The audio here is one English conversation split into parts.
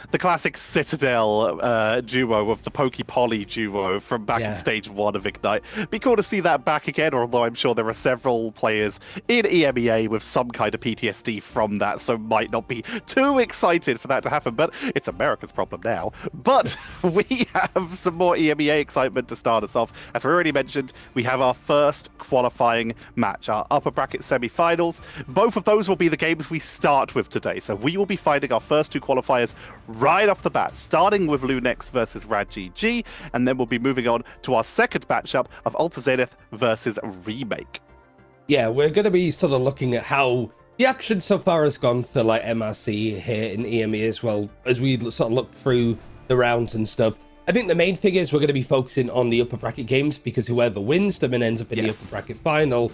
The classic Citadel duo of the Pokey Poly duo from back in Yeah. stage one of Ignite. Be cool to see that back again, although I'm sure there are several players in EMEA with some kind of PTSD from that, so might not be too excited for that to happen. But it's America's problem now. But we have some more EMEA excitement to start us off. As we already mentioned, we have our first qualifying match, our upper bracket semi-finals. Both of those will be the games we start with today. So we will be finding our first two qualifiers right off the bat, starting with Lunex versus RadGG, and then we'll be moving on to our second matchup of Ultra Zenith versus Remake. Yeah, we're going to be sort of looking at how the action so far has gone for like MRC here in EMEA as well, as we sort of look through the rounds and stuff. I think the main thing is we're going to be focusing on the upper bracket games, because whoever wins them and ends up in the upper bracket final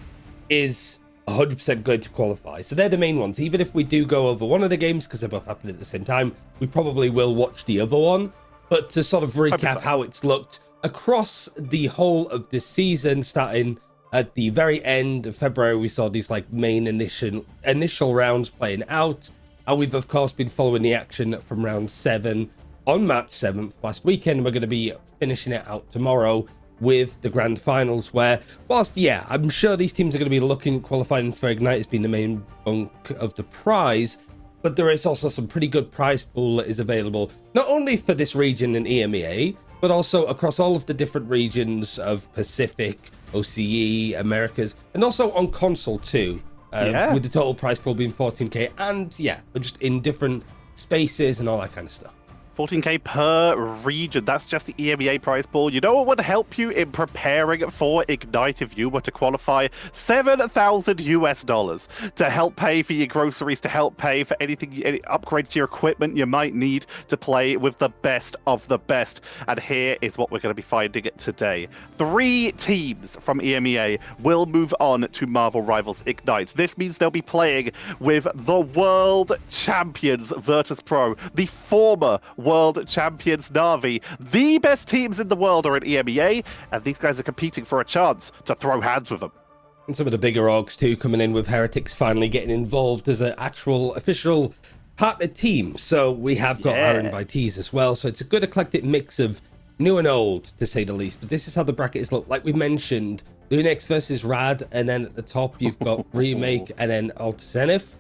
is 100% going to qualify. So they're the main ones. Even if we do go over one of the games, because they're both happening at the same time, we probably will watch the other one. But to sort of recap how it's looked across the whole of this season, starting at the very end of February, we saw these like main initial rounds playing out. And we've of course been following the action from round 7 on March 7th last weekend. We're going to be finishing it out tomorrow with the grand finals, where whilst I'm sure these teams are going to be looking at qualifying for Ignite as being the main bunk of the prize, but there is also some pretty good prize pool that is available not only for this region in EMEA, but also across all of the different regions of Pacific, OCE, Americas, and also on console too, with the total prize pool being 14k, and just in different spaces and all that kind of stuff. 14k per region. That's just the EMEA prize pool. You know what would help you in preparing for Ignite if you were to qualify? $7,000 to help pay for your groceries, to help pay for any upgrades to your equipment you might need to play with the best of the best. And here is what we're going to be finding today. 3 teams from EMEA will move on to Marvel Rivals Ignite. This means they'll be playing with the world champions Virtus.pro, the former world champions Na'Vi. The best teams in the world are in EMEA, and these guys are competing for a chance to throw hands with them. And some of the bigger orgs too coming in, with Heretics finally getting involved as an actual official partner team. So we have got our invitees as well. So it's a good eclectic mix of new and old, to say the least. But this is how the brackets look. Like we mentioned, Lunex versus Rad, and then at the top you've got Remake and then Ultra Zenith.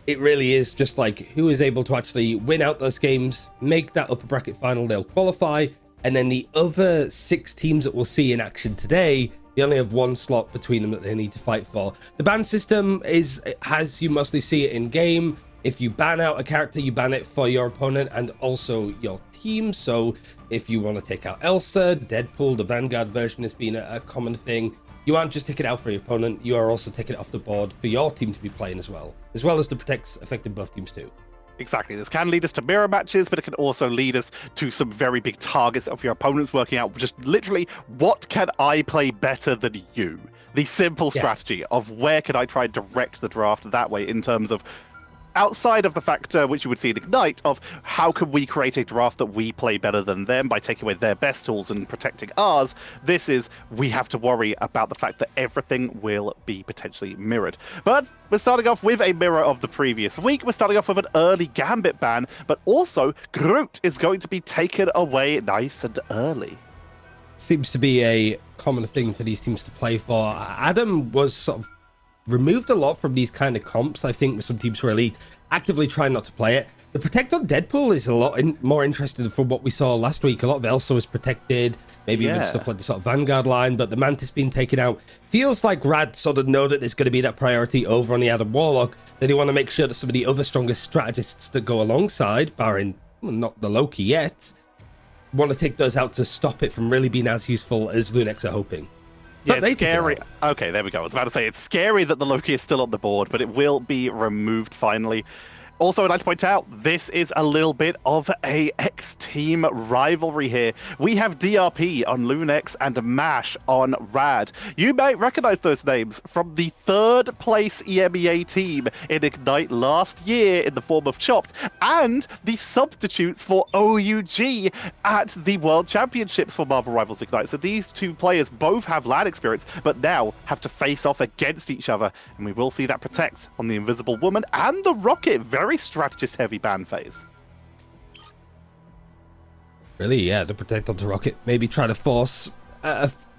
It really is just like who is able to actually win out those games, make that upper bracket final, they'll qualify. And then the other 6 teams that we'll see in action today, they only have 1 slot between them that they need to fight for. The ban system has you mostly see it in game. If you ban out a character, you ban it for your opponent and also your team. So if you want to take out Elsa, Deadpool, the Vanguard version has been a common thing. You aren't just taking it out for your opponent, you are also taking it off the board for your team to be playing as well as the protects affecting both teams too. Exactly. This can lead us to mirror matches, but it can also lead us to some very big targets of your opponents, working out just literally what can I play better than you? The simple strategy of where can I try and direct the draft that way, in terms of outside of the factor which you would see in Ignite of how can we create a draft that we play better than them by taking away their best tools and protecting ours. This is, we have to worry about the fact that everything will be potentially mirrored. But we're starting off with a mirror of the previous week. We're starting off with an early Gambit ban, but also Groot is going to be taken away nice and early. Seems to be a common thing for these teams to play for. Adam was sort of removed a lot from these kind of comps. I think with some teams really actively trying not to play it. The protect on Deadpool is a lot more interesting from what we saw last week. A lot of Elsa was protected, maybe even stuff like the sort of Vanguard line, but the Mantis being taken out. Feels like Rad sort of know that there's going to be that priority over on the Adam Warlock. Then they want to make sure that some of the other strongest strategists that go alongside, barring not the Loki yet, want to take those out to stop it from really being as useful as Lunex are hoping. Yeah, it's scary. Okay, there we go. I was about to say, it's scary that the Loki is still on the board, but it will be removed finally. Also, I'd like to point out, this is a little bit of a X-Team rivalry here. We have DRP on Lunex and MASH on Rad. You might recognize those names from the 3rd place EMEA team in Ignite last year in the form of Chopped, and the substitutes for OUG at the World Championships for Marvel Rivals Ignite. So these 2 players both have LAN experience, but now have to face off against each other, and we will see that protect on the Invisible Woman and the Rocket. Very strategist-heavy ban phase. Really, yeah, to protect onto Rocket. Maybe try to force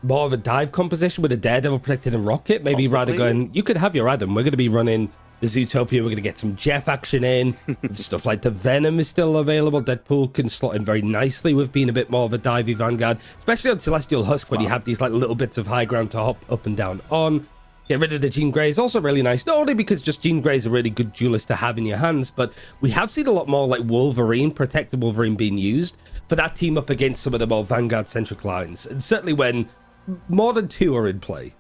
more of a dive composition with a Daredevil protecting a Rocket. Maybe rather going, you could have your Adam. We're going to be running the Zootopia. We're going to get some Jeff action in. Stuff like the Venom is still available. Deadpool can slot in very nicely with being a bit more of a divey Vanguard, especially on Celestial Husk when you have these like little bits of high ground to hop up and down on. Get rid of the Jean Grey is also really nice, not only because just Jean Grey is a really good duelist to have in your hands, but we have seen a lot more like Wolverine, protected Wolverine being used for that team up against some of the more Vanguard-centric lines, and certainly when more than two are in play.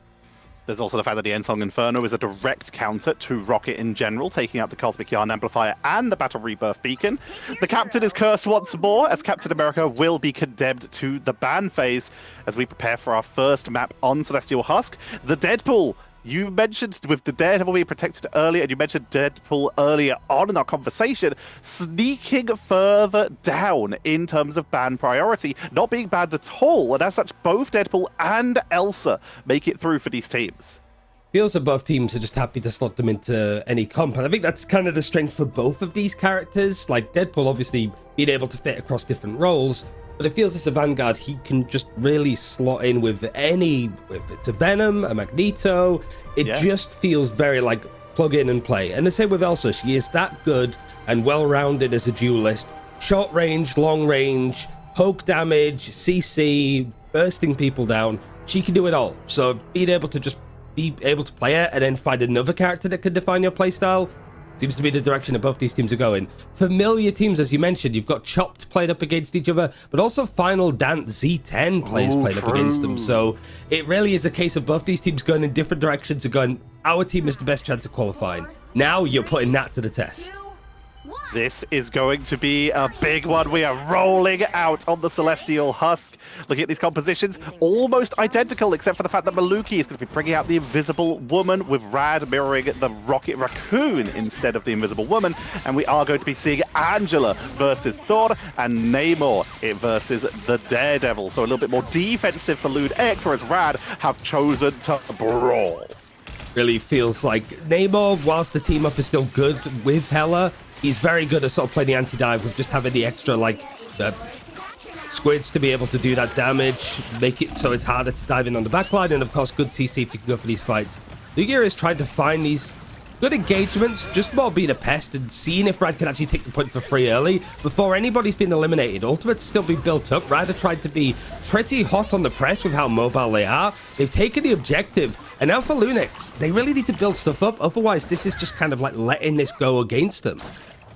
There's also the fact that the Ensong Inferno is a direct counter to Rocket in general, taking out the Cosmic Yarn Amplifier and the Battle Rebirth Beacon. The Captain is cursed once more, as Captain America will be condemned to the ban phase as we prepare for our first map on Celestial Husk. The Deadpool, you mentioned with the Daredevil being protected earlier, and you mentioned Deadpool earlier on in our conversation, sneaking further down in terms of ban priority, not being banned at all, and as such, both Deadpool and Elsa make it through for these teams. Feels above teams are just happy to slot them into any comp, and I think that's kind of the strength for both of these characters. Like Deadpool obviously being able to fit across different roles, but it feels as a Vanguard, he can just really slot in with any, if it's a Venom, a Magneto, it just feels very like plug in and play. And the same with Elsa, she is that good and well-rounded as a duelist. Short range, long range, poke damage, CC, bursting people down, she can do it all. So being able to just be able to play it and then find another character that could define your playstyle seems to be the direction that both these teams are going. Familiar teams, as you mentioned, you've got Chopped played up against each other, but also Final Dance Z10 players played up against them. So it really is a case of both these teams going in different directions and going, our team is the best chance of qualifying. Now you're putting that to the test. This is going to be a big one. We are rolling out on the Celestial Husk. Looking at these compositions, almost identical, except for the fact that Maluki is going to be bringing out the Invisible Woman, with Rad mirroring the Rocket Raccoon instead of the Invisible Woman. And we are going to be seeing Angela versus Thor and Namor versus the Daredevil. So a little bit more defensive for Lude X, whereas Rad have chosen to brawl. Really feels like Namor, whilst the team up is still good with Hela, he's very good at sort of playing the anti-dive with just having the extra, like, the squids to be able to do that damage, make it so it's harder to dive in on the backline, and of course, good CC if you can go for these fights. Lugia is trying to find these good engagements, just more being a pest and seeing if Rad can actually take the point for free early before anybody's been eliminated. Ultimate's still being built up. Rad have tried to be pretty hot on the press with how mobile they are. They've taken the objective, and now for Lunex, they really need to build stuff up. Otherwise, this is just kind of like letting this go against them.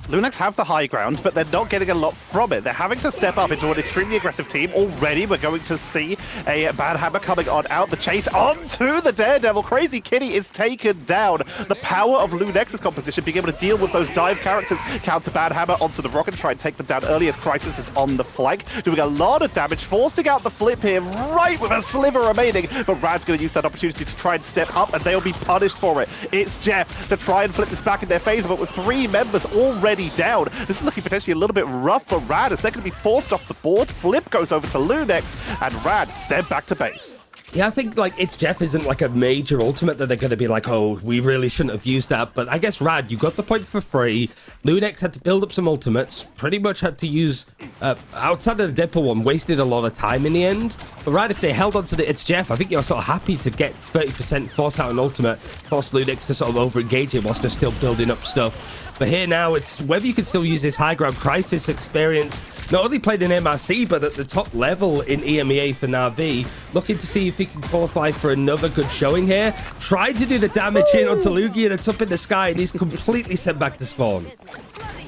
Lunex have the high ground, but they're not getting a lot from it. They're having to step up into an extremely aggressive team. Already, we're going to see a Bad Hammer coming on out. The chase onto the Daredevil. Crazy Kitty is taken down. The power of Lunex's composition, being able to deal with those dive characters, counter Bad Hammer onto the Rocket to try and take them down early as Crisis is on the flank, doing a lot of damage, forcing out the flip here, right with a sliver remaining. But Rad's going to use that opportunity to try and step up, and they'll be punished for it. It's Jeff to try and flip this back in their favor, but with 3 members already down, this is looking potentially a little bit rough for Rad as they're going to be forced off the board. Flip goes over to Lunex, and Rad sent back to base. Yeah, I think like It's Jeff isn't like a major ultimate that they're going to be like, oh, we really shouldn't have used that. But I guess Rad, you got the point for free. Lunex had to build up some ultimates, pretty much had to use, outside of the Deadpool one, wasted a lot of time in the end. But Rad, if they held on to the It's Jeff, I think you're sort of happy to get 30% force out an ultimate, force Lunex to sort of over-engage it whilst they're still building up stuff. But here now, it's whether you can still use this high ground Crisis experience, not only played in MRC, but at the top level in EMEA for Na'Vi, looking to see if he can qualify for another good showing here. Tried to do the damage in onto Lugia, and it's up in the sky, and he's completely sent back to spawn.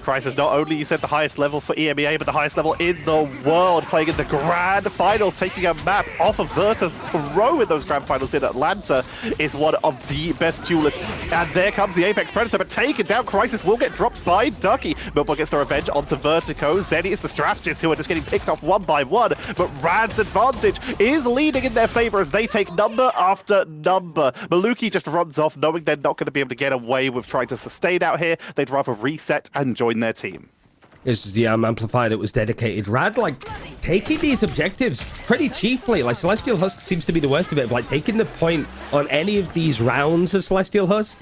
Crisis not only, you said, the highest level for EMEA, but the highest level in the world, playing in the Grand Finals, taking a map off of Virtus Pro in those Grand Finals in Atlanta, is one of the best duelists. And there comes the Apex Predator, but taken down. Crisis will get dropped by Ducky. Millboy gets the revenge onto Vertigo. Zenny is the strategist who are just getting picked off one by one, but Rad's advantage is leading in their favor as they take number after number. Maluki just runs off, knowing they're not going to be able to get away with trying to sustain out here. They'd rather reset and join their team. It's the Amplified that was dedicated. Rad, like, taking these objectives pretty cheaply. Like, Celestial Husk seems to be the worst of it, but, like, taking the point on any of these rounds of Celestial Husk,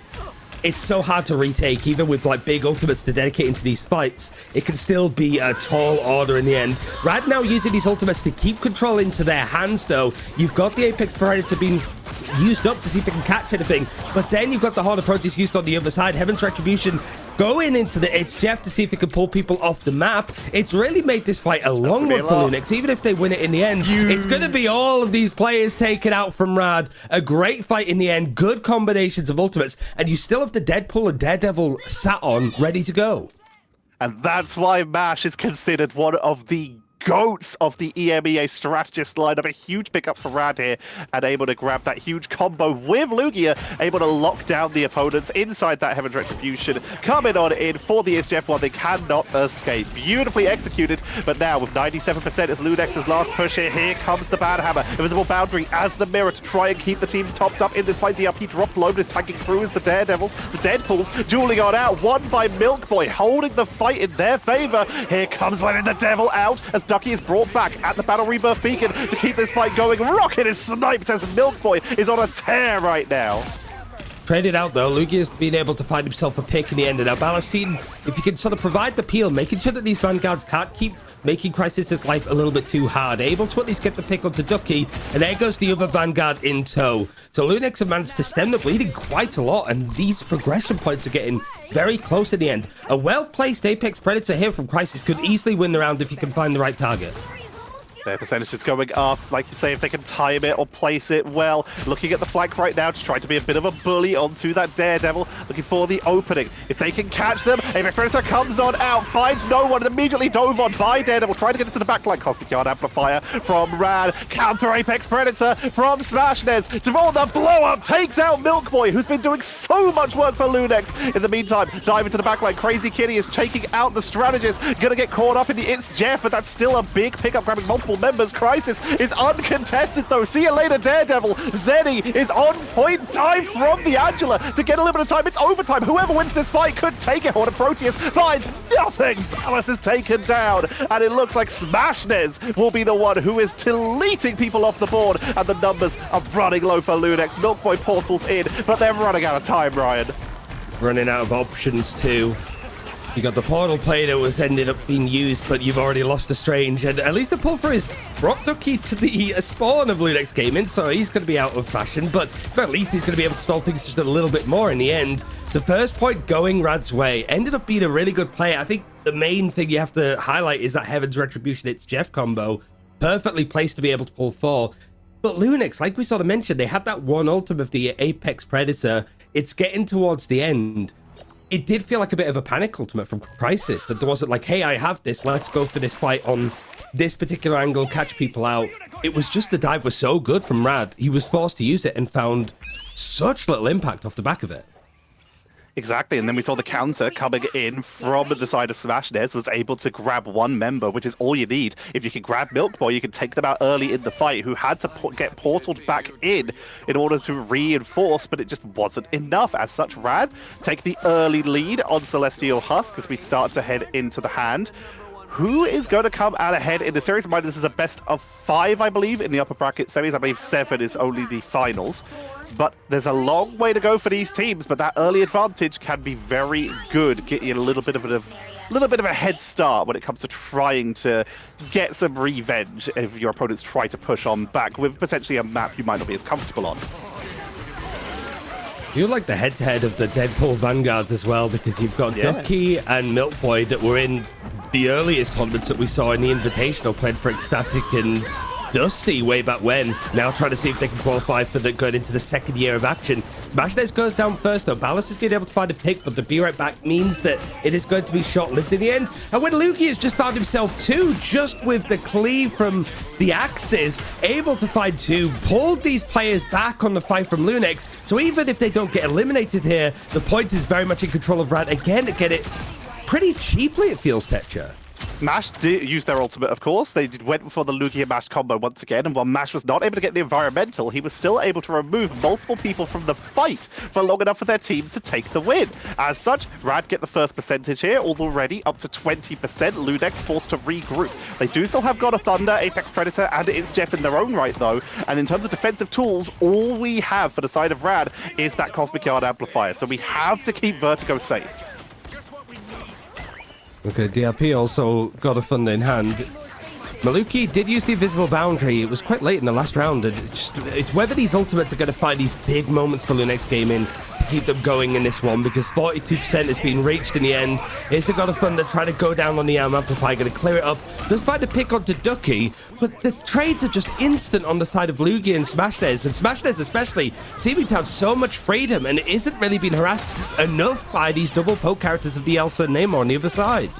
it's so hard to retake, even with like big ultimates to dedicate into these fights. It can still be a tall order in the end. Right now, using these ultimates to keep control into their hands, though. You've got the Apex Predator being used up to see if they can catch anything, but then you've got the Horde of Proteus used on the other side. Heaven's Retribution going into the It's Jeff to see if he can pull people off the map. It's really made this fight a long one for Lunix. Even if they win it in the end, it's going to be all of these players taken out from Rad. A great fight in the end, good combinations of ultimates, and you still have the Deadpool and Daredevil sat on, ready to go. And that's why MASH is considered one of the GOATs of the EMEA strategist lineup. A huge pickup for Rad here, and able to grab that huge combo with Lugia, able to lock down the opponents inside that Heaven's Retribution. Coming on in for the SGF one, they cannot escape. Beautifully executed, but now with 97% as Lunex's last push here comes the Bad Hammer. Invisible Boundary as the mirror to try and keep the team topped up in this fight. The RP dropped low, is tanking through as the Daredevils, the Deadpools dueling on out, won by Milk Boy, holding the fight in their favor. Here comes letting the Devil out as Ducky is brought back at the Battle Rebirth Beacon to keep this fight going. Rocket is sniped as Milk Boy is on a tear right now. Traded out though, Lugia's been able to find himself a pick in the end, and now Balacine, if you can sort of provide the peel, making sure that these Vanguards can't keep making Crysis's life a little bit too hard, able to at least get the pick onto Ducky, and there goes the other Vanguard in tow. So Lunix have managed to stem the bleeding quite a lot, and these progression points are getting very close in the end. A well-placed Apex Predator here from Crysis could easily win the round if you can find the right target. Their percentage is going up, like you say, if they can time it or place it well. Looking at the flank right now, just trying to be a bit of a bully onto that Daredevil, looking for the opening. If they can catch them, Apex Predator comes on out, finds no one, and immediately dove on by Daredevil, trying to get into the backline. Cosmic Yard Amplifier from Rad, counter Apex Predator from Smashnez. Devon, the blow-up, takes out Milk Boy, who's been doing so much work for Lunix. In the meantime, dive into the backline. Crazy Kitty is taking out the strategist, gonna get caught up in the It's Jeff, but that's still a big pickup, grabbing multiple members. Crysis is uncontested though. See you later, Daredevil. Zenny is on point. Dive from the Angela to get a little bit of time. It's overtime. Whoever wins this fight could take it. Horde of Proteus finds nothing. Ballas is taken down, and it looks like Smashnez will be the one who is deleting people off the board, and the numbers are running low for Lunix. Milkboy portals in, but they're running out of time, Ryan. Running out of options too. You got the portal play that was ended up being used, but you've already lost the Strange, and at least the pull for his Rock Ducky to the spawn of Lunix came in, so he's going to be out of fashion, but at least he's going to be able to stall things just a little bit more in the end. The first point going Rad's way ended up being a really good play. I think the main thing you have to highlight is that Heaven's Retribution, It's Jeff combo, perfectly placed to be able to pull 4. But Lunix, like we sort of mentioned, they had that one ultimate of the Apex Predator. It's getting towards the end. It did feel like a bit of a panic ultimate from Crysis, that there wasn't like, hey, I have this, let's go for this fight on this particular angle, catch people out. It was just the dive was so good from Rad. He was forced to use it and found such little impact off the back of it. Exactly, and then we saw the counter coming in from the side of Smashnez, was able to grab one member, which is all you need. If you can grab Milk Boy, you can take them out early in the fight, who had to get portaled back in order to reinforce, but it just wasn't enough. As such, Rad take the early lead on Celestial Husk as we start to head into the hand. Who is going to come out ahead in the series? Mind, this is a best of 5, I believe, in the upper bracket semis. I believe 7 is only the finals. But there's a long way to go for these teams, but that early advantage can be very good, get you a little bit of a head start when it comes to trying to get some revenge if your opponents try to push on back with potentially a map you might not be as comfortable on. You like the head-to-head of the Deadpool Vanguards as well, because you've got Ducky and Milk Boy that were in the earliest tournaments that we saw in the Invitational, played for Ecstatic and Dusty way back when. Now trying to see if they can qualify for going into the second year of action. Smashnez goes down first though. Ballas has been able to find a pick, but the be right back means that it is going to be short-lived in the end. And when Lugia has just found himself 2, just with the cleave from the axes, able to find 2, pulled these players back on the fight from Lunix. So even if they don't get eliminated here, the point is very much in control of Rad. Again, to get it pretty cheaply, it feels, Tetcher. MASH did use their ultimate, of course. They went for the Lugia MASH combo once again, and while MASH was not able to get the environmental, he was still able to remove multiple people from the fight for long enough for their team to take the win. As such, Rad get the first percentage here, already up to 20%. Lunex forced to regroup. They do still have God of Thunder, Apex Predator, and it's Jeff in their own right, though. And in terms of defensive tools, all we have for the side of Rad is that Cosmic Yard Amplifier. So we have to keep Vertigo safe. Okay, DRP also got a Thunder in hand. Maluki did use the invisible boundary. It was quite late in the last round. And it's whether these ultimates are going to find these big moments for Lunex Gaming to keep them going in this one, because 42% has been reached in the end. Is the God of Thunder trying to go down on the arm amplifier, going to clear it up? Does find a pick onto Ducky, but the trades are just instant on the side of Lugia and Smashnez, and Smashnez especially seeming to have so much freedom and isn't really being harassed enough by these double poke characters of the Elsa and Namor on the other side.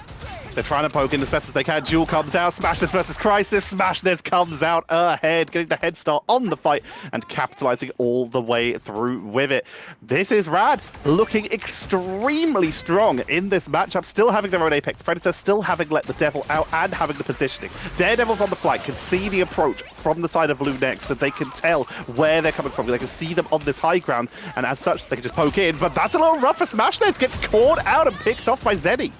They're trying to poke in as best as they can. Jewel comes out. Smashnez versus Crisis. Smashnez comes out ahead, getting the head start on the fight and capitalizing all the way through with it. This is Rad looking extremely strong in this matchup, still having their own Apex Predator, still having let the Devil out and having the positioning. Daredevil's on the flank, can see the approach from the side of Lunex, so they can tell where they're coming from. They can see them on this high ground, and as such, they can just poke in. But that's a little rough for Smashnez. Gets caught out and picked off by Zenny.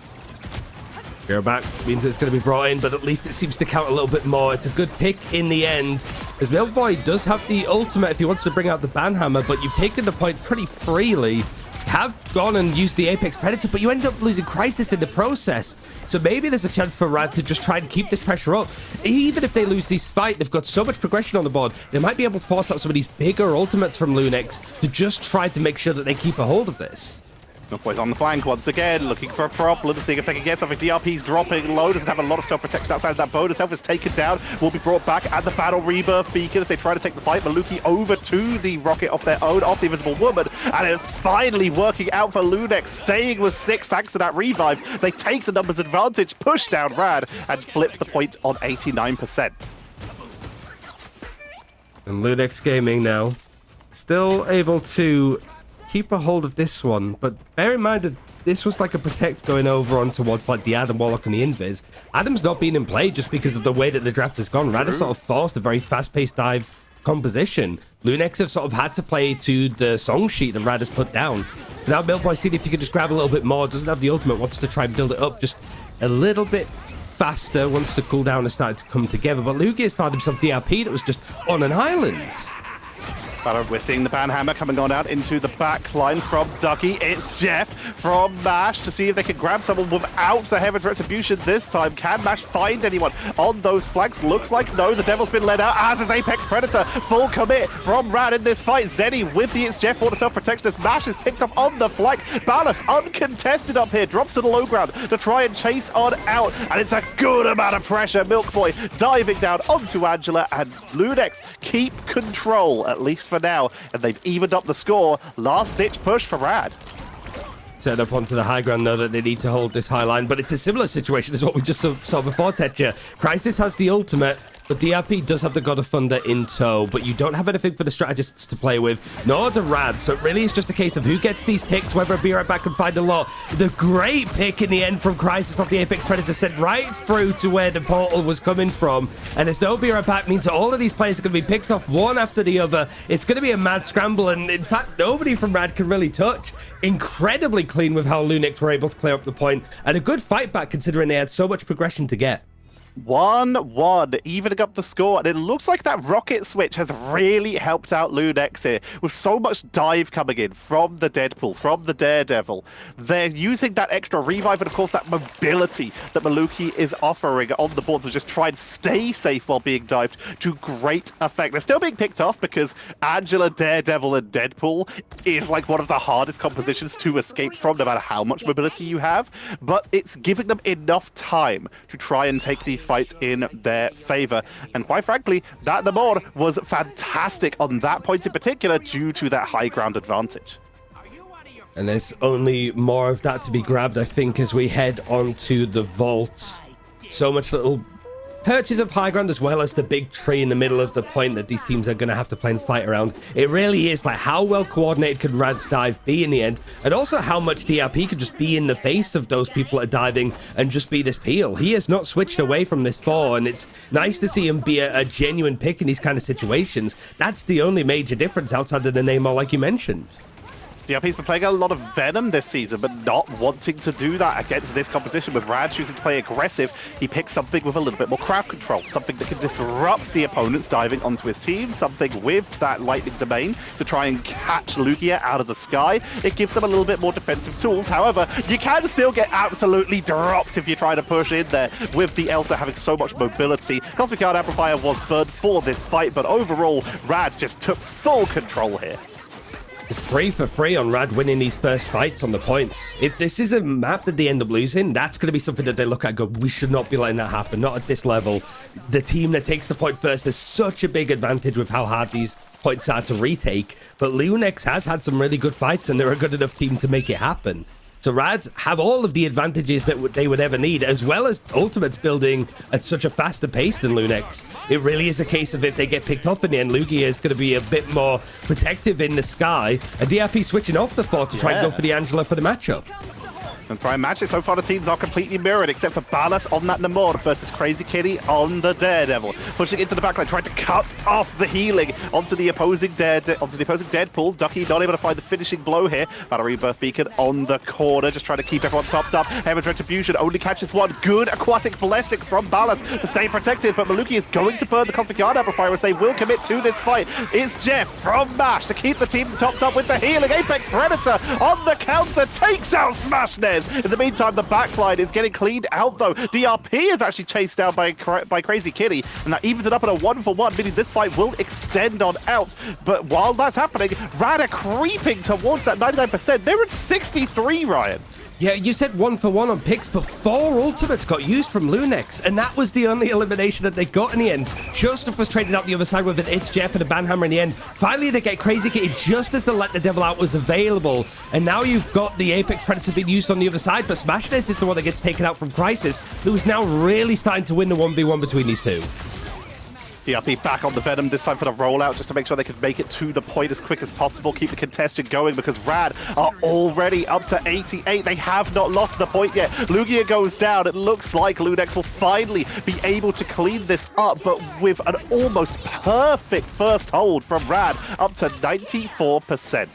Go back means it's going to be brought in, but at least it seems to count a little bit more. It's a good pick in the end, as Milkboy does have the ultimate if he wants to bring out the Banhammer, but you've taken the point pretty freely. Have gone and used the Apex Predator, but you end up losing Crisis in the process. So maybe there's a chance for Rad to just try and keep this pressure up. Even if they lose this fight, they've got so much progression on the board, they might be able to force out some of these bigger ultimates from Lunex to just try to make sure that they keep a hold of this. Milkboy's on the flank once again, looking for a problem, seeing if they can get something. DRP's dropping low, doesn't have a lot of self-protection outside of that bow. Himself is taken down, will be brought back at the Battle Rebirth Beacon as they try to take the fight. Maluki over to the rocket of their own, off the Invisible Woman, and it's finally working out for Lunex, staying with 6 thanks to that revive. They take the numbers advantage, push down Rad, and flip the point on 89%. And Lunex Gaming now still able to keep a hold of this one, but bear in mind that this was like a protect going over on towards like the Adam Warlock and the Invis. Adam's not been in play just because of the way that the draft has gone. Rad has sort of forced a very fast-paced dive composition. Lunex have sort of had to play to the song sheet that Rad has put down. Now Milkboy, see if you could just grab a little bit more. Doesn't have the ultimate, wants to try and build it up just a little bit faster once the cooldown has started to come together. But Lugia has found himself DRP that was just on an island. But we're seeing the Banhammer coming on out into the back line from Ducky. It's Jeff from MASH to see if they can grab someone without the Heaven's Retribution this time. Can MASH find anyone on those flanks? Looks like no. The Devil's been let out, as is Apex Predator. Full commit from Rad in this fight. Zenny with the It's Jeff for the self-protection. This MASH is picked off on the flank. Ballas uncontested up here. Drops to the low ground to try and chase on out. And it's a good amount of pressure. Milkboy diving down onto Angela, and Lunex keep control, at least for now, and they've evened up the score. Last-ditch push for Rad. Set up onto the high ground, know that they need to hold this high line, but it's a similar situation as what we just saw before, Tetcher. Crisis has the ultimate, but DRP does have the God of Thunder in tow, but you don't have anything for the strategists to play with, nor the Rad, so it really is just a case of who gets these picks, whether it be right back and find a lot. The great pick in the end from Crisis off the Apex Predator sent right through to where the portal was coming from, and there's no be right back means that all of these players are going to be picked off one after the other. It's going to be a mad scramble, and in fact, nobody from Rad can really touch. Incredibly clean with how Lunex were able to clear up the point, and a good fight back considering they had so much progression to get. 1-1, evening up the score, and it looks like that rocket switch has really helped out Lunex here, with so much dive coming in from the Deadpool, from the Daredevil. They're using that extra revive, and of course that mobility that Maluki is offering on the board to just try and stay safe while being dived to great effect. They're still being picked off because Angela, Daredevil, and Deadpool is like one of the hardest compositions to escape from, no matter how much mobility you have, but it's giving them enough time to try and take these fights in their favor. And quite frankly, that the board was fantastic on that point in particular due to that high ground advantage. And there's only more of that to be grabbed, I think, as we head on to the vault. So much little perches of high ground as well as the big tree in the middle of the point that these teams are going to have to play and fight around. It really is like how well coordinated could Rad's dive be in the end, and also how much DRP could just be in the face of those people that are diving and just be this peel. He has not switched away from this 4, and it's nice to see him be a genuine pick in these kind of situations. That's the only major difference outside of the Namor, like you mentioned. DRP's been playing a lot of Venom this season, but not wanting to do that against this composition. With Rad choosing to play aggressive, he picks something with a little bit more crowd control, something that can disrupt the opponents diving onto his team, something with that lightning domain to try and catch Lugia out of the sky. It gives them a little bit more defensive tools. However, you can still get absolutely dropped if you try to push in there, with the Elsa having so much mobility. Cosmic Guard Amplifier was burned for this fight, but overall, Rad just took full control here. It's 3 for 3 on Rad winning these first fights on the points. If this is a map that they end up losing, that's going to be something that they look at and go, we should not be letting that happen, not at this level. The team that takes the point first has such a big advantage with how hard these points are to retake, but Lunex has had some really good fights and they're a good enough team to make it happen. So Rad have all of the advantages that they would ever need, as well as ultimates building at such a faster pace than Lunex. It really is a case of if they get picked off in the end, Lugia is going to be a bit more protective in the sky, and DRP switching off the 4 to try and go for the Angela for the matchup. And try and match it. So far, the teams are completely mirrored, except for Ballas on that Namor versus Crazy Kitty on the Daredevil. Pushing into the backline, trying to cut off the healing onto the opposing Deadpool. Ducky not able to find the finishing blow here. Battle Rebirth Beacon on the corner, just trying to keep everyone topped up. Heaven's Retribution only catches one. Good Aquatic Blessing from Ballas to stay protected, but Maluki is going to burn the Cosmic Guard Amplifier as they will commit to this fight. It's Jeff from MASH to keep the team topped up with the healing. Apex Predator on the counter takes out Smashnez. In the meantime, the backline is getting cleaned out, though. DRP is actually chased down by Crazy Kitty, and that evens it up at a 1-for-1, meaning this fight will extend on out. But while that's happening, Rad are creeping towards that 99%. They're at 63, Ryan. Yeah, you said 1-for-1 on picks, but 4 ultimates got used from Lunex, and that was the only elimination that they got in the end. Showstuff was traded out the other side with an It's Jeff and a Banhammer in the end. Finally, they get Crazy Kitty just as the Let the Devil Out was available, and now you've got the Apex Predator being used on the other side, but Smashnez is the one that gets taken out from Crisis, who is now really starting to win the 1v1 between these two. DRP back on the Venom, this time for the rollout, just to make sure they can make it to the point as quick as possible, keep the contention going, because Rad are already up to 88. They have not lost the point yet. Lugia goes down. It looks like Lunex will finally be able to clean this up, but with an almost perfect first hold from Rad, up to 94%.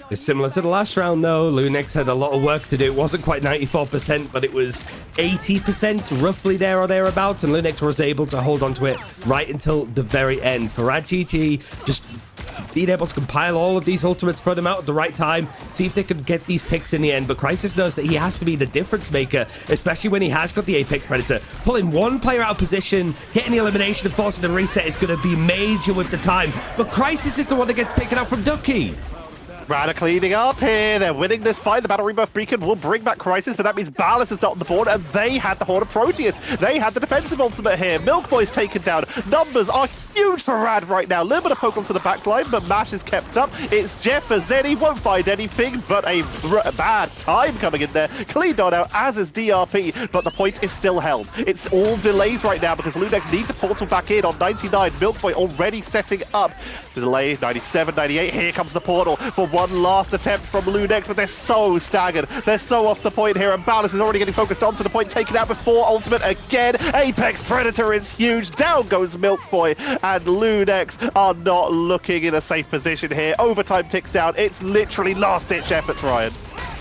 It's similar to the last round, though. Lunex had a lot of work to do. It wasn't quite 94%, but it was 80%, roughly there or thereabouts, and Lunex was able to hold on to it right until the very end. For Rad GG, just being able to compile all of these ultimates, throw them out at the right time, see if they could get these picks in the end. But Crisis knows that he has to be the difference maker, especially when he has got the Apex Predator. Pulling one player out of position, getting the elimination and forcing the reset is going to be major with the time. But Crisis is the one that gets taken out from Ducky. Rad are cleaning up here. They're winning this fight. The Battle Rebirth Beacon will bring back Crisis, but that means Ballas is not on the board, and they had the Horde of Proteus. They had the defensive ultimate here. Milk Boy's taken down. Numbers are huge for Rad right now. A little bit of poke onto the backline, but MASH is kept up. It's Jeff as Zeddy. Won't find anything, but a bad time coming in there. Cleaned on out, as is DRP, but the point is still held. It's all delays right now because Lunex need to portal back in on 99. Milk Boy already setting up. Delay 97, 98. Here comes the portal for one last attempt from Lunex, but they're so staggered. They're so off the point here, and Ballas is already getting focused onto the point, taken out before ultimate again. Apex Predator is huge. Down goes Milk Boy, and Lunex are not looking in a safe position here. Overtime ticks down. It's literally last-ditch efforts, Ryan.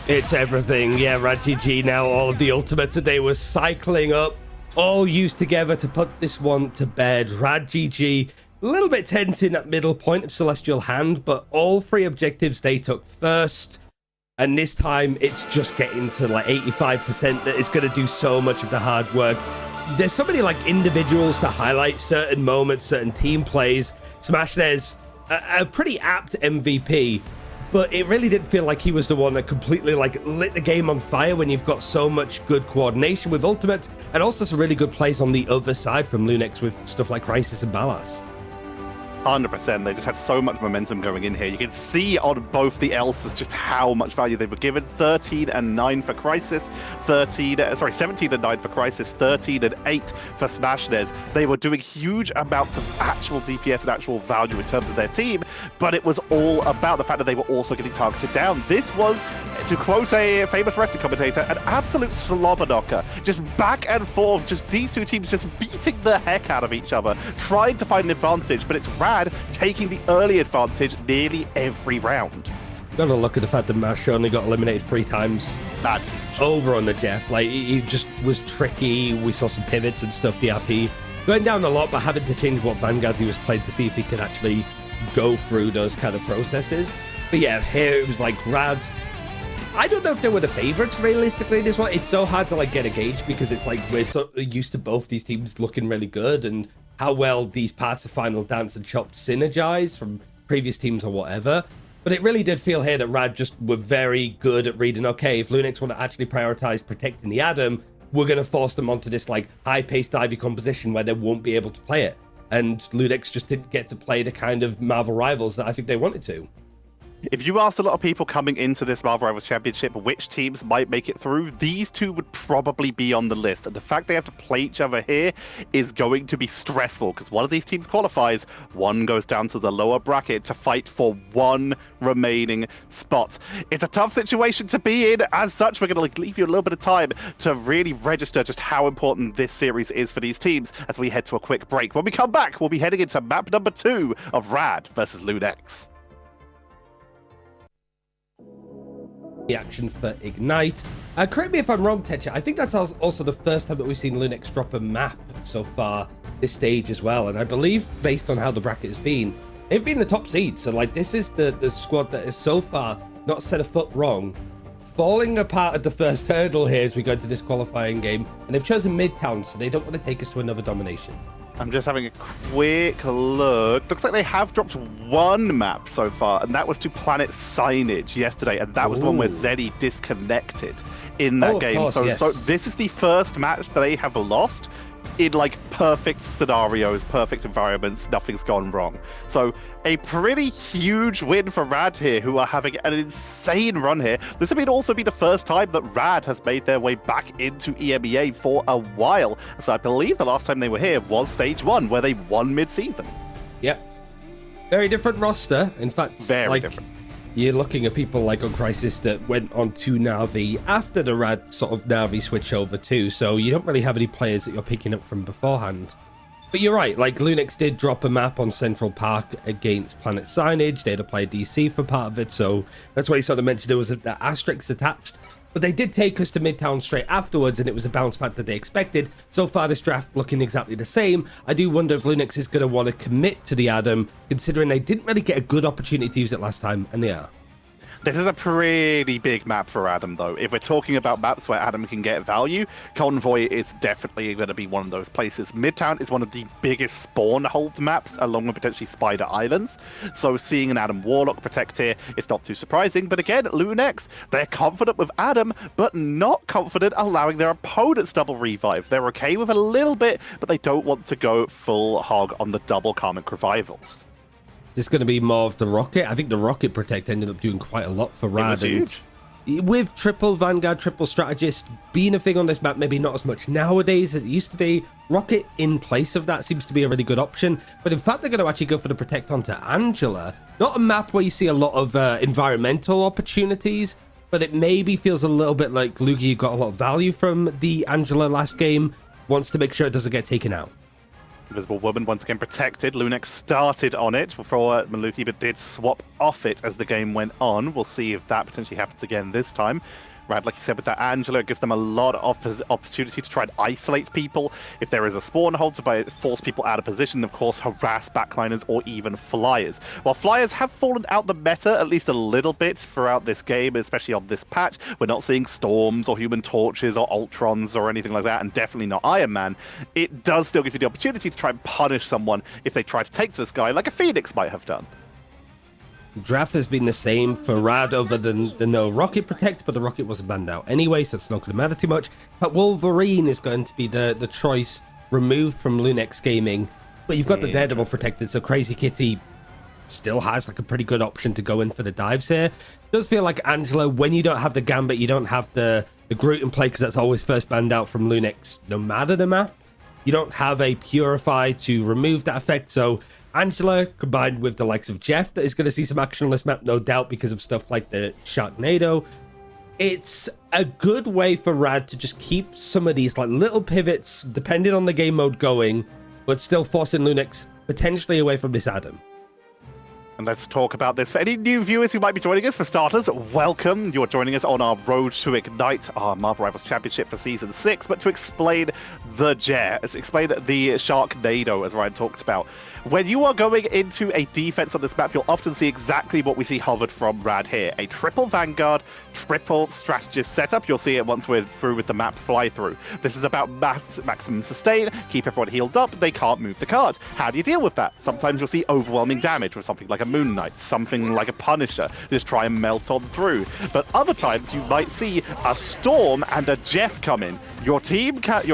It's everything. Yeah, Rad GG now. All of the ultimates that they were cycling up, all used together to put this one to bed. Rad GG. A little bit tense in that middle point of Celestial Hand, but all 3 objectives they took first. And this time, it's just getting to like 85% that is going to do so much of the hard work. There's so many like individuals to highlight, certain moments, certain team plays. Smashnez, a pretty apt MVP, but it really didn't feel like he was the one that completely like lit the game on fire when you've got so much good coordination with ultimates, and also some really good plays on the other side from Lunex with stuff like Crisis and Ballas. 100%. They just had so much momentum going in here. You can see on both the Elses just how much value they were given. 13 and 9 for Crisis, 17 and 9 for Crisis, 13 and 8 for Smash. They were doing huge amounts of actual DPS and actual value in terms of their team, but it was all about the fact that they were also getting targeted down. This was, to quote a famous wrestling commentator, an absolute slobber knocker. Just back and forth, just these two teams just beating the heck out of each other, trying to find an advantage, but it's Rad taking the early advantage nearly every round. Gotta look at the fact that Mash only got eliminated 3 times. That's over on the Jeff. Like, he just was tricky. We saw some pivots and stuff, DRP. Going down a lot, but having to change what Vanguards he was playing to see if he could actually go through those kind of processes. But yeah, here it was like Rad. I don't know if they were the favorites realistically in this one. It's so hard to like get a gauge because it's like we're so used to both these teams looking really good and how well these parts of Final Dance and Chopped synergize from previous teams or whatever. But it really did feel here that Rad just were very good at reading, okay, if Lunix want to actually prioritize protecting the Adam, we're going to force them onto this like high-paced Ivy composition where they won't be able to play it. And Lunix just didn't get to play the kind of Marvel Rivals that I think they wanted to. If you asked a lot of people coming into this Marvel Rivals Championship which teams might make it through, these two would probably be on the list. And the fact they have to play each other here is going to be stressful because one of these teams qualifies, one goes down to the lower bracket to fight for one remaining spot. It's a tough situation to be in. As such, we're going to leave you a little bit of time to really register just how important this series is for these teams as we head to a quick break. When we come back, we'll be heading into map number 2 of Rad versus Lunex. The action for Ignite. Correct me if I'm wrong, Techa. I think that's also the first time that we've seen Lunix drop a map so far this stage as well. And I believe, based on how the bracket has been, they've been the top seed. So, like, this is the squad that has so far not set a foot wrong. Falling apart at the first hurdle here as we go into this qualifying game. And they've chosen Midtown, so they don't want to take us to another domination. I'm just having a quick look. Looks like they have dropped one map so far, and that was to Planet Signage yesterday, and that was the one where Zeddy disconnected in that game. Course, so, yes. so this is the first match they have lost in like perfect scenarios, perfect environments, nothing's gone wrong. So a pretty huge win for Rad here, who are having an insane run here. This would also be the first time that Rad has made their way back into EMEA for a while. So I believe the last time they were here was Stage 1, where they won mid-season. Yep. Very different roster. In fact, very different. You're looking at people like on Crisis that went on to Na'Vi after the Rad sort of Na'Vi switch over too, so you don't really have any players that you're picking up from beforehand. But you're right, like Lunix did drop a map on Central Park against Planet Signage. They had to play DC for part of it, so that's why you sort of mentioned there was the asterisks attached. But they did take us to Midtown straight afterwards, and it was a bounce back that they expected. So far, this draft looking exactly the same. I do wonder if Lunix is going to want to commit to the Adam, considering they didn't really get a good opportunity to use it last time, and they are. This is a pretty big map for Adam, though. If we're talking about maps where Adam can get value, Convoy is definitely going to be one of those places. Midtown is one of the biggest spawn hold maps, along with potentially Spider Islands. So seeing an Adam Warlock protect here is not too surprising. But again, Lunex, they're confident with Adam, but not confident allowing their opponents double revive. They're okay with a little bit, but they don't want to go full hog on the double Karmic Revivals. This going to be more of the Rocket. I think the Rocket Protect ended up doing quite a lot for Rad. It was huge. With triple Vanguard, triple Strategist being a thing on this map, maybe not as much nowadays as it used to be. Rocket in place of that seems to be a really good option. But in fact, they're going to actually go for the Protect onto Angela. Not a map where you see a lot of environmental opportunities, but it maybe feels a little bit like Lugi got a lot of value from the Angela last game. Wants to make sure it doesn't get taken out. Invisible Woman once again protected. Lunex started on it before Maluki, but did swap off it as the game went on. We'll see if that potentially happens again this time. Rad, like you said, with that Angela, gives them a lot of opportunity to try and isolate people. If there is a spawn hold, to force people out of position, of course, harass backliners or even flyers. While flyers have fallen out the meta at least a little bit throughout this game, especially on this patch, we're not seeing Storms or Human Torches or Ultrons or anything like that, and definitely not Iron Man. It does still give you the opportunity to try and punish someone if they try to take to this guy, like a Phoenix might have done. Draft has been the same for Rad other than the no Rocket Protect, but the Rocket wasn't banned out anyway, so it's not going to matter too much. But Wolverine is going to be the choice removed from Lunex Gaming. But you've got the Daredevil protected, so Crazy Kitty still has like a pretty good option to go in for the dives here. It does feel like Angela, when you don't have the Gambit, you don't have the Groot in play, because that's always first banned out from Lunix no matter the map. You don't have a Purify to remove that effect, so Angela combined with the likes of Jeff that is going to see some action on this map, no doubt, because of stuff like the Sharknado. It's a good way for Rad to just keep some of these like little pivots, depending on the game mode, going, but still forcing Lunix potentially away from this Adam. And let's talk about this. For any new viewers who might be joining us, for starters, welcome. You're joining us on our Road to Ignite, our Marvel Rivals Championship for Season 6. But to explain the Sharknado, as Ryan talked about, when you are going into a defense on this map, you'll often see exactly what we see hovered from Rad here. A triple Vanguard, triple strategist setup. You'll see it once we're through with the map fly through. This is about maximum sustain, keep everyone healed up, they can't move the card. How do you deal with that? Sometimes you'll see overwhelming damage with something like a Moon Knight, something like a Punisher, just try and melt on through. But other times you might see a Storm and a Jeff come in. Your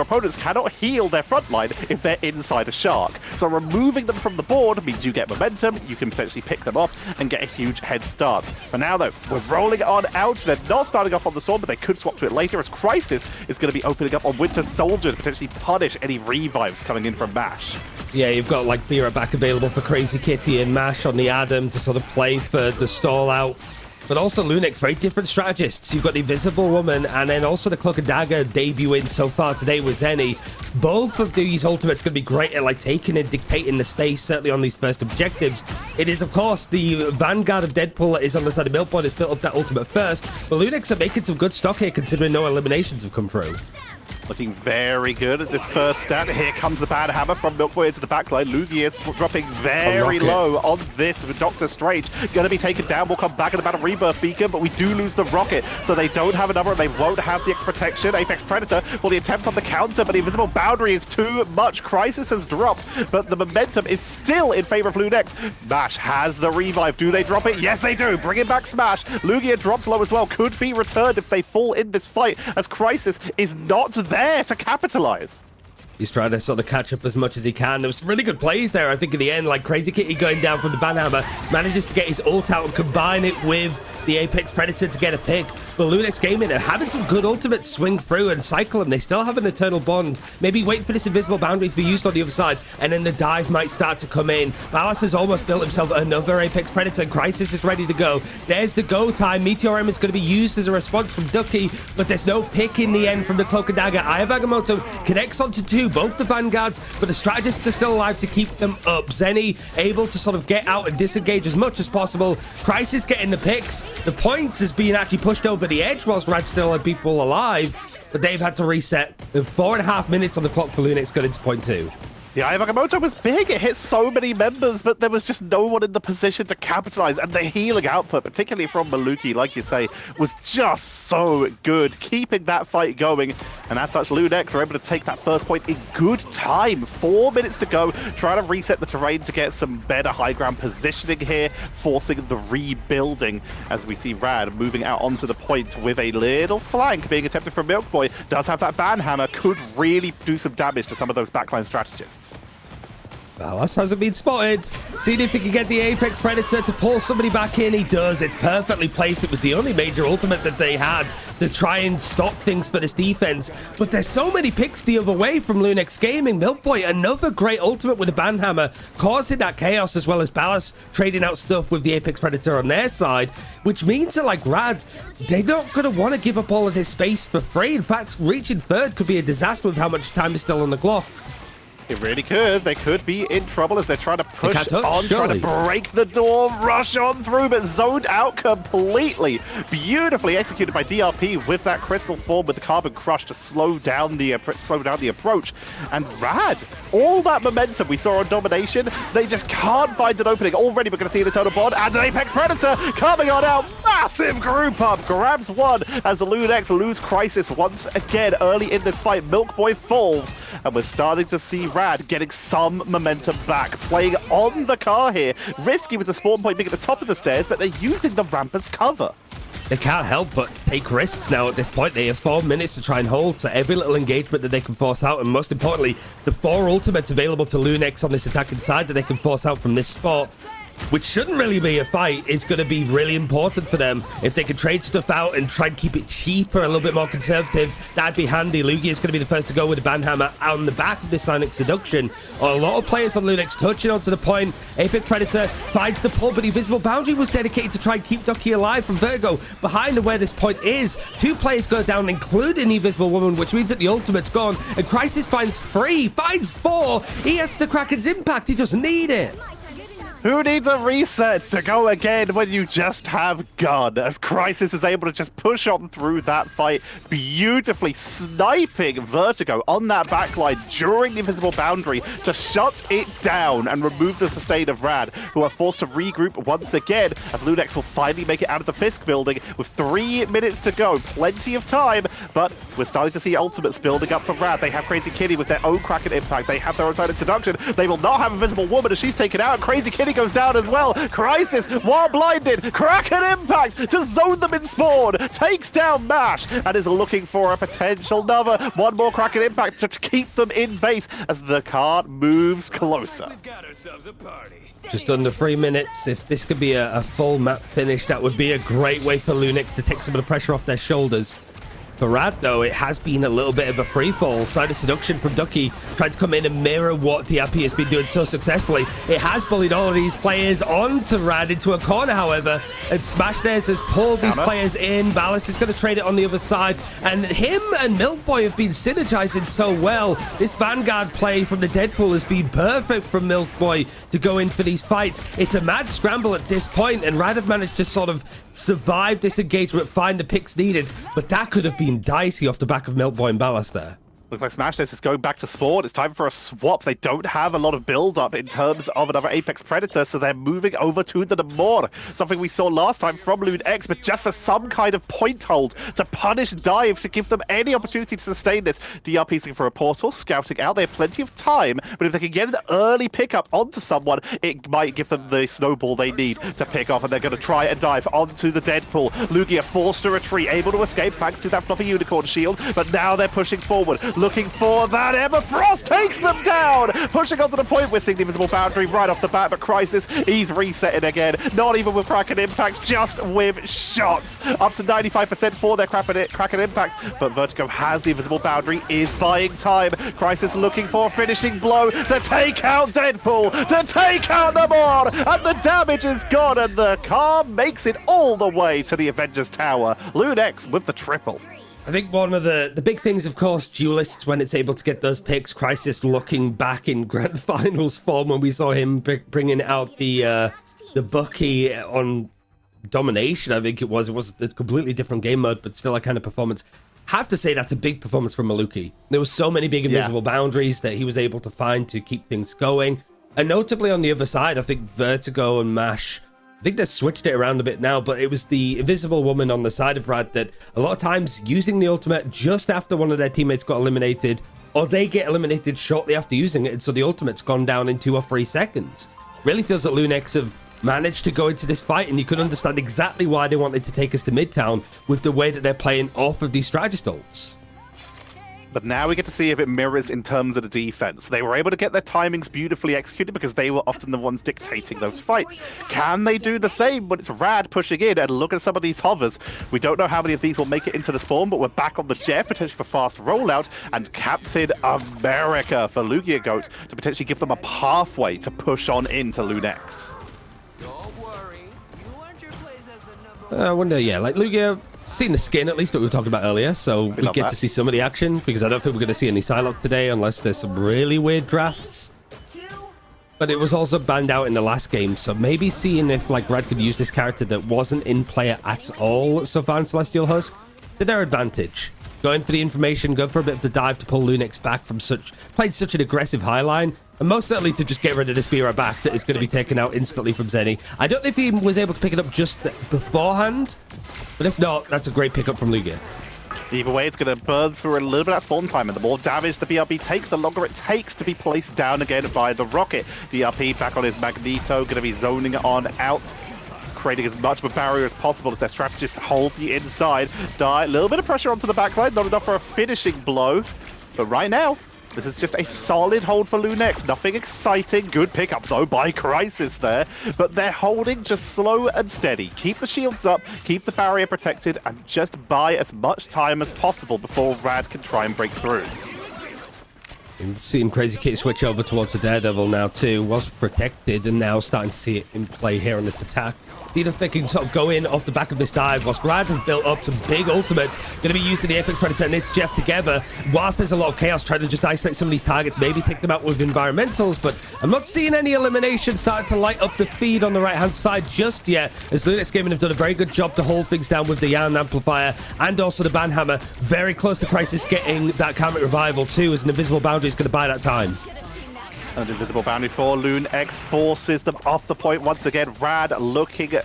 opponents cannot heal their front line if they're inside a Shark. So removing them from the board means you get momentum, you can potentially pick them off and get a huge head start. For now though, we're rolling on out. They're not starting off on the Storm, but they could swap to it later, as Crisis is going to be opening up on Winter Soldier to potentially punish any revives coming in from MASH. Yeah, you've got like Vera back available for Crazy Kitty and MASH on the Adam to sort of play for the stall out. But also Lunix, very different strategists. You've got the Invisible Woman and then also the Cloak and Dagger debuting so far today with Zenny. Both of these ultimates going to be great at like taking and dictating the space, certainly on these first objectives. It is, of course, the Vanguard of Deadpool that is on the side of Milkboy that's built up that ultimate first. But Lunix are making some good stock here, considering no eliminations have come through. Looking very good at this first stat. Here comes the bad hammer from Milkboy into the backline. Lugia is dropping very low on this with Doctor Strange. Going to be taken down. We'll come back in about a rebirth beacon, but we do lose the rocket. So they don't have another, and they won't have the protection. Apex Predator will the attempt on the counter, but the invisible boundary is too much. Crisis has dropped, but the momentum is still in favor of Lunix. MASH has the revive. Do they drop it? Yes, they do. Bringing back Smash. Lugia dropped low as well. Could be returned if they fall in this fight, as Crisis is not there to capitalize. He's trying to sort of catch up as much as he can. There was some really good plays there, I think, in the end. Like Crazy Kitty going down from the Banhammer, manages to get his ult out and combine it with the Apex Predator to get a pick. But Lunix Gaming are having some good ultimates swing through and cycle them. They still have an Eternal Bond. Maybe wait for this invisible boundary to be used on the other side, and then the dive might start to come in. Ballas has almost built himself another Apex Predator. Crisis is ready to go. There's the go time. Meteor M is going to be used as a response from Ducky, but there's no pick in the end from the Cloak and Dagger. Eye of Agamotto connects onto two, both the Vanguards, but the strategists are still alive to keep them up. Zenny able to sort of get out and disengage as much as possible. Crisis getting the picks. The points is being actually pushed over the edge whilst Rad still had people alive, but they've had to reset. With 4.5 minutes on the clock for Lunix going into point 2. The Eye of Agamotto was big. It hit so many members, but there was just no one in the position to capitalize. And the healing output, particularly from Maluki, like you say, was just so good, keeping that fight going. And as such, Lunix are able to take that first point in good time. 4 minutes to go, trying to reset the terrain to get some better high ground positioning here, forcing the rebuilding as we see Rad moving out onto the point with a little flank being attempted from Milkboy. Does have that Banhammer, could really do some damage to some of those backline strategists. Ballas hasn't been spotted. Seeing if he can get the Apex Predator to pull somebody back in. He does. It's perfectly placed. It was the only major ultimate that they had to try and stop things for this defense. But there's so many picks the other way from Lunix Gaming. Milkboy, another great ultimate with a Banhammer, causing that chaos, as well as Ballas trading out stuff with the Apex Predator on their side, which means that, like Rad, they're not going to want to give up all of this space for free. In fact, reaching third could be a disaster with how much time is still on the clock. It really could. They could be in trouble as they're trying to push on, surely. trying to break the door, rush on through, but zoned out completely. Beautifully executed by DRP with that crystal form with the Carbon Crush to slow down the approach. And Rad, all that momentum we saw on Domination, they just can't find an opening. Already we're going to see an Eternal Bond and an Apex Predator coming on out. Massive group up, grabs one as the Lunix lose Crisis once again early in this fight. Milkboy falls, and we're starting to see Rad getting some momentum back, playing on the car here. Risky with the spawn point being at the top of the stairs, but they're using the ramp as cover. they can't help but take risks now at this point. They have 4 minutes to try and hold, so every little engagement that they can force out, and most importantly, the 4 ultimates available to Lunex on this attacking side that they can force out from this spot, which shouldn't really be a fight, is going to be really important for them. If they can trade stuff out and try and keep it cheaper, a little bit more conservative, that'd be handy. Lugia is going to be the first to go with a Banhammer on the back of this Sonic Seduction. A lot of players on Lunex touching onto the point. Apex Predator finds the pull, but the Invisible Boundary was dedicated to try and keep Ducky alive from Virgo behind where this point is. 2 players go down, including the Invisible Woman, which means that the ultimate's gone, and Crisis finds 3, finds 4. He has the Kraken's impact. He doesn't need it. Who needs a reset to go again when you just have gun? As Crisis is able to just push on through that fight, beautifully sniping Vertigo on that backline during the Invisible Boundary to shut it down and remove the sustain of Rad, who are forced to regroup once again as Lunex will finally make it out of the Fisk building with 3 minutes to go. Plenty of time, but we're starting to see ultimates building up for Rad. They have Crazy Kitty with their own Kraken impact. They have their own Silent Seduction. They will not have Invisible Woman as she's taken out. Crazy Kitty goes down as well. Crisis, while blinded, Kraken impact to zone them in spawn, takes down Mash and is looking for a potential another one more Kraken impact to keep them in base as the card moves closer. Just under 3 minutes. If this could be a full map finish, that would be a great way for Lunex to take some of the pressure off their shoulders. For Rad, though, it has been a little bit of a free-fall. Silent Seduction from Ducky tried to come in and mirror what DRP has been doing so successfully. It has bullied all of these players onto Rad into a corner, however, and Smashdares has pulled these players in. Ballas is going to trade it on the other side, and him and Milkboy have been synergizing so well. This Vanguard play from the Deadpool has been perfect from Milkboy to go in for these fights. It's a mad scramble at this point, and Rad have managed to sort of survive this engagement, find the picks needed, but that could have been dicey off the back of Milkboy and Ballast there. Looks like Smashdares is going back to spawn. It's time for a swap. They don't have a lot of build-up in terms of another Apex Predator, so they're moving over to the Namor. Something we saw last time from Lunex, but just for some kind of point hold to punish Dive, to give them any opportunity to sustain this. DRP looking for a portal, scouting out. They have plenty of time, but if they can get an early pickup onto someone, it might give them the snowball they need to pick off, and they're going to try and dive onto the Deadpool. Lugia forced to retreat, able to escape thanks to that floppy unicorn shield, but now they're pushing forward. Looking for that. Emma Frost takes them down, pushing onto the point. We're seeing the Invisible Boundary right off the bat, but Crisis, he's resetting again, not even with Kraken impact, just with shots. Up to 95% for their Kraken impact, but Vertigo has the Invisible Boundary, is buying time. Crisis looking for a finishing blow to take out Deadpool, to take out Namor, and the damage is gone, and the car makes it all the way to the Avengers Tower. Lunex with the triple. I think one of the big things, of course, Duelists, when it's able to get those picks, Crisis looking back in Grand Finals form when we saw him bringing out the Bucky on Domination, I think it was a completely different game mode, but still a kind of performance. Have to say that's a big performance from Maluki. There were so many big invisible boundaries that he was able to find to keep things going. And notably on the other side, I think Vertigo and Mash, I think they've switched it around a bit now, but it was the Invisible Woman on the side of Rad that a lot of times using the ultimate just after one of their teammates got eliminated, or they get eliminated shortly after using it, and so the ultimate's gone down in 2 or 3 seconds. Really feels that Lunex have managed to go into this fight, and you can understand exactly why they wanted to take us to Midtown with the way that they're playing off of these strategist ults. But now we get to see if it mirrors in terms of the defense. They were able to get their timings beautifully executed because they were often the ones dictating those fights. Can they do the same when it's Rad pushing in? And look at some of these hovers. We don't know how many of these will make it into the spawn, but we're back on the Jeff, potentially for fast rollout, and Captain America for Lugia Goat to potentially give them a pathway to push on into Lunex. I wonder, yeah, like Lugia, seen the skin at least that we were talking about earlier, so we get to see some of the action, because I don't think we're going to see any Psylocke today unless there's some really weird drafts. But it was also banned out in the last game, so maybe seeing if like Rad could use this character that wasn't in player at all so far in Celestial Husk to their advantage. Going for the information, go for a bit of the dive to pull Lunex back from played such an aggressive high line, and most certainly to just get rid of this Bira back that is going to be taken out instantly from Zenny. I don't know if he was able to pick it up just beforehand, but if not, that's a great pickup from Lugia. Either way, it's going to burn through a little bit of spawn time, and the more damage the BRB takes, the longer it takes to be placed down again by the rocket. DRP back on his Magneto, going to be zoning on out. creating as much of a barrier as possible as their strategists hold the inside. Die, a little bit of pressure onto the backline, not enough for a finishing blow. But right now, this is just a solid hold for Lunex. Nothing exciting. Good pickup, though, by Crisis there. But they're holding just slow and steady. Keep the shields up, keep the barrier protected, and just buy as much time as possible before Rad can try and break through. We've seen Crazy Kitty switch over towards the Daredevil now too. Was protected and now starting to see it in play here on this attack. See if they can sort of go in off the back of this dive. Whilst Rad have built up some big ultimates. Going to be using the Apex Predator and It's Jeff together. Whilst there's a lot of chaos trying to just isolate some of these targets, maybe take them out with environmentals. But I'm not seeing any elimination starting to light up the feed on the right-hand side just yet. As Lunex Gaming have done a very good job to hold things down with the Yarn Amplifier and also the Banhammer. Very close to Crisis getting that Karmic Revival too, as an invisible boundary is going to buy that time. An invisible boundary for Lunex forces them off the point once again. Rad looking a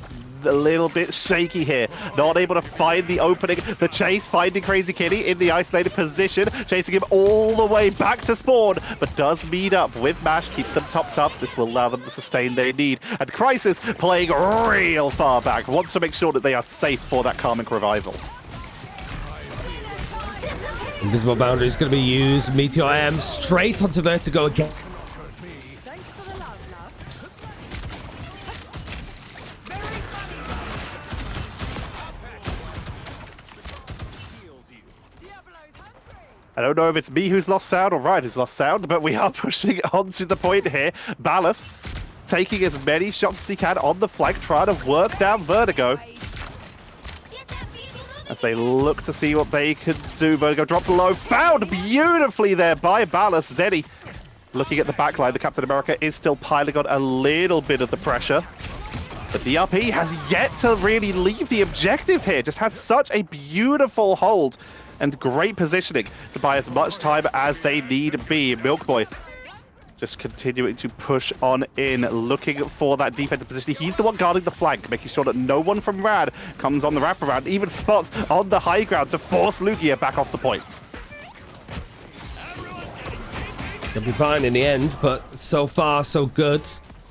little bit shaky here. Not able to find the opening. The chase finding Crazy Kitty in the isolated position. Chasing him all the way back to spawn. But does meet up with Mash. Keeps them topped up. This will allow them the sustain they need. And Crisis playing real far back. Wants to make sure that they are safe for that Karmic Revival. Invisible boundary is going to be used. Meteor M straight onto Vertigo again. I don't know if it's me who's lost sound or Ryan who's lost sound, but we are pushing onto the point here. Ballas taking as many shots as he can on the flank, trying to work down Vertigo. As they look to see what they can do. Vertigo dropped low, found beautifully there by Ballas. Zeddy looking at the backline. The Captain America is still piling on a little bit of the pressure. But DRP has yet to really leave the objective here. Just has such a beautiful hold and great positioning to buy as much time as they need be. Milkboy just continuing to push on in, looking for that defensive position. He's the one guarding the flank, making sure that no one from Rad comes on the wraparound, even spots on the high ground to force Lugia back off the point. They'll be fine in the end, but so far, so good.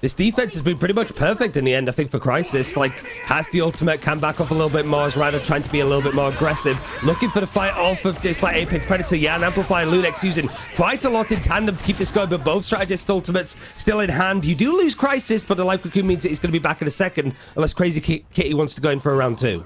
This defense has been pretty much perfect in the end, I think, for Crisis. Like, has the ultimate, can back off a little bit more, as Ryder trying to be a little bit more aggressive. Looking for the fight off of this, like, Apex Predator. Yeah, and Amplify and Lunex using quite a lot in tandem to keep this going, but both strategist ultimates still in hand. You do lose Crisis, but the Life Cocoon means that he's going to be back in a second, unless Crazy Kitty wants to go in for a round two.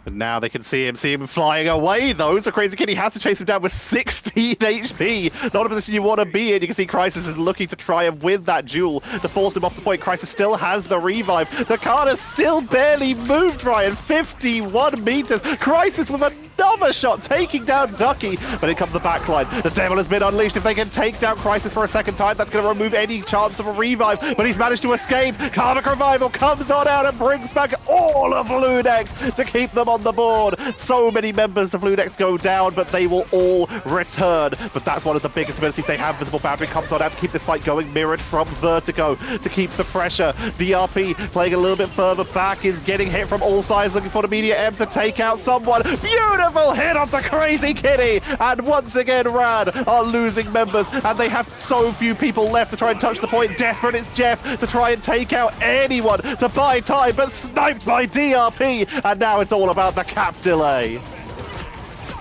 But now they can see him flying away, though. So Crazy Kitty has to chase him down with 16 HP. Not a position you want to be in. You can see Crisis is looking to try and win that duel to force him off the point. Crisis still has the revive. The card has still barely moved, Ryan. 51 meters. Crisis with another shot, taking down Ducky. But in comes the backline. The Devil has been unleashed. If they can take down Crisis for a second time, that's going to remove any chance of a revive. But he's managed to escape. Karmic Revival comes on out and brings back all of Lunex to keep them on the board. So many members of Lunex go down, but they will all return. But that's one of the biggest abilities they have. Visible Boundary comes on out to keep this fight going, mirrored from Vertigo to keep the pressure. DRP playing a little bit further back, is getting hit from all sides, looking for the Meteor M to take out someone. Beautiful hit onto Crazy Kitty, and once again Rad are losing members, and they have so few people left to try and touch the point. Desperate, it's Jeff to try and take out anyone to buy time, but sniped by DRP, and now it's all about the cap delay.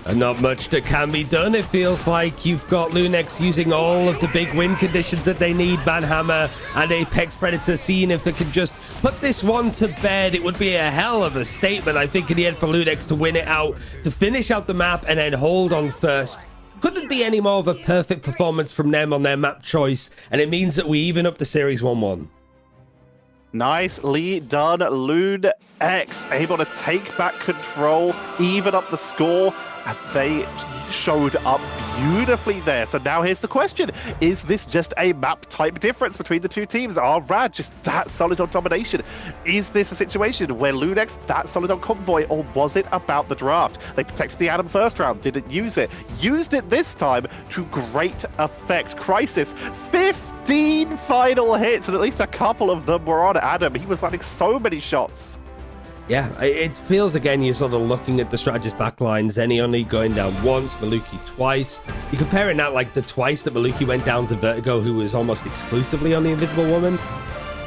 And not much that can be done. It feels like you've got Lunex using all of the big win conditions that they need. Banhammer and Apex Predator, seeing if they can just put this one to bed. It would be a hell of a statement, I think, in the end for Lunex to win it out, to finish out the map and then hold on first. Couldn't be any more of a perfect performance from them on their map choice, and it means that we even up the series 1-1. Nicely done, Lunex, able to take back control, even up the score, and they showed up beautifully there. So now here's the question. Is this just a map type difference between the two teams? Are Rad just that solid on domination? Is this a situation where Lunex that solid on convoy, or was it about the draft? They protected the Adam first round, didn't use it. Used it this time to great effect. Crisis, 15 final hits, and at least a couple of them were on Adam. He was landing so many shots. Yeah, it feels, again, you're sort of looking at the strategist backline. Zenny only going down once, Maluki twice. You're comparing that, like, the twice that Maluki went down to Vertigo, who was almost exclusively on the Invisible Woman.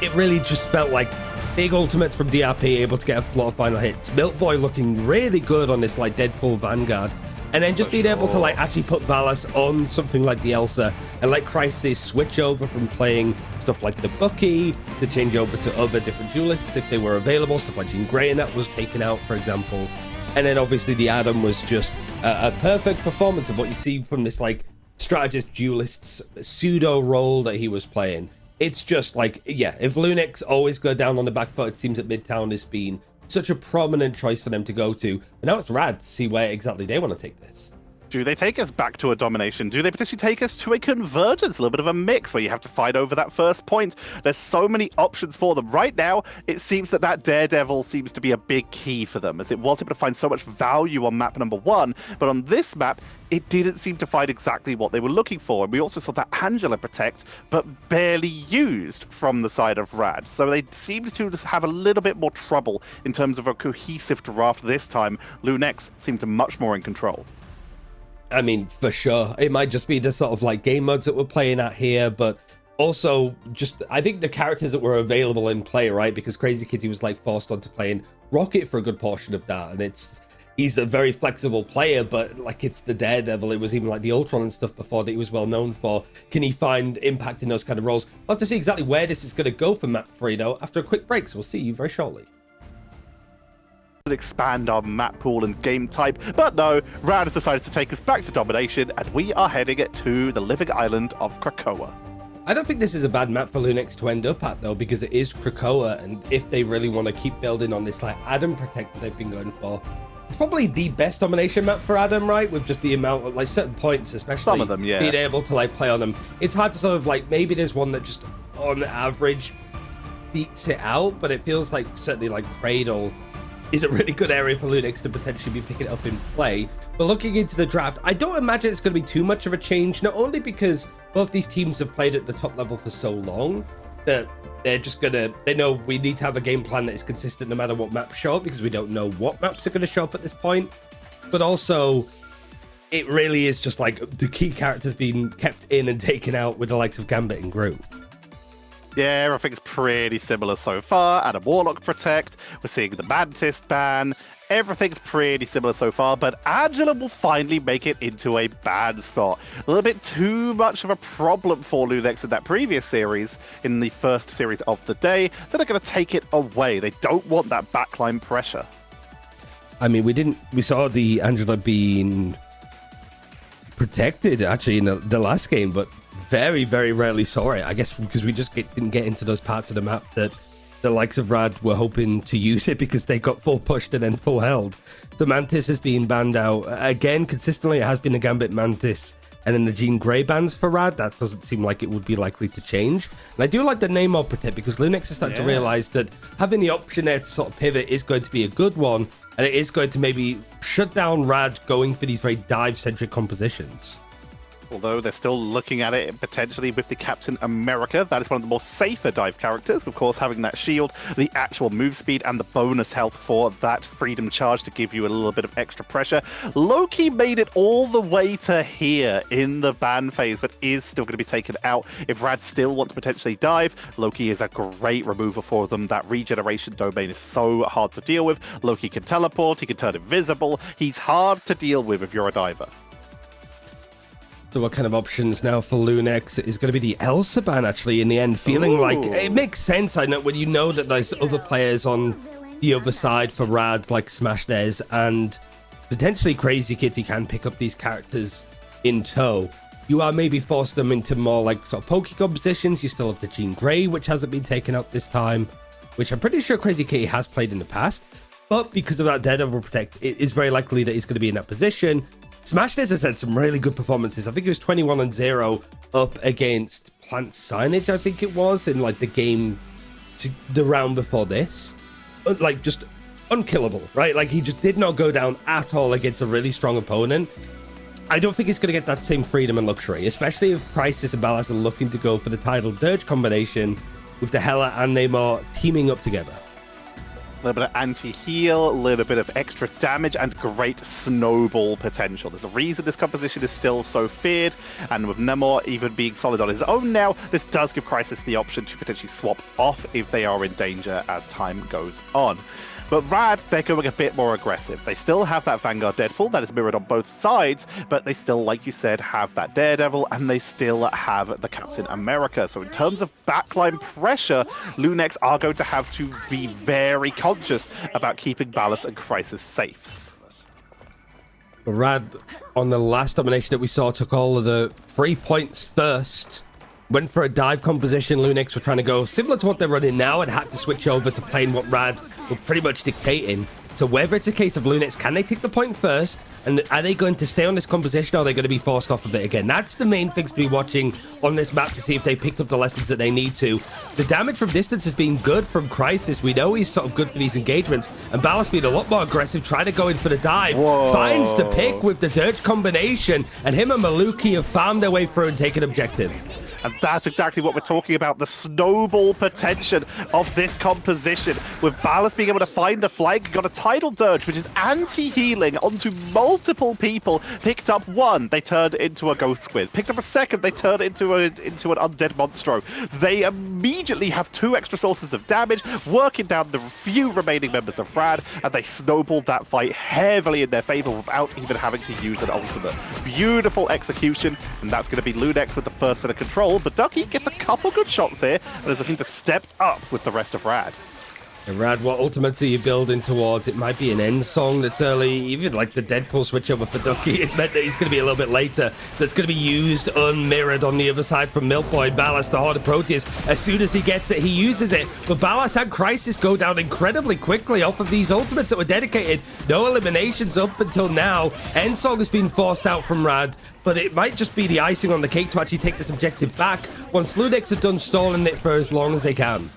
It really just felt like big ultimates from DRP, able to get a lot of final hits. Milk Boy looking really good on this like Deadpool Vanguard. And then just being able to like actually put Valis on something like the Elsa and like Crisis switch over from playing stuff like the Bucky to change over to other different duelists if they were available, stuff like Jean Grey, and that was taken out, for example. And then obviously the Adam was just a perfect performance of what you see from this like strategist duelist's pseudo role that he was playing. It's just like, yeah, if Lunix always go down on the back foot, it seems that Midtown has been such a prominent choice for them to go to. But now it's rad to see where exactly they want to take this. Do they take us back to a domination? Do they potentially take us to a convergence? A little bit of a mix where you have to fight over that first point. There's so many options for them. Right now, it seems that Daredevil seems to be a big key for them, as it was able to find so much value on map number 1. But on this map, it didn't seem to find exactly what they were looking for. And we also saw that Angela protect, but barely used from the side of Rad. So they seem to just have a little bit more trouble in terms of a cohesive draft this time. Lunix seemed to much more in control. I mean, for sure. It might just be the sort of like game modes that we're playing at here, but also just, I think the characters that were available in play, right? Because Crazy Kitty was like forced onto playing Rocket for a good portion of that. And he's a very flexible player, but like it's the Daredevil. It was even like the Ultron and stuff before that he was well known for. Can he find impact in those kind of roles? We'll have to see exactly where this is going to go for map 3 though after a quick break. So we'll see you very shortly. Expand our map pool and game type, but no, Rad has decided to take us back to domination, and we are heading to the living island of Krakoa. I don't think this is a bad map for Lunix to end up at though, because it is Krakoa, and if they really want to keep building on this like Adam Protect that they've been going for, it's probably the best domination map for Adam, right? With just the amount of like certain points, especially some of them, yeah, being able to like play on them. It's hard to sort of like, maybe there's one that just on average beats it out, but it feels like certainly like Cradle is a really good area for Lunix to potentially be picking up in play. But looking into the draft, I don't imagine it's going to be too much of a change, not only because both these teams have played at the top level for so long that they're just gonna, they know we need to have a game plan that is consistent no matter what maps show up, because we don't know what maps are going to show up at this point. But also, it really is just like the key characters being kept in and taken out with the likes of Gambit and Groot. Yeah, everything's pretty similar so far. Adam Warlock Protect, we're seeing the Mantis ban. Everything's pretty similar so far, but Angela will finally make it into a ban spot. A little bit too much of a problem for Lunix in that previous series, in the first series of the day, so they're going to take it away. They don't want that backline pressure. I mean, we saw the Angela being protected actually in the last game, but very, very rarely saw it. I guess because we just didn't get into those parts of the map that the likes of Rad were hoping to use it, because they got full pushed and then full held. So Mantis is being banned out. Again, consistently, it has been the Gambit Mantis and then the Jean Grey bans for Rad. That doesn't seem like it would be likely to change. And I do like the Namor Protect, because Lunix is starting to realize that having the option there to sort of pivot is going to be a good one, and it is going to maybe shut down Rad going for these very dive-centric compositions. Although they're still looking at it potentially with the Captain America. That is one of the more safer dive characters. Of course, having that shield, the actual move speed, and the bonus health for that freedom charge to give you a little bit of extra pressure. Loki made it all the way to here in the ban phase, but is still going to be taken out. If Rad still want to potentially dive, Loki is a great remover for them. That regeneration domain is so hard to deal with. Loki can teleport, he can turn invisible. He's hard to deal with if you're a diver. So what kind of options now for Lunix is going to be the Elsa ban, actually, in the end, feeling like it makes sense. I know when you know that there's other players on the other side for Rad, like Smash Des, and potentially Crazy Kitty can pick up these characters in tow. You are maybe forced them into more like sort of Pokemon positions. You still have the Jean Grey, which hasn't been taken out this time, which I'm pretty sure Crazy Kitty has played in the past. But because of that Daredevil Protect, it is very likely that he's going to be in that position. Smash Des has had some really good performances. I think it was 21-0 up against Plant Signage, I think it was, in like the game, the round before this. Like just unkillable, right? Like he just did not go down at all against a really strong opponent. I don't think he's going to get that same freedom and luxury, especially if Crisis and Ballas are looking to go for the title Dirge combination with the Hela and Namor teaming up together. A little bit of anti-heal, a little bit of extra damage, and great snowball potential. There's a reason this composition is still so feared, and with Namor even being solid on his own now, this does give Crisis the option to potentially swap off if they are in danger as time goes on. But Rad, they're going a bit more aggressive. They still have that Vanguard Deadpool that is mirrored on both sides, but they still, like you said, have that Daredevil, and they still have the Captain America. So in terms of backline pressure, Lunex are going to have to be very conscious about keeping Ballast and Crisis safe. Rad, on the last domination that we saw, took all of the 3 points first. Went for a dive composition. Lunex were trying to go similar to what they're running now and had to switch over to playing what Rad were pretty much dictating. So whether it's a case of Lunex, can they take the point first? And are they going to stay on this composition, or are they going to be forced off of it again? That's the main things to be watching on this map to see if they picked up the lessons that they need to. The damage from distance has been good from Crisis. We know he's sort of good for these engagements. And Ballast being a lot more aggressive, trying to go in for the dive. Whoa. Finds the pick with the Dirge combination. And him and Maluki have farmed their way through and taken objective. And that's exactly what we're talking about, the snowball potential of this composition. With Ballast being able to find a flank, got a Tidal Dirge, which is anti-healing onto multiple people. Picked up one, they turned into a Ghost Squid. Picked up a second, they turned into an Undead Monstro. They immediately have 2 extra sources of damage, working down the few remaining members of Rad, and they snowballed that fight heavily in their favor without even having to use an ultimate. Beautiful execution, and that's going to be Lunex with the first set of control. But Ducky gets a couple good shots here and is looking to step up with the rest of Rad. And Rad, what ultimately you're building towards, it might be an end song that's early, even like the Deadpool switch over for Ducky. It's meant that he's going to be a little bit later. So it's going to be used unmirrored on the other side from Milkboy. Ballast, the Horde of Proteus. As soon as he gets it, he uses it. But Ballast and Crisis go down incredibly quickly off of these ultimates that were dedicated. No eliminations up until now. End song has been forced out from Rad, but it might just be the icing on the cake to actually take this objective back once Lunex have done stalling it for as long as they can.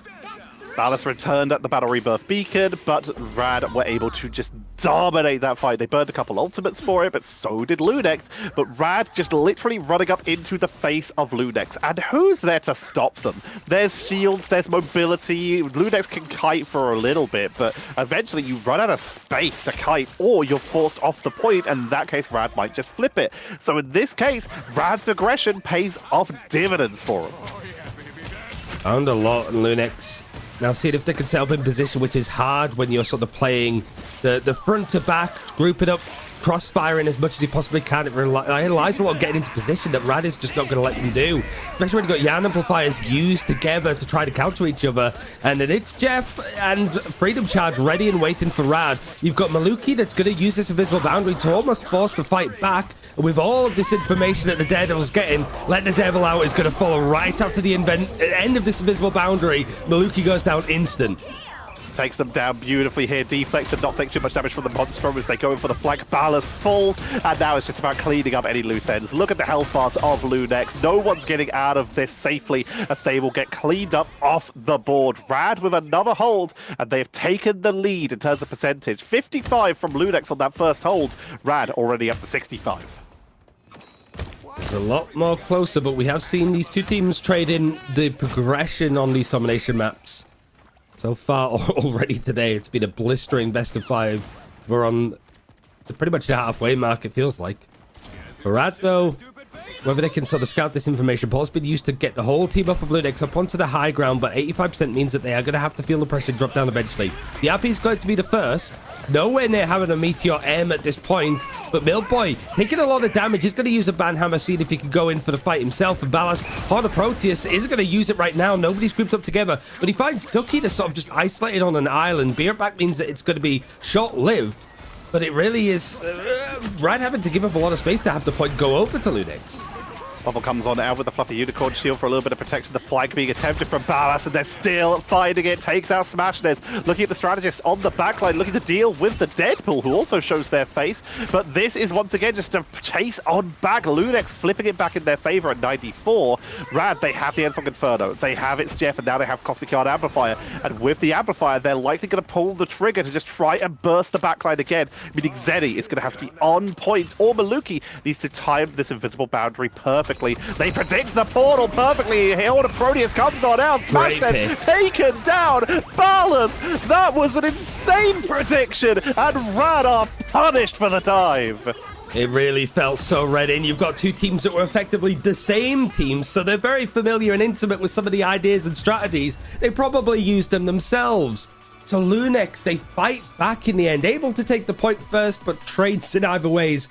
Ballast returned at the Battle Rebirth Beacon, but Rad were able to just dominate that fight. They burned a couple ultimates for it, but so did Lunex. But Rad just literally running up into the face of Lunex. And who's there to stop them? There's shields, there's mobility. Lunex can kite for a little bit, but eventually you run out of space to kite, or you're forced off the point, and in that case, Rad might just flip it. So in this case, Rad's aggression pays off dividends for him. Found a lot in Lunex. Now see if they can set up in position, which is hard when you're sort of playing the front to back, grouping up, crossfiring as much as he possibly can. It relies a lot on getting into position that Rad is just not going to let them do. Especially when you've got Yarn amplifiers used together to try to counter each other. And then it's Jeff and Freedom Charge ready and waiting for Rad. You've got Maluki that's going to use this invisible boundary to almost force the fight back. And with all of this information that the Daredevil's getting, Let the Devil Out is going to follow right after the end of this invisible boundary. Maluki goes down instant. Takes them down beautifully here. Deflect and not take too much damage from the Monstro as they go in for the flank. Ballast falls, and now it's just about cleaning up any loose ends. Look at the health bars of Lunex. No one's getting out of this safely as they will get cleaned up off the board. Rad with another hold, and they have taken the lead in terms of percentage. 55 from Lunex on that first hold. Rad already up to 65. It's a lot more closer, but we have seen these two teams trade in the progression on these domination maps. So far already today, it's been a blistering best of 5. We're on pretty much the halfway mark, it feels like. For Rad, though, whether they can sort of scout this information, Paul's been used to get the whole team up of Lunex up onto the high ground, but 85% means that they are going to have to feel the pressure drop down eventually. The RP is going to be the first. Nowhere near having a Meteor M at this point, but Milkboy taking a lot of damage. He's going to use a Banhammer, seeing if he can go in for the fight himself. And Ballast, Horde of Proteus isn't going to use it right now. Nobody's grouped up together, but he finds Ducky to sort of just isolated on an island. Beer back means that it's going to be short-lived, but it really is Rad having to give up a lot of space to have the point go over to Lunex. Bubble comes on out with the Fluffy Unicorn shield for a little bit of protection. The flank being attempted from Ballast, and they're still fighting it. Takes out Smashness. Looking at the strategist on the backline, looking to deal with the Deadpool, who also shows their face. But this is once again just a chase on back. Lunex flipping it back in their favor at 94. Rad, they have the Ensong Inferno. They have its Jeff, and now they have Cosmic Guard Amplifier. And with the Amplifier, they're likely going to pull the trigger to just try and burst the backline again. Meaning Zeddy is going to have to be on point, or Maluki needs to time this invisible boundary perfectly. perfectly. They predict the portal perfectly. Horde of Proteus comes on out. Smashness taken down. Ballas, that was an insane prediction. And Radar punished for the dive. It really felt so red in. You've got two teams that were effectively the same teams, so they're very familiar and intimate with some of the ideas and strategies. They probably used them themselves. So Lunex, they fight back in the end, able to take the point first, but trades in either ways.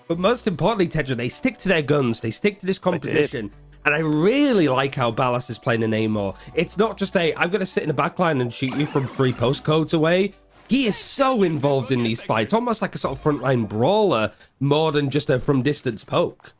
But most importantly, Tedra, they stick to their guns. They stick to this composition. And I really like how Ballas is playing an Namor. It's not just I'm going to sit in the backline and shoot you from 3 postcodes away. He is so involved in these fights, almost like a sort of frontline brawler, more than just a from-distance poke.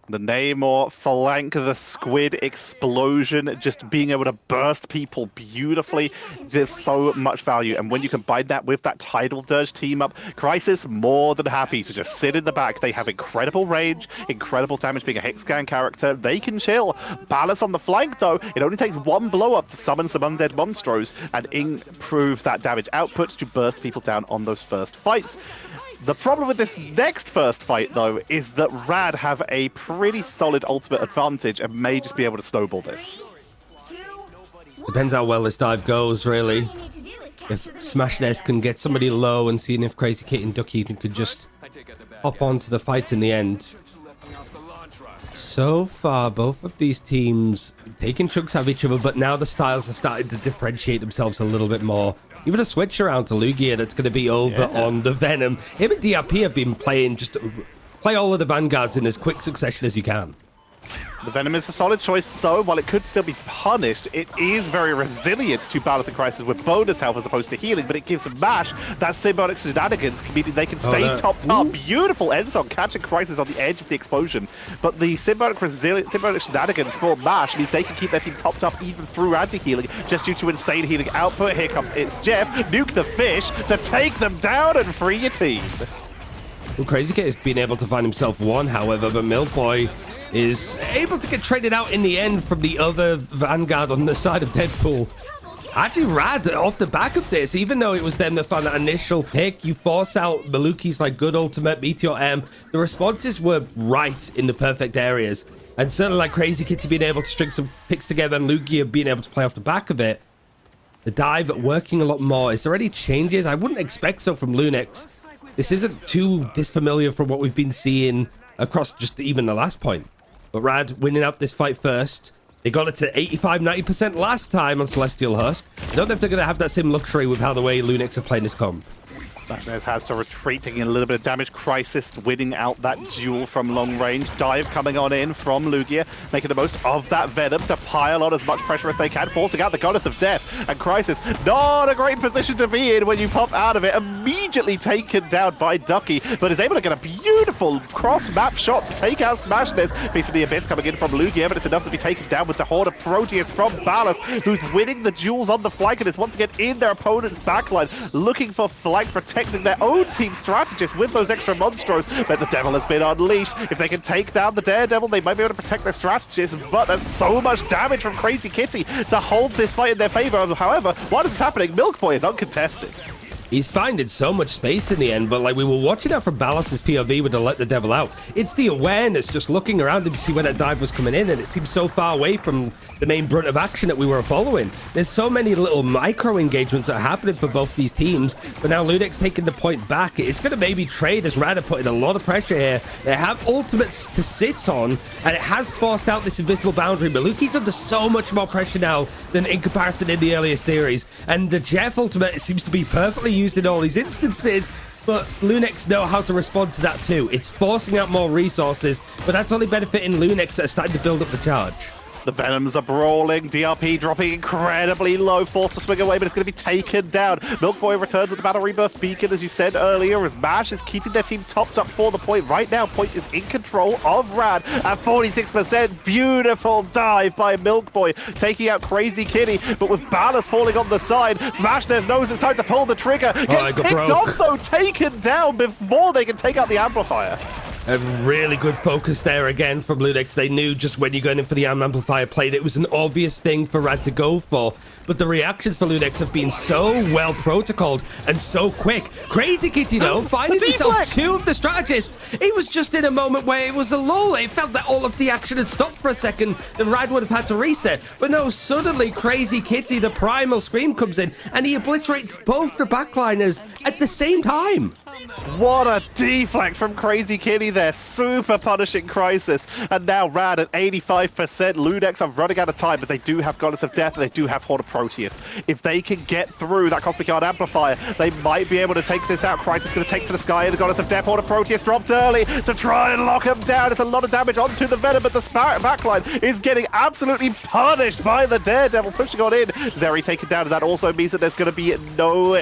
The Namor flank, the squid explosion, just being able to burst people beautifully, just so much value. And when you combine that with that Tidal Dirge team up, Crisis more than happy to just sit in the back. They have incredible range, incredible damage being a Hexcan character. They can chill. Ballas on the flank, though, it only takes 1 blow up to summon some undead monstros and improve that damage output to burst people down on those first fights. The problem with this next first fight, though, is that Rad have a pretty solid ultimate advantage and may just be able to snowball this. Depends how well this dive goes, really. If Smashness can get somebody low and seeing if Crazy Kit and Ducky could just hop onto the fights in the end. So far, both of these teams taking chunks out of each other, but now the styles are starting to differentiate themselves a little bit more. Even a switch around to Lugia that's going to be over on the Venom. Him and DRP have been playing, just play all of the Vanguards in as quick succession as you can. The Venom is a solid choice, though. While it could still be punished, it is very resilient to Ballas and Crisis with bonus health as opposed to healing, but it gives MASH that symbiotic shenanigans, meaning they can stay topped up. Beautiful ends on catching Crisis on the edge of the explosion, but the symbiotic shenanigans for MASH means they can keep their team topped up even through anti-healing, just due to insane healing output. Here comes It's Jeff, nuke the fish to take them down and free your team. Well, Crazy Kid has been able to find himself one, however, but Milk Boy is able to get traded out in the end from the other Vanguard on the side of Deadpool. Actually, Rad, off the back of this, even though it was them that found that initial pick, you force out Maluki's like good ultimate, Meteor M, the responses were right in the perfect areas. And certainly like Crazy Kitty being able to string some picks together and Lugia being able to play off the back of it. The dive working a lot more. Is there any changes? I wouldn't expect so from Lunex. This isn't too disfamiliar from what we've been seeing across just even the last point. But Rad winning out this fight first. They got it to 85-90% last time on Celestial Husk. I don't know if they're going to have that same luxury with how the way Lunex are playing this comp. Smashness has to retreat, taking a little bit of damage. Crisis winning out that duel from long range. Dive coming on in from Lugia, making the most of that Venom to pile on as much pressure as they can, forcing out the Goddess of Death. And Crisis, not a great position to be in when you pop out of it. Immediately taken down by Ducky, but is able to get a beautiful cross-map shot to take out Smashness. Facing the Abyss coming in from Lugia, but it's enough to be taken down with the Horde of Proteus from Ballas, who's winning the duels on the flank and is once again in their opponent's backline, looking for flanks, protecting their own team strategists with those extra monstros. But the Devil has been unleashed. If they can take down the Daredevil, they might be able to protect their strategists, but there's so much damage from Crazy Kitty to hold this fight in their favor. However, while this is happening, Milk Boy is uncontested. He's finding so much space in the end, but like we were watching that from Ballas' POV with the Let the Devil Out. It's the awareness, just looking around him to see where that dive was coming in, and it seems so far away from the main brunt of action that we were following. There's so many little micro engagements that are happening for both these teams, but now Lunex taking the point back. It's going to maybe trade as Rada putting a lot of pressure here. They have ultimates to sit on, and it has forced out this invisible boundary. Maluki's under so much more pressure now than in comparison in the earlier series, and the Jeff ultimate seems to be perfectly used in all these instances, but Lunex know how to respond to that too. It's forcing out more resources, but that's only benefiting Lunex that are starting to build up the charge. The Venoms are brawling, DRP dropping incredibly low, forced to swing away, but it's going to be taken down. Milk Boy returns with the Battle Rebirth Beacon, as you said earlier, as MASH is keeping their team topped up for the point. Right now, point is in control of Rad at 46%. Beautiful dive by Milk Boy, taking out Crazy Kitty, but with Ballas falling on the side, Smashness knows it's time to pull the trigger. Gets picked off, though, taken down before they can take out the Amplifier. A really good focus there again from Ludex. They knew just when you're going in for the arm amplifier plate, it was an obvious thing for Rad to go for. But the reactions for Ludex have been so well protocoled and so quick. Crazy Kitty, though, finding himself 2 of the strategists. It was just in a moment where it was a lull. It felt that all of the action had stopped for a second. The Rad would have had to reset. But no, suddenly Crazy Kitty, the primal scream, comes in and he obliterates both the backliners at the same time. What a deflect from Crazy Kitty there. Super punishing Crisis. And now Rad at 85%. Ludex are running out of time, but they do have Goddess of Death and they do have Horde of Proteus. If they can get through that Cosmic Guard Amplifier, they might be able to take this out. Crisis is going to take to the sky, and the Goddess of Death, Horde of Proteus dropped early to try and lock him down. It's a lot of damage onto the Venom, but the backline is getting absolutely punished by the Daredevil, pushing on in. Zeri taken down, and that also means that there's going to be no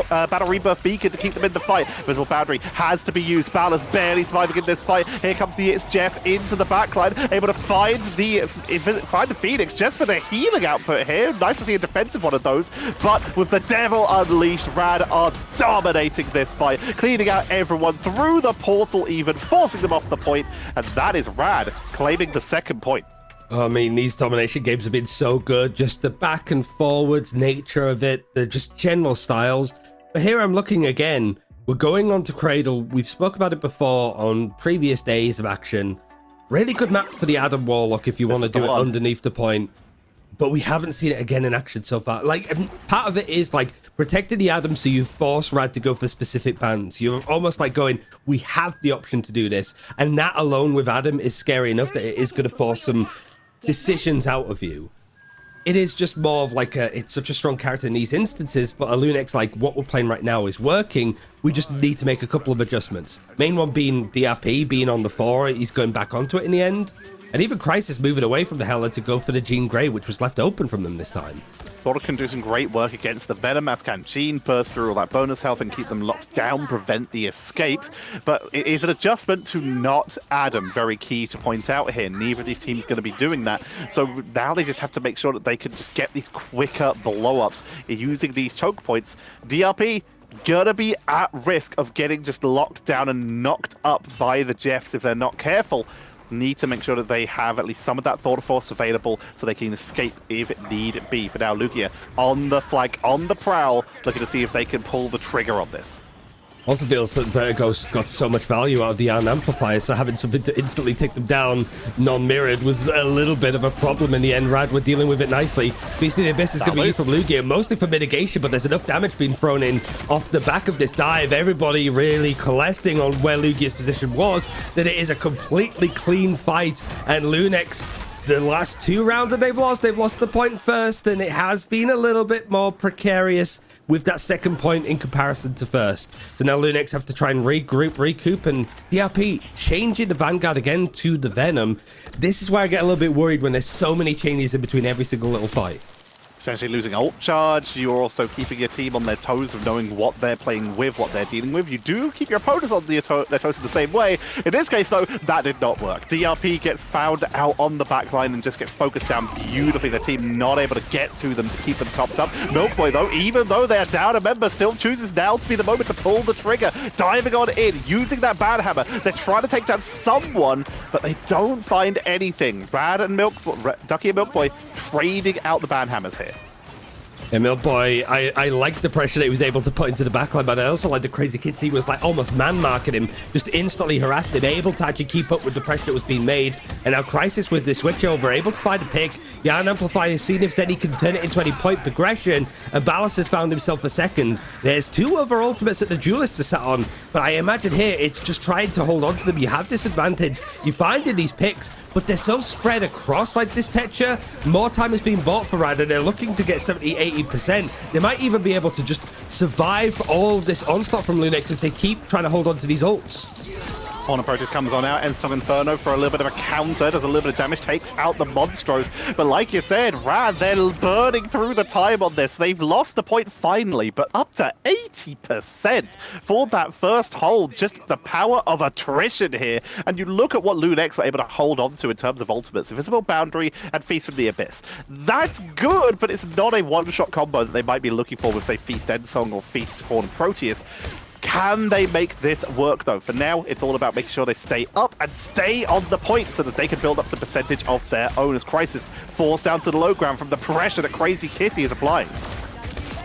Battle Rebirth Beacon to keep them in the fight. Visible Boundary has to be used. Balor's barely surviving in this fight. Here comes the It's Jeff into the backline, able to find the Phoenix just for the healing output here. Nice to see a defensive one of those, but with the Devil unleashed, Rad are dominating this fight, cleaning out everyone through the portal even, forcing them off the point, and that is Rad claiming the 2nd point. I mean, these domination games have been so good. Just the back and forwards nature of it, the just general styles. But here I'm looking again. We're going on to Cradle. We've spoke about it before on previous days of action. Really good map for the Adam Warlock if you want to do it underneath the point. But we haven't seen it again in action so far. Like, part of it is like protecting the Adam, so you force Rad to go for specific bans. You're almost like going, we have the option to do this. And that alone with Adam is scary enough that it is going to force some decisions out of you. It is just more of like it's such a strong character in these instances, but a Lunex, like what we're playing right now, is working. We just need to make a couple of adjustments. Main one being DRP being on the 4, he's going back onto it in the end. And even Crisis moving away from the Hela to go for the Jean Grey, which was left open from them this time. Thought it can do some great work against the Venom, as can Jean burst through all that bonus health and keep them locked down, prevent the escapes. But it is an adjustment to not Adam, very key to point out here. Neither of these teams going to be doing that. So now they just have to make sure that they can just get these quicker blow-ups using these choke points. DRP gonna be at risk of getting just locked down and knocked up by the Jeffs if they're not careful. Need to make sure that they have at least some of that Thought Force available so they can escape if need be. For now, Lugia on the flank, on the prowl, looking to see if they can pull the trigger on this. Also feels that Vertigo's got so much value out of the Iron Amplifier, so having something to instantly take them down non-mirrored was a little bit of a problem in the end. Rad were dealing with it nicely. Beast of the Abyss is going to be used from Lugia, mostly for mitigation, but there's enough damage being thrown in off the back of this dive. Everybody really coalescing on where Lugia's position was, that it is a completely clean fight, and Lunex, the last 2 rounds that they've lost the point first, and it has been a little bit more precarious with that 2nd point in comparison to first. So now Lunex have to try and recoup, and DRP changing the Vanguard again to the Venom. This is where I get a little bit worried when there's so many changes in between every single little fight. Potentially losing ult charge, you're also keeping your team on their toes of knowing what they're playing with, what they're dealing with. You do keep your opponents on their toes in the same way. In this case, though, that did not work. DRP gets found out on the backline and just gets focused down beautifully. The team not able to get to them to keep them topped up. Milkboy, though, even though they're down a member, still chooses now to be the moment to pull the trigger. Diving on in, using that bad hammer. They're trying to take down someone, but they don't find anything. Rad and Ducky and Milkboy trading out the ban hammers here. And Milkboy, I like the pressure that he was able to put into the backline, but I also like the Crazy Kitty was like almost man-marking him, just instantly harassed him, able to actually keep up with the pressure that was being made. And now Crisis with the switch over, able to find a pick. Yarn Amplifier, seeing if he can turn it into any point progression, and Ballas has found himself a 2nd. There's 2 other ultimates that the Duelists are sat on, but I imagine here it's just trying to hold on to them. You have this advantage. You find in these picks, but they're so spread across like this texture. More time is being bought for Rad, and they're looking to get 70-80%. They might even be able to just survive all this onslaught from Lunex if they keep trying to hold on to these ults. Honor Protest comes on out, Endstorm Inferno for a little bit of a counter, does a little bit of damage, takes out the Monstros. But like you said, Rad, they're burning through the time on this. They've lost the point finally, but up to 80% for that first hold. Just the power of attrition here. And you look at what Lunex were able to hold on to in terms of ultimates. Visible Boundary and Feast from the Abyss. That's good, but it's not a one-shot combo that they might be looking for with, say, Feast Endsong or Feast Horn Proteus. Can they make this work, though? For now, it's all about making sure they stay up and stay on the point so that they can build up some percentage of their own as Crisis falls down to the low ground from the pressure that Crazy Kitty is applying.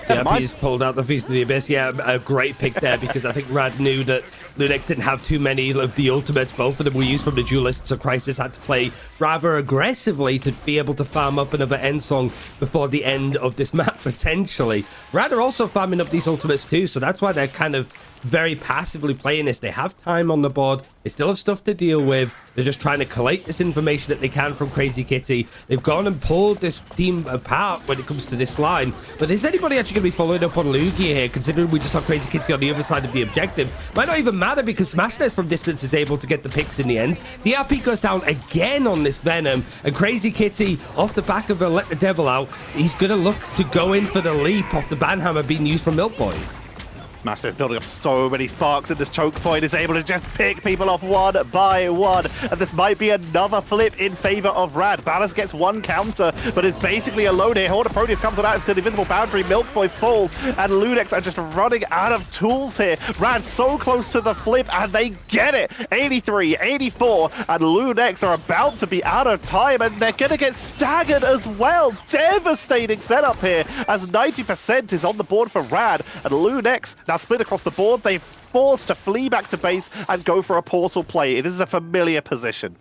Yeah, he's pulled out the Feast of the Abyss. Yeah, a great pick there, because I think Rad knew that Lunex didn't have too many of the ultimates. Both of them were used from the duelists, so Crisis had to play rather aggressively to be able to farm up another end song before the end of this map, potentially. Rad are also farming up these ultimates too, so that's why they're kind of very passively playing this. They have time on the board. They still have stuff to deal with. They're just trying to collate this information that they can from Crazy Kitty. They've gone and pulled this team apart when it comes to this line. But is anybody actually going to be following up on Lugia here, considering we just saw Crazy Kitty on the other side of the objective? Might not even matter, because Smashness from distance is able to get the picks in the end. The RP goes down again on this Venom, and Crazy Kitty, off the back of a Let the Devil Out, he's going to look to go in for the leap off the Banhammer being used from Milk Boy. Smash is building up so many sparks, and this choke point is able to just pick people off one by one. And this might be another flip in favor of Rad. Ballas gets one counter, but is basically alone here. Horde of Proteus comes out into the invisible boundary. Milk Boy falls, and Lunex are just running out of tools here. Rad so close to the flip, and they get it. 83, 84, and Lunex are about to be out of time, and they're going to get staggered as well. Devastating setup here, as 90% is on the board for Rad, and Lunex now split across the board. They're forced to flee back to base and go for a portal play. It is a familiar position.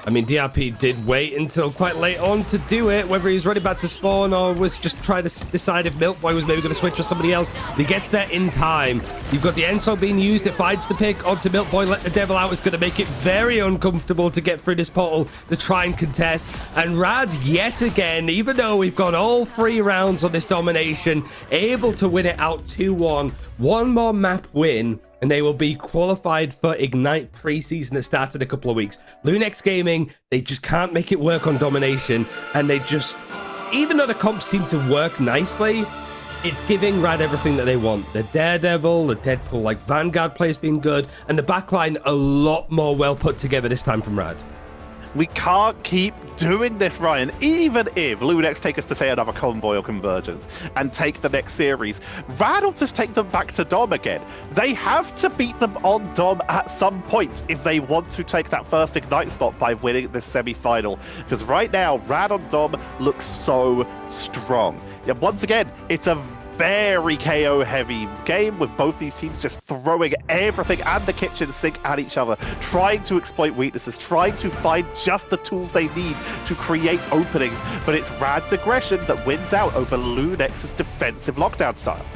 I mean, DRP did wait until quite late on to do it, whether he's running back to spawn or was just trying to decide if Milk Boy was maybe going to switch or somebody else. He gets there in time. You've got the Enso being used. It finds the pick onto Milk Boy. Let the Devil Out is going to make it very uncomfortable to get through this portal to try and contest. And Rad, yet again, even though we've got all 3 rounds on this domination, able to win it out 2-1. One more map win, and they will be qualified for Ignite preseason that starts in a couple of weeks. Lunex Gaming, they just can't make it work on domination, and they just, even though the comps seem to work nicely, it's giving Rad everything that they want. The Daredevil, the Deadpool, like Vanguard players being good, and the backline a lot more well put together this time from Rad. We can't keep doing this, Ryan. Even if Lunex take us to, say, another Convoy or Convergence and take the next series, Rad will just take them back to Dom again. They have to beat them on Dom at some point if they want to take that first Ignite spot by winning this semi-final. Because right now, Rad on Dom looks so strong. And once again, it's a very KO heavy game with both these teams just throwing everything and the kitchen sink at each other, trying to exploit weaknesses, trying to find just the tools they need to create openings. But it's Rad's aggression that wins out over Lunex's defensive lockdown style.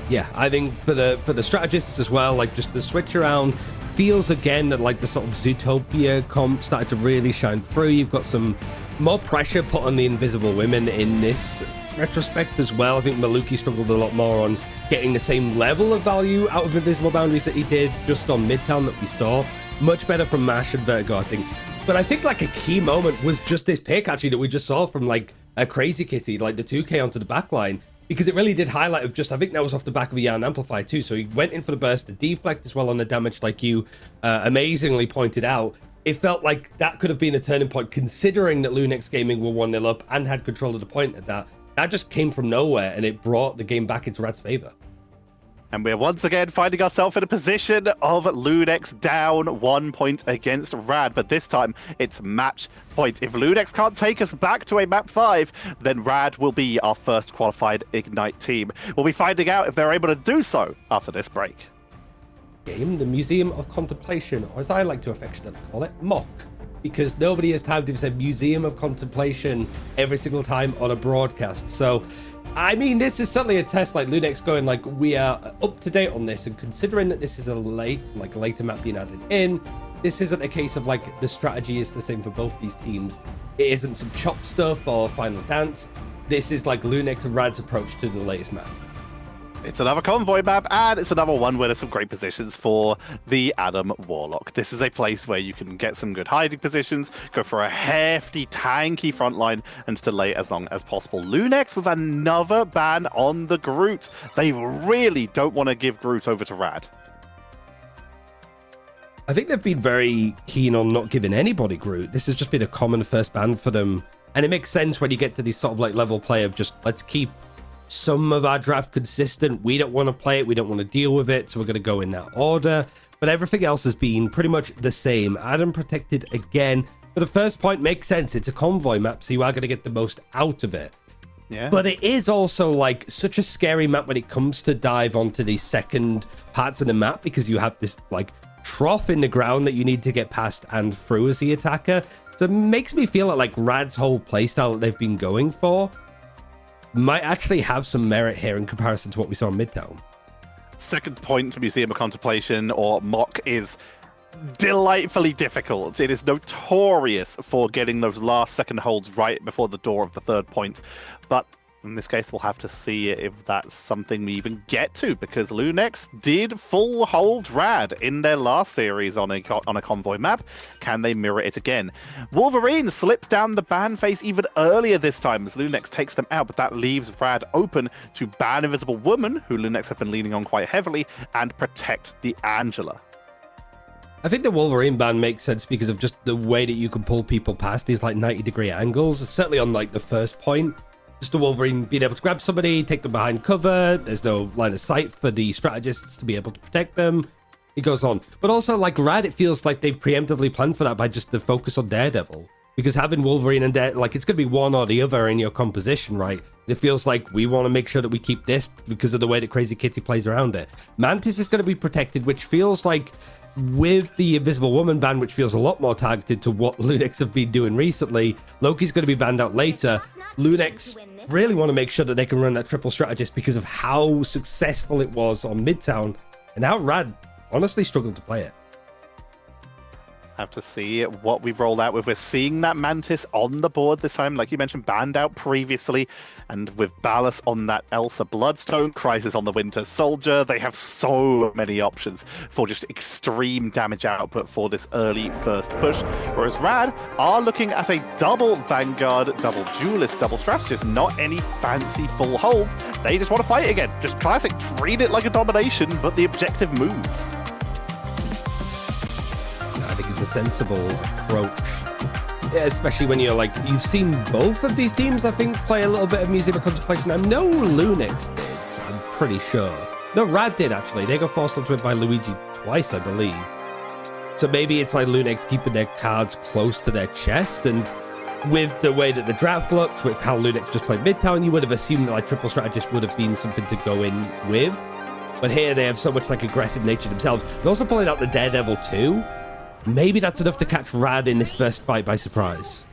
Yeah, I think for the strategists as well, like just the switch around feels again that like the sort of Zootopia comp started to really shine through. You've got some more pressure put on the Invisible Women in this retrospect as well. I think Maluki struggled a lot more on getting the same level of value out of Invisible Boundaries that he did just on Midtown that we saw. Much better from Mash and Vertigo, I think. But I think like a key moment was just this pick actually that we just saw from like a Crazy Kitty, like the 2K onto the backline, because it really did highlight of just, I think that was off the back of a Yarn Amplify too. So he went in for the burst, the deflect as well on the damage, like you amazingly pointed out. It felt like that could have been a turning point, considering that Lunex Gaming were 1-0 up and had control of the point at that. That just came from nowhere, and it brought the game back into Rad's favor. And we're once again finding ourselves in a position of Lunex down 1 point against Rad, but this time it's match point. If Lunex can't take us back to a map 5, then Rad will be our first qualified Ignite team. We'll be finding out if they're able to do so after this break. Game, the Museum of Contemplation, or as I like to affectionately call it, MOC. Because nobody has time to say Museum of Contemplation every single time on a broadcast. So, I mean, this is certainly a test, like Lunex going like, we are up to date on this, and considering that this is a later map being added in, this isn't a case of like the strategy is the same for both these teams. It isn't some chop stuff or Final Dance. This is like Lunex and Rad's approach to the latest map. It's another Convoy map, and it's another one where there's some great positions for the Adam Warlock. This is a place where you can get some good hiding positions, go for a hefty, tanky front line, and delay as long as possible. Lunex with another ban on the Groot. They really don't want to give Groot over to Rad. I think they've been very keen on not giving anybody Groot. This has just been a common first ban for them. And it makes sense when you get to this sort of like level play of just, let's keep some of our draft consistent. We don't want to play it. We don't want to deal with it. So we're going to go in that order. But everything else has been pretty much the same. Adam protected again. But the first point makes sense. It's a convoy map, so you are going to get the most out of it. Yeah. But it is also like such a scary map when it comes to dive onto the second parts of the map, because you have this like trough in the ground that you need to get past and through as the attacker. So it makes me feel like Rad's whole playstyle that they've been going for might actually have some merit here in comparison to what we saw in Midtown. Second point, Museum of Contemplation or Mock is delightfully difficult. It is notorious for getting those last second holds right before the door of the third point. But in this case, we'll have to see if that's something we even get to, because Lunex did full hold Rad in their last series on a convoy map. Can they mirror it again? Wolverine slips down the ban face even earlier this time as Lunex takes them out, but that leaves Rad open to ban Invisible Woman, who Lunex have been leaning on quite heavily, and protect the Angela. I think the Wolverine ban makes sense because of just the way that you can pull people past these like 90-degree angles, certainly on like the first point. Just the Wolverine being able to grab somebody, take them behind cover. There's no line of sight for the strategists to be able to protect them. It goes on. But also, like Rad, it feels like they've preemptively planned for that by just the focus on Daredevil. Because having Wolverine and Daredevil, like, it's going to be one or the other in your composition, right? It feels like we want to make sure that we keep this because of the way that Crazy Kitty plays around it. Mantis is going to be protected, which feels like with the Invisible Woman ban, which feels a lot more targeted to what Lunex have been doing recently. Loki's going to be banned out later. Lunex really want to make sure that they can run that triple strategist because of how successful it was on Midtown, and how Rad honestly struggled to play it. Have to see what we've rolled out with. We're seeing that Mantis on the board this time, like you mentioned, banned out previously, and with Ballas on that Elsa Bloodstone, Crisis on the Winter Soldier, they have so many options for just extreme damage output for this early first push, whereas Rad are looking at a double Vanguard, double Duelist, double Strategist, not any fancy full holds. They just want to fight again. Just classic, treat it like a domination, but the objective moves. I think it's a sensible approach, yeah, especially when you're like, you've seen both of these teams, I think, play a little bit of Museum of Contemplation. I know Lunex did, I'm pretty sure. No, Rad did, actually. They got forced onto it by Luigi twice, I believe. So maybe it's like Lunex keeping their cards close to their chest, and with the way that the draft looked, with how Lunex just played Midtown, you would have assumed that like Triple Strategist would have been something to go in with. But here they have so much like aggressive nature themselves. They're also pulling out the Daredevil too. Maybe that's enough to catch Rad in this first fight by surprise.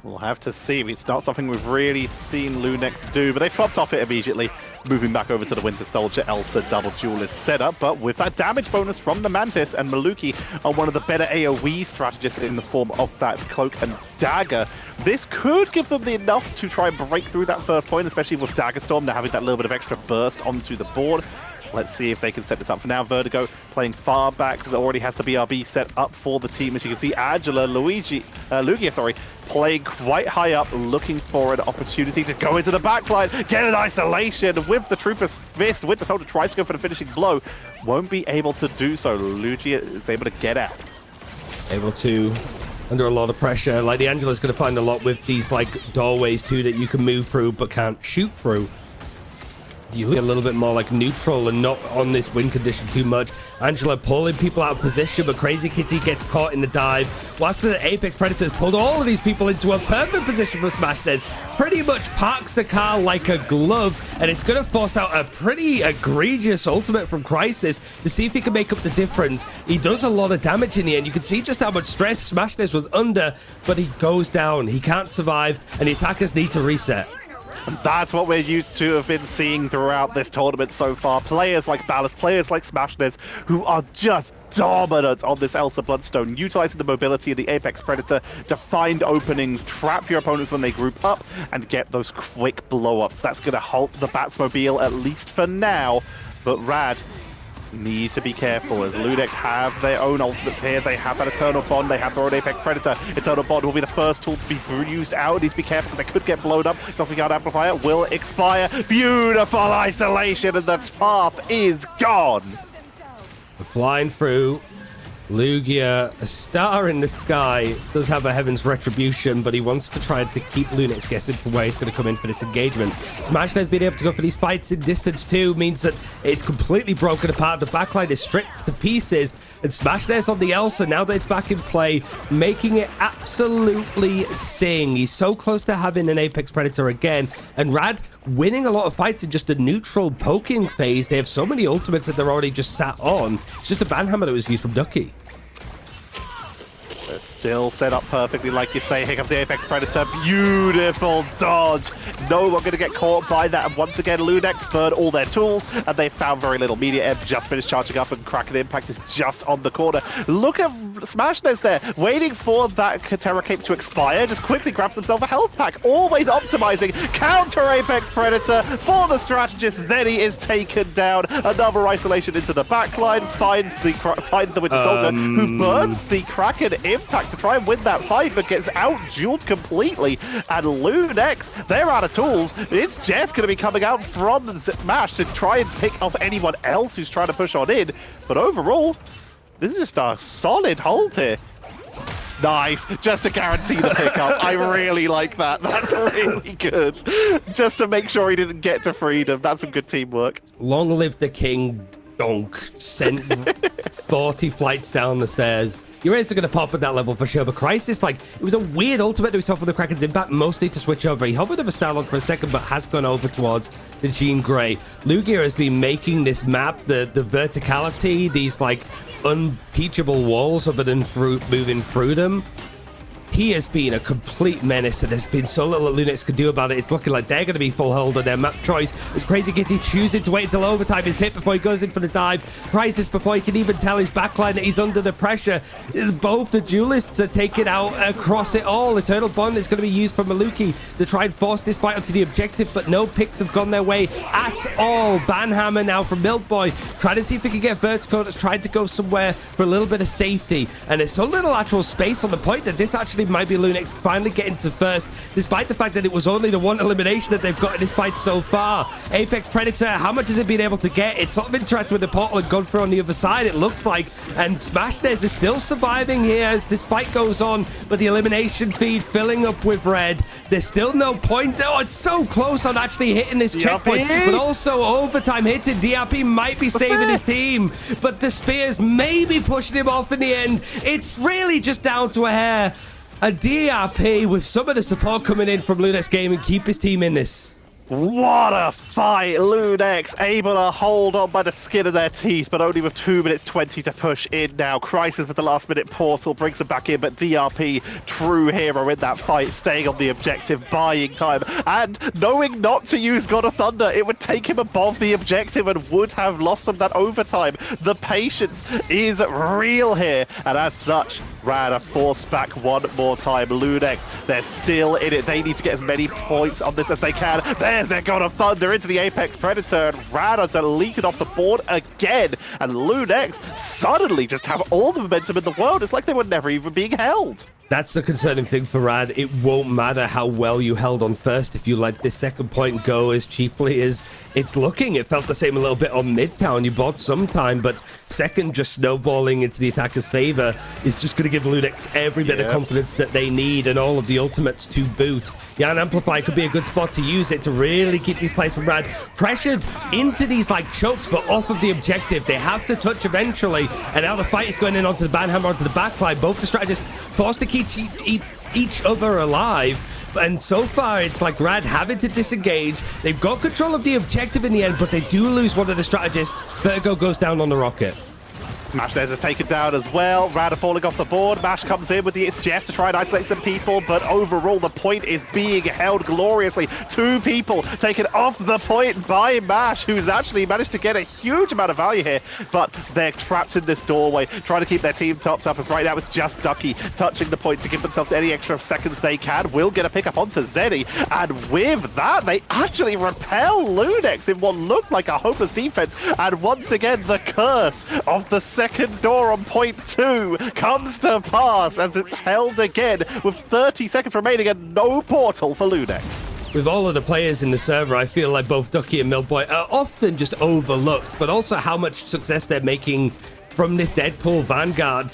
We'll have to see. It's not something we've really seen Lunex do, but they flopped off it immediately, moving back over to the Winter Soldier Elsa double duelist setup. But with that damage bonus from the Mantis, and Maluki are one of the better AoE strategists in the form of that Cloak and Dagger, this could give them enough to try and break through that first point, especially with Dagger Storm now having that little bit of extra burst onto the board. Let's see if they can set this up. For now, Vertigo playing far back because it already has the BRB set up for the team. As you can see, Angela, Lugia, playing quite high up, looking for an opportunity to go into the backline, get an isolation with the Trooper's Fist. Winter Soldier tries to go for the finishing blow. Won't be able to do so. Lugia is able to get out. Able to, under a lot of pressure. Like, the Angela's going to find a lot with these, like, doorways, too, that you can move through but can't shoot through. You look a little bit more like neutral and not on this win condition too much. Angela pulling people out of position, but Crazy Kitty gets caught in the dive. Whilst the Apex Predators pulled all of these people into a perfect position for Smashness, pretty much parks the car like a glove, and it's going to force out a pretty egregious ultimate from Crisis to see if he can make up the difference. He does a lot of damage in the end. You can see just how much stress Smashness was under, but he goes down. He can't survive, and the attackers need to reset. And that's what we're used to have been seeing throughout this tournament so far. Players like Ballas, players like Smashness, who are just dominant on this Elsa Bloodstone, utilizing the mobility of the Apex Predator to find openings, trap your opponents when they group up, and get those quick blow-ups. That's going to halt the Batsmobile, at least for now. But Rad need to be careful, as Lunex have their own ultimates here. They have that Eternal Bond, they have their own Apex Predator. Eternal Bond will be the first tool to be used out. Need to be careful, they could get blown up. Cosmic Guard Amplifier will expire. Beautiful isolation, and the path is gone. We're flying through. Lugia, a star in the sky, does have a Heaven's Retribution, but he wants to try to keep Lunix guessing for where he's going to come in for this engagement. Smashler's being able to go for these fights in distance too means that it's completely broken apart. The backline is stripped to pieces, and Smashler's on the Elsa now that it's back in play, making it absolutely sing. He's so close to having an Apex Predator again, and Rad winning a lot of fights in just a neutral poking phase. They have so many ultimates that they're already just sat on. It's just a banhammer that was used from Ducky. They're still set up perfectly, like you say. Here comes the Apex Predator. Beautiful dodge. No one going to get caught by that. And once again, Lunex burned all their tools, and they found very little. Media Ebb just finished charging up, and Kraken Impact is just on the corner. Look at Smashness there, waiting for that Terra Cape to expire. Just quickly grabs himself a health pack. Always optimizing. Counter Apex Predator for the strategist. Zeddy is taken down. Another isolation into the backline. Finds the Winter Soldier, who burns the Kraken Impact to try and win that fight, but gets out-dueled completely. And Lunex, they're out of tools. It's Jeff going to be coming out from Mash to try and pick off anyone else who's trying to push on in. But overall, this is just a solid hold here. Nice, just to guarantee the pickup. I really like that. That's really good. Just to make sure he didn't get to freedom. That's some good teamwork. Long live the king. Donk sent 40 flights down the stairs. Your ace are going to pop at that level for sure, but Crisis, like, it was a weird ultimate that we saw from the Kraken's Impact, mostly to switch over. He hovered over Starlock for a second, but has gone over towards the Jean Grey. Lugia has been making this map, the verticality, these, like, unpeachable walls other than moving through them. He has been a complete menace, and there's been so little that Lunix could do about it. It's looking like they're going to be full hold on their map choice. It's Crazy Kitty choosing to wait until overtime is hit before he goes in for the dive. Crisis, before he can even tell his backline that he's under the pressure. Both the duelists are taken out across it all. Eternal Bond is going to be used for Maluki to try and force this fight onto the objective, but no picks have gone their way at all. Banhammer now from Milk Boy, trying to see if he can get vertical. That's tried to go somewhere for a little bit of safety, and there's so little lateral space on the point that this actually might be Lunix finally getting to first, despite the fact that it was only the one elimination that they've got in this fight so far. Apex Predator, how much has it been able to get? It's sort of interacted with the portal and gone through on the other side, it looks like, and Smashness is still surviving here as this fight goes on, but the elimination feed filling up with red. There's still no point. Oh, it's so close on actually hitting this checkpoint, but also overtime hits it. DRP might be saving his team, but the Spears may be pushing him off in the end. It's really just down to a hair. A DRP with some of the support coming in from Lunex Gaming keep his team in this. What a fight! Lunex able to hold on by the skin of their teeth, but only with 2 minutes 20 to push in now. Crisis with the last minute portal brings them back in, but DRP, true hero in that fight, staying on the objective, buying time, and knowing not to use God of Thunder. It would take him above the objective and would have lost them that overtime. The patience is real here, and as such, Rad are forced back one more time. Lunex, they're still in it. They need to get as many points on this as they can. There's their God of Thunder into the Apex Predator, and Rad are deleted off the board again. And Lunex suddenly just have all the momentum in the world. It's like they were never even being held. That's the concerning thing for Rad. It won't matter how well you held on first if you let this second point go as cheaply as it's looking. It felt the same a little bit on Midtown. You bought some time, but second just snowballing into the attacker's favor is just going to give Lunex every bit of confidence that they need and all of the ultimates to boot. Yeah, an Amplify could be a good spot to use it to really keep these players from Rad pressured into these like chokes, but off of the objective. They have to touch eventually, and now the fight is going in onto the Banhammer, onto the backline. Both the strategists forced to keep each other alive, and so far it's like Rad having to disengage. They've got control of the objective in the end, but they do lose one of the strategists. Vertigo goes down on the rocket. Mash is taken down as well. Rad are falling off the board. Mash comes in with the It's Jeff to try and isolate some people, but overall the point is being held gloriously. 2 people taken off the point by Mash, who's actually managed to get a huge amount of value here, but they're trapped in this doorway, trying to keep their team topped up, as right now it's just Ducky touching the point to give themselves any extra seconds they can. Will get a pickup onto Zeddy, and with that, they actually repel Lunex in what looked like a hopeless defense, and once again, the curse of the second door on point 2 comes to pass as it's held again with 30 seconds remaining and no portal for Lunex. With all of the players in the server, I feel like both Ducky and Milkboy are often just overlooked, but also how much success they're making from this Deadpool Vanguard.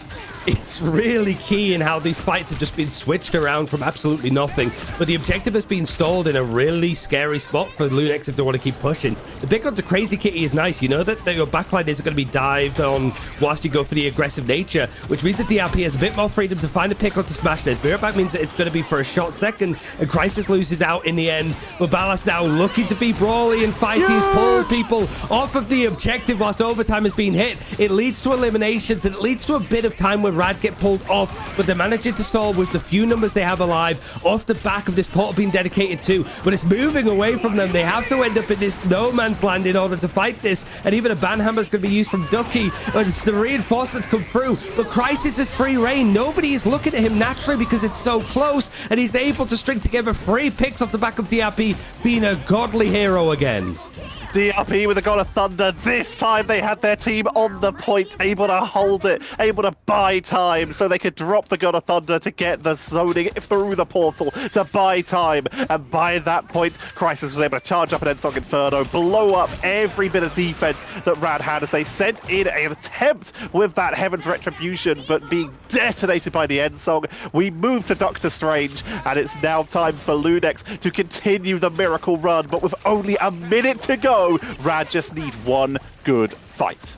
It's really key in how these fights have just been switched around from absolutely nothing. But the objective has been stalled in a really scary spot for Lunex if they want to keep pushing. The pick onto Crazy Kitty is nice. You know that your backline isn't going to be dived on whilst you go for the aggressive nature, which means that DRP has a bit more freedom to find a pick onto smash this. Mirror back means that it's going to be for a short second, and Crisis loses out in the end. But Ballas now looking to be brawly and fighty. He's pulled people off of the objective whilst overtime has been hit. It leads to eliminations, and it leads to a bit of time where Rad get pulled off, but they're managing to stall with the few numbers they have alive off the back of this portal being dedicated to, but it's moving away from them. They have to end up in this no man's land in order to fight this, and even a banhammer is going to be used from Ducky as the reinforcements come through, but Crisis is free reign. Nobody is looking at him naturally because it's so close, and he's able to string together 3 picks off the back of DRP, being a godly hero again. DRP with a God of Thunder. This time they had their team on the point, able to hold it, able to buy time so they could drop the God of Thunder to get the zoning through the portal to buy time. And by that point, Crisis was able to charge up an Endsong Inferno, blow up every bit of defense that Rad had as they sent in an attempt with that Heaven's Retribution, but being detonated by the Endsong. We move to Doctor Strange, and it's now time for Lunex to continue the miracle run, but with only a minute to go, Rad just need one good fight.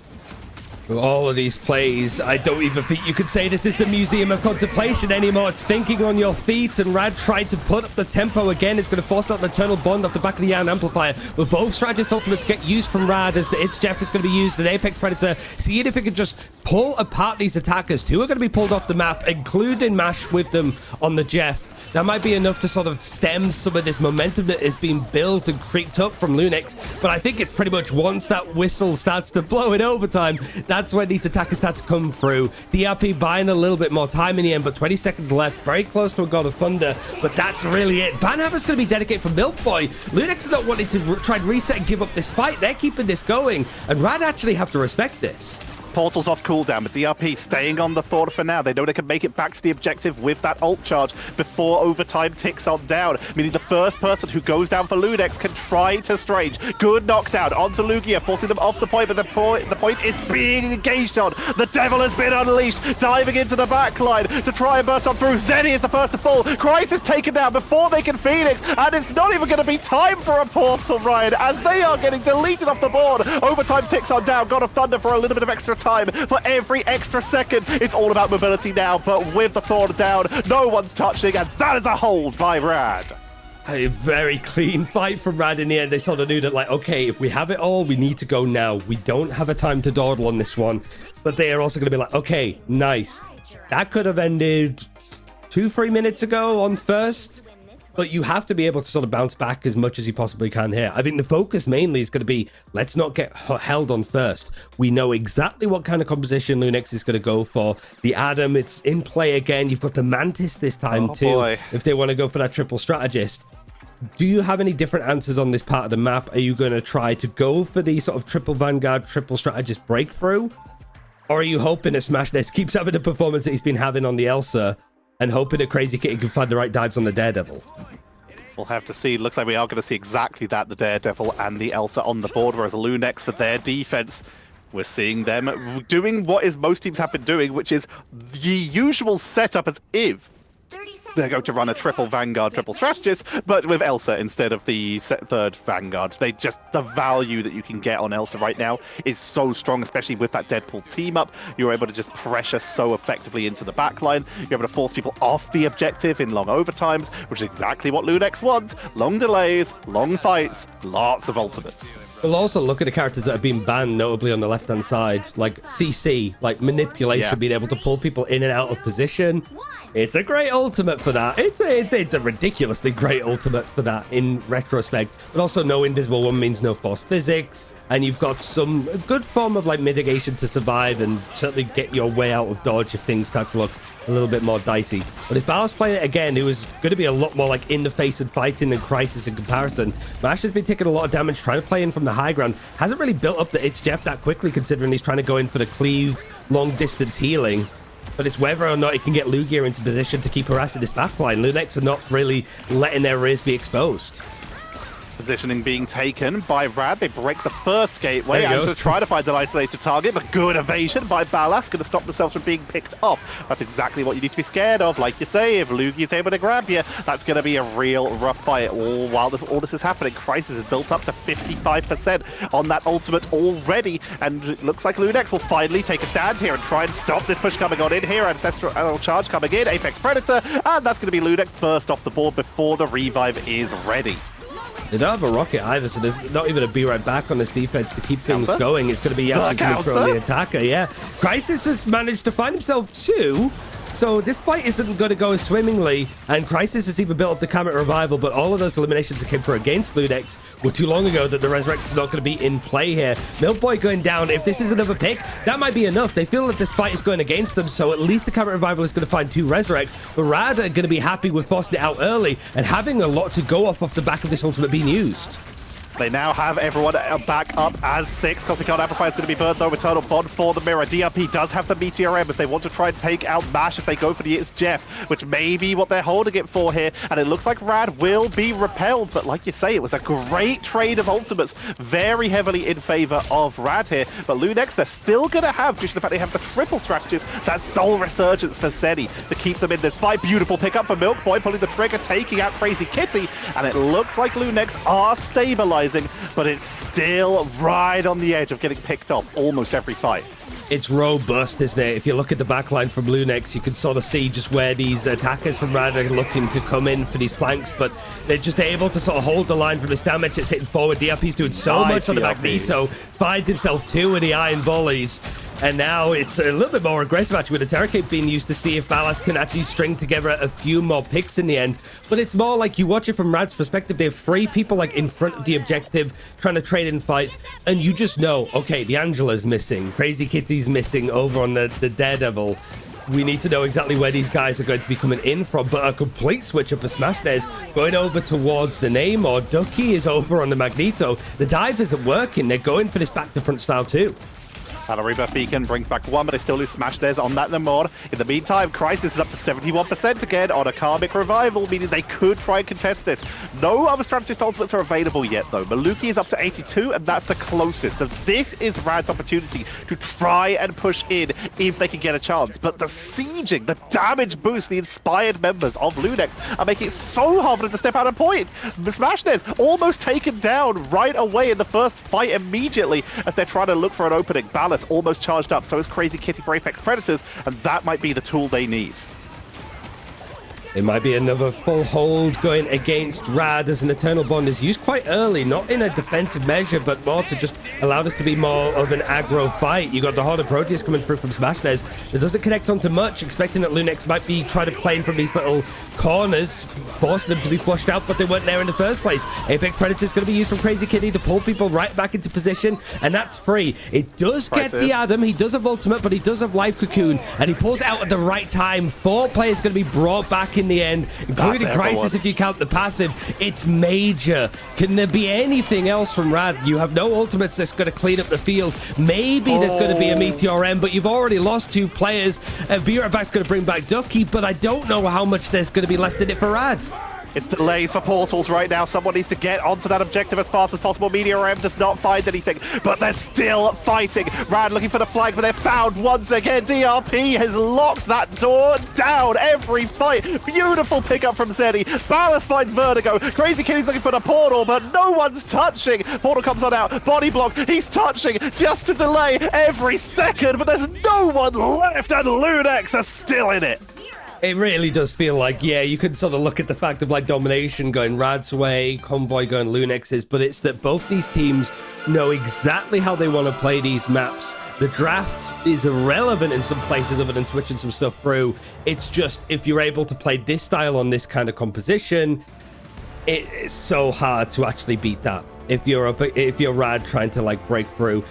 All of these plays, I don't even think you could say this is the Museum of Contemplation anymore. It's thinking on your feet, and Rad tried to put up the tempo again. It's going to force out the Eternal Bond off the back of the Iron Amplifier. But both Strategist Ultimates get used from Rad as the It's Jeff is going to be used, and Apex Predator, seeing if it can just pull apart these attackers. 2 are going to be pulled off the map, including Mash with them on the Jeff. That might be enough to sort of stem some of this momentum that is being built and creeped up from Lunex, but I think it's pretty much once that whistle starts to blow in overtime, that's when these attackers start to come through. DRP buying a little bit more time in the end, but 20 seconds left, very close to a God of Thunder, but that's really it. Banhammer's going to be dedicated for Milk Boy. Lunex is not wanting to try and reset and give up this fight. They're keeping this going, and Rad actually have to respect this. Portal's off cooldown, but DRP staying on the Thor for now. They know they can make it back to the objective with that ult charge before overtime ticks on down, meaning the first person who goes down for Lunex can try to Strange. Good knockdown onto Lugia, forcing them off the point, but the point is being engaged on. The devil has been unleashed, diving into the backline to try and burst on through. Zenny is the first to fall. Crisis taken down before they can Phoenix, and it's not even going to be time for a Portal, Ryan, as they are getting deleted off the board. Overtime ticks on down. God of Thunder for a little bit of extra time. For every extra second, it's all about mobility now, but with the Thor down, no one's touching, and that is a hold by Rad. A very clean fight from Rad in the end. They sort of knew that, like, okay, if we have it all, we need to go now. We don't have a time to dawdle on this one. But they are also going to be like, okay, nice. That could have ended 2-3 minutes ago on first. But you have to be able to sort of bounce back as much as you possibly can here. I think the focus mainly is going to be, let's not get held on first. We know exactly what kind of composition Lunex is going to go for. The Adam, it's in play again. You've got the Mantis this time too, boy, if they want to go for that triple strategist. Do you have any different answers on this part of the map? Are you going to try to go for the sort of triple Vanguard, triple strategist breakthrough? Or are you hoping that Smashness keeps having the performance that he's been having on the Elsa, and hoping that Crazy Kitty can find the right dives on the Daredevil? We'll have to see. Looks like we are going to see exactly that, the Daredevil and the Elsa on the board, whereas Lunex for their defense, we're seeing them doing what is most teams have been doing, which is the usual setup as if they're going to run a triple Vanguard, triple strategist, but with Elsa instead of the third Vanguard. The value that you can get on Elsa right now is so strong, especially with that Deadpool team up. You're able to just pressure so effectively into the backline. You're able to force people off the objective in long overtimes, which is exactly what Lunex wants. Long delays, long fights, lots of ultimates. We'll also look at the characters that have been banned, notably on the left-hand side, like CC, like manipulation, being able to pull people in and out of position. It's a great ultimate for that. It's a ridiculously great ultimate for that in retrospect. But also no invisible one means no force physics, and you've got some good form of like mitigation to survive and certainly get your way out of dodge if things start to look a little bit more dicey. But if Ballas playing it again, it was going to be a lot more like in the face and fighting than Crisis in comparison. Mash has been taking a lot of damage trying to play in from the high ground. Hasn't really built up the It's Jeff that quickly, considering he's trying to go in for the cleave long distance healing. But it's whether or not he can get Lugia into position to keep harassing this backline. Lunex are not really letting their rears be exposed. Positioning being taken by Rad. They break the first gateway and just try to find an isolated target, but good evasion by Ballas, going to stop themselves from being picked off. That's exactly what you need to be scared of. Like you say, if Lugi is able to grab you, that's going to be a real rough fight. All while all this is happening, Crisis is built up to 55% on that ultimate already, and it looks like Lunex will finally take a stand here and try and stop this push coming on in here. Ancestral Charge coming in, Apex Predator, and that's going to be Lunex burst off the board before the revive is ready. They don't have a rocket either, so there's not even a be right back on this defense to keep things going. It's going to be Yasha coming through on the attacker, yeah. Crisis has managed to find himself two, so this fight isn't going to go as swimmingly, and Crisis has even built up the Comet Revival, but all of those eliminations that came through against Lunex were too long ago that the Resurrect is not going to be in play here. Milk Boy going down. If this is another pick, that might be enough. They feel that this fight is going against them, so at least the Comet Revival is going to find two Resurrects, but Rad are going to be happy with forcing it out early and having a lot to go off the back of this ultimate being used. They now have everyone back up as 6. Cosmic Card Amplifier is going to be burned, though. Eternal Bond for the Mirror. DRP does have the Meteor M if they want to try and take out MASH. If they go for the It's Jeff, which may be what they're holding it for here. And it looks like Rad will be repelled. But like you say, it was a great trade of ultimates. Very heavily in favor of Rad here. But Lunex, they're still going to have, due to the fact they have the triple strategies, that Soul Resurgence for Seni to keep them in this fight. Beautiful pickup for Milk Boy, pulling the trigger, taking out Crazy Kitty. And it looks like Lunex are stabilizing, but it's still right on the edge of getting picked off almost every fight. It's robust, isn't it? If you look at the backline from Lunex, you can sort of see just where these attackers from Rad are looking to come in for these flanks, but they're just able to sort of hold the line from this damage that's hitting forward. DRP's doing so much on the Magneto, finds himself 2 with the iron volleys, and now it's a little bit more aggressive actually with the Terror Cape being used to see if Ballas can actually string together a few more picks in the end. But it's more like you watch it from Rad's perspective. They have 3 people like in front of the objective trying to trade in fights, and you just know, okay, the Angela's missing, Crazy Kitty's missing over on the Daredevil. We need to know exactly where these guys are going to be coming in from, but a complete switch up of Smash Dares going over towards the name, or Ducky is over on the Magneto. The dive isn't working. They're going for this back to front style too. And a Rebirth Beacon brings back 1, but they still lose Smash Dares on that Namor. In the meantime, Crisis is up to 71% again on a Karmic Revival, meaning they could try and contest this. No other strategist ultimates are available yet, though. Maluki is up to 82, and that's the closest. So this is Rad's opportunity to try and push in if they can get a chance. But the sieging, the damage boost, the inspired members of Lunex are making it so hard for them to step out of point. Smash Dares almost taken down right away in the first fight immediately as they're trying to look for an opening. Ballas almost charged up, so is Crazy Kitty for Apex Predators, and that might be the tool they need. It might be another full hold going against Rad as an Eternal Bond is used quite early, not in a defensive measure, but more to just allow this to be more of an aggro fight. You got the Horde of Proteus coming through from Smash Dares. It doesn't connect onto much, expecting that Lunex might be trying to play in from these little corners, forcing them to be flushed out, but they weren't there in the first place. Apex Predator is going to be used from Crazy Kitty to pull people right back into position, and that's free. It does get the Adam, he does have ultimate, but he does have Life Cocoon, and he pulls it out at the right time. 4 players going to be brought back in the end, including Crisis if you count the passive. It's major. Can there be anything else from Rad? You have no ultimates that's going to clean up the field. Maybe there's going to be a Meteor M, but you've already lost 2 players. Back's going to bring back Ducky, but I don't know how much there's going to be left in it for Rad. It's delays for portals right now. Someone needs to get onto that objective as fast as possible. Meteor M does not find anything, but they're still fighting. Rad looking for the flag, but they're found once again. DRP has locked that door down every fight. Beautiful pickup from Zeddy. Ballas finds Vertigo. Crazy Kitty's looking for the portal, but no one's touching. Portal comes on out. Body block. He's touching just to delay every second, but there's no one left, and Lunex are still in it. It really does feel like, yeah, you could sort of look at the fact of like domination going Rad's way, Convoy going Lunex's, but it's that both these teams know exactly how they want to play these maps. The draft is irrelevant in some places other than switching some stuff through. It's just if you're able to play this style on this kind of composition, it's so hard to actually beat that. If you're Rad trying to like break through.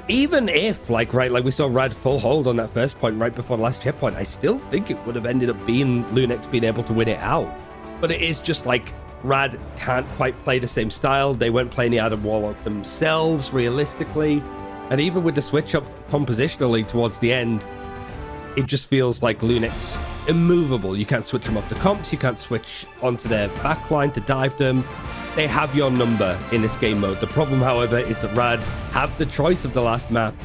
Even if, like we saw Rad full hold on that first point right before the last checkpoint, I still think it would have ended up being Lunex being able to win it out. But it is just like Rad can't quite play the same style. They weren't playing the Adam Warlock themselves, realistically. And even with the switch up compositionally towards the end, it just feels like Lunex immovable. You can't switch them off the comps. You can't switch onto their backline to dive them. they have your number in this game mode. The problem, however, is that Rad have the choice of the last map.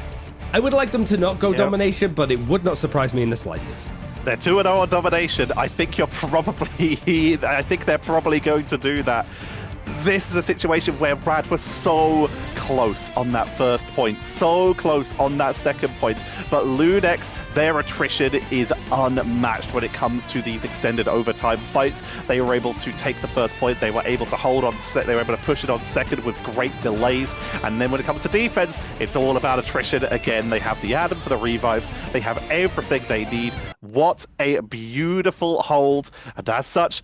I would like them to not go domination, but it would not surprise me in the slightest. They're 2-0 on domination. I think they're probably going to do that. This is a situation where Rad was so close on that first point, so close on that second point, but Lunex, their attrition is unmatched when it comes to these extended overtime fights. They were able to take the first point, they were able to hold on, they were able to push it on second with great delays, and then when it comes to defense, it's all about attrition. Again, they have the Adam for the revives, they have everything they need. What a beautiful hold, and as such,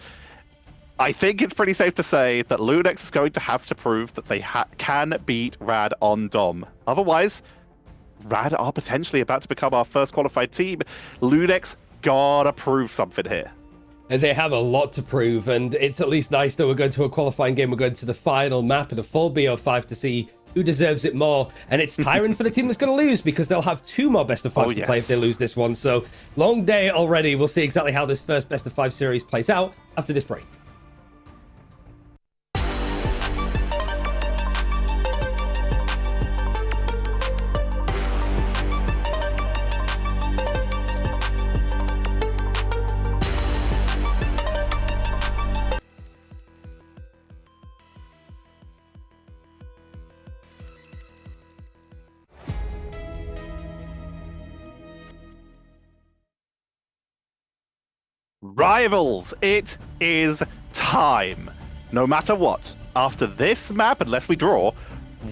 I think it's pretty safe to say that Lunex is going to have to prove that they can beat Rad on Dom. Otherwise, Rad are potentially about to become our first qualified team. Lunex gotta prove something here. And they have a lot to prove, and it's at least nice that we're going to a qualifying game. We're going to the final map in a full BO5 to see who deserves it more. And it's tiring for the team that's going to lose, because they'll have 2 more best of 5s to play if they lose this one. So long day already. We'll see exactly how this first best of 5 series plays out after this break. Rivals, it is time. No matter what, after this map, unless we draw,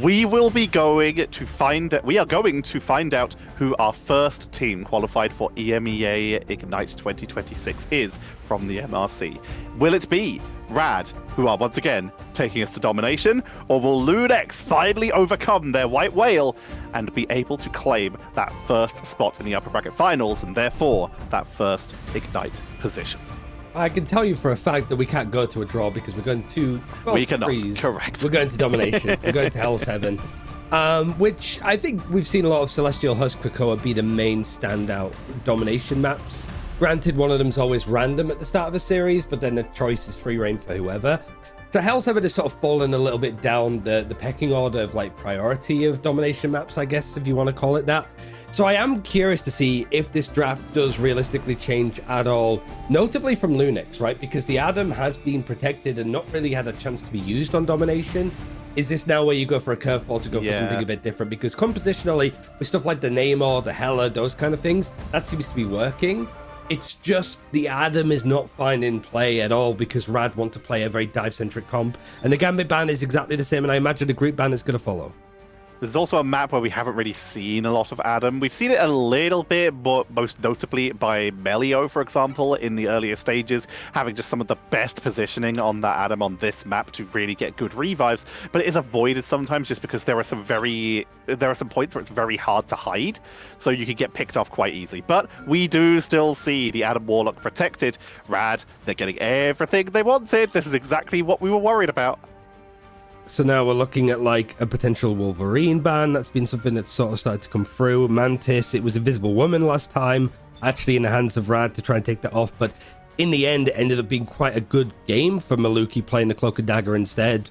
we are going to find out who our first team qualified for EMEA Ignite 2026 is from the MRC. Will it be Rad, who are once again taking us to domination, or will Lunex finally overcome their white whale and be able to claim that first spot in the upper bracket finals and therefore that first Ignite position? I can tell you for a fact that we can't go to a draw because we're going to we cannot. Correct. We're going to domination. We're going to Hell's Heaven, which I think we've seen a lot of Celestial Husk Krakoa be the main standout domination maps. Granted, one of them's always random at the start of a series, but then the choice is free reign for whoever. So Hell's Heaven has sort of fallen a little bit down the pecking order of like priority of domination maps, I guess, if you want to call it that. So I am curious to see if this draft does realistically change at all, notably from Lunex, right? Because the Adam has been protected and not really had a chance to be used on domination. Is this now where you go for a curveball to go for something a bit different? Because compositionally, with stuff like the Namor, the Hela, those kind of things, that seems to be working. It's just the Adam is not finding play at all because Rad want to play a very dive-centric comp. And the Gambit ban is exactly the same, and I imagine the group ban is going to follow. There's also a map where we haven't really seen a lot of Adam. We've seen it a little bit, but most notably by Melio, for example, in the earlier stages, having just some of the best positioning on that Adam on this map to really get good revives. But it is avoided sometimes just because there are some points where it's very hard to hide, so you can get picked off quite easily. But we do still see the Adam Warlock protected. Rad, they're getting everything they wanted. This is exactly what we were worried about. So now we're looking at like a potential Wolverine ban. That's been something that's sort of started to come through. Mantis, it was Invisible Woman last time, actually in the hands of Rad to try and take that off. But in the end, it ended up being quite a good game for Maluki playing the Cloak and Dagger instead.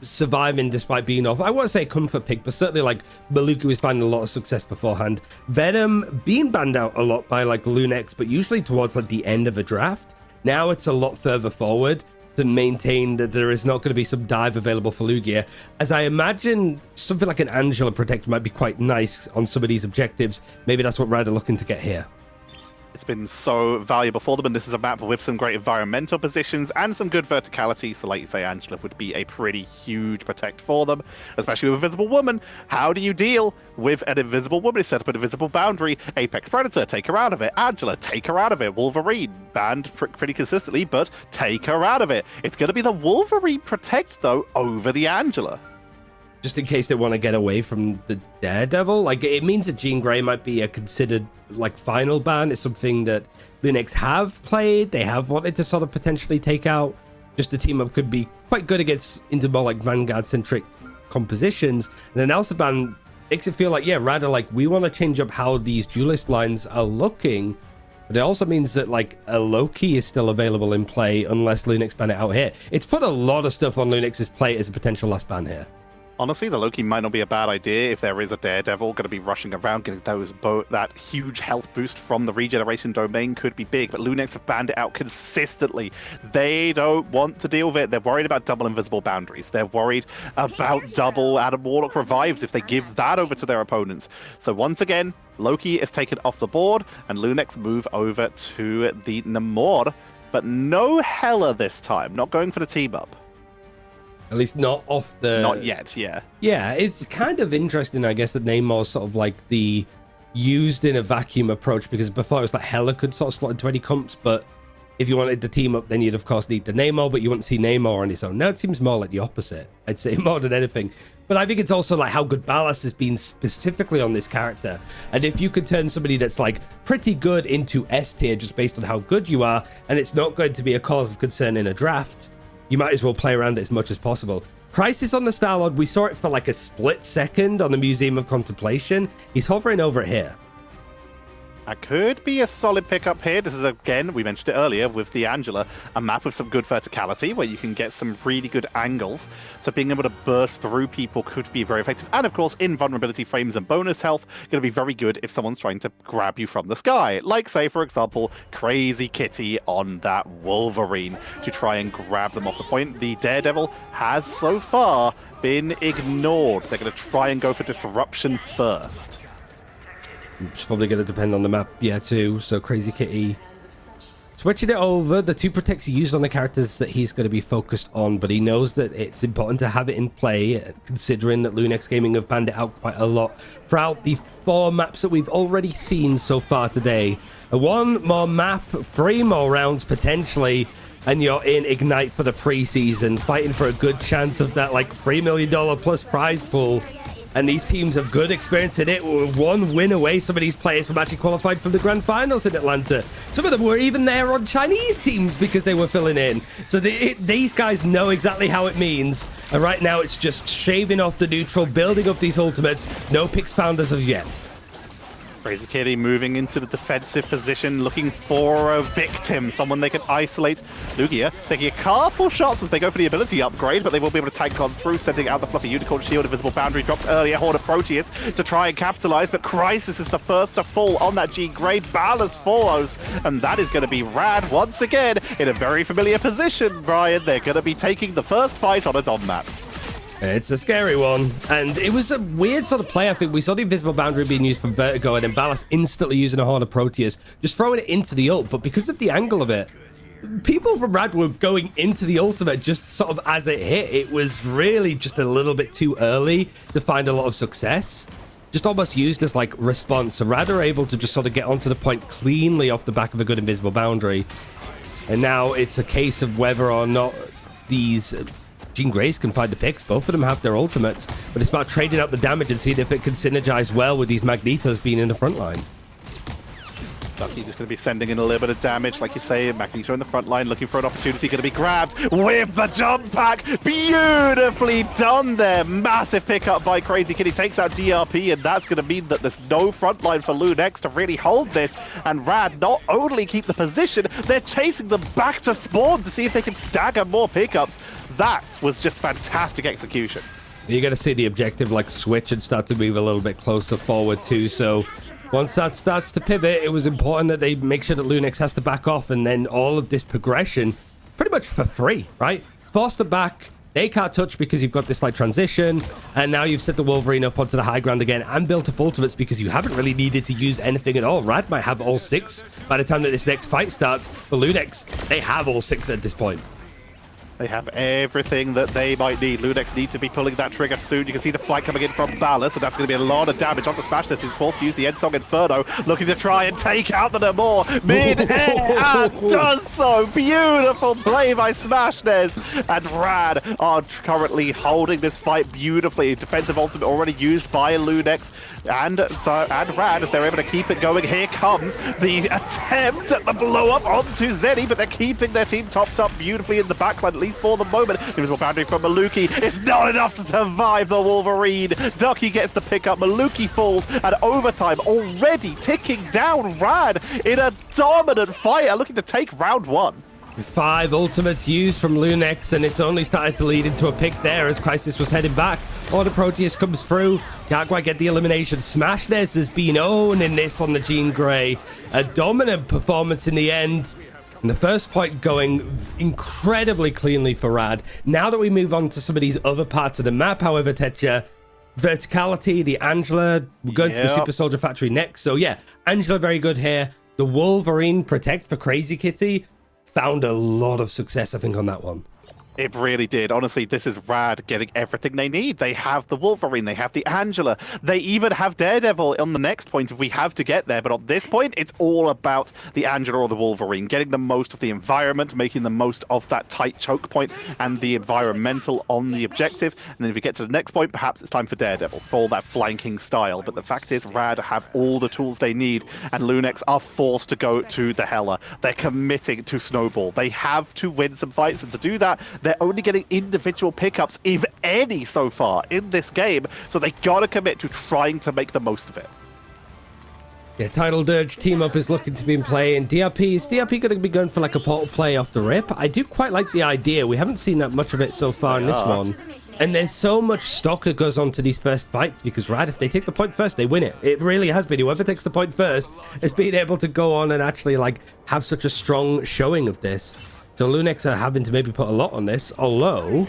Surviving despite being off. I won't say comfort pick, but certainly like Maluki was finding a lot of success beforehand. Venom being banned out a lot by like Lunex, but usually towards like the end of a draft. Now it's a lot further forward to maintain that there is not going to be some dive available for Lugia, as I imagine something like an Angela Protector might be quite nice on some of these objectives. Maybe that's what Rad are looking to get here. It's been so valuable for them, and this is a map with some great environmental positions and some good verticality, so like you say, Angela would be a pretty huge protect for them, especially with Invisible Woman. How do you deal with an Invisible Woman? It's set up an invisible boundary. Apex Predator, take her out of it. Angela, take her out of it. Wolverine, banned pretty consistently, but take her out of it. It's going to be the Wolverine protect, though, over the Angela. Just in case they want to get away from the Daredevil. Like, it means that Jean Grey might be a considered, like, final ban. It's something that Lunex have played. They have wanted to sort of potentially take out. Just the team up could be quite good against into more, like, Vanguard-centric compositions. And then Elsa ban makes it feel like, yeah, rather like, we want to change up how these duelist lines are looking. but it also means that like a Loki is still available in play unless Lunix ban it out here. It's put a lot of stuff on Lunix's plate as a potential last ban here. Honestly, the Loki might not be a bad idea if there is a Daredevil going to be rushing around, getting that huge health boost from the regeneration domain could be big, but Lunix have banned it out consistently. They don't want to deal with it. They're worried about double invisible boundaries. They're worried about double Adam Warlock revives if they give that over to their opponents. So once again, Loki is taken off the board, and Lunix move over to the Namor, but no Hela this time, not going for the team-up. At least not off the... Not yet, yeah. Yeah, it's kind of interesting, I guess, that Namor's sort of like the used in a vacuum approach, because before it was like Hela could sort of slot into any comps, but if you wanted the team up, then you'd of course need the Namor, but you wouldn't see Namor on his own. Now it seems more like the opposite, I'd say, more than anything. But I think it's also like how good Ballas has been specifically on this character. And if you could turn somebody that's like pretty good into S tier just based on how good you are, and it's not going to be a cause of concern in a draft, you might as well play around it as much as possible. Crisis on the Star-Lord, we saw it for like a split second on the Museum of Contemplation. He's hovering over it here. That could be a solid pickup here. This is, again, we mentioned it earlier with the Angela, a map with some good verticality where you can get some really good angles. So being able to burst through people could be very effective. And of course, invulnerability frames and bonus health, going to be very good if someone's trying to grab you from the sky. Like, say, for example, Crazy Kitty on that Wolverine to try and grab them off the point. The Daredevil has so far been ignored. They're going to try and go for disruption first. It's probably going to depend on the map, yeah, too. So Crazy Kitty switching it over. The 2 protects used on the characters that he's going to be focused on, but he knows that it's important to have it in play, considering that Lunix Gaming have banned it out quite a lot throughout the 4 maps that we've already seen so far today. 1 more map, 3 more rounds potentially, and you're in Ignite for the preseason, fighting for a good chance of that like $3 million plus prize pool. And these teams have good experience in it. We're 1 win away. Some of these players from actually qualified for the grand finals in Atlanta. Some of them were even there on Chinese teams because they were filling in. So these guys know exactly how it means. And right now it's just shaving off the neutral, building up these ultimates. No picks found as of yet. Crazy Kitty moving into the defensive position, looking for a victim, someone they can isolate. Lugia taking a couple shots as they go for the ability upgrade, but they will be able to tank on through, sending out the Fluffy Unicorn Shield. Invisible Boundary dropped earlier, Horde of Proteus to try and capitalize, but Crisis is the first to fall on that G-Grade. Ballas follows, and that is going to be Rad once again in a very familiar position, Brian. They're going to be taking the first fight on a Dom map. It's a scary one, and it was a weird sort of play. I think we saw the Invisible Boundary being used from Vertigo, and then Ballas instantly using a Horn of Proteus, just throwing it into the ult, but because of the angle of it, people from Rad were going into the ultimate just sort of as it hit. It was really just a little bit too early to find a lot of success. Just almost used as like response, so Rad are able to just sort of get onto the point cleanly off the back of a good Invisible Boundary. And now it's a case of whether or not these Jean Grace can find the picks. Both of them have their ultimates, but it's about trading out the damage and seeing if it can synergize well with these Magnetos being in the front line. Lucky just going to be sending in a little bit of damage, like you say. Magneto in the front line, looking for an opportunity, going to be grabbed with the jump pack. Beautifully done there. Massive pickup by Crazy Kitty, takes out DRP, and that's going to mean that there's no front line for Lunix to really hold this. And Rad not only keep the position, they're chasing them back to spawn to see if they can stagger more pickups. That was just fantastic execution. You're going to see the objective like switch and start to move a little bit closer forward too, so once that starts to pivot, it was important that they make sure that Lunix has to back off, and then all of this progression pretty much for free, right? Force them back, they can't touch because you've got this like transition, and now you've set the Wolverine up onto the high ground again and built up ultimates because you haven't really needed to use anything at all. Rad might have all 6 by the time that this next fight starts, but Lunix, they have all 6 at this point. They have everything that they might need. Lunix need to be pulling that trigger soon. You can see the flight coming in from Ballas, and that's going to be a lot of damage on the Smashness. He's forced to use the Endsong Inferno, looking to try and take out the Namor mid-air, and does so. Beautiful play by Smashness. And Rad are currently holding this fight beautifully. Defensive ultimate already used by Lunix, and Rad, as they're able to keep it going. Here comes the attempt at the blow-up onto Zenny, but they're keeping their team topped up beautifully in the backline, least for the moment. Invisible boundary from Maluki is not enough to survive the Wolverine. Ducky gets the pickup. Maluki falls, and overtime already ticking down. Rad in a dominant fight, looking to take round 1. 5 ultimates used from Lunex, and it's only started to lead into a pick there as Crisis was heading back. Order Proteus comes through. Can't quite get the elimination. Smashness has been owning this on the Jean Grey. A dominant performance in the end. And the first point going incredibly cleanly for Rad. Now that we move on to some of these other parts of the map, however, Tetcha, verticality, the Angela, we're going to the Super Soldier Factory next. So yeah, Angela very good here. The Wolverine Protect for Crazy Kitty found a lot of success, I think, on that one. It really did. Honestly, this is Rad getting everything they need. They have the Wolverine, they have the Angela, they even have Daredevil on the next point if we have to get there. But on this point, it's all about the Angela or the Wolverine, getting the most of the environment, making the most of that tight choke point and the environmental on the objective. And then if we get to the next point, perhaps it's time for Daredevil, for all that flanking style. But the fact is, Rad have all the tools they need, and Lunex are forced to go to the Hela. They're committing to Snowball. They have to win some fights, and to do that, they're only getting individual pickups, if any, so far in this game. So they gotta commit to trying to make the most of it. Yeah, Tidal Dirge team up is looking to be in play, and is DRP going to be going for like a portal play off the rip? I do quite like the idea. We haven't seen that much of it so far in this one. And there's so much stock that goes on to these first fights, because Rad, if they take the point first, they win it. It really has been. Whoever takes the point first is being able to go on and actually like have such a strong showing of this. So Lunex are having to maybe put a lot on this, although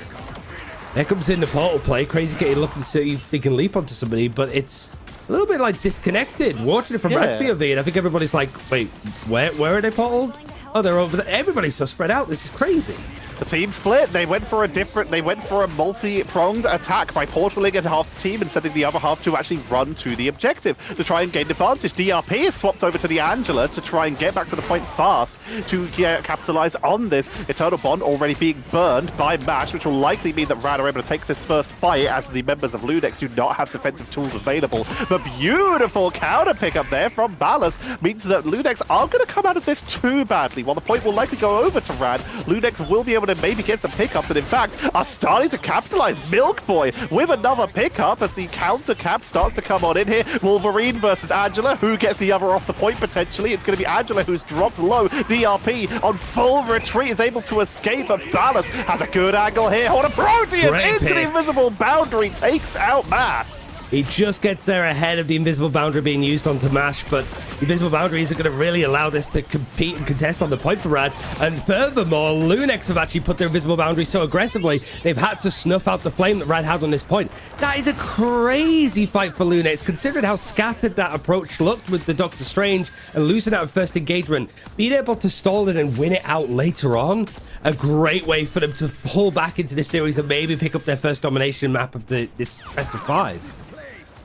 there comes in the portal play. Crazy Kitty looking to see if they can leap onto somebody, but it's a little bit like disconnected. Watching it from Rad's POV, and I think everybody's like, wait, where are they portaled? Oh, they're over there. Everybody's so spread out. This is crazy. The team split. They went for a multi-pronged attack by portaling at half the team and sending the other half to actually run to the objective to try and gain advantage. DRP is swapped over to the Angela to try and get back to the point fast to capitalize on this. Eternal Bond already being burned by MASH, which will likely mean that Rad are able to take this first fight as the members of Lunex do not have defensive tools available. The beautiful counter pickup there from Ballas means that Lunex aren't going to come out of this too badly. While the point will likely go over to Rad, Lunex will be able to maybe get some pickups, and in fact are starting to capitalize. Milk Boy with another pickup as the counter cap starts to come on in here. Wolverine versus Angela. Who gets the other off the point potentially? It's going to be Angela, who's dropped low. DRP on full retreat is able to escape, but Ballas has a good angle here. What a Proteus into the invisible boundary, takes out Matt. He just gets there ahead of the invisible boundary being used onto MASH, but the invisible boundary isn't going to really allow this to compete and contest on the point for Rad. And furthermore, Lunex have actually put their invisible boundary so aggressively, they've had to snuff out the flame that Rad had on this point. That is a crazy fight for Lunex, considering how scattered that approach looked with the Doctor Strange and losing out of first engagement. Being able to stall it and win it out later on, a great way for them to pull back into this series and maybe pick up their first domination map of this best of 5.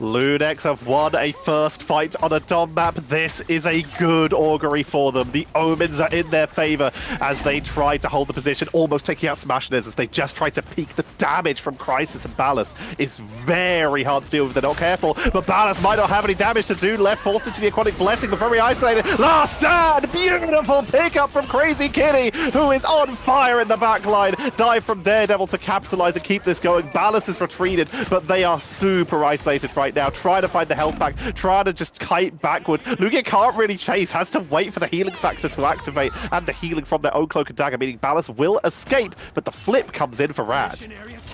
Lunex have won a first fight on a Dom map. This is a good augury for them. The omens are in their favor as they try to hold the position, almost taking out Smashness as they just try to peak the damage from Crisis and Ballas. It's very hard to deal with if they're not careful, but Ballas might not have any damage to do left, forced into the Aquatic Blessing, but very isolated. Last stand! Beautiful pickup from Crazy Kitty, who is on fire in the backline. Dive from Daredevil to capitalize and keep this going. Ballas is retreated, but they are super isolated right now, trying to find the health back, trying to just kite backwards. Lugia can't really chase, has to wait for the healing factor to activate and the healing from their own cloak and dagger, meaning Ballas will escape, but the flip comes in for Rad.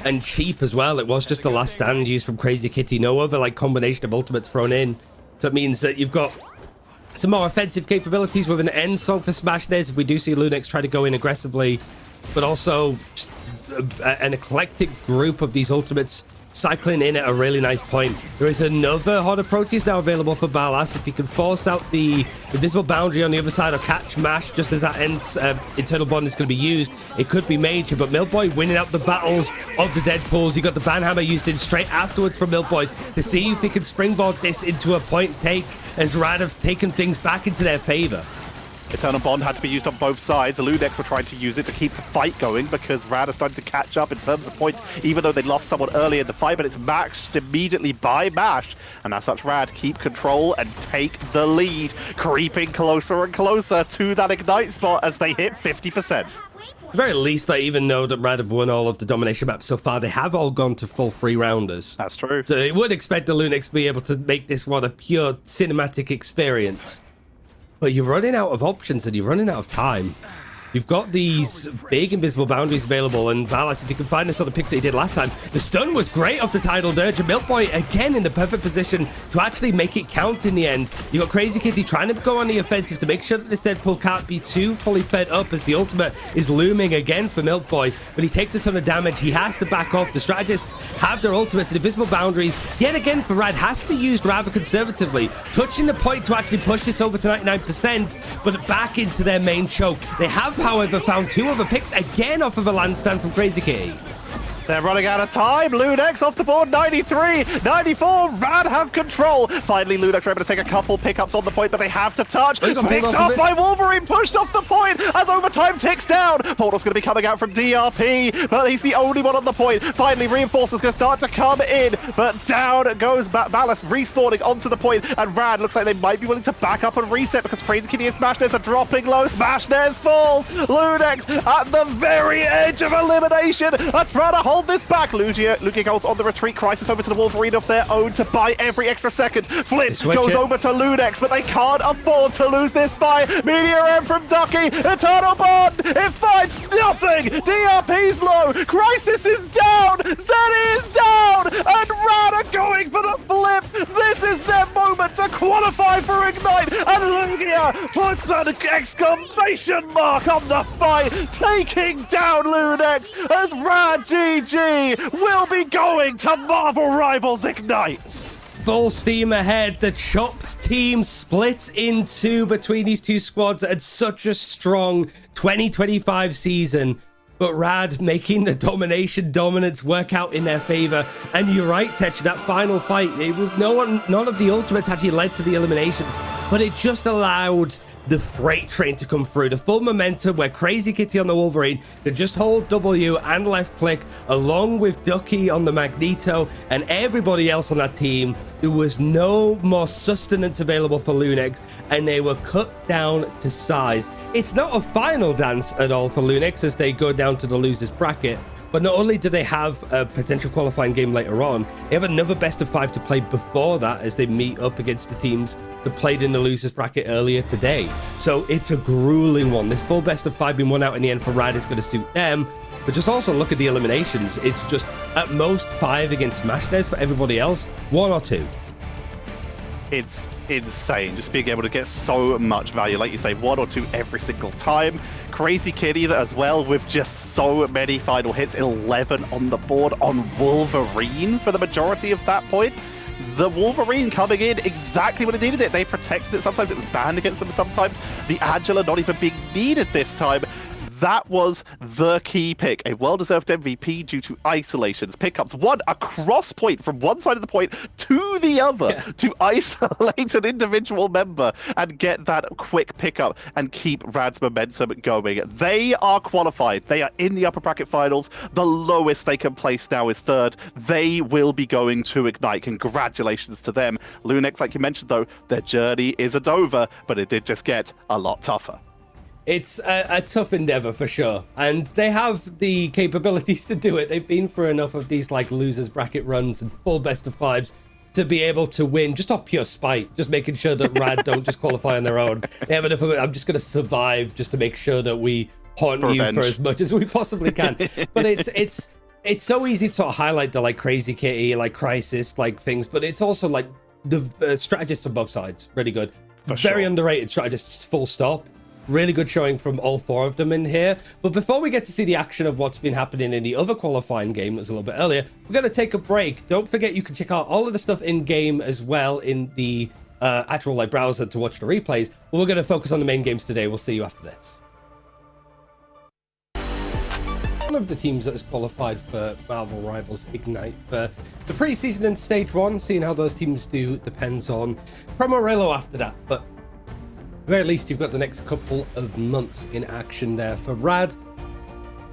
And cheap as well. It was just the last stand used from Crazy Kitty. No other like combination of ultimates thrown in. So it means that you've got some more offensive capabilities with an end song for Smashness if we do see Lunex try to go in aggressively, but also just an eclectic group of these ultimates cycling in at a really nice point. There is another Horde of Proteus now available for Ballas. If he can force out the invisible boundary on the other side or catch MASH just as that internal bond is going to be used, it could be major. But Milkboy winning out the battles of the Deadpools. You got the Banhammer used in straight afterwards from Milkboy to see if he can springboard this into a point take as Rad have taken things back into their favor. Eternal Bond had to be used on both sides. Lunex were trying to use it to keep the fight going because Rad are starting to catch up in terms of points, even though they lost someone early in the fight, but it's matched immediately by MASH. And as such, Rad keep control and take the lead, creeping closer and closer to that Ignite spot as they hit 50%. the very least, I even know that Rad have won all of the domination maps so far. They have all gone to full 3-rounders. That's true. So it would expect the Lunix to be able to make this one a pure cinematic experience. But you're running out of options and you're running out of time. You've got these big invisible boundaries available, and Valas, if you can find the sort of picks that he did last time, the stun was great off the Tidal Dirge, and Milkboy again in the perfect position to actually make it count in the end. You got Crazy Kitty trying to go on the offensive to make sure that this Deadpool can't be too fully fed up as the ultimate is looming again for Milkboy, but he takes a ton of damage. He has to back off. The strategists have their ultimates, and invisible boundaries, yet again for Rad, has to be used rather conservatively, touching the point to actually push this over to 99%, but back into their main choke. They have, however, found 2 other picks again off of a land stand from Crazy Kitty. They're running out of time. Lunex off the board, 93, 94. Rad have control. Finally, Lunex are able to take a couple pickups on the point that they have to touch. Picked off by Wolverine, pushed off the point as overtime ticks down. Portal's going to be coming out from DRP, but he's the only one on the point. Finally, reinforcements going to start to come in, but down goes Ballas, respawning onto the point, and Rad looks like they might be willing to back up and reset because Crazy Kitty and Smashnares are dropping low. Smashnares falls. Lunex at the very edge of elimination are trying to hold this back. Lugia goes on the retreat. Crisis over to the Wolverine of their own to buy every extra second. Flint goes over to Lunex, but they can't afford to lose this fight. Meteor M from Ducky. Eternal Bond. It finds nothing. DRP's low. Crisis is down. Zeddy is down. And Rad are going for the flip. This is their moment to qualify for Ignite. And Lugia puts an exclamation mark on the fight, taking down Lunex as Rad GG will be going to Marvel Rivals Ignite. Full steam ahead. The Chops team splits in 2 between these 2 squads at such a strong 2025 season. But Rad making the dominance work out in their favor. And you're right, Tetch, that final fight, it was none of the ultimates actually led to the eliminations, but it just allowed the freight train to come through. The full momentum where Crazy Kitty on the Wolverine could just hold W and left click along with Ducky on the Magneto and everybody else on that team. There was no more sustenance available for Lunex, and they were cut down to size. It's not a final dance at all for Lunex as they go down to the losers bracket. But not only do they have a potential qualifying game later on, they have another best of 5 to play before that as they meet up against the teams that played in the losers bracket earlier today. So it's a grueling one. This full best of 5 being won out in the end for Rad is going to suit them. But just also look at the eliminations. It's just at most 5 against Smashnares for everybody else, 1 or 2. It's insane just being able to get so much value, like you say, 1 or 2 every single time. Crazy Kitty as well with just so many final hits, 11 on the board on Wolverine for the majority of that point. The Wolverine coming in exactly when it needed it. They protected it. Sometimes it was banned against them. Sometimes the Angela not even being needed this time. That was the key pick, a well-deserved MVP due to isolations, pickups, a cross point from one side of the point to the other to isolate an individual member and get that quick pickup and keep Rad's momentum going. They are qualified. They are in the upper bracket finals. The lowest they can place now is 3rd. They will be going to Ignite. Congratulations to them. Lunex, like you mentioned, though, their journey isn't over, but it did just get a lot tougher. It's a tough endeavor for sure, and they have the capabilities to do it. They've been through enough of these like losers bracket runs and full best of 5s to be able to win just off pure spite, just making sure that Rad don't just qualify on their own. They have enough of it. I'm just going to survive just to make sure that we haunt you for as much as we possibly can. But it's so easy to sort of highlight the like Crazy Kitty, like Crisis, like things, but it's also like the strategists on both sides, really good. Very underrated strategists, full stop. Really good showing from all 4 of them in here. But before we get to see the action of what's been happening in the other qualifying game that was a little bit earlier, we're going to take a break. Don't forget you can check out all of the stuff in game as well in the actual like browser to watch the replays. But we're going to focus on the main games today. We'll see you after this. One of the teams that has qualified for Marvel Rivals Ignite for the preseason in Stage 1, seeing how those teams do depends on Promorello after that. But at the very least, you've got the next couple of months in action there for Rad.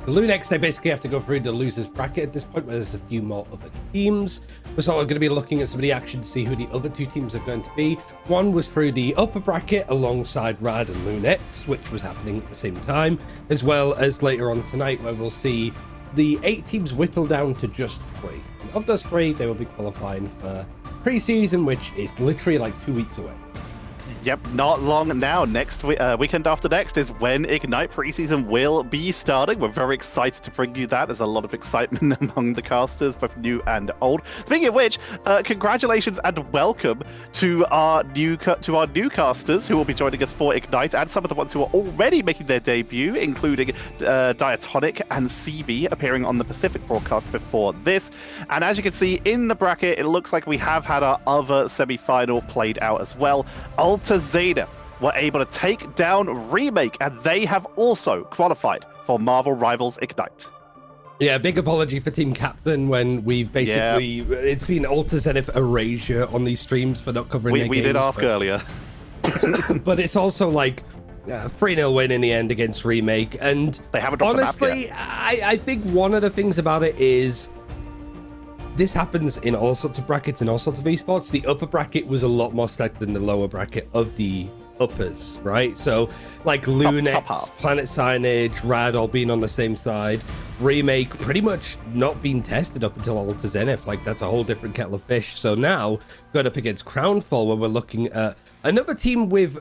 The Lunex, they basically have to go through the losers bracket at this point, where there's a few more other teams. We're sort of going to be looking at some of the action to see who the other 2 teams are going to be. One was through the upper bracket alongside Rad and Lunex, which was happening at the same time, as well as later on tonight, where we'll see the 8 teams whittle down to just 3. And of those 3, they will be qualifying for pre-season, which is literally like 2 weeks away. Yep, not long now. Next weekend after next is when Ignite preseason will be starting. We're very excited to bring you that. There's a lot of excitement among the casters, both new and old. Speaking of which, congratulations and welcome to our new casters who will be joining us for Ignite, and some of the ones who are already making their debut, including Diatonic and CB appearing on the Pacific broadcast before this. And as you can see in the bracket, it looks like we have had our other semi-final played out as well. Alta Zenith were able to take down Remake, and they have also qualified for Marvel Rivals Ignite. Yeah, big apology for Team Captain when we've basically... It's been Alta Zenith erasure on these streams for not covering their games. We did ask earlier. But it's also like 3-0 win in the end against Remake, and they haven't dropped honestly, I think one of the things about it is this happens in all sorts of brackets, in all sorts of esports. The upper bracket was a lot more stacked than the lower bracket of the uppers, right? So like Lunex, Planet Signage, Rad all being on the same side. Remake pretty much not being tested up until Alta Zenith. Like that's a whole different kettle of fish. So now going up against Crownfall, where we're looking at another team with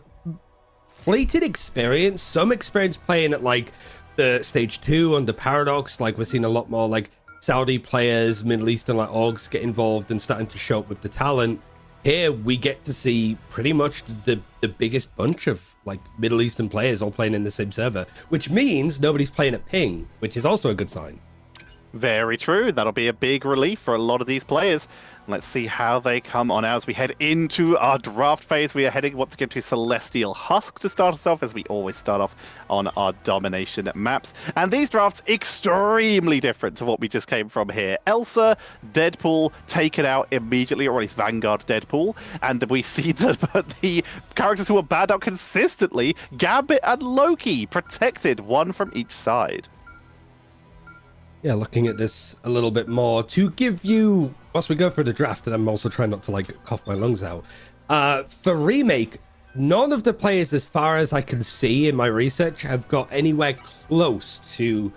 fleeted experience, some experience playing at like the stage 2 under Paradox. Like we're seeing a lot more like Saudi players, Middle Eastern like orgs get involved and starting to show up with the talent. Here we get to see pretty much the biggest bunch of like Middle Eastern players all playing in the same server, which means nobody's playing at ping, which is also a good sign. Very true. That'll be a big relief for a lot of these players. Let's see how they come on out as we head into our draft phase. We are heading once again to Celestial Husk to start us off, as we always start off on our domination maps. And these drafts extremely different to what we just came from here. Elsa, Deadpool taken out immediately, or at least Vanguard Deadpool. And we see that the characters who are banned out consistently, Gambit and Loki, protected, one from each side. Yeah, looking at this a little bit more to give you, whilst we go through the draft, and I'm also trying not to like cough my lungs out. For Remake, none of the players, as far as I can see in my research, have got anywhere close to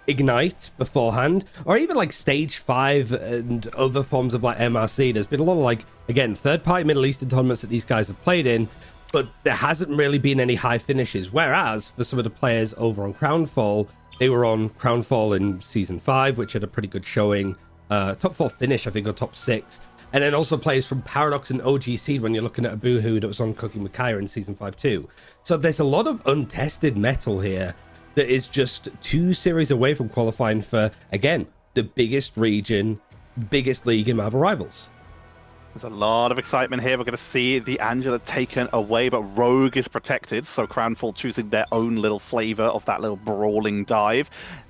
Ignite beforehand, or even like stage 5 and other forms of like MRC. There's been a lot of like, again, third-party Middle Eastern tournaments that these guys have played in, but there hasn't really been any high finishes. Whereas for some of the players over on Crownfall, they were on Crownfall in Season 5, which had a pretty good showing. Top 4 finish, I think, or top 6. And then also players from Paradox and OG Seed when you're looking at a Boohoo that was on Cooking with Kyra in Season 5 too. So there's a lot of untested metal here that is just 2 series away from qualifying for, again, the biggest region, biggest league in Marvel Rivals. There's a lot of excitement here. We're going to see the Angela taken away, but Rogue is protected. So Crownfall choosing their own little flavor of that little brawling dive.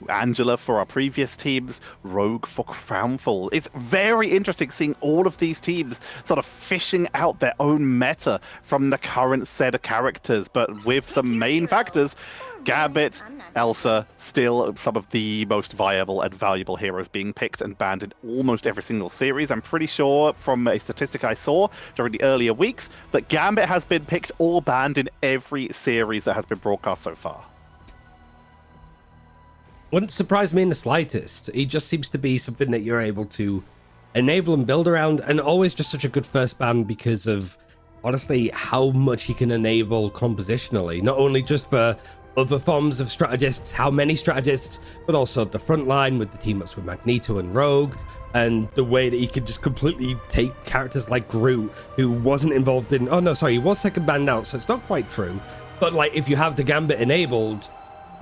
Angela for our previous teams, Rogue for Crownfall. It's very interesting seeing all of these teams sort of fishing out their own meta from the current set of characters, but with some main factors. Gambit, Elsa, still some of the most viable and valuable heroes being picked and banned in almost every single series. I'm pretty sure from a statistic I saw during the earlier weeks that Gambit has been picked or banned in every series that has been broadcast so far. Wouldn't surprise me in the slightest. He just seems to be something that you're able to enable and build around, and always just such a good first ban because of, honestly, how much he can enable compositionally, not only just for other forms of strategists, how many strategists, but also the front line with the team-ups with Magneto and Rogue, and the way that he could just completely take characters like Groot, who wasn't involved in... Oh, no, sorry, he was second banned out, so it's not quite true. But, like, if you have the Gambit enabled,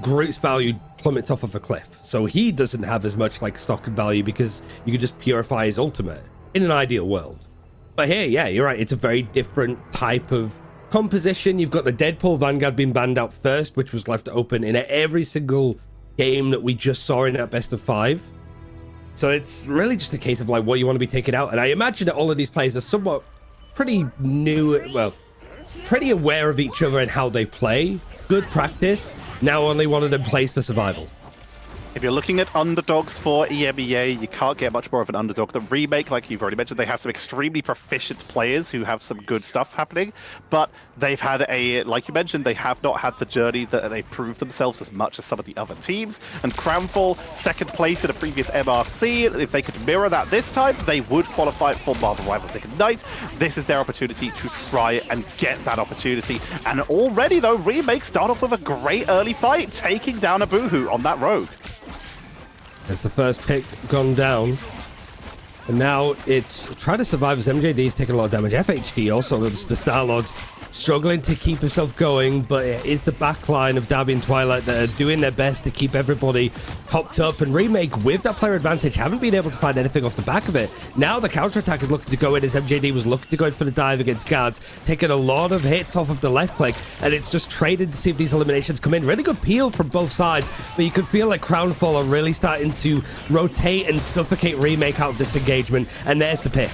Groot's value plummets off of a cliff. So he doesn't have as much, like, stock and value because you could just purify his ultimate in an ideal world. But here, yeah, you're right, it's a very different type of composition. You've got the Deadpool Vanguard being banned out first, which was left open in every single game that we just saw in that best of 5. So it's really just a case of like what you want to be taking out. And I imagine that all of these players are somewhat pretty new, well, pretty aware of each other and how they play. Good practice. Now only one of them plays for survival. If you're looking at underdogs for EMEA, you can't get much more of an underdog than Remake. Like you've already mentioned, they have some extremely proficient players who have some good stuff happening, but they've had like you mentioned, they have not had the journey that they've proved themselves as much as some of the other teams. And Crownfall, second place in a previous MRC. If they could mirror that this time, they would qualify for Marvel Rivals Ignite. This is their opportunity to try and get that opportunity. And already, though, Remake start off with a great early fight, taking down a Boohoo on that rogue. As the first pick gone down. And now it's trying to survive as MJD is taking a lot of damage. FHD also, it's the Star-Lord struggling to keep himself going, but it is the back line of Dabby and Twilight that are doing their best to keep everybody hopped up. And Remake, with that player advantage, haven't been able to find anything off the back of it. Now the counterattack is looking to go in as MJD was looking to go in for the dive against guards, taking a lot of hits off of the left click, and it's just traded to see if these eliminations come in. Really good peel from both sides, but you could feel like Crownfall are really starting to rotate and suffocate Remake out of this engagement, and there's the pick.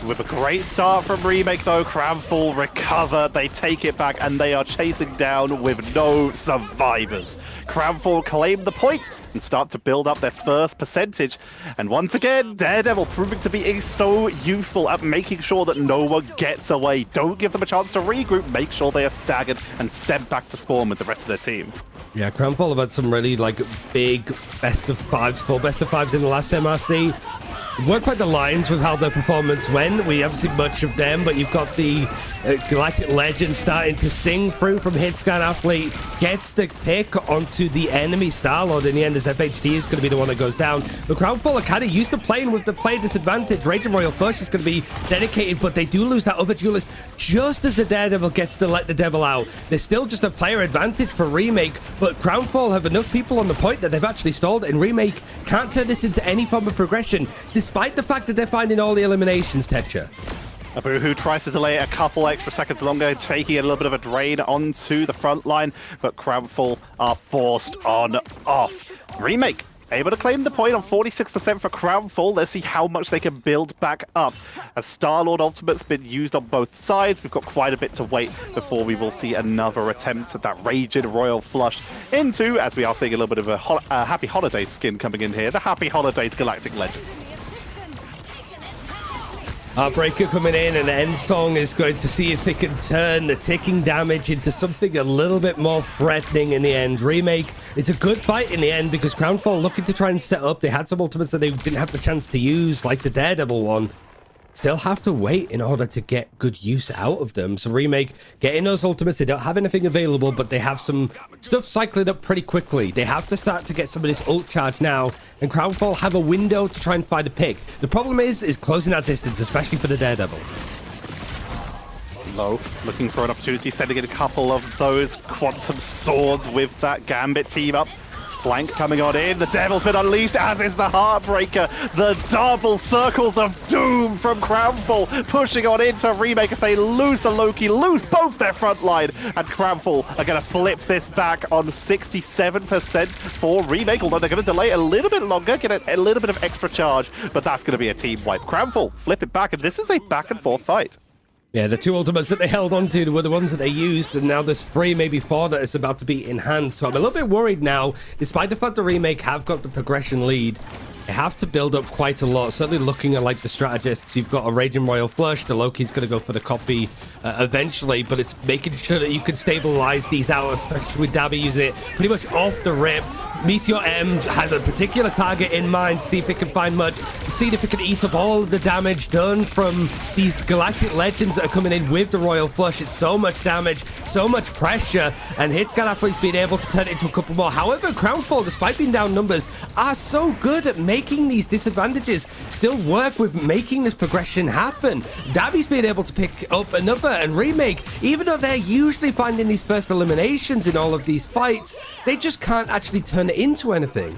With a great start from Remake, though, Crownfall recover, they take it back, and they are chasing down with no survivors. Crownfall claim the point and start to build up their first percentage. And once again, Daredevil proving to be so useful at making sure that no one gets away. Don't give them a chance to regroup, make sure they are staggered and sent back to spawn with the rest of their team. Yeah, Crownfall have had some really big best of fives, 4 best of fives in the last MRC. Weren't quite the lines with how their performance went. We haven't seen much of them, but you've got the Galactic Legend starting to sing through from Hitscan Athlete, gets the pick onto the enemy Star-Lord in the end, as FHD is going to be the one that goes down. The Crownfall are kind of used to playing with the player disadvantage. Raging Royal Flush is going to be dedicated, but they do lose that other duelist just as the Daredevil gets to let the Devil out. There's still just a player advantage for Remake, but Crownfall have enough people on the point that they've actually stalled, and Remake can't turn this into any form of progression, despite the fact that they're finding all the eliminations, Tetcher. Boohoo tries to delay it a couple extra seconds longer, taking a little bit of a drain onto the front line, but Crownfall are forced on off. Remake able to claim the point on 46% for Crownfall. Let's see how much they can build back up. As Star-Lord Ultimate's been used on both sides, we've got quite a bit to wait before we will see another attempt at that Raging Royal Flush into, as we are seeing a little bit of a Happy Holidays skin coming in here, the Happy Holidays Galactic Legend. Heartbreaker coming in, and Endsong is going to see if they can turn the ticking damage into something a little bit more threatening in the end. Remake, it's a good fight in the end because Crownfall looking to try and set up. They had some ultimates that they didn't have the chance to use, like the Daredevil one. Still have to wait in order to get good use out of them. So Remake getting those ultimates, they don't have anything available, but they have some stuff cycling up pretty quickly. They have to start to get some of this ult charge now, and Crownfall have a window to try and find a pick. The problem is closing that distance, especially for the Daredevil. Low, looking for an opportunity, sending in a couple of those Quantum Swords with that Gambit team up. Flank coming on in, the Devil's been unleashed, as is the Heartbreaker. The double circles of doom from Crownfall, pushing on into Remake as they lose the Loki, lose both their front line, and Crownfall are going to flip this back on 67% for Remake, although they're going to delay a little bit longer, get a little bit of extra charge, but that's going to be a team wipe. Crownfall flip it back, and this is a back and forth fight. Yeah, the 2 ultimates that they held on to were the ones that they used, and now there's 3, maybe 4 that is about to be in hand. So I'm a little bit worried now, despite the fact the Remake have got the progression lead. They have to build up quite a lot. Certainly looking at the strategists, you've got a Raging Royal Flush. The Loki's going to go for the copy eventually, but it's making sure that you can stabilize these out, especially with Dabby using it pretty much off the rip. Meteor M has a particular target in mind, see if it can find much, see if it can eat up all of the damage done from these Galactic Legends that are coming in with the Royal Flush. It's so much damage, so much pressure, and Hitscan Athlete's been able to turn it into a couple more. However, Crownfall, despite being down numbers, are so good at making these disadvantages still work with making this progression happen. Dabby's been able to pick up another, and Remake, even though they're usually finding these first eliminations in all of these fights, they just can't actually turn it into anything.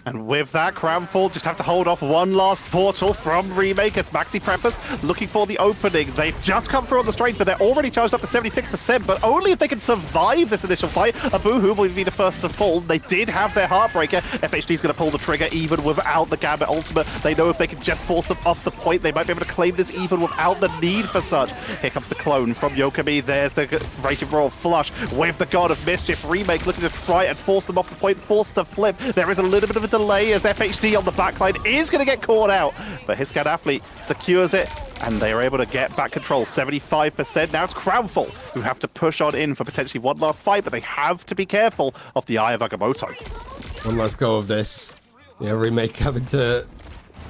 And with that, Crownfall just have to hold off one last portal from Remake as Maxi Preppers looking for the opening. They've just come through on the straight, but they're already charged up to 76%, but only if they can survive this initial fight. Abuhu will be the first to fall. They did have their Heartbreaker. FHD's going to pull the trigger even without the Gambit ultimate. They know if they can just force them off the point, they might be able to claim this even without the need for such. Here comes the clone from Yokami. There's the Raging Royal Flush with the God of Mischief. Remake looking to try and force them off the point, force the flip. There is a little bit of a delay as FHD on the backline is going to get caught out, but his Scout Athlete secures it, and they are able to get back control, 75%. Now it's Crownfall who have to push on in for potentially one last fight, but they have to be careful of the Eye of Agamotto. One last go of this. Yeah, Remake having to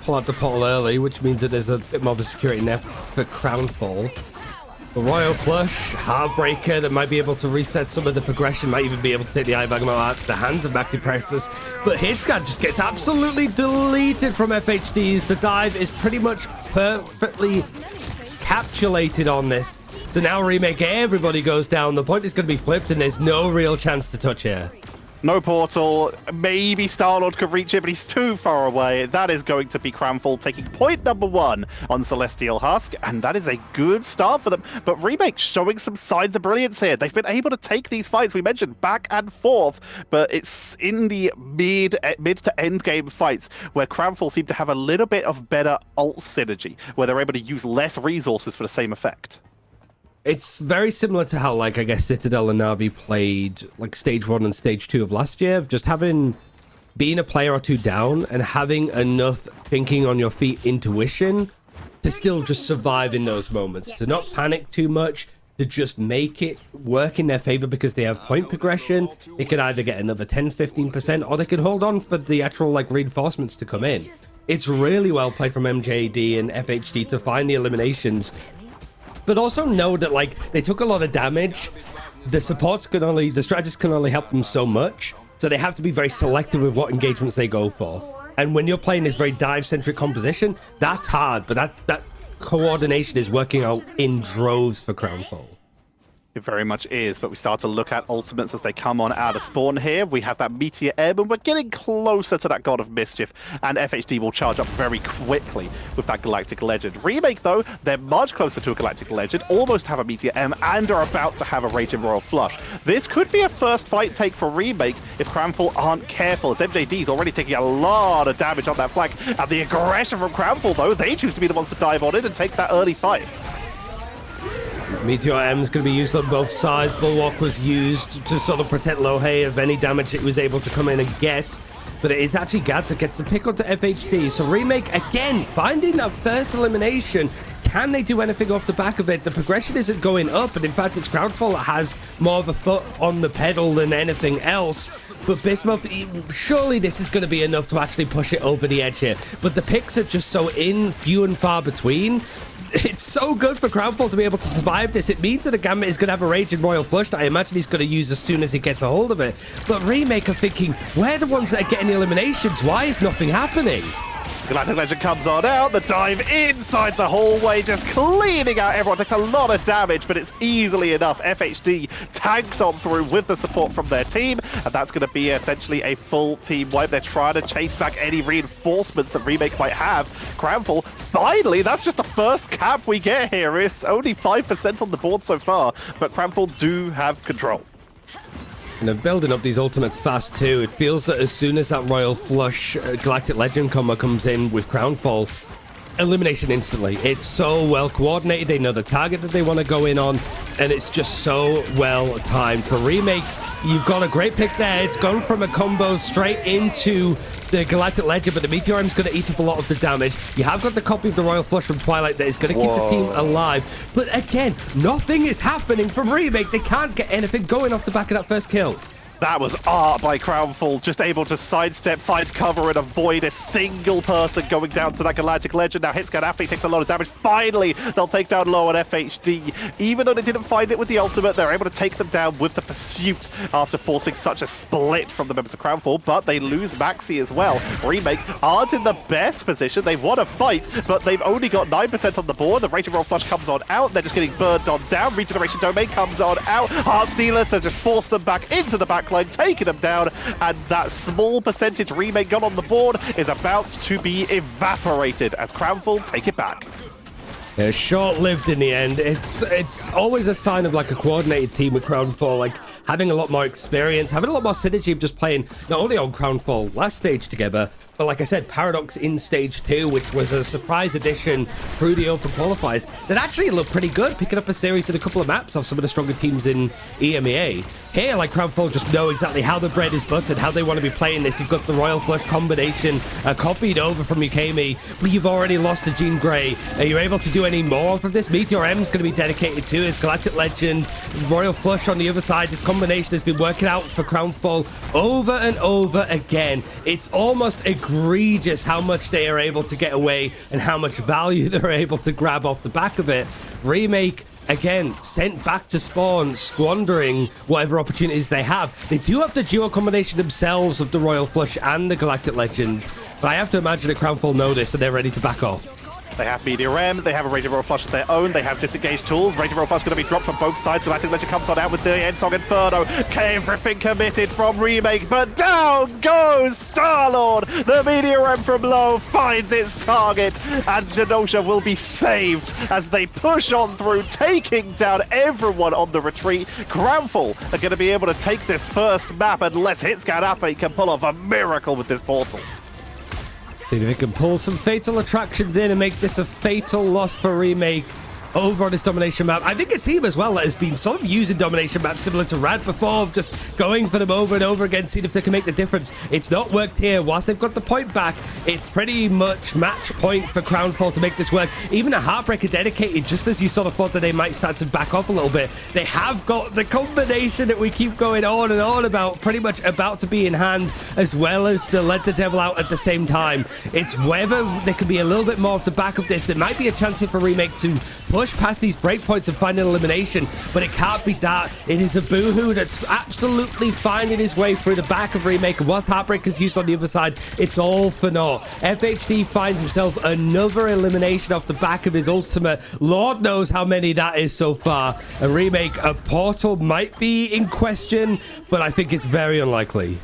pull out the portal early, which means that there's a bit more of a security net for Crownfall. The Royal Flush, Heartbreaker that might be able to reset some of the progression, might even be able to take the Eye of Agamotto out of the hands of Maxi Prestus. But Hitscan just gets absolutely deleted from FHD's. The dive is pretty much perfectly capsulated on this. So now Remake, everybody goes down. The point is going to be flipped, and there's no real chance to touch here. No portal. Maybe Star-Lord could reach it, but he's too far away. That is going to be Crownfall taking point number 1 on Celestial Husk, and that is a good start for them. But Remake showing some signs of brilliance here. They've been able to take these fights, we mentioned, back and forth, but it's in the mid to end game fights where Crownfall seem to have a little bit of better ult synergy, where they're able to use less resources for the same effect. It's very similar to how, like, I guess Citadel and Na'Vi played, like, Stage 1 and Stage 2 of last year, of just being a player or two down and having enough thinking on your feet intuition to still just survive in those moments, to not panic too much, to just make it work in their favor because they have point progression. They could either get another 10-15%, or they can hold on for the actual, like, reinforcements to come in. It's really well played from MJD and FHD to find the eliminations, but also know that, like, they took a lot of damage. The strategists can only help them so much, so they have to be very selective with what engagements they go for. And when you're playing this very dive-centric composition, that's hard, but that coordination is working out in droves for Crownfall. It very much is, but we start to look at ultimates as they come on out of spawn here. We have that Meteor M, and we're getting closer to that God of Mischief, and FHD will charge up very quickly with that Galactic Legend. Remake, though, they're much closer to a Galactic Legend, almost have a Meteor M, and are about to have a Raging Royal Flush. This could be a first fight take for Remake if Crownfall aren't careful, as MJD's already taking a lot of damage on that flank, and the aggression from Crownfall, though, they choose to be the ones to dive on it and take that early fight. Meteor M is going to be used on both sides. Bulwark was used to sort of protect Lohei of any damage it was able to come in and get. But it is actually Gads that gets the pick onto FHD. So Remake, again, finding that first elimination. Can they do anything off the back of it? The progression isn't going up, and in fact, it's Crownfall that has more of a foot on the pedal than anything else. But Bismuth, surely this is going to be enough to actually push it over the edge here. But the picks are just so few and far between. It's so good for Crownfall to be able to survive this. It means that a Gambit is going to have a Raging Royal Flush that I imagine he's going to use as soon as he gets a hold of it. But Remake are thinking, we're the ones that are getting the eliminations. Why is nothing happening? Galactic Legend comes on out, the dive inside the hallway, just cleaning out everyone. Takes a lot of damage, but it's easily enough. FHD tanks on through with the support from their team, and that's going to be essentially a full team wipe. They're trying to chase back any reinforcements that Remake might have. Crownfall, finally, that's just the first cap we get here. It's only 5% on the board so far, but Crownfall do have control. And they're building up these ultimates fast too. It feels that as soon as that Royal Flush Galactic Legend combo comes in with Crownfall, elimination instantly. It's so well coordinated. They know the target that they want to go in on, and it's just so well timed. For Remake, you've got a great pick there. It's gone from a combo straight into the Galactic Legend, but the Meteor M is going to eat up a lot of the damage. You have got the copy of the Royal Flush from Twilight that is going to keep the team alive. But again, nothing is happening from Remake. They can't get anything going off the back of that first kill. That was art by Crownfall, just able to sidestep, find cover, and avoid a single person going down to that Galactic Legend. Now Hitscan Athlete takes a lot of damage. Finally, they'll take down low on FHD. Even though they didn't find it with the ultimate, they're able to take them down with the pursuit after forcing such a split from the members of Crownfall, but they lose Maxi as well. Remake aren't in the best position. They want to fight, but they've only got 9% on the board. The Raging Royal Flush comes on out. They're just getting burned on down. Regeneration Domain comes on out. Heartstealer to just force them back into the back backline, taking them down, and that small percentage Remake got on the board is about to be evaporated as Crownfall take it back. Yeah, short-lived in the end. It's always a sign of like a coordinated team with Crownfall, like having a lot more experience, having a lot more synergy of just playing not only on Crownfall last stage together, but like I said, Paradox in stage 2, which was a surprise addition through the open qualifiers that actually looked pretty good, picking up a series and a couple of maps off some of the stronger teams in EMEA. Here, like Crownfall just know exactly how the bread is buttered, how they want to be playing this. You've got the Royal Flush combination copied over from Ukemi, but you've already lost to Jean Grey. Are you able to do any more from this? Meteor M's going to be dedicated to his Galactic Legend. Royal Flush on the other side. This combination has been working out for Crownfall over and over again. It's almost egregious how much they are able to get away and how much value they're able to grab off the back of it. Remake, again, sent back to spawn, squandering whatever opportunities they have. They do have the duo combination themselves of the Royal Flush and the Galactic Legend, but I have to imagine that Crownfall know this and they're ready to back off. They have Meteor M, they have a Raging Royal Flush of their own, they have disengaged tools. Raging Royal Flush going to be dropped from both sides. Galactic Legend comes on out with the Ensong Inferno. Everything committed from Remake, but down goes Star-Lord! The Meteor M from low finds its target, and Genosha will be saved as they push on through, taking down everyone on the retreat. Crownfall are going to be able to take this first map unless Hitscan can pull off a miracle with this portal. See if we can pull some fatal attractions in and make this a fatal loss for Remake over on this domination map. I think a team as well that has been sort of using domination maps similar to Rad before, just going for them over and over again, seeing if they can make the difference. It's not worked here. Whilst they've got the point back, it's pretty much match point for Crownfall to make this work. Even a Heartbreaker dedicated, just as you sort of thought that they might start to back off a little bit, they have got the combination that we keep going on and on about, pretty much about to be in hand, as well as the Let the Devil Out at the same time. It's whether there can be a little bit more off the back of this. There might be a chance here for Remake to push past these breakpoints and find an elimination, but it can't be that. It is a Boohoo that's absolutely finding his way through the back of Remake, and whilst Heartbreaker's used on the other side, it's all for naught. FHD finds himself another elimination off the back of his ultimate. Lord knows how many that is so far. A Remake, a portal might be in question, but I think it's very unlikely.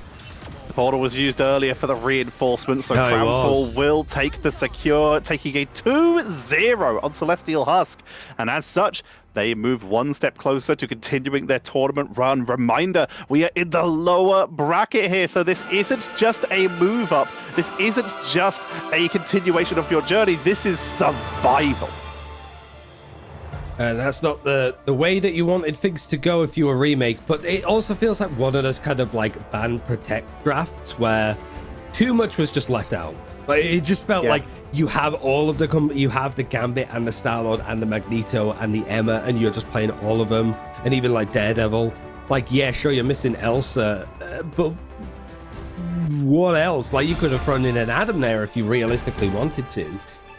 Portal was used earlier for the reinforcement, so Crownfall will take the secure, taking a 2-0 on Celestial Husk. And as such, they move one step closer to continuing their tournament run. Reminder, we are in the lower bracket here, so this isn't just a move up. This isn't just a continuation of your journey. This is survival. And that's not the way that you wanted things to go if you were Remake, but it also feels like one of those kind of like ban protect drafts where too much was just left out. Like it just felt like you have all of you have the Gambit and the Star-Lord and the Magneto and the Emma, and you're just playing all of them, and even like Daredevil. Like, yeah, sure, you're missing Elsa, but what else? Like, you could have thrown in an Adam there if you realistically wanted to.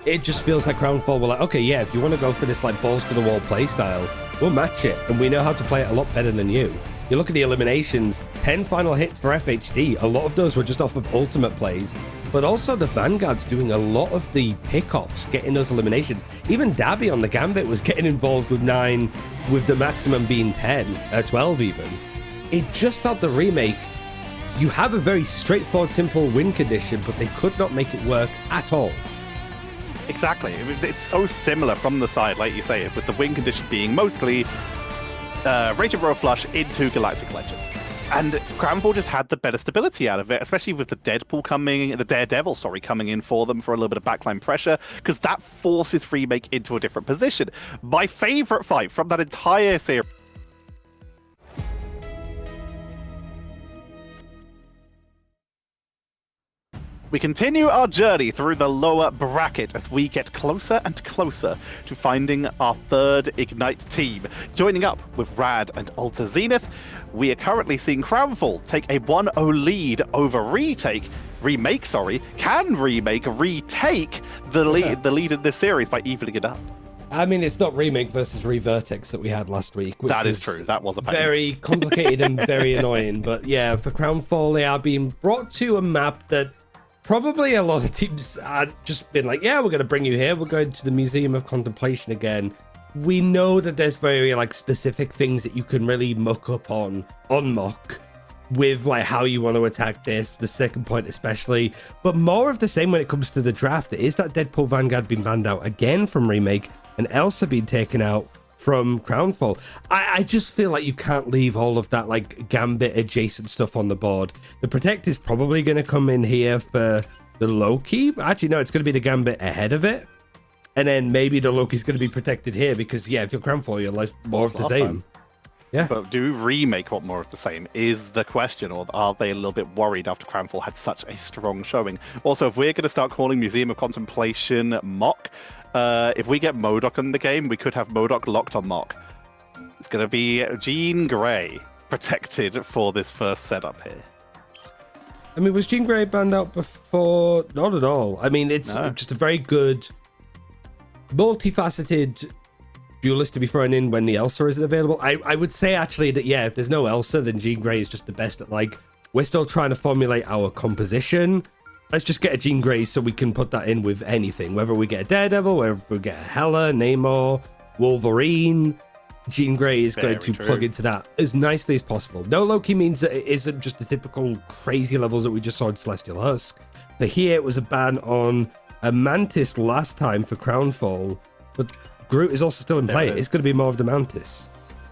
It just feels like Crownfall were like, okay, yeah, if you want to go for this like balls to the wall play style, we'll match it, and we know how to play it a lot better than you. You look at the eliminations, 10 final hits for FHD. A lot of those were just off of ultimate plays, but also the Vanguard's doing a lot of the pickoffs, getting those eliminations. Even Dabby on the Gambit was getting involved with 9, with the maximum being 10, 12 even. It just felt the Remake, you have a very straightforward, simple win condition, but they could not make it work at all. Exactly. It's so similar from the side, like you say, with the win condition being mostly Raging Royal Flush into Galactic Legend. And Crownfall just had the better stability out of it, especially with the Daredevil coming in for them for a little bit of backline pressure, because that forces Remake into a different position. My favorite fight from that entire series. We continue our journey through the lower bracket as we get closer and closer to finding our third Ignite team. Joining up with Rad and Alta Zenith, we are currently seeing Crownfall take a 1-0 lead over Remake. Can Remake retake the lead in this series by evening it up? I mean, it's not Remake versus Revertex that we had last week. That is true. That was a pain. Very complicated and very annoying. But yeah, for Crownfall, they are being brought to a map that probably a lot of teams had just been like, yeah, we're going to bring you here. We're going to the Museum of Contemplation again. We know that there's very like specific things that you can really muck up on Mock. with like how you want to attack this, the second point especially, but more of the same when it comes to the draft. It is that Deadpool Vanguard being banned out again from Remake and Elsa being taken out from Crownfall. I just feel like you can't leave all of that like Gambit adjacent stuff on the board. The Protect is probably going to come in here for the Loki. Actually, no, it's going to be the Gambit ahead of it. And then maybe the Loki's going to be protected here because, yeah, if you're Crownfall, you're like more of the same. Time. Yeah. But do Remake want more of the same is the question, or are they a little bit worried after Crownfall had such a strong showing? Also, if we're going to start calling Museum of Contemplation Mock, if we get MODOK in the game, we could have MODOK locked on Mock. It's going to be Jean Grey protected for this first setup here. I mean, was Jean Grey banned out before? Not at all. I mean, it's just a very good, multifaceted duelist to be thrown in when the Elsa isn't available. I would say actually that, yeah, if there's no Elsa, then Jean Grey is just the best at, like, we're still trying to formulate our composition. Let's just get a Jean Grey so we can put that in with anything. Whether we get a Daredevil, whether we get a Hela, Namor, Wolverine, Jean Grey is going to plug into that as nicely as possible. No Loki means that it isn't just the typical crazy levels that we just saw in Celestial Husk. But here it was a ban on a Mantis last time for Crownfall, but Groot is also still in play. It's going to be more of the Mantis.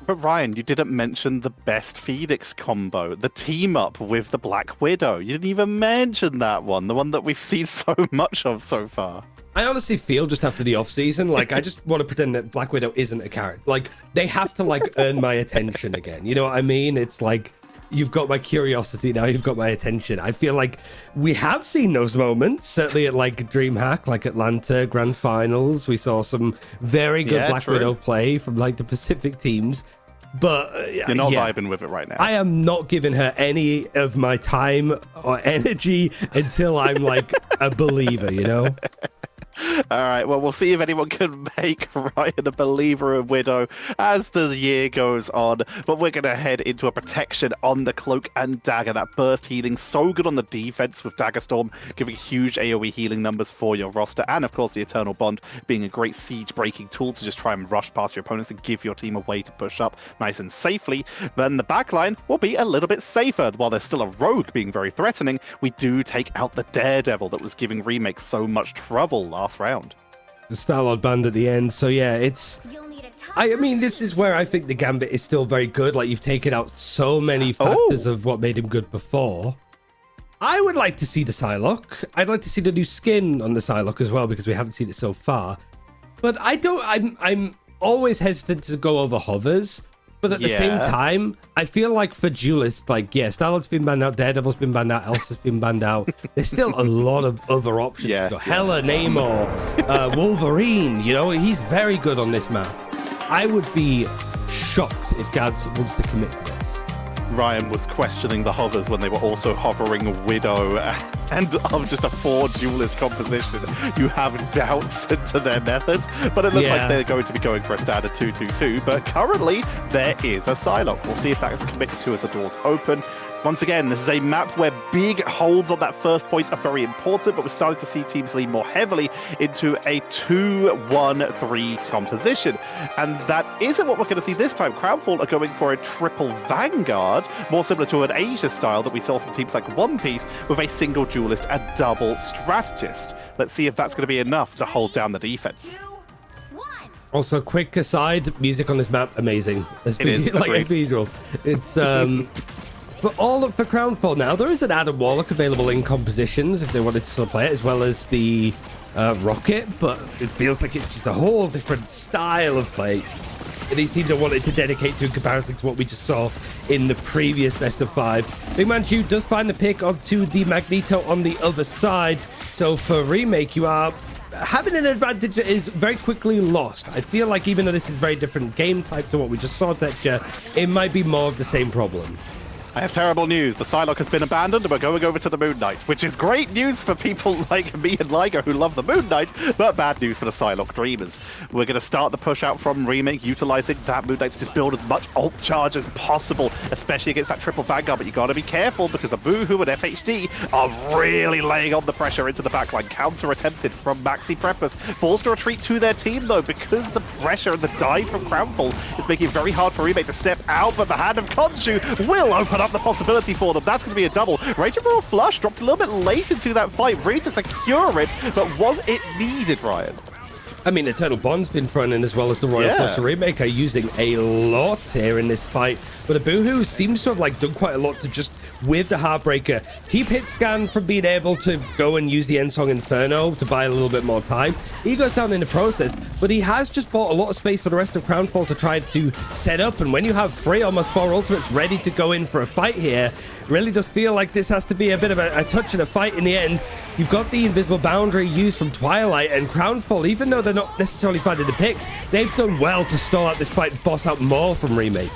But Ryan, you didn't mention the best Phoenix combo, the team up with the Black Widow. You didn't even mention that one, the one that we've seen so much of so far. I honestly feel just after the off-season, like, I just want to pretend that Black Widow isn't a character. Like, they have to, like, earn my attention again. You know what I mean? It's like, you've got my curiosity, now you've got my attention. I feel like we have seen those moments, certainly at, like, DreamHack, like Atlanta, Grand Finals. We saw some very good Black Widow play from, like, the Pacific teams. But you're not vibing with it right now. I am not giving her any of my time or energy until I'm, like, a believer, you know? All right, well, we'll see if anyone can make Ryan a believer of Widow as the year goes on. But we're going to head into a protection on the Cloak and Dagger. That burst healing, so good on the defense with Dagger Storm, giving huge AoE healing numbers for your roster. And, of course, the Eternal Bond being a great siege-breaking tool to just try and rush past your opponents and give your team a way to push up nice and safely. Then the backline will be a little bit safer. While there's still a Rogue being very threatening, we do take out the Daredevil that was giving Remake so much trouble last round. The Star-Lord band at the end, so yeah, it's... I mean, this is where I think the Gambit is still very good. Like, you've taken out so many factors of what made him good before. I would like to see the Psylocke. I'd like to see the new skin on the Psylocke as well, because we haven't seen it so far. But I'm always hesitant to go over hovers. But at the same time, I feel like for duelists, like, yeah, Star-Lord's been banned out, Daredevil's been banned out, Elsa's been banned out. There's still a lot of other options to go. Hela, Namor, Wolverine, you know, he's very good on this map. I would be shocked if Gads wants to commit to this. Ryan was questioning the hovers when they were also hovering Widow, and of just a 4 duelist composition. You have doubts into their methods, but it looks like they're going to be going for a standard 2-2-2. But currently, there is a Psylocke. We'll see if that is committed to as the doors open. Once again, this is a map where big holds on that first point are very important, but we're starting to see teams lean more heavily into a 2-1-3 composition. And that isn't what we're going to see this time. Crownfall are going for a triple Vanguard, more similar to an Asia style that we saw from teams like One Piece, with a single duelist and double strategist. Let's see if that's going to be enough to hold down the defense. Also, quick aside, music on this map, amazing. It is, like as usual. It's for Crownfall now, there is an Adam Warlock available in compositions if they wanted to still play it, as well as the Rocket, but it feels like it's just a whole different style of play that these teams are wanting to dedicate to in comparison to what we just saw in the previous best of 5. Big Man Chu does find the pick onto the Magneto on the other side, so for Remake, you are having an advantage that is very quickly lost. I feel like even though this is very different game type to what we just saw, Texture, it might be more of the same problem. I have terrible news. The Psylocke has been abandoned and we're going over to the Moon Knight, which is great news for people like me and Liger who love the Moon Knight, but bad news for the Psylocke dreamers. We're going to start the push out from Remake, utilizing that Moon Knight to just build as much ult charge as possible, especially against that triple Vanguard, but you got to be careful because Abuhu and FHD are really laying on the pressure into the backline. Counter attempted from Maxi Preppers. Forced to retreat to their team though, because the pressure and the dive from Crownfall is making it very hard for Remake to step out, but the hand of Khonshu will open up the possibility for them. That's going to be a double. Rage of Royal Flush dropped a little bit late into that fight, really to secure it, but was it needed, Ryan? I mean, Eternal Bond's been thrown in as well as the Royal Flush Remake are using a lot here in this fight. But Abuhu seems to have like done quite a lot to just, with the Heartbreaker, keep Hitscan from being able to go and use the Endsong Inferno to buy a little bit more time. He goes down in the process, but he has just bought a lot of space for the rest of Crownfall to try to set up. And when you have 3, almost 4 ultimates ready to go in for a fight here, it really does feel like this has to be a bit of a touch and a fight in the end. You've got the invisible boundary used from Twilight, and Crownfall, even though they're not necessarily finding the picks, they've done well to stall out this fight and force out more from Remake.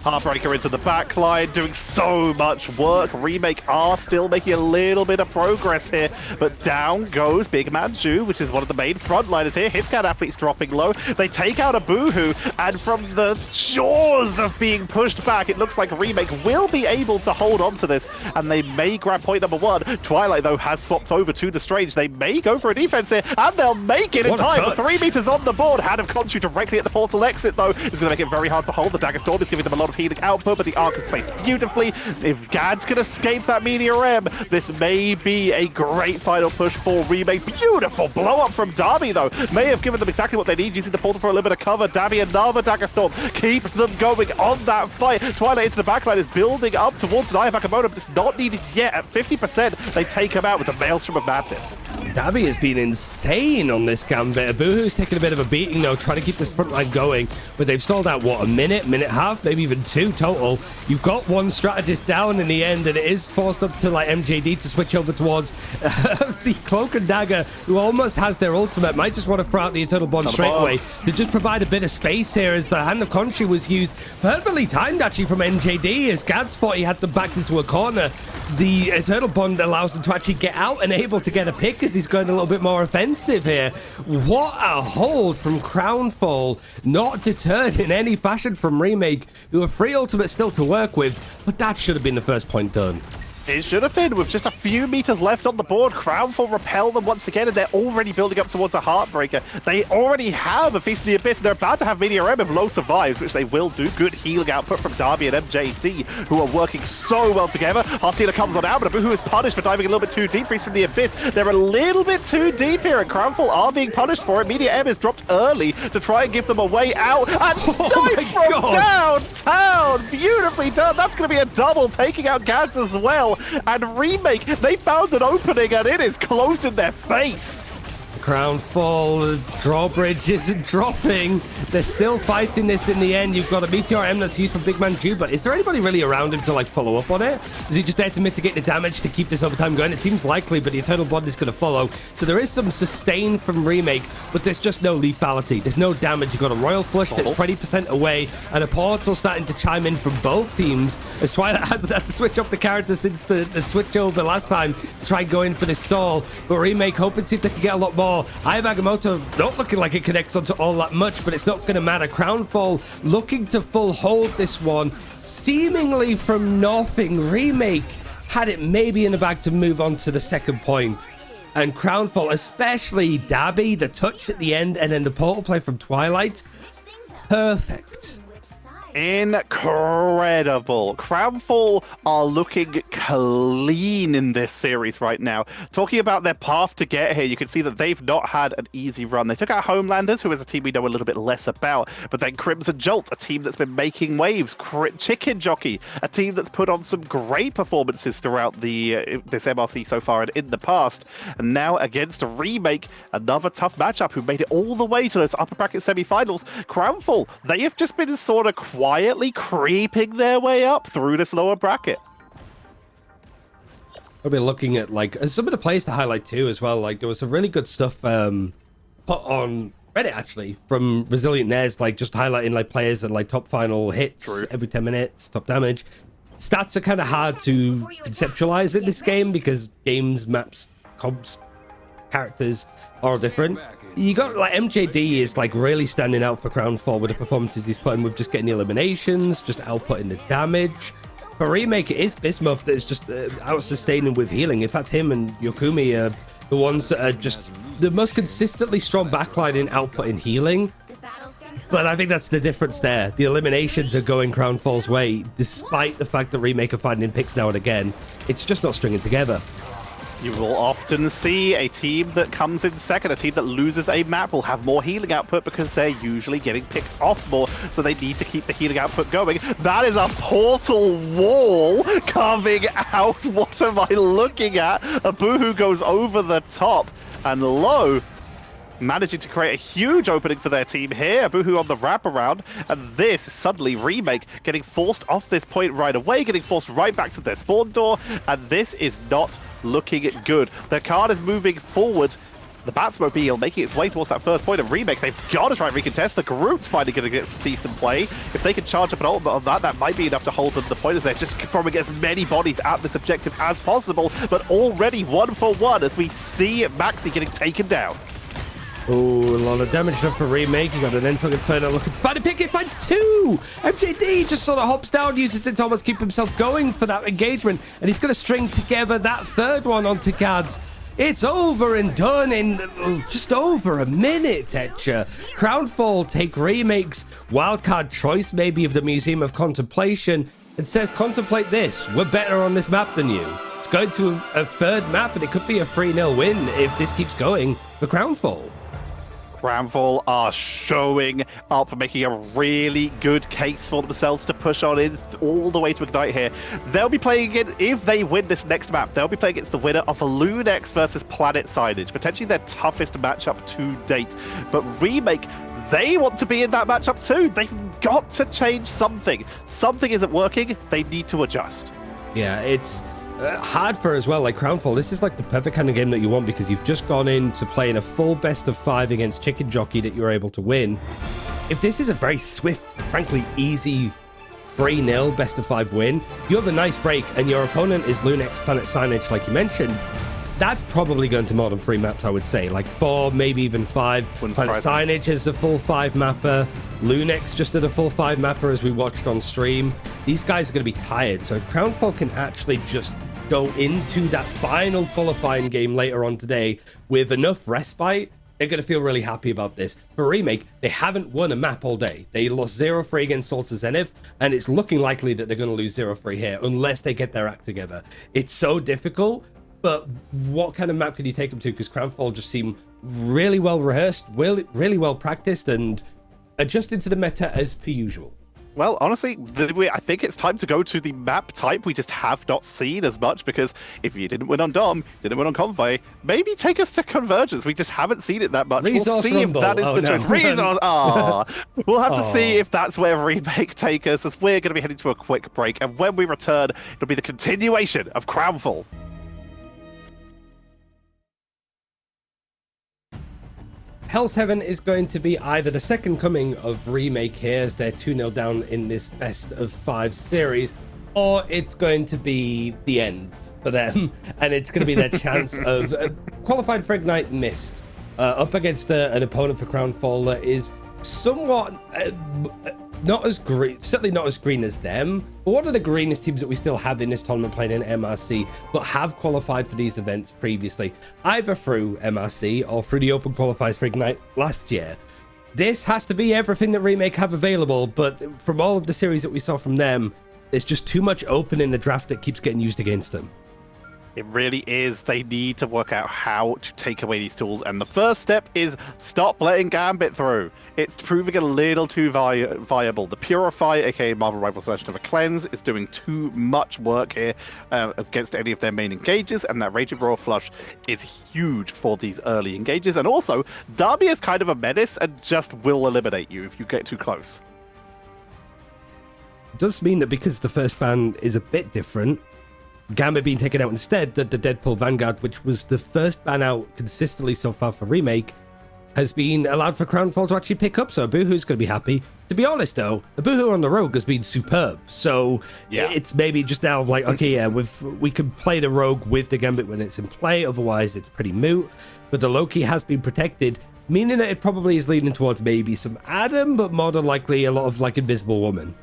Heartbreaker into the backline, doing so much work. Remake are still making a little bit of progress here, but down goes Big Man Ju, which is one of the main frontliners here. Hitscan athletes dropping low. They take out a Boohoo, and from the jaws of being pushed back, it looks like Remake will be able to hold on to this, and they may grab point number 1. Twilight, though, has swapped over to the Strange. They may go for a defense here, and they'll make it in time. 3 meters on the board. Hand of Khonshu directly at the portal exit, though, is going to make it very hard to hold. The Dagger Storm is giving them a lot of healing output, but the arc is placed beautifully. If Gad's can escape that Meteor M, this may be a great final push for Remake. Beautiful blow up from Darby, though. May have given them exactly what they need, using the portal for a little bit of cover. Darby, another Dagger Storm, keeps them going on that fight. Twilight into the backline is building up towards Naya Bakamoto, but it's not needed yet. At 50%, they take him out with the Maelstrom of Madness. Darby has been insane on this gambit. Abuhu's taking a bit of a beating, though, trying to keep this front line going, but they've stalled out, what, a minute and a half, maybe even 2 total. You've got one strategist down in the end, and it is forced up to like MJD to switch over towards the Cloak and Dagger, who almost has their ultimate. Might just want to throw out the Eternal Bond straight away to just provide a bit of space here, as the Hand of Khonshu was used perfectly timed actually from MJD, as Gads thought he had them backed into a corner. The Eternal Bond allows him to actually get out and able to get a pick as he's going a little bit more offensive here. What a hold from Crownfall, not deterred in any fashion from Remake, who are 3 ultimates still to work with, but that should have been the first point done. It should have been, with just a few meters left on the board. Crownfall repel them once again, and they're already building up towards a Heartbreaker. They already have a Feast of the Abyss, and they're about to have Meteor M if Low survives, which they will do. Good healing output from Darby and MJD, who are working so well together. Heartstealer comes on out, but Abuhu is punished for diving a little bit too deep. Feast from the Abyss, they're a little bit too deep here, and Crownfall are being punished for it. Meteor M is dropped early to try and give them a way out, and sniped from downtown! Beautifully done! That's going to be a double, taking out Gads as well. And Remake, they found an opening, and it is closed in their face. Crownfall drawbridge isn't dropping. They're still fighting this in the end. You've got a Meteor M that's used from Big Man Ju, but is there anybody really around him to like follow up on it? Is he just there to mitigate the damage to keep this overtime going? It seems likely, but the Eternal Bond is going to follow. So there is some sustain from Remake, but there's just no lethality. There's no damage. You've got a Royal Flush that's 20% away, and a portal starting to chime in from both teams, as Twilight has had to switch up the character since the switch over last time to try and go in for this stall. But Remake hoping to see if they can get a lot more. Eye of Agamotto not looking like it connects onto all that much, but it's not going to matter. Crownfall looking to full hold this one, seemingly from nothing. Remake had it maybe in the bag to move on to the second point. And Crownfall, especially Dabby, the touch at the end, and then the portal play from Twilight. Perfect. Incredible. Crownfall are looking clean in this series right now. Talking about their path to get here, you can see that they've not had an easy run. They took out Homelanders, who is a team we know a little bit less about, but then Crimson Jolt, a team that's been making waves. Chicken Jockey, a team that's put on some great performances throughout this MRC so far and in the past. And now against a Remake, another tough matchup, who made it all the way to those upper bracket semi-finals. Crownfall, they have just been sort of quietly creeping their way up through this lower bracket. I'll be looking at like some of the plays to highlight too as well. Like there was some really good stuff put on Reddit actually from Resilient Nez, like just highlighting like players and like top final hits every 10 minutes, top damage. Stats are kind of hard to conceptualize in this game because games, maps, comps, characters are all different. You got like MJD is like really standing out for Crownfall with the performances he's putting with just getting the eliminations, just outputting the damage. For Remake, it is Bismuth that is just out sustaining with healing. In fact, him and Yokumi are the ones that are just the most consistently strong backline in output and healing. But I think that's the difference there. The eliminations are going Crownfall's way, despite the fact that Remake are finding picks now and again. It's just not stringing together. You will often see a team that comes in second, a team that loses a map will have more healing output because they're usually getting picked off more, so they need to keep the healing output going. That is a portal wall coming out. What am I looking at? A Boohoo goes over the top, and Low managing to create a huge opening for their team here. Boohoo on the wraparound, and this is suddenly Remake getting forced off this point right away, getting forced right back to their spawn door, and this is not looking good. Their card is moving forward. The Batsmobile making its way towards that first point of Remake. They've got to try and recontest. The group's finally going to get to see some play. If they can charge up an ultimate on that, that might be enough to hold them to the point as they're just throwing as many bodies at this objective as possible. But already 1-for-1 as we see Maxi getting taken down. Oh, a lot of damage done for Remake. You got an Ensong Inferno looking to find a pick. It finds two. MJD just sort of hops down, uses it to almost keep himself going for that engagement. And he's going to string together that third one onto Gads. It's over and done in just over a minute, Etcher. Crownfall take Remake's wildcard choice, maybe, of the Museum of Contemplation, and says, contemplate this. We're better on this map than you. It's going to a third map, and it could be a 3-0 win if this keeps going for Crownfall. Crownfall are showing up, making a really good case for themselves to push on in all the way to Ignite here. They'll be playing again, if they win this next map, they'll be playing against the winner of Lunex versus Planet Signage, potentially their toughest matchup to date. But Remake, they want to be in that matchup too. They've got to change something. Something isn't working. They need to adjust. Yeah, it's hard for as well. Like Crownfall, this is like the perfect kind of game that you want because you've just gone into playing a full best of 5 against Chicken Jockey that you're able to win. If this is a very swift, frankly easy 3-0 best of 5 win, you have a nice break and your opponent is Lunex Planet Signage, like you mentioned. That's probably going to more than 3 maps, I would say. Like 4, maybe even 5. Planet Signage is a full 5 mapper. Lunex just did a full 5 mapper as we watched on stream. These guys are going to be tired. So if Crownfall can actually just go into that final qualifying game later on today with enough respite, they're going to feel really happy about this. For Remake, they haven't won a map all day. They lost 0-3 against Alta Zenith, and it's looking likely that they're going to lose 0-3 here unless they get their act together. It's so difficult. But what kind of map can you take them to? Because Crownfall just seem really well rehearsed, really well practiced, and adjusted to the meta as per usual. Well, honestly, I think it's time to go to the map type we just have not seen as much, because if you didn't win on Dom, didn't win on Convoy, maybe take us to Convergence. We just haven't seen it that much. Resource we'll see Rumble. If that is the choice. Resource. We'll have to see if that's where Remake take us, as we're going to be heading to a quick break. And when we return, it'll be the continuation of Crownfall. Hell's Heaven is going to be either the second coming of Remake here as they're 2-0 down in this best of 5 series, or it's going to be the end for them, and it's going to be their chance of qualified for Ignite missed up against an opponent for Crownfall that is somewhat not as green, certainly not as green as them, but one of the greenest teams that we still have in this tournament playing in MRC, but have qualified for these events previously, either through MRC or through the open qualifiers for Ignite last year. This has to be everything that Remake have available, but from all of the series that we saw from them, there's just too much open in the draft that keeps getting used against them. It really is. They need to work out how to take away these tools. And the first step is stop letting Gambit through. It's proving a little too viable. The Purify, aka Marvel Rivals version of a Cleanse, is doing too much work here against any of their main engages. And that Rage of Royal Flush is huge for these early engages. And also, Darby is kind of a menace and just will eliminate you if you get too close. It does mean that because the first ban is a bit different, Gambit being taken out instead, that the Deadpool Vanguard, which was the first ban out consistently so far for Remake, has been allowed for Crownfall to actually pick up, so Boohoo's going to be happy. To be honest, though, the Boohoo on the Rogue has been superb, so yeah, it's maybe just now like, okay, yeah, we can play the Rogue with the Gambit when it's in play, otherwise it's pretty moot, but the Loki has been protected, meaning that it probably is leaning towards maybe some Adam, but more than likely a lot of like Invisible Woman.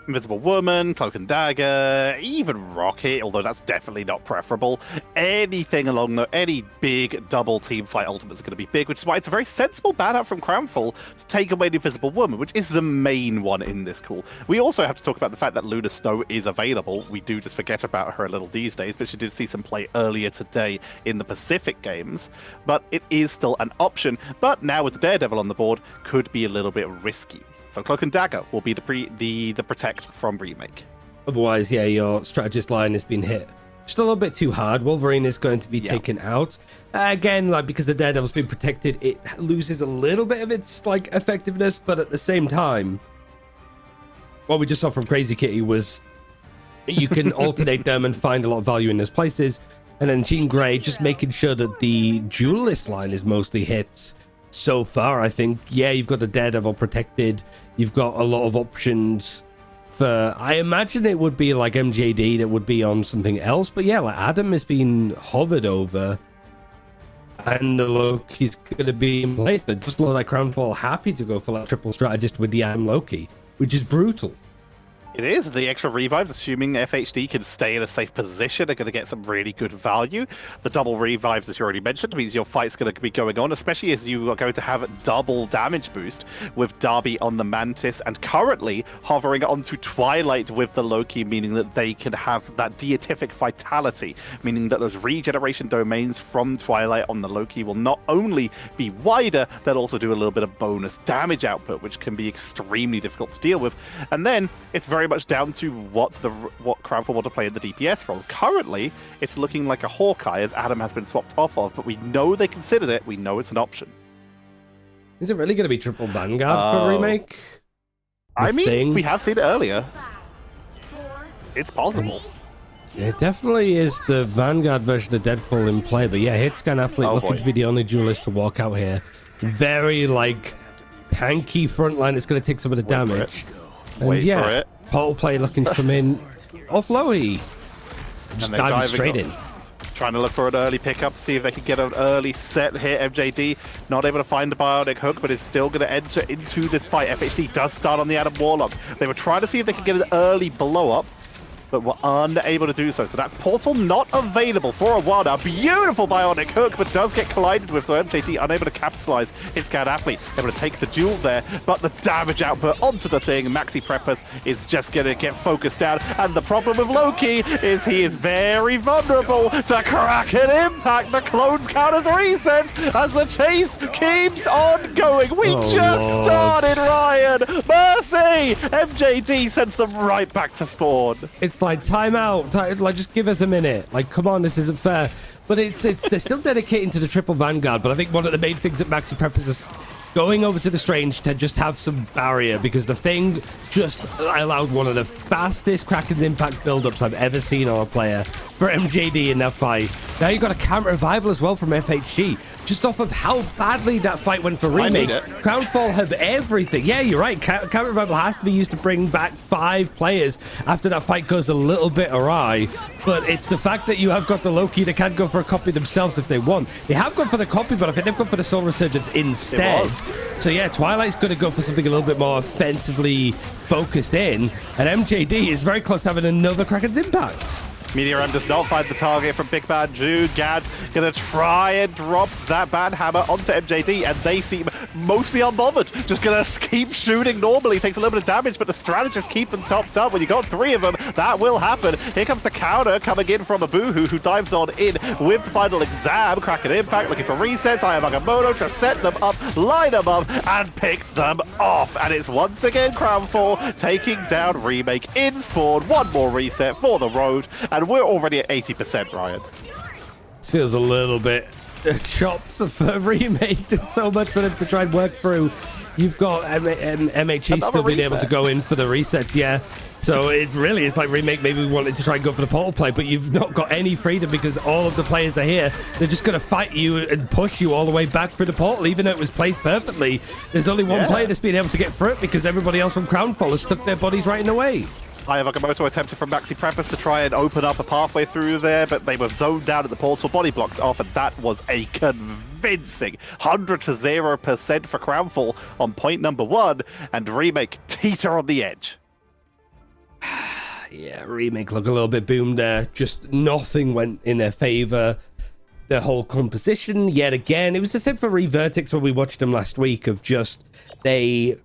Invisible Woman, Cloak and Dagger, even Rocket, although that's definitely not preferable. Anything any big double team fight ultimates are going to be big, which is why it's a very sensible ban out from Crownfall to take away the Invisible Woman, which is the main one in this call. We also have to talk about the fact that Luna Snow is available. We do just forget about her a little these days, but she did see some play earlier today in the Pacific games. But it is still an option. But now with the Daredevil on the board, could be a little bit risky. So Cloak and Dagger will be the protect from Remake. Otherwise, yeah, your strategist line has been hit just a little bit too hard. Wolverine is going to be taken out. Again, like, because the Daredevil's been protected, it loses a little bit of its like effectiveness, but at the same time, what we just saw from Crazy Kitty was you can alternate them and find a lot of value in those places. And then Jean Grey just making sure that the duelist line is mostly hit. So far, I think, yeah, you've got the Daredevil protected. You've got a lot of options for, I imagine it would be like MJD that would be on something else. But yeah, like Adam has been hovered over. And the Loki's going to be in place. But just look like Crownfall happy to go for that triple strategist with the Adam Loki, which is brutal. It is. The extra revives, assuming FHD can stay in a safe position, are going to get some really good value. The double revives, as you already mentioned, means your fight's going to be going on, especially as you are going to have double damage boost with Darby on the Mantis and currently hovering onto Twilight with the Loki, meaning that they can have that deitific vitality, meaning that those regeneration domains from Twilight on the Loki will not only be wider, they'll also do a little bit of bonus damage output, which can be extremely difficult to deal with. And then it's very much down to what Crownfall want to play in the DPS role. Currently, it's looking like a Hawkeye, as Adam has been swapped off of, but we know they considered it. We know it's an option. Is it really going to be triple Vanguard for Remake? We have seen it earlier. It's possible. It definitely is the Vanguard version of Deadpool in play, but yeah, Hitscan Athlete looking to be the only duelist to walk out here. Very, like, tanky front line. It's going to take some of the damage. And Wait for it. Portal play looking to come in off Lowy. Just diving straight in. Trying to look for an early pickup to see if they can get an early set here. MJD not able to find the bionic hook, but is still going to enter into this fight. FHD does start on the Adam Warlock. They were trying to see if they could get an early blow up, but were unable to do so. So that's Portal not available for a while now. Beautiful bionic hook, but does get collided with, so MJD unable to capitalize his Scout Athlete. Able to take the duel there, but the damage output onto the thing. Maxi Preppers is just going to get focused down. And the problem with Loki is he is very vulnerable to Kraken Impact. The clones counters resets as the chase keeps on going. We just started, Ryan. Mercy! MJD sends them right back to spawn. It's like timeout. Like, just give us a minute. Like, come on, this isn't fair. But they're still dedicating to the triple Vanguard. But I think one of the main things that Maxi Preppers is going over to the Strange to just have some barrier, because the thing just allowed one of the fastest Kraken's Impact build-ups I've ever seen on a player for MJD in that fight. Now you've got a counter revival as well from FHG, just off of how badly that fight went for Remake. Crownfall have everything. Yeah, you're right. Counter revival has to be used to bring back 5 players after that fight goes a little bit awry. But it's the fact that you have got the Loki that can go for a copy themselves if they want. They have gone for the copy, but I think they've gone for the Soul Resurgence instead. So yeah, Twilight's going to go for something a little bit more offensively focused in, and MJD is very close to having another Kraken's Impact. Meteoram does not find the target from Big Bad Jew. Gad's going to try and drop that bad hammer onto MJD, and they seem mostly unbothered. Just going to keep shooting normally. Takes a little bit of damage, but the strategists keep them topped up. When you got 3 of them, that will happen. Here comes the counter coming in from Abuhu, who dives on in with the final exam. Kraken Impact looking for resets. I have Agamotto to set them up, line them up, and pick them off. And it's once again Crownfall taking down Remake in spawn. One more reset for the road, and we're already at 80%, Ryan. This feels a little bit chopped for Remake. There's so much for them to try and work through. You've got MHE still being able to go in for the resets, yeah. So it really is like Remake maybe wanted to try and go for the portal play, but you've not got any freedom because all of the players are here. They're just going to fight you and push you all the way back through the portal, even though it was placed perfectly. There's only one player that's been able to get through it because everybody else from Crownfall has stuck their bodies right in the way. Agamotto attempted from Maxi Preppers to try and open up a pathway through there, but they were zoned down at the portal, body blocked off, and that was a convincing 100-0% for Crownfall on point number 1, and Remake teeter on the edge. Yeah, Remake look a little bit boomed there. Just nothing went in their favor. The whole composition, yet again, it was the same for Revertix when we watched them last week, of just they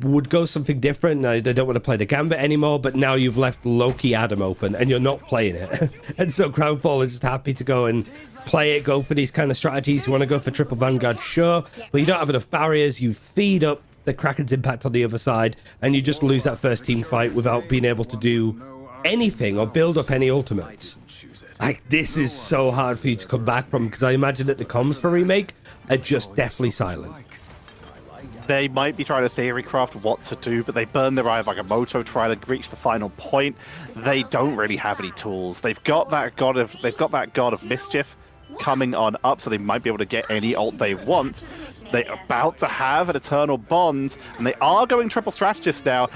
would go something different. Now they don't want to play the Gambit anymore, but now you've left Loki Adam open and you're not playing it. And so Crownfall is just happy to go and play it, go for these kind of strategies. You want to go for triple Vanguard, sure, but you don't have enough barriers. You feed up the Kraken's impact on the other side, and you just lose that first team fight without being able to do anything or build up any ultimates. Like, this is so hard for you to come back from, because I imagine that the comms for Remake are just deathly silent. They might be trying to theory craft what to do, but they burn their Eye of Agamotto trying to reach the final point. They don't really have any tools. They've got that God of Mischief coming on up, so they might be able to get any ult they want. They're about to have an Eternal Bond, and they are going triple strategist now.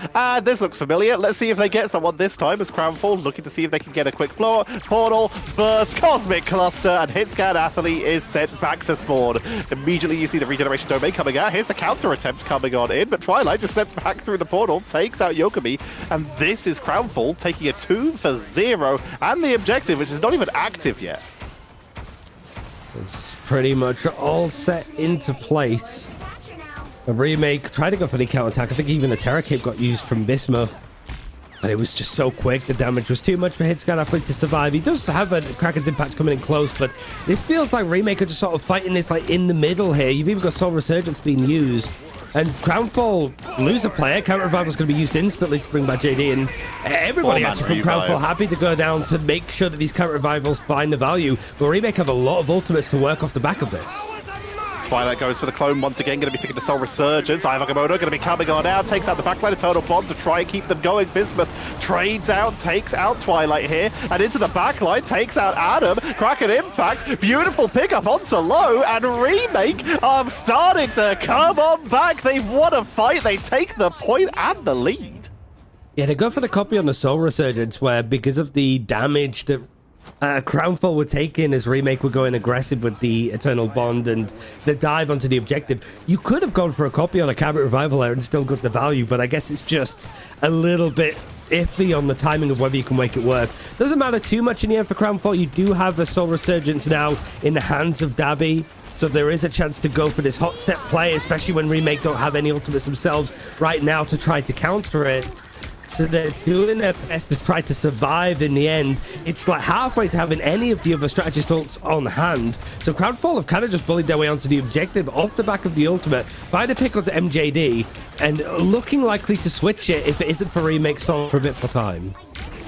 This looks familiar. Let's see if they get someone this time as Crownfall looking to see if they can get a quick portal, burst, Cosmic Cluster, and Hitscan Athlete is sent back to spawn. Immediately you see the regeneration domain coming out. Here's the counter attempt coming on in, but Twilight just sent back through the portal, takes out Yokomi, and this is Crownfall taking a 2-for-0 and the objective, which is not even active yet. It's pretty much all set into place. A Remake tried to go for the counter-attack. I think even the Terror Cape got used from Bismuth, but it was just so quick. The damage was too much for Hitscan Athlete to survive. He does have a Kraken's impact coming in close, but this feels like Remake are just sort of fighting this like in the middle here. You've even got Soul Resurgence being used, and Crownfall lose a player. Counter Revival is going to be used instantly to bring back JD, and everybody actually from Crownfall happy to go down to make sure that these Counter Revivals find the value. But Remake have a lot of ultimates to work off the back of this. Twilight goes for the clone once again, going to be picking the Soul Resurgence. Eye of Agamotto going to be coming on out, takes out the backline Eternal Bond to try and keep them going. Bismuth trades out, takes out Twilight here, and into the backline, takes out Adam. Kraken Impact, beautiful pickup onto low, and Remake are starting to come on back. They've won a fight, they take the point and the lead. Yeah, they go for the copy on the Soul Resurgence, where because of the damage that Crownfall were taking as Remake were going aggressive with the Eternal Bond and the dive onto the objective, you could have gone for a copy on a Cabot Revival there and still got the value, but I guess it's just a little bit iffy on the timing of whether you can make it work. Doesn't matter too much in the end for Crownfall. You do have a Soul Resurgence now in the hands of Dabby, so there is a chance to go for this hot step play, especially when Remake don't have any ultimates themselves right now to try to counter it. So they're doing their best to try to survive in the end. It's like halfway to having any of the other strategist ults on hand. So Crownfall have kind of just bullied their way onto the objective off the back of the ultimate by the pick onto MJD, and looking likely to switch it if it isn't for Remake stall for a bit for time.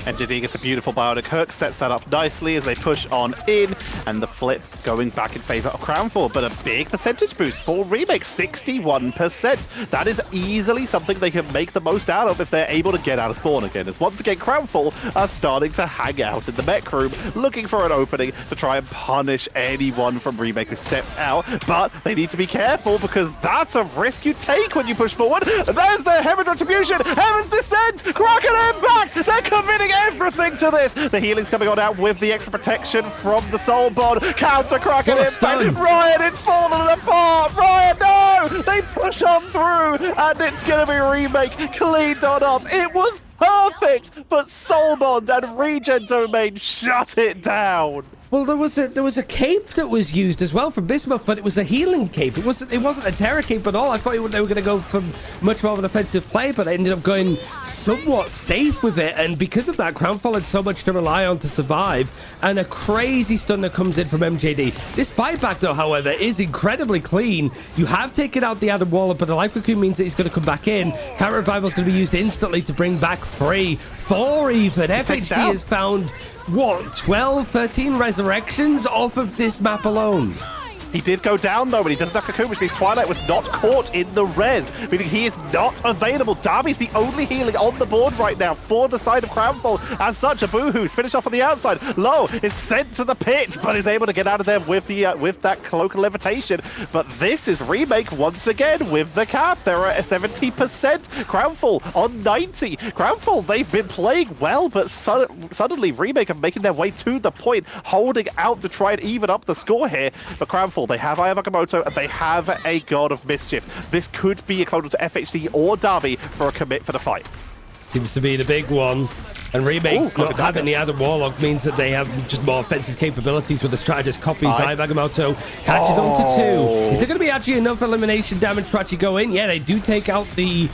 MJD gets a beautiful bionic hook, sets that up nicely as they push on in, and the flip going back in favor of Crownfall, but a big percentage boost for Remake, 61%. That is easily something they can make the most out of if they're able to get out of spawn again, as once again Crownfall are starting to hang out in the mech room, looking for an opening to try and punish anyone from Remake who steps out, but they need to be careful because that's a risk you take when you push forward. There's the Heaven's Retribution, Heaven's Descent, Kraken Impact, they're committing everything to this. The healing's coming on out with the extra protection from the Soul Bond. Counter Kraken Impact. Ryan, it's falling apart. Ryan, no! They push on through, and it's going to be Remake cleaned on up. It was perfect, but Soul Bond and Regen Domain shut it down. Well, there was a cape that was used as well from Bismuth, but it was a healing cape. It wasn't a Terror cape at all. I thought they were going to go for much more of an offensive play, but I ended up going somewhat safe with it. And because of that, Crownfall had so much to rely on to survive, and a crazy stun that comes in from MJD. This fight back, though, however, is incredibly clean. You have taken out the Adam Waller, but the Life Cocoon means that he's going to come back in. Counter Revival is going to be used instantly to bring back 3, 4 even. FHD has found what, 12, 13 resurrections off of this map alone? He did go down though, but he doesn't have Cocoon, which means Twilight was not caught in the res, meaning he is not available. Darby's the only healing on the board right now for the side of Crownfall. As such, a Boohoo's finished off on the outside. Low is sent to the pit, but is able to get out of there with the with that cloak of levitation. But this is Remake once again with the cap. They're at 70%. Crownfall on 90. Crownfall, they've been playing well, but suddenly Remake are making their way to the point, holding out to try and even up the score here. But Crownfall, they have Eye of Agamotto and they have a God of Mischief. This could be a clone to FHD or Darby for a commit for the fight. Seems to be the big one. And Remake not having the Adam Warlock means that they have just more offensive capabilities with the strategist copies. Agamotto catches on to 2. Is there going to be actually enough elimination damage to actually go in? Yeah, they do take out the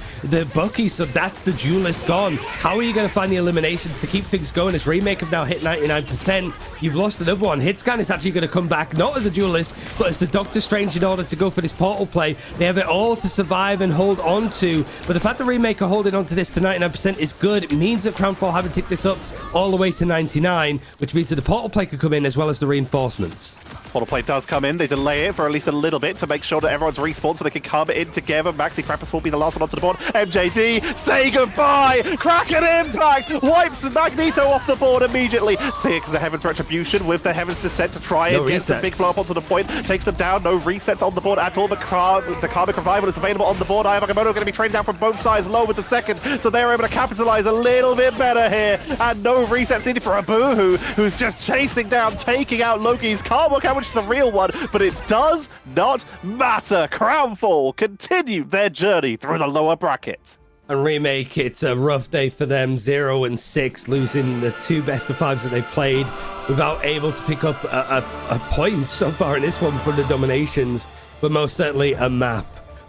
Bucky, so that's the duelist gone. How are you going to find the eliminations to keep things going? As Remake have now hit 99%. You've lost another one. Hitscan is actually going to come back, not as a duelist, but as the Doctor Strange in order to go for this portal play. They have it all to survive and hold on to. But the fact that Remake are holding on to this to 99% is good. It means that Crownfall haven't ticked this up all the way to 99, which means that the portal play could come in as well as the reinforcements. Portal play does come in. They delay it for at least a little bit to make sure that everyone's respawned so they can come in together. Maxi Krampus will be the last one onto the board. MJD, say goodbye! Kraken Impact wipes Magneto off the board immediately. Takes the Heaven's Retribution with the Heaven's Descent to try and get some big blow up onto the point. Takes them down. No resets on the board at all. The Karmic Revival is available on the board. Agamotto going to be trained down from both sides, low with the second, so they're able to capitalize a little bit better here. And no resets needed for a Boohoo, who's just chasing down, taking out Loki's Karma, which is the real one, but it does not matter. Crownfall continue their journey through the lower bracket. And Remake, it's a rough day for them. 0 and 6, losing the 2 best of 5s that they played without able to pick up a point so far in this one for the dominations, but most certainly a map.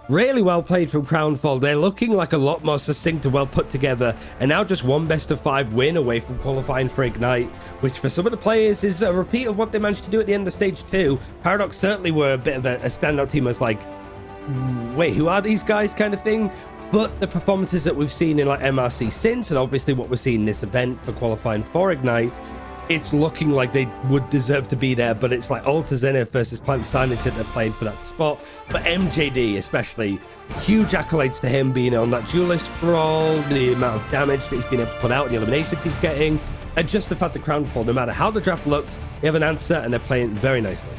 Really well played from Crownfall. They're looking like a lot more succinct and well put together, and now just 1 best of 5 win away from qualifying for Ignite, which for some of the players is a repeat of what they managed to do at the end of stage 2. Paradox certainly were a bit of a standout team as like, wait, who are these guys kind of thing? But the performances that we've seen in like MRC since, and obviously what we're seeing in this event for qualifying for Ignite, it's looking like they would deserve to be there, but it's like Alta Zenith versus Plant Signage that they're playing for that spot. But MJD especially, huge accolades to him being on that duelist role, the amount of damage that he's been able to put out and the eliminations he's getting, and just the fact that Crownfall, no matter how the draft looks, they have an answer and they're playing very nicely.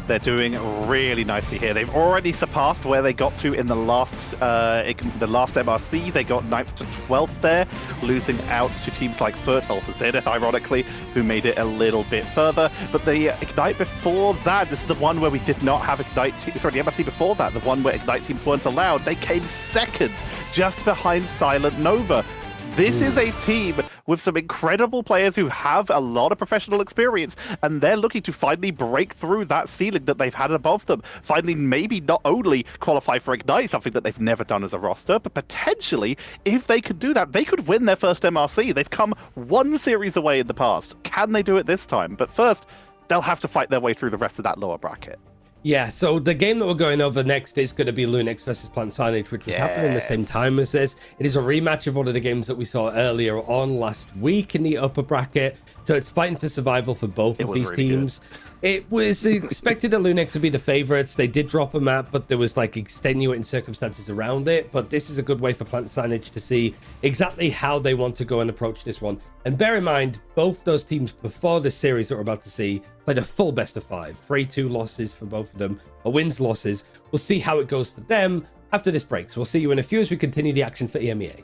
They're doing really nicely here. They've already surpassed where they got to in the last MRC. They got 9th to 12th there, losing out to teams like Furt, Alta Zenith, ironically, who made it a little bit further. But the Ignite before that, this is the one where we did not have Ignite teams. Sorry, the MRC before that, the one where Ignite teams weren't allowed. They came second, just behind Silent Nova. This is a team with some incredible players who have a lot of professional experience, and they're looking to finally break through that ceiling that they've had above them. Finally, maybe not only qualify for Ignite, something that they've never done as a roster, but potentially, if they could do that, they could win their first MRC. They've come 1 series away in the past. Can they do it this time? But first, they'll have to fight their way through the rest of that lower bracket. Yeah, so the game that we're going over next is going to be Lunex versus Plant Signage, which was happening the same time as this. It is a rematch of one of the games that we saw earlier on last week in the upper bracket. So it's fighting for survival for both of these teams. It was expected that Lunex would be the favorites. They did drop a map, but there was like extenuating circumstances around it. But this is a good way for Plant Signage to see exactly how they want to go and approach this one. And bear in mind, both those teams before this series that we're about to see played a full best of 5. 3-2 losses for both of them, or wins, losses. We'll see how it goes for them after this break. So we'll see you in a few as we continue the action for EMEA.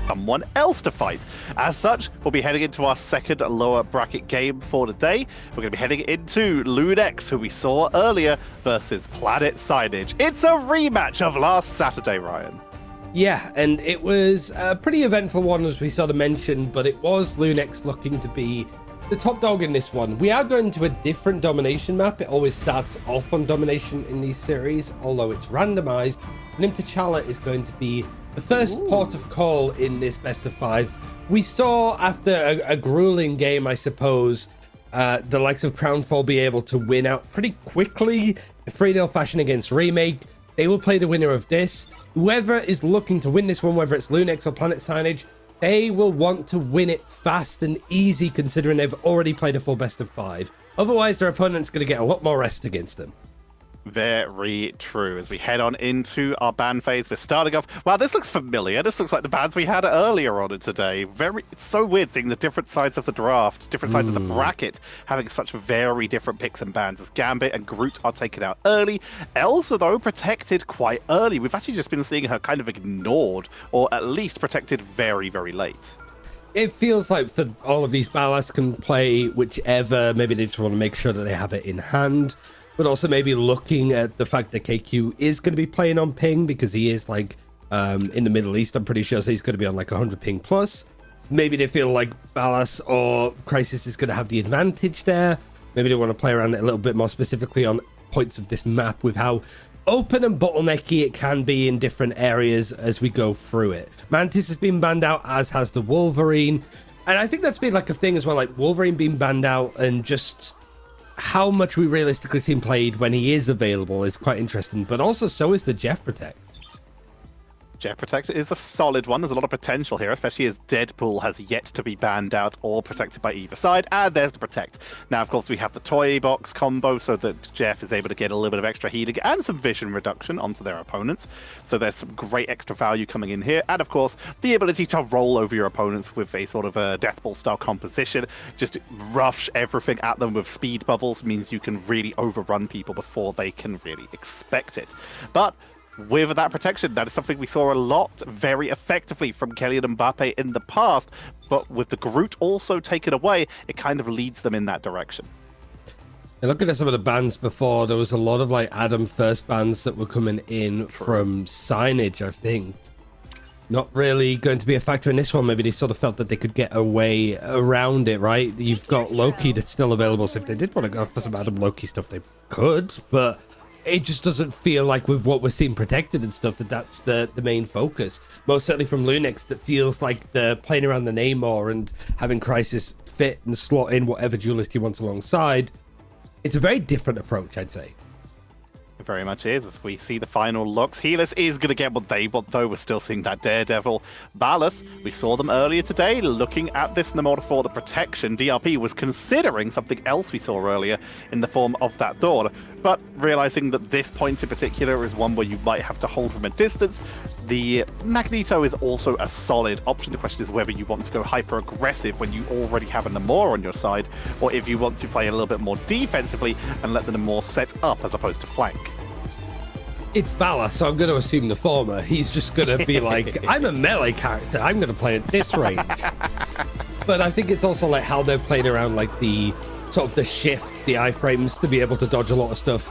Someone else to fight. As such, we'll be heading into our second lower bracket game for the day. We're going to be heading into Lunex, who we saw earlier, versus Planet Signage. It's a rematch of last Saturday, Ryan. Yeah, and it was a pretty eventful one, as we sort of mentioned, but it was Lunex looking to be the top dog in this one. We are going to a different domination map. It always starts off on domination in these series, although it's randomized. Nim T'Challa is going to be the first port of call in this best of 5. We saw after a grueling game, I suppose, the likes of Crownfall be able to win out pretty quickly, 3-0 fashion against Remake. They will play the winner of this. Whoever is looking to win this one, whether it's Lunex or Planet Signage, they will want to win it fast and easy, considering they've already played a full best of 5. Otherwise, their opponent's going to get a lot more rest against them. Very true. As we head on into our ban phase, we're starting off. Wow, this looks familiar. This looks like the bans we had earlier on today. It's so weird seeing the different sides of the draft, different sides of the bracket, having such very different picks and bans. As Gambit and Groot are taken out early. Elsa, though, protected quite early. We've actually just been seeing her kind of ignored, or at least protected very, very late. It feels like for all of these ballasts can play whichever. Maybe they just want to make sure that they have it in hand. but also maybe looking at the fact that KQ is going to be playing on ping because he is like in the Middle East, I'm pretty sure, so he's going to be on like 100 ping plus. Maybe they feel like Ballas or Crisis is going to have the advantage there. Maybe they want to play around it a little bit more specifically on points of this map with how open and bottlenecky it can be in different areas as we go through it. Mantis has been banned out, as has the Wolverine. And I think that's been like a thing as well, like Wolverine being banned out and just how much we realistically see him played when he is available is quite interesting. But also so is the Jeff Protect. Jeff Protect is a solid one. There's a lot of potential here, especially as Deadpool has yet to be banned out or protected by either side. And there's the Protect. Now, of course, we have the Toy Box combo so that Jeff is able to get a little bit of extra healing and some vision reduction onto their opponents. So there's some great extra value coming in here. And, of course, the ability to roll over your opponents with a sort of a Deathball style composition. Just rush everything at them with speed bubbles means you can really overrun people before they can really expect it. But with that protection, that is something we saw a lot very effectively from Kylian Mbappe in the past, but with the Groot also taken away, it kind of leads them in that direction. And looking at some of the bans before, there was a lot of like Adam first bans that were coming in from signage, I think. Not really going to be a factor in this one. Maybe they sort of felt that they could get a way around it, right? You've got Loki that's still available, so if they did want to go for some Adam Loki stuff, they could, but it just doesn't feel like with what we're seeing protected and stuff that's the main focus. Most certainly from Lunex, that feels like they're playing around the name more and having Crisis fit and slot in whatever duelist he wants alongside. It's a very different approach, I'd say. It very much is, as we see the final looks. Healers is going to get what they want, though we're still seeing that Daredevil. Ballas, we saw them earlier today looking at this in order for the protection. DRP was considering something else we saw earlier in the form of that Thor, but realizing that this point in particular is one where you might have to hold from a distance. The Magneto is also a solid option. The question is whether you want to go hyper aggressive when you already have a Namor on your side, or if you want to play a little bit more defensively and let the Namor set up as opposed to flank. It's Ballas, so I'm going to assume the former. He's just going to be like, I'm a melee character, I'm going to play at this range. But I think it's also like how they're playing around like the sort of the shift, the iframes to be able to dodge a lot of stuff.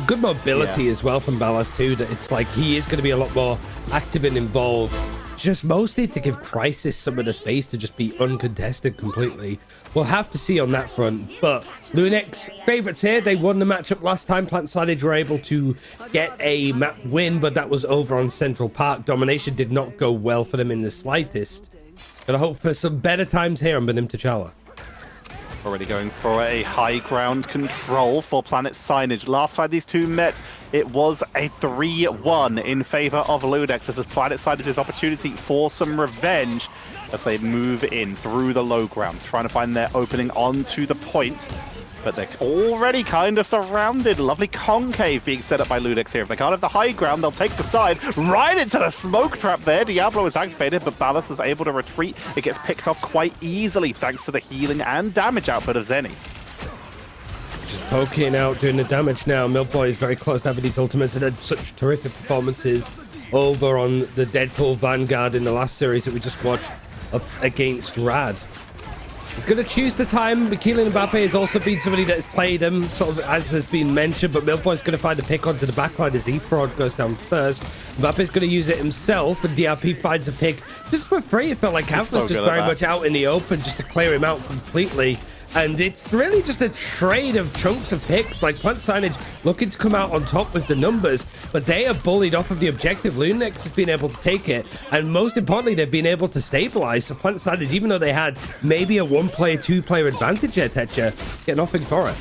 Good mobility as well from Ballas too, that it's like he is going to be a lot more active and involved, just mostly to give Crisis some of the space to just be uncontested completely. We'll have to see on that front, but Lunex favorites here. They won the matchup last time. Plant Sidage were able to get a map win, but that was over on Central Park. Domination did not go well for them in the slightest. Gonna hope for some better times here on Benim T'Challa. Already going for a high ground control for Planet Signage. Last time these two met, it was a 3-1 in favor of Lunex. This is Planet Signage's opportunity for some revenge as they move in through the low ground, trying to find their opening onto the point. But they're already kind of surrounded. Lovely concave being set up by Lunex here. If they can't have the high ground, they'll take the side right into the smoke trap there. Diablo is activated, but Ballas was able to retreat. It gets picked off quite easily thanks to the healing and damage output of Zenny. Just poking out, doing the damage now. Milkboy is very close to having these ultimates and had such terrific performances over on the Deadpool Vanguard in the last series that we just watched up against Rad. He's going to choose the time. Kylian Mbappe has also been somebody that has played him, sort of as has been mentioned, but Milkboy's going to find a pick onto the backline as E-Fraud goes down first. Mbappe's going to use it himself, and DRP finds a pick just for free. It felt like Camp was just very much out in the open just to clear him out completely. And it's really just a trade of chunks of picks, like Plant Signage looking to come out on top with the numbers, but they are bullied off of the objective. Lunex has been able to take it, and most importantly, they've been able to stabilize. So Plant Signage, even though they had maybe a one-player, two-player advantage there, Tetcher, get nothing for it.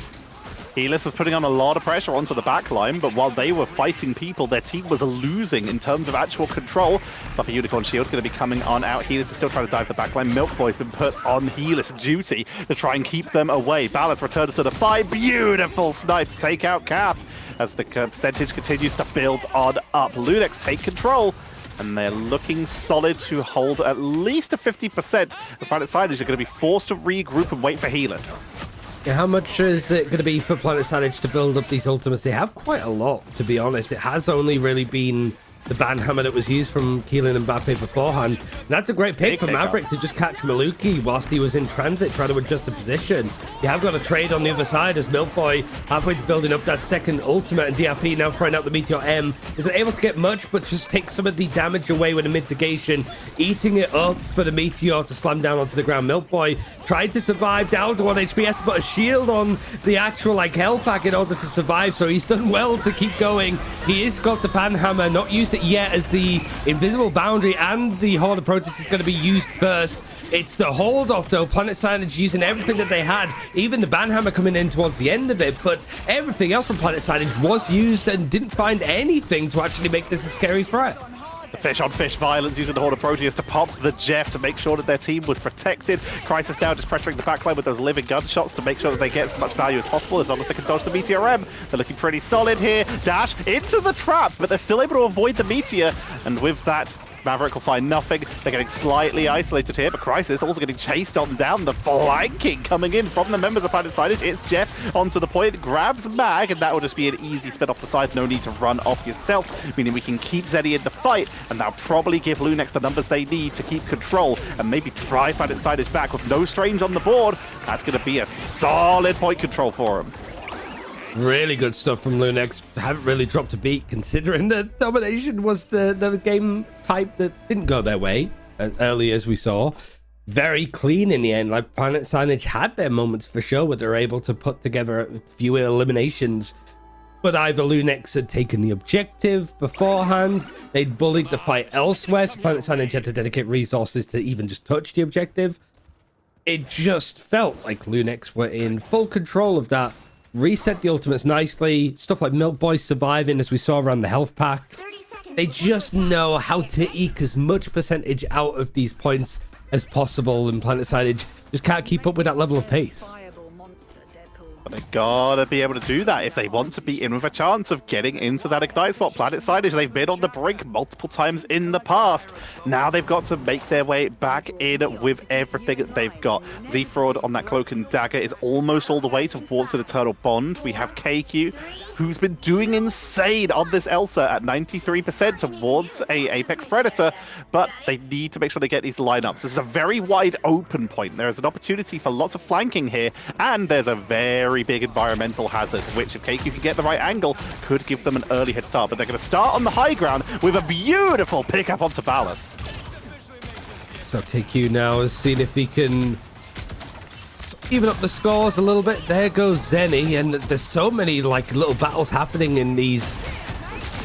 Helis was putting on a lot of pressure onto the back line, but while they were fighting people, their team was losing in terms of actual control. But for Unicorn Shield going to be coming on out. Helis is still trying to dive the back line. Milkboy's been put on Helis duty to try and keep them away. Ballas returns to the fight. Beautiful snipe to take out Cap as the percentage continues to build on up. Lunex take control, and they're looking solid to hold at least a 50%. As Planet Signage are going to be forced to regroup and wait for Helis. Yeah, how much is it going to be for Planet Signage to build up these ultimates? They have quite a lot, to be honest. It has only really been the ban hammer that was used from Keelan Mbappe beforehand. And that's a great pick for Maverick to just catch Maluki whilst he was in transit, trying to adjust the position. You have got a trade on the other side as Milkboy halfway to building up that second ultimate, and DRP now throwing out the Meteor M. Isn't able to get much, but just takes some of the damage away with a mitigation, eating it up for the Meteor to slam down onto the ground. Milkboy tried to survive, down to 1 HP, has to put a shield on the actual like health pack in order to survive, so he's done well to keep going. He has got the ban hammer, not used it yet, as the invisible boundary and the Horde of Protoss is going to be used first. It's the hold off though. Planet Silence using everything that they had, even the ban hammer coming in towards the end of it, but everything else from Planet Silence was used and didn't find anything to actually make this a scary threat. The fish-on-fish violence using the Horde of Proteus to pop the Jeff to make sure that their team was protected. Crisis now just pressuring the backline with those living gunshots to make sure that they get as much value as possible, as long as they can dodge the Meteor M. They're looking pretty solid here. Dash into the trap, but they're still able to avoid the Meteor, and with that, Maverick will find nothing. They're getting slightly isolated here, but Crisis also getting chased on down. The flanking coming in from the members of Planet Silence. It's Jeff onto the point, grabs Mag, and that will just be an easy spin off the side. No need to run off yourself, meaning we can keep Zeddy in the fight, and that'll probably give Lunex the numbers they need to keep control and maybe try Planet Silence back with no Strange on the board. That's going to be a solid point control for him. Really good stuff from Lunex. Haven't really dropped a beat, considering that domination was the game type that didn't go their way early, as we saw. Very clean in the end. Like, Planet Signage had their moments for sure, where they were able to put together a few eliminations, but either Lunex had taken the objective beforehand, they'd bullied the fight elsewhere, so Planet Signage had to dedicate resources to even just touch the objective. It just felt like Lunex were in full control of that. Reset the ultimates nicely. Stuff like Milkboy surviving, as we saw around the health pack. They just know how to eke as much percentage out of these points as possible, and Planet Silage just can't keep up with that level of pace. But they gotta be able to do that if they want to be in with a chance of getting into that Ignite spot. Planet Silage, they've been on the brink multiple times in the past. Now they've got to make their way back in with everything that they've got. Z-Fraud on that Cloak and Dagger is almost all the way towards an Eternal Bond. We have KQ, who's been doing insane on this Elsa at 93% towards a Apex Predator, but they need to make sure they get these lineups. This is a very wide open point. There is an opportunity for lots of flanking here, and there's a very big environmental hazard, which if KQ can get the right angle, could give them an early head start. But they're going to start on the high ground with a beautiful pickup onto Ballas. So KQ now has seen if he can even up the scores a little bit. There goes Zenny, and there's so many like little battles happening in these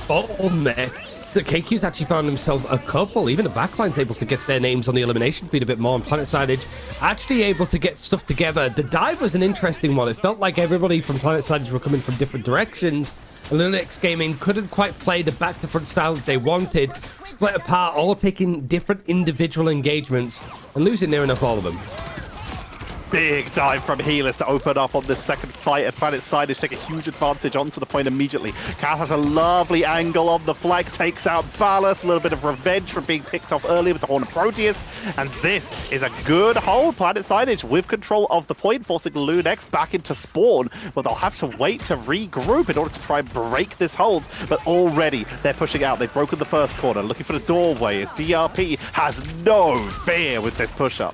bottlenecks. So KQ's actually found himself a couple. Even the backline's able to get their names on the elimination feed a bit more, and Planet Silage actually able to get stuff together. The dive was an interesting one. It felt like everybody from Planet Silage were coming from different directions, and Lunex Gaming couldn't quite play the back-to-front style that they wanted. Split apart, all taking different individual engagements, and losing near enough all of them. Big dive from Healers to open up on this second fight as Planet Silage take a huge advantage onto the point immediately. Cass has a lovely angle on the flank, takes out Ballas, a little bit of revenge from being picked off earlier with the Horn of Proteus, and this is a good hold. Planet Silage with control of the point, forcing Lunex back into spawn, but they'll have to wait to regroup in order to try and break this hold, but already they're pushing out. They've broken the first corner, looking for the doorway as DRP has no fear with this push-up.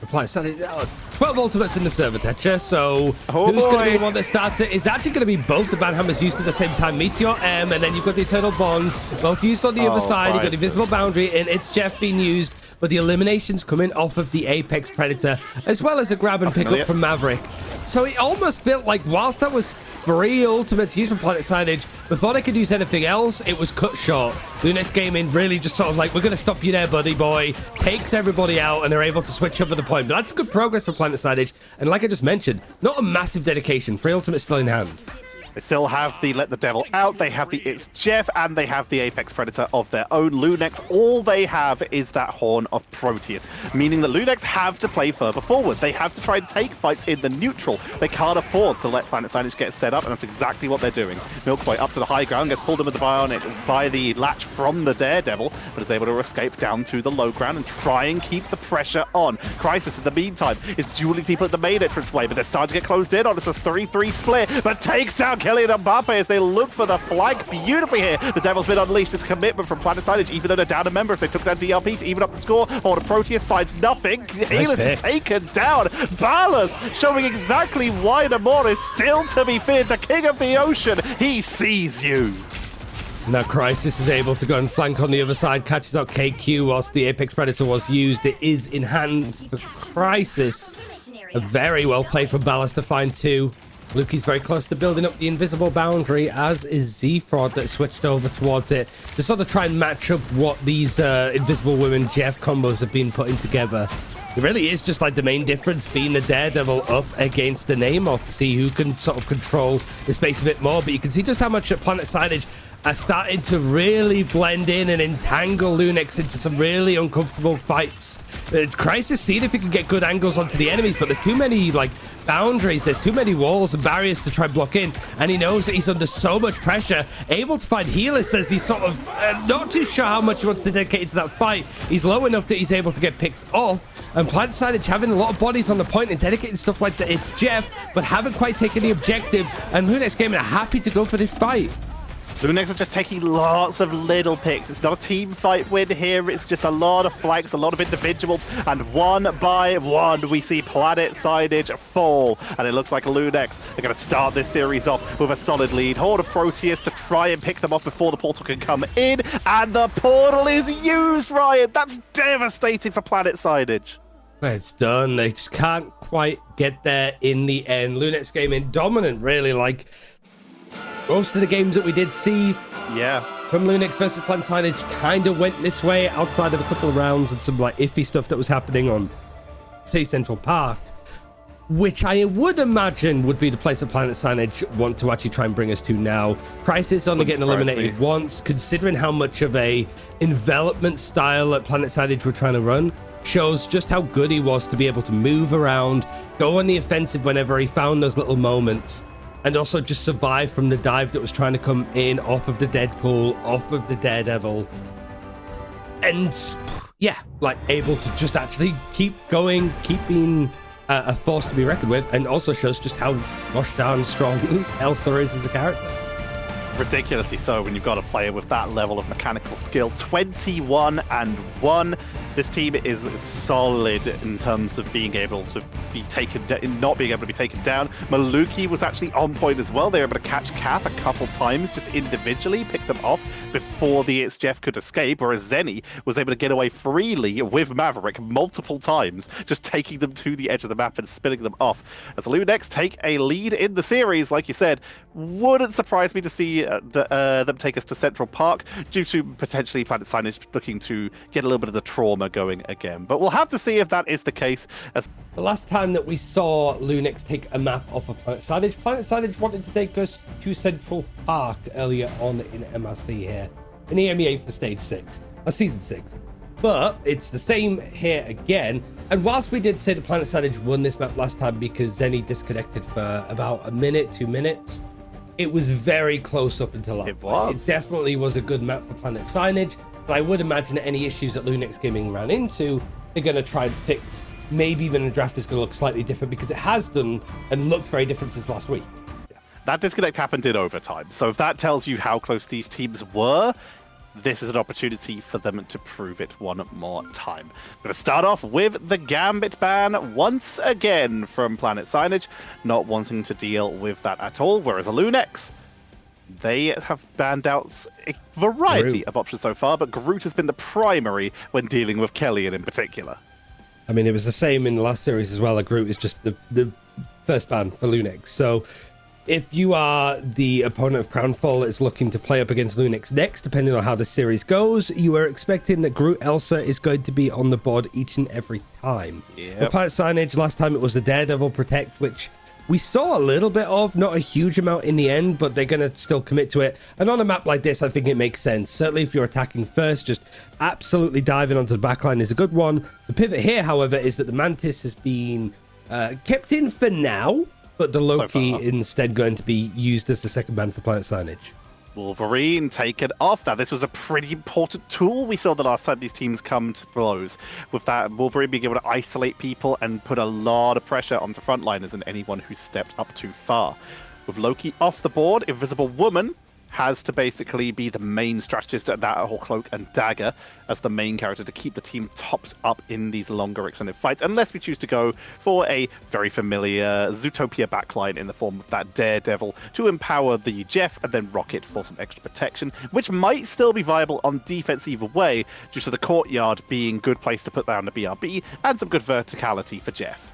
Planet Silage, 12 ultimates in the server, Tetcher, so who's going to be the one that starts it? Is actually going to be both the ban hammers used at the same time. Meteor M, and then you've got the Eternal Bond, both used on the other side. You've got the Invisible Boundary, and it's Jeff being used, but the eliminations coming off of the Apex Predator, as well as a grab and pick up from Maverick. So it almost felt like whilst that was 3 ultimates used from Planet Silage, before they could use anything else, it was cut short. Lunex Gaming really just sort of like, we're going to stop you there, buddy boy. Takes everybody out, and they're able to switch over the point. But that's good progress for Planet Silage. And like I just mentioned, not a massive dedication. 3 ultimates still in hand. They still have the Let the Devil Out, they have the It's Jeff, and they have the Apex Predator of their own. Lunex, all they have is that Horn of Proteus, meaning that Lunex have to play further forward. They have to try and take fights in the neutral. They can't afford to let Planet Silage get set up, and that's exactly what they're doing. Milkboy up to the high ground, gets pulled in with the Bionic by the latch from the Daredevil, but is able to escape down to the low ground and try and keep the pressure on. Crisis, in the meantime, is dueling people at the main entranceway, but they're starting to get closed in on. It's a 3-3 split, but takes down Kelly and Mbappe as they look for the flank beautifully here. The Devil's been unleashed. This commitment from Planet Signage, even though they're down a member, if they took down DRP to even up the score. Order Proteus finds nothing. Helis is taken down. Ballas showing exactly why Namor is still to be feared. The king of the ocean, he sees you. Now Crisis is able to go and flank on the other side, catches out KQ whilst the Apex Predator was used. It is in hand for Crisis. Very well played from Ballas to find two. Lukey's very close to building up the invisible boundary, as is Z-Fraud that switched over towards it to sort of try and match up what these Invisible Women Jeff combos have been putting together. It really is just like the main difference being the Daredevil up against the Namor to see who can sort of control the space a bit more. But you can see just how much Planet Signage are starting to really blend in and entangle Lunex into some really uncomfortable fights. Crisis seeing if he can get good angles onto the enemies, but there's too many like boundaries, there's too many walls and barriers to try and block in, and he knows that he's under so much pressure. Able to find Helis as he's sort of not too sure how much he wants to dedicate to that fight. He's low enough that he's able to get picked off, and Planet Signage having a lot of bodies on the point and dedicating stuff like that. It's Jeff, but haven't quite taken the objective, and Lunex Gaming are happy to go for this fight. Lunex are just taking lots of little picks. It's not a team fight win here. It's just a lot of flanks, a lot of individuals. And one by one, we see Planet Signage fall. And it looks like Lunex are going to start this series off with a solid lead. Horde of Proteus to try and pick them off before the portal can come in. And the portal is used, Ryan. That's devastating for Planet Signage. It's done. They just can't quite get there in the end. Lunex Gaming dominant, really. Like most of the games that we did see from Lunex versus Planet Signage kind of went this way, outside of a couple of rounds and some like iffy stuff that was happening on, say, Central Park, which I would imagine would be the place that Planet Signage want to actually try and bring us to now. Crisis only getting eliminated once, considering how much of a envelopment style that Planet Signage were trying to run, shows just how good he was to be able to move around, go on the offensive whenever he found those little moments, and also just survive from the dive that was trying to come in off of the Deadpool, off of the Daredevil. And yeah, like able to just actually keep going, keep being a force to be reckoned with, and also shows just how gosh darn strong Elsa is as a character. Ridiculously so when you've got a player with that level of mechanical skill. 21-1. This team is solid in terms of being able to be taken not being able to be taken down. Maluki was actually on point as well. They were able to catch Cap a couple times, just individually pick them off before the It's Jeff could escape, whereas Zenny was able to get away freely with Maverick multiple times, just taking them to the edge of the map and spinning them off. As Lunex take a lead in the series, like you said, wouldn't surprise me to see them take us to Central Park due to potentially Planet Signage looking to get a little bit of the trauma going again. But we'll have to see if that is the case. As the last time that we saw Lunex take a map off of Planet Signage wanted to take us to Central Park earlier on in MRC here, in EMEA for Stage 6, or Season 6. But it's the same here again. And whilst we did say that Planet Signage won this map last time because Zenny disconnected for about a minute, 2 minutes, it was very close up until that point. It definitely was a good map for Planet Signage, but I would imagine that any issues that Lunex Gaming ran into, they're going to try and fix. Maybe even the draft is going to look slightly different because it has done and looked very different since last week. That disconnect happened in overtime. So if that tells you how close these teams were, this is an opportunity for them to prove it one more time. We're going to start off with the Gambit ban once again from Planet Signage, not wanting to deal with that at all, whereas Lunex, they have banned out a variety of options so far, but Groot has been the primary when dealing with Kellyan in particular. I mean, it was the same in the last series as well. Groot is just the first ban for Lunex. So if you are the opponent of Crownfall that's looking to play up against Lunex next, depending on how the series goes, you are expecting that Groot Elsa is going to be on the board each and every time. For Planet Signage, last time it was the Daredevil Protect, which we saw a little bit of, not a huge amount in the end, but they're going to still commit to it. And on a map like this, I think it makes sense. Certainly if you're attacking first, just absolutely diving onto the backline is a good one. The pivot here, however, is that the Mantis has been kept in for now, but the Loki instead going to be used as the second ban for Planet Signage. Wolverine taken off. Now, this was a pretty important tool we saw the last time these teams come to blows. With that, Wolverine being able to isolate people and put a lot of pressure onto frontliners and anyone who stepped up too far. With Loki off the board, Invisible Woman has to basically be the main strategist at that, or Cloak and Dagger as the main character to keep the team topped up in these longer extended fights, unless we choose to go for a very familiar Zootopia backline in the form of that Daredevil to empower the Jeff and then Rocket for some extra protection, which might still be viable on defense either way, due to the courtyard being a good place to put down the BRB and some good verticality for Jeff.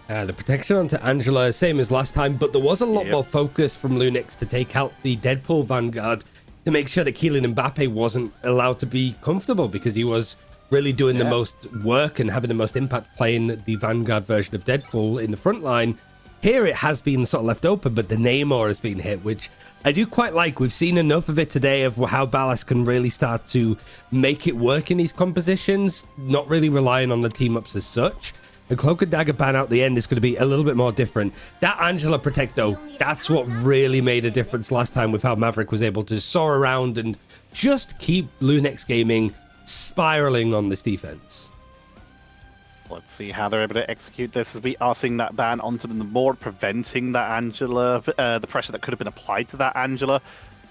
The protection onto Angela, same as last time, but there was a lot more focus from Lunix to take out the Deadpool Vanguard to make sure that Kylian Mbappe wasn't allowed to be comfortable, because he was really doing the most work and having the most impact playing the Vanguard version of Deadpool in the front line. Here it has been sort of left open, but the Namor has been hit, which I do quite like. We've seen enough of it today of how Ballas can really start to make it work in these compositions, not really relying on the team-ups as such. The Cloak and Dagger ban out the end is going to be a little bit more different. That Angela Protect, though, that's what really made a difference last time with how Maverick was able to soar around and just keep Lunix Gaming spiraling on this defense. Let's see how they're able to execute this, as we are seeing that ban onto the board, preventing that Angela, the pressure that could have been applied to that Angela.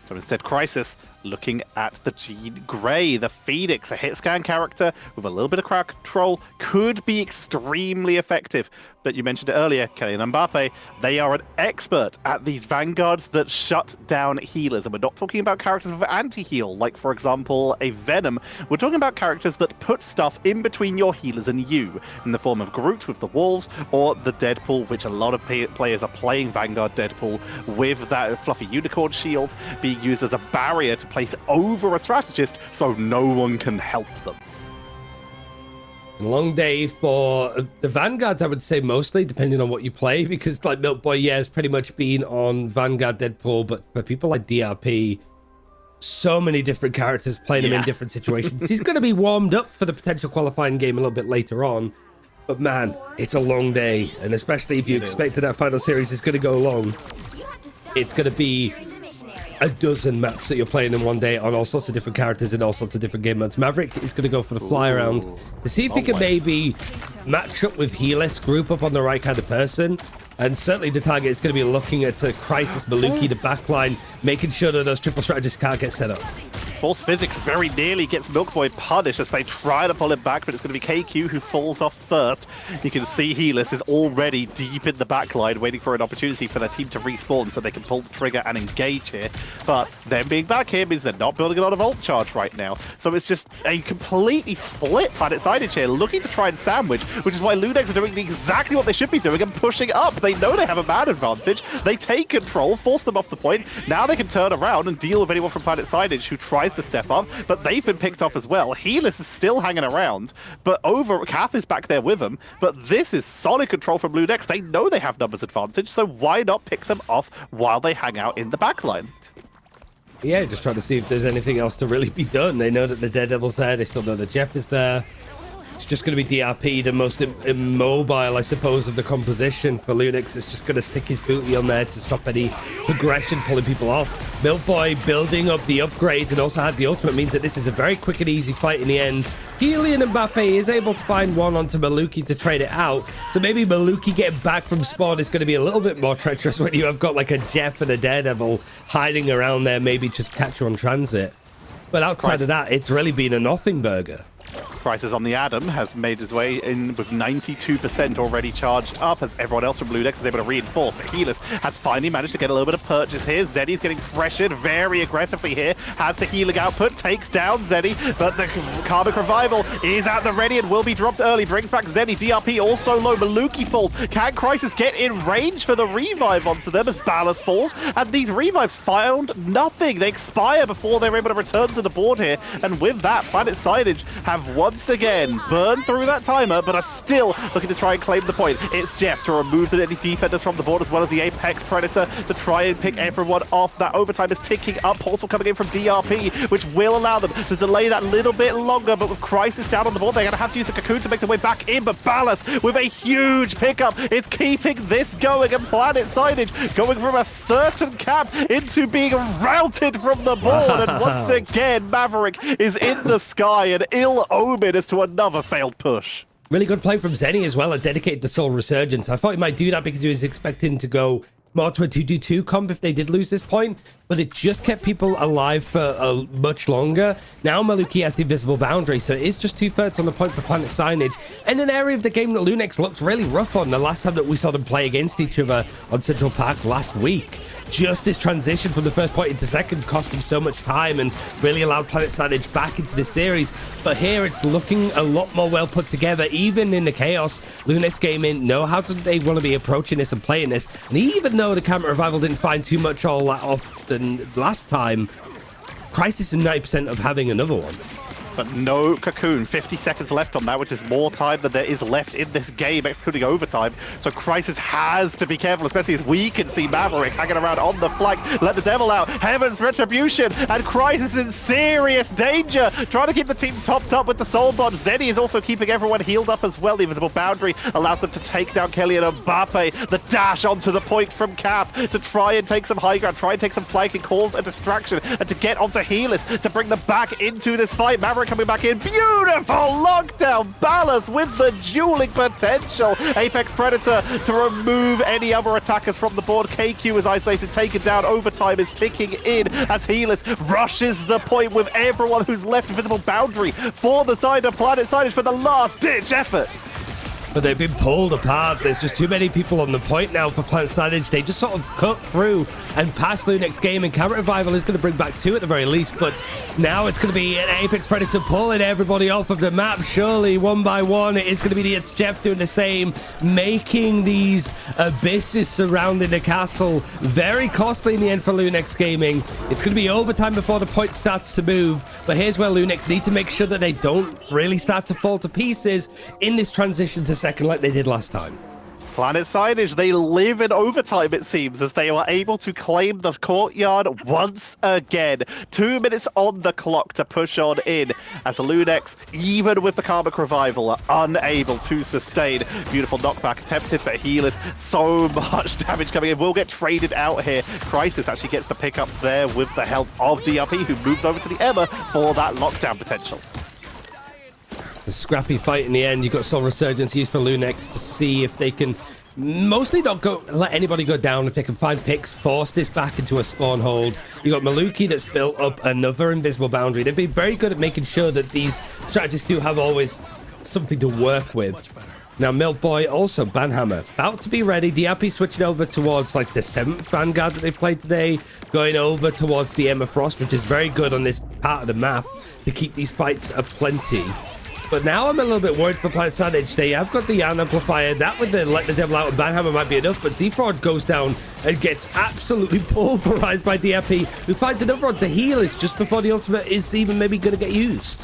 So instead, Crisis looking at the Jean Grey, the Phoenix, a hit scan character with a little bit of crowd control, could be extremely effective. But you mentioned it earlier, Kylian Mbappe, they are an expert at these vanguards that shut down healers. And we're not talking about characters with anti-heal, like, for example, a Venom. We're talking about characters that put stuff in between your healers and you, in the form of Groot with the walls, or the Deadpool, which a lot of players are playing Vanguard Deadpool with that fluffy unicorn shield being used as a barrier to place over a strategist so no one can help them. Long day for the Vanguards, I would say, mostly, depending on what you play, because like Milk Boy, yeah, has pretty much been on Vanguard Deadpool, but for people like DRP, so many different characters playing him in different situations. He's going to be warmed up for the potential qualifying game a little bit later on, but man, it's a long day, and especially if you expected that final series is going to go long, it's going to be a dozen maps that you're playing in one day on all sorts of different characters in all sorts of different game modes. Maverick is going to go for the fly around to see if he can maybe match up with Helis, group up on the right kind of person. And certainly the target is going to be looking at Crisis, Maluki, the backline, making sure that those triple strategists can't get set up. Force Physics very nearly gets Milk Boy punished as they try to pull him back, but it's going to be KQ who falls off first. You can see Helis is already deep in the backline, waiting for an opportunity for their team to respawn so they can pull the trigger and engage here. But them being back here means they're not building a lot of ult charge right now. So it's just a completely split Planet Signage here, looking to try and sandwich, which is why Lunix are doing exactly what they should be doing and pushing up. They know they have a man advantage. They take control, force them off the point. Now they can turn around and deal with anyone from Planet Signage who tries to step up, but they've been picked off as well. Helis is still hanging around, but Kath is back there with them. But this is solid control from Lunix. They know they have numbers advantage, so why not pick them off while they hang out in the backline? Yeah, just trying to see if there's anything else to really be done. They know that the Daredevil's there. They still know that Jeff is there. It's just going to be DRP, the most immobile, I suppose, of the composition for Lunix. It's just going to stick his booty on there to stop any progression, pulling people off. Milk Boy building up the upgrades and also had the ultimate, means that this is a very quick and easy fight in the end. Kylian Mbappe is able to find one onto Maluki to trade it out. So maybe Maluki getting back from spawn is going to be a little bit more treacherous when you have got like a Jeff and a Daredevil hiding around there, maybe just catch you on transit. But outside of that, it's really been a nothing burger. Crisis on the Adam has made his way in with 92% already charged up, as everyone else from Lunix is able to reinforce. But Helis has finally managed to get a little bit of purchase here. Zeddy's getting pressured very aggressively here. Has the healing output, takes down Zeddy, but the Karmic Revival is at the ready and will be dropped early. Brings back Zeddy. DRP also low. Maluki falls. Can Crisis get in range for the revive onto them as Ballas falls? And these revives found nothing. They expire before they're able to return to the board here. And with that, Planet Signage have once again burned through that timer, but are still looking to try and claim the point. It's Jeff to remove the defenders from the board, as well as the Apex Predator to try and pick everyone off. That overtime is ticking up. Portal coming in from DRP, which will allow them to delay that little bit longer, but with Crisis down on the board, they're going to have to use the Cocoon to make their way back in. But Ballas, with a huge pickup, is keeping this going, and Planet Signage going from a certain cap into being routed from the board. And once again, Maverick is in the sky, and ill omen as to another failed push. Really good play from Zenny as well, a dedicated to Soul Resurgence. I thought he might do that because he was expecting to go more to a 2-2-2 comp if they did lose this point, but it just kept people alive for much longer. Now Maluki has the invisible boundary, so it is just 2/3 on the point for Planet Signage, and an area of the game that Lunex looked really rough on the last time that we saw them play against each other on Central Park last week. Just this transition from the first point into second cost him so much time and really allowed Planet Signage back into this series. But here it's looking a lot more well put together, even in the chaos. Lunex Gaming know how they want to be approaching this and playing this. And even though the Camera Revival didn't find too much all that often last time, Crisis is 90% of having another one. But no Cocoon. 50 seconds left on that, which is more time than there is left in this game, excluding overtime. So Crisis has to be careful, especially as we can see Maverick hanging around on the flank. Let the devil out. Heaven's Retribution. And Crisis in serious danger. Trying to keep the team topped up with the Soul Bomb. Zeddy is also keeping everyone healed up as well. The invisible boundary allows them to take down Kelly and Mbappe. The dash onto the point from Cap to try and take some high ground, try and take some flanking, cause a distraction, and to get onto Healers to bring them back into this fight. Maverick coming back in. Beautiful lockdown. Ballas with the dueling potential. Apex Predator to remove any other attackers from the board. KQ is isolated, taken down. Overtime is ticking in as Healers rushes the point with everyone who's left. Invisible boundary for the side of Planet Signage for the last ditch effort. But they've been pulled apart. There's just too many people on the point now for Planet Signage. They just sort of cut through and past Lunex game, and Camera Revival is going to bring back 2 at the very least. But now it's going to be an Apex Predator pulling everybody off of the map. Surely, one by one, it is going to be the It's Jeff doing the same, making these abysses surrounding the castle very costly in the end for Lunex Gaming. It's going to be overtime before the point starts to move. But here's where Lunex need to make sure that they don't really start to fall to pieces in this transition to second like they did last time. Planet Signage, they live in overtime, it seems, as they were able to claim the courtyard once again. 2 minutes on the clock to push on in, as Lunex, even with the Karmic Revival, are unable to sustain. Beautiful knockback attempted for Healers. So much damage coming in. Will get traded out here. Crisis actually gets the pickup there with the help of DRP, who moves over to the Emma for that lockdown potential. A scrappy fight in the end. You've got Soul Resurgence used for Lunex to see if they can mostly not let anybody go down. If they can find picks, force this back into a spawn hold. You got Maluki that's built up another invisible boundary. They've been very good at making sure that these strategists do have always something to work with. Now Milk Boy, also Banhammer, about to be ready. DRP switching over towards like the 7th Vanguard that they played today, going over towards the Emma Frost, which is very good on this part of the map to keep these fights aplenty. But now I'm a little bit worried for Planet Signage. They have got the Yarn Amplifier. That with the Let the Devil Out and Banhammer might be enough, but Z-Fraud goes down and gets absolutely pulverized by DRP, who finds another one to Healers just before the ultimate is even maybe going to get used.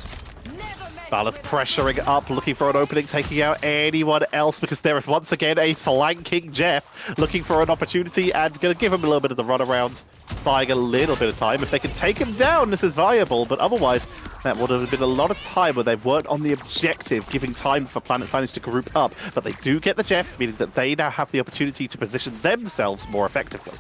Ballas pressuring up, looking for an opening, taking out anyone else, because there is once again a flanking Jeff looking for an opportunity and going to give him a little bit of the runaround, buying a little bit of time. If they can take him down, this is viable, but otherwise that would have been a lot of time where they've worked on the objective, giving time for Planet Signage to group up. But they do get the Jeff, meaning that they now have the opportunity to position themselves more effectively.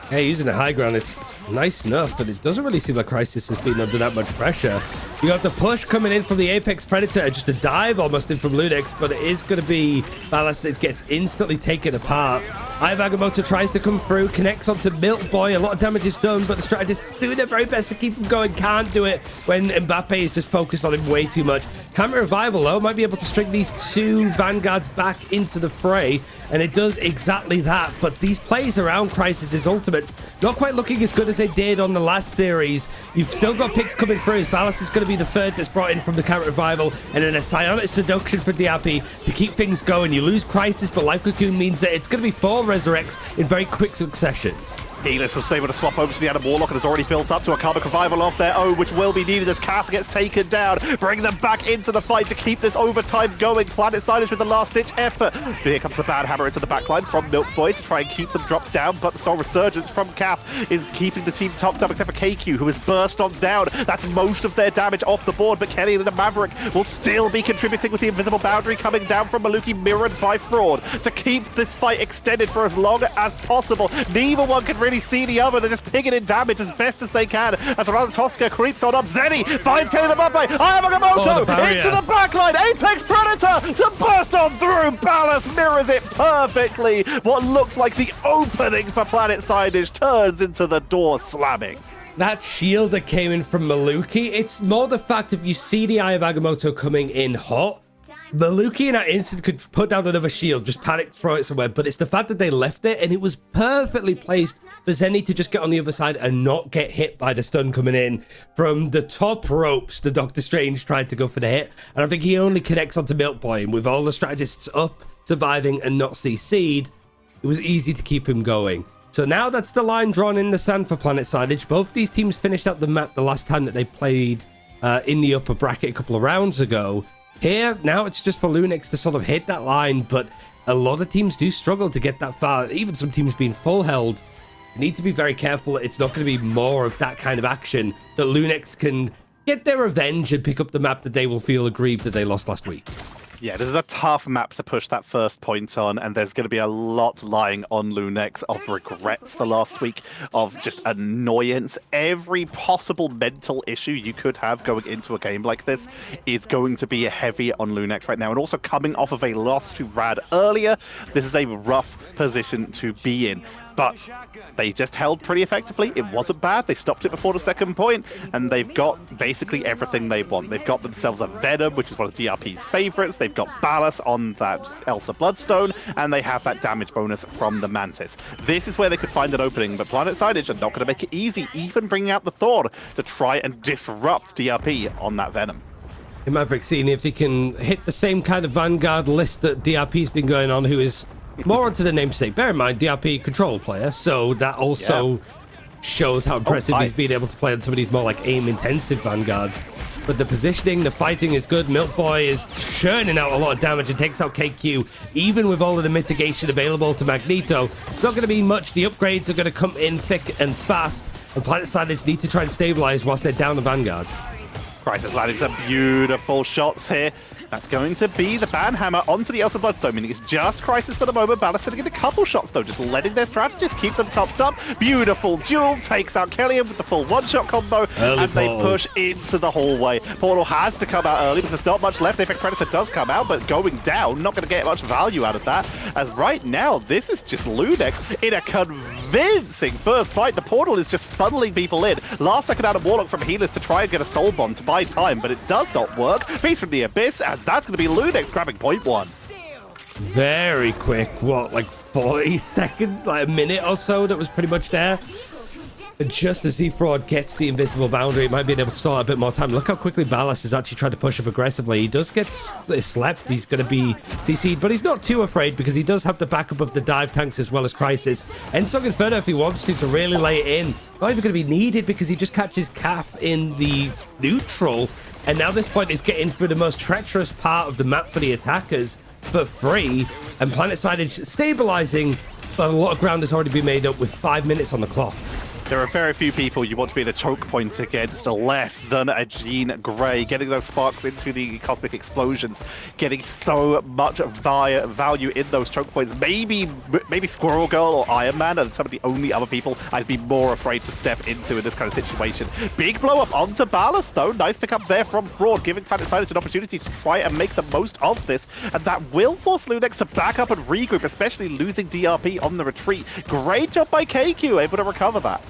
Hey, using the high ground, it's nice enough, but it doesn't really seem like Crisis has been under that much pressure. You got the push coming in from the Apex Predator, just a dive almost in from Lunex, but it is going to be Ballas that gets instantly taken apart. Agamotto tries to come through, connects onto Milk Boy, a lot of damage is done, but the strategists doing their very best to keep him going, can't do it when Mbappe is just focused on him way too much. Camera Revival, though, might be able to string these 2 Vanguards back into the fray, and it does exactly that, but these plays around Crisis's ultimates, not quite looking as good as they did on the last series. You've still got picks coming through, as Ballas is going to be the 3rd that's brought in from the Camera Revival, and then a Psionic Seduction for DRP to keep things going. You lose Crisis, but Life Cocoon means that it's going to be 4 Resurrects in very quick succession. Healers was able to swap over to the Adam Warlock and has already built up to a Karmic Revival of their own, which will be needed as Kath gets taken down. Bring them back into the fight to keep this overtime going. Planet Signage with the last-ditch effort. Here comes the bad hammer into the backline from Milk Boy to try and keep them dropped down, but the Soul Resurgence from Kath is keeping the team topped up, except for KQ, who has burst on down. That's most of their damage off the board, but Kelly and the Maverick will still be contributing with the invisible boundary coming down from Maluki, mirrored by Fraud, to keep this fight extended for as long as possible. Neither one can really really see the other. They're just picking in damage as best as they can. As Tosca creeps on up, Zeni finds Kelly the Mbappe. Ayamoto into the backline. Apex Predator to burst on through. Ballas mirrors it perfectly. What looks like the opening for Planet Signage turns into the door slamming. That shield that came in from Maluki, it's more the fact if you see the Eye of Agamotto coming in hot, Maluki in that instant could put down another shield, just panic, throw it somewhere, but it's the fact that they left it, and it was perfectly placed for Zenny to just get on the other side and not get hit by the stun coming in from the top ropes. The Doctor Strange tried to go for the hit, and I think he only connects onto Milk Boy, and with all the strategists up, surviving, and not CC'd, it was easy to keep him going. So now that's the line drawn in the sand for Planet Signage. Both these teams finished out the map the last time that they played in the upper bracket a couple of rounds ago. Here, now it's just for Lunix to sort of hit that line, but a lot of teams do struggle to get that far. Even some teams being full held, you need to be very careful. It's not going to be more of that kind of action that Lunix can get their revenge and pick up the map that they will feel aggrieved that they lost last week. Yeah, this is a tough map to push that first point on, and there's going to be a lot lying on Lunix of regrets for last week, of just annoyance. Every possible mental issue you could have going into a game like this is going to be heavy on Lunix right now, and also coming off of a loss to Rad earlier, this is a rough position to be in. But they just held pretty effectively. It wasn't bad. They stopped it before the second point, and they've got basically everything they want. They've got themselves a Venom, which is one of DRP's favorites. They've got Ballas on that Elsa Bloodstone, and they have that damage bonus from the Mantis. This is where they could find an opening, but Planet Signage are not going to make it easy, even bringing out the Thor to try and disrupt DRP on that Venom. Maverick seeing if he can hit the same kind of Vanguard list that DRP's been going on, who is more onto the namesake. Bear in mind, DRP control player, so that also shows how impressive he's been able to play on some of these more like aim-intensive Vanguards. But the positioning, the fighting is good. Milk Boy is churning out a lot of damage and takes out KQ, even with all of the mitigation available to Magneto. It's not going to be much. The upgrades are going to come in thick and fast, and Planet Signage need to try and stabilize whilst they're down the Vanguard. Crisis landing some beautiful shots here. That's going to be the Banhammer onto the Elsa Bloodstone, meaning it's just Crisis for the moment. Ballas sitting in a couple shots, though, just letting their strategists keep them topped up. Beautiful duel, takes out Kellyan with the full one-shot combo, and they push into the hallway. Portal has to come out early, but there's not much left. Apex Predator does come out, but going down, not going to get much value out of that, as right now, this is just Lunix in a convincing first fight. The Portal is just funneling people in. Last second out of Warlock from healers to try and get a soul bomb to buy time, but it does not work. Beast from the Abyss, and that's going to be Lunix grabbing point one. Very quick, what, like 40 seconds, like a minute or so that was pretty much there. And just as Z-Fraud gets the invisible boundary, it might be able to stall a bit more time. Look how quickly Ballas is actually trying to push up aggressively. He does get slept. He's going to be CC'd, but he's not too afraid because he does have the backup of the dive tanks as well as Crisis. And Sog Inferno, if he wants to really lay it in, not even going to be needed because he just catches Calf in the neutral. And now this point is getting through the most treacherous part of the map for the attackers for free. And Planet Signage stabilizing, but a lot of ground has already been made up with 5 minutes on the clock. There are very few people you want to be the choke point against less than a Jean Grey. Getting those sparks into the cosmic explosions, getting so much value in those choke points. Maybe Squirrel Girl or Iron Man are some of the only other people I'd be more afraid to step into in this kind of situation. Big blow up onto Ballas, though. Nice pick up there from Broad, giving Planet Signage an opportunity to try and make the most of this. And that will force Lunix to back up and regroup, especially losing DRP on the retreat. Great job by KQ, able to recover that.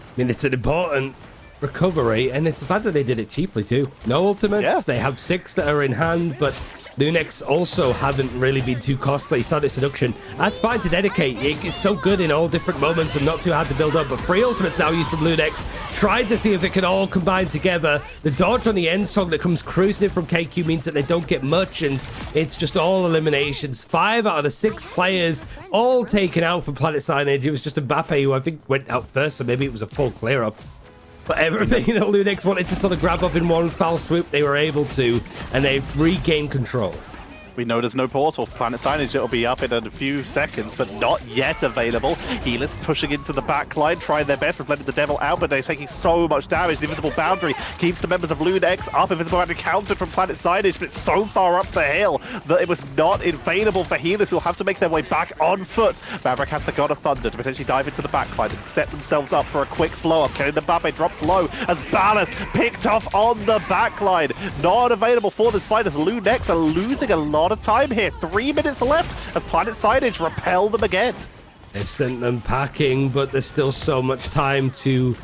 I mean, it's an important recovery, and it's the fact that they did it cheaply too. No ultimates. Yeah. They have 6 that are in hand, but Lunix also haven't really been too costly. Started Seduction. That's fine to dedicate. It's so good in all different moments and not too hard to build up. But 3 ultimates now used from Lunix. Tried to see if it can all combine together. The dodge on the end song that comes cruising in from KQ means that they don't get much, and it's just all eliminations. 5 out of the 6 players all taken out for Planet Signage. It was just Mbappe who I think went out first, so maybe it was a full clear up. But everything Lunix wanted to sort of grab up in one foul swoop, they were able to, and they've regained control. We know there's no portal for Planet Signage. It'll be up in a few seconds, but not yet available. Helis pushing into the backline, trying their best with letting the Devil out, but they're taking so much damage. The Invisible Boundary keeps the members of Lunex up. Invisible Boundary countered from Planet Signage, but it's so far up the hill that it was not available for Helis, who'll have to make their way back on foot. Maverick has the God of Thunder to potentially dive into the backline and set themselves up for a quick blow-up. Kenny Mbappe drops low as Ballas picked off on the backline. Not available for this fight as Lunex are losing a lot of time here. 3 minutes left as Planet Signage repel them again. They've sent them packing, but there's still so much time to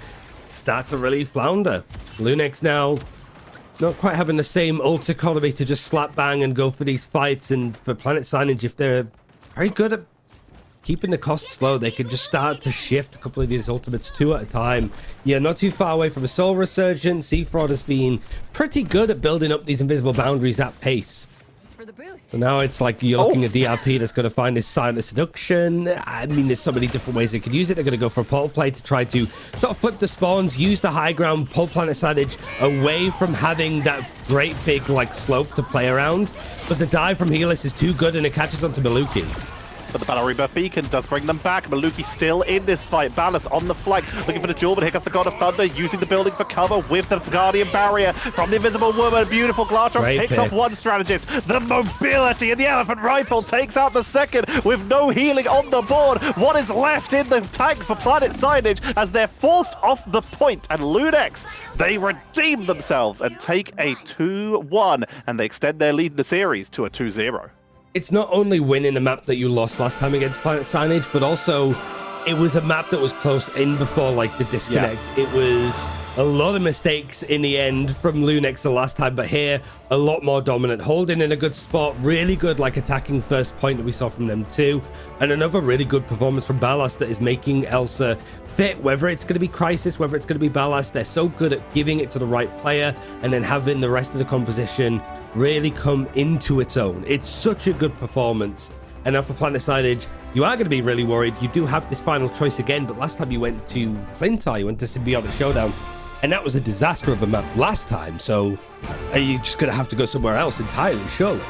start to really flounder. Lunex now not quite having the same ult economy to just slap bang and go for these fights, and for Planet Signage, if they're very good at keeping the costs low, they can just start to shift a couple of these ultimates 2 at a time. Yeah, not too far away from a Soul Resurgence. Seafraud has been pretty good at building up these invisible boundaries at pace. For the boost. So now it's like you're looking at DRP that's going to find this silent seduction. I mean, there's so many different ways they could use it. They're going to go for a portal play to try to sort of flip the spawns, use the high ground, pull Planet Signage away from having that great big like slope to play around. But the dive from Helis is too good and it catches onto Maluki. But the Battle Rebirth Beacon does bring them back. Maluki still in this fight. Ballas on the flank, looking for the duel, but here comes the God of Thunder, using the building for cover with the Guardian Barrier from the Invisible Woman. Beautiful Glatrox picks off one strategist. The mobility and the Elephant Rifle takes out the second with no healing on the board. What is left in the tank for Planet Signage as they're forced off the point, and Lunex, they redeem themselves and take a 2-1, and they extend their lead in the series to a 2-0. It's not only winning a map that you lost last time against Planet Signage, but also it was a map that was close in before like the disconnect. Yeah. It was a lot of mistakes in the end from Lunex the last time, but here a lot more dominant, holding in a good spot, really good like attacking first point that we saw from them too, and another really good performance from Ballas that is making Elsa fit, whether it's going to be Crisis, whether it's going to be Ballas. They're so good at giving it to the right player and then having the rest of the composition really come into its own. It's such a good performance. And now for Planet Signage, you are going to be really worried. You do have this final choice again, but last time you went to Clintar, you went to Symbiotic Showdown, and that was a disaster of a map last time. So are you just going to have to go somewhere else entirely, surely?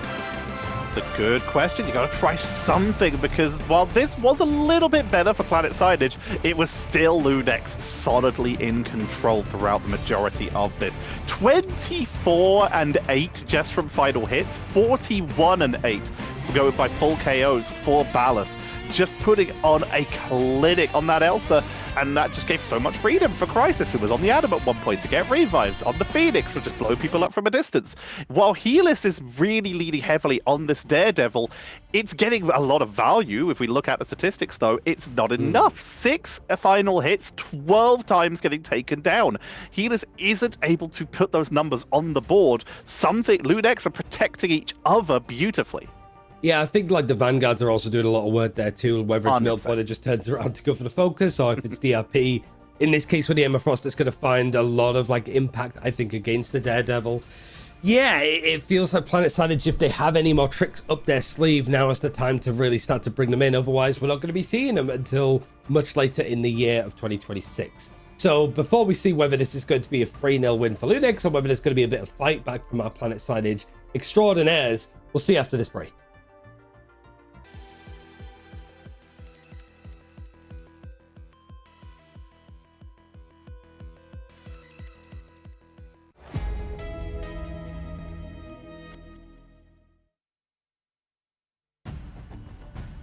It's a good question. You got to try something, because while this was a little bit better for Planet Signage, it was still Lunex solidly in control throughout the majority of this. 24-8 just from final hits, 41-8 going by full KOs for Ballas. Just putting on a clinic on that Elsa, and that just gave so much freedom for Crisis, who was on the Adam at one point, to get revives on the Phoenix, which just blow people up from a distance. While Helis is really leaning heavily on this Daredevil, it's getting a lot of value. If we look at the statistics, though, it's not enough. 6 final hits, 12 times getting taken down. Helis isn't able to put those numbers on the board. Lunex are protecting each other beautifully. Yeah, I think like the Vanguards are also doing a lot of work there too, whether it's Milkblood just turns around to go for the focus, or if it's DRP. In this case with the Emma Frost, it's going to find a lot of like impact, I think, against the Daredevil. Yeah, it feels like Planet Signage, if they have any more tricks up their sleeve, now is the time to really start to bring them in. Otherwise, we're not going to be seeing them until much later in the year of 2026. So before we see whether this is going to be a 3-0 win for Lunex, or whether there's going to be a bit of fight back from our Planet Signage extraordinaires, we'll see after this break.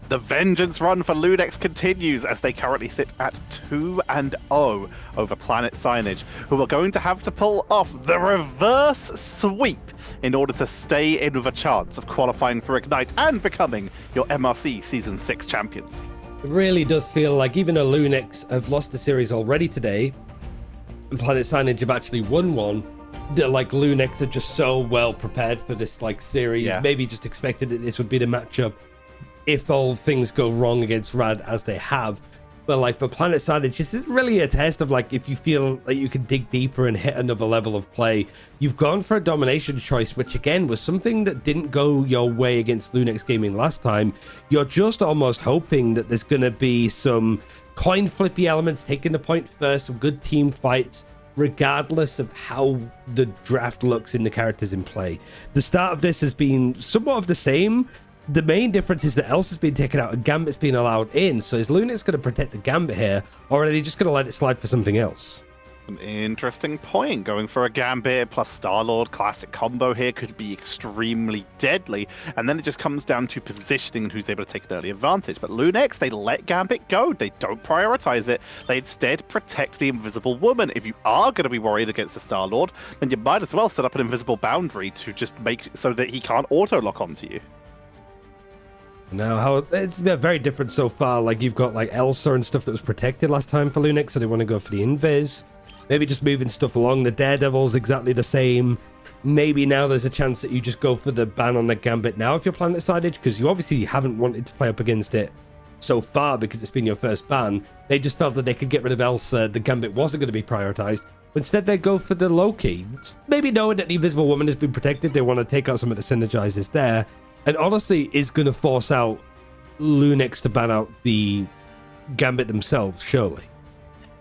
The vengeance run for Lunex continues as they currently sit at 2-0 over Planet Signage, who are going to have to pull off the reverse sweep in order to stay in with a chance of qualifying for Ignite and becoming your MRC Season 6 champions. It really does feel like, even though Lunex have lost the series already today, and Planet Signage have actually won one, that like Lunex are just so well prepared for this like series. Yeah. Maybe just expected that this would be the matchup if all things go wrong against Rad as they have. But like for Planet Signage, this is really a test of like, if you feel like you can dig deeper and hit another level of play. You've gone for a domination choice, which again was something that didn't go your way against Lunex Gaming last time. You're just almost hoping that there's going to be some coin flippy elements, taking the point first, some good team fights, regardless of how the draft looks in the characters in play. The start of this has been somewhat of the same. The main difference is that Elsa's been taken out and Gambit's been allowed in. So is Lunix going to protect the Gambit here, or are they just going to let it slide for something else? An interesting point. Going for a Gambit plus Star-Lord classic combo here could be extremely deadly, and then it just comes down to positioning and who's able to take an early advantage. But Lunix, they let Gambit go. They don't prioritize it. They instead protect the Invisible Woman. If you are going to be worried against the Star-Lord, then you might as well set up an invisible boundary to just make so that he can't auto-lock onto you. Now, how it's very different so far. Like, you've got like Elsa and stuff that was protected last time for Lunix, so they want to go for the Invis. Maybe just moving stuff along. The Daredevil's exactly the same. Maybe now there's a chance that you just go for the ban on the Gambit now if you're Planet Sidage, because you obviously haven't wanted to play up against it so far because it's been your first ban. They just felt that they could get rid of Elsa. The Gambit wasn't going to be prioritized. But instead, they go for the Loki. Maybe knowing that the Invisible Woman has been protected, they want to take out some of the synergizers there. And honestly, is going to force out Lunix to ban out the Gambit themselves, surely.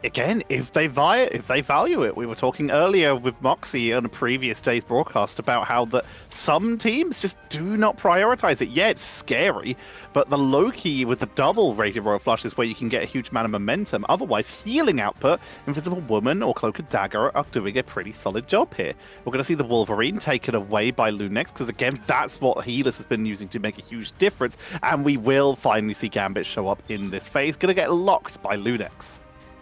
Again, if they value it. We were talking earlier with Moxie on a previous day's broadcast about how that some teams just do not prioritize it. Yeah, it's scary, but the Loki with the double rated Royal Flush is where you can get a huge amount of momentum. Otherwise, healing output, Invisible Woman or Cloak and Dagger are doing a pretty solid job here. We're going to see the Wolverine taken away by Lunix, because again, that's what Healers has been using to make a huge difference, and we will finally see Gambit show up in this phase. Going to get locked by Lunix.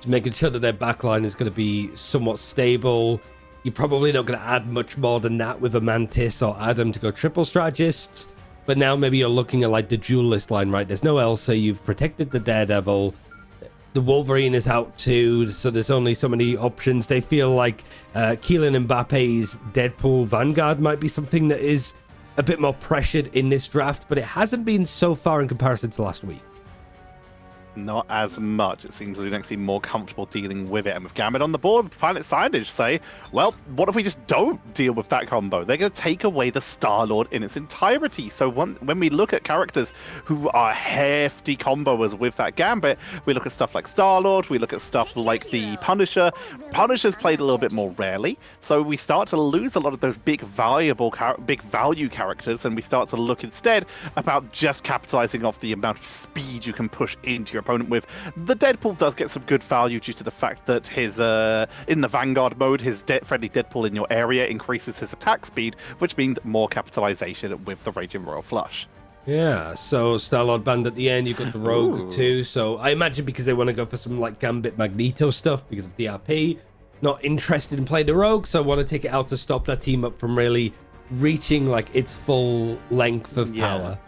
Making sure that their backline is going to be somewhat stable. You're probably not going to add much more than that with a Mantis or Adam to go triple strategists. But now maybe you're looking at like the duelist line, right? There's no Elsa. You've protected the Daredevil. The Wolverine is out too, so there's only so many options. They feel like Kylian Mbappe's Deadpool Vanguard might be something that is a bit more pressured in this draft, but it hasn't been so far in comparison to last week. Not as much. It seems Lunix seem more comfortable dealing with it. And with Gambit on the board, Planet Signage say, well, what if we just don't deal with that combo? They're going to take away the Star-Lord in its entirety. So when we look at characters who are hefty comboers with that Gambit, we look at stuff like Star-Lord, we look at stuff like the Punisher. Punisher's played a little bit more rarely, so we start to lose a lot of those big value characters, and we start to look instead about just capitalizing off the amount of speed you can push into your opponent with. The Deadpool does get some good value due to the fact that his in the Vanguard mode, his friendly Deadpool in your area increases his attack speed, which means more capitalization with the Raging Royal Flush. Yeah, so Star-Lord banned at the end, you've got the Rogue too, so I imagine because they want to go for some like Gambit Magneto stuff because of DRP, not interested in playing the Rogue, so want to take it out to stop that team up from really reaching like its full length of power.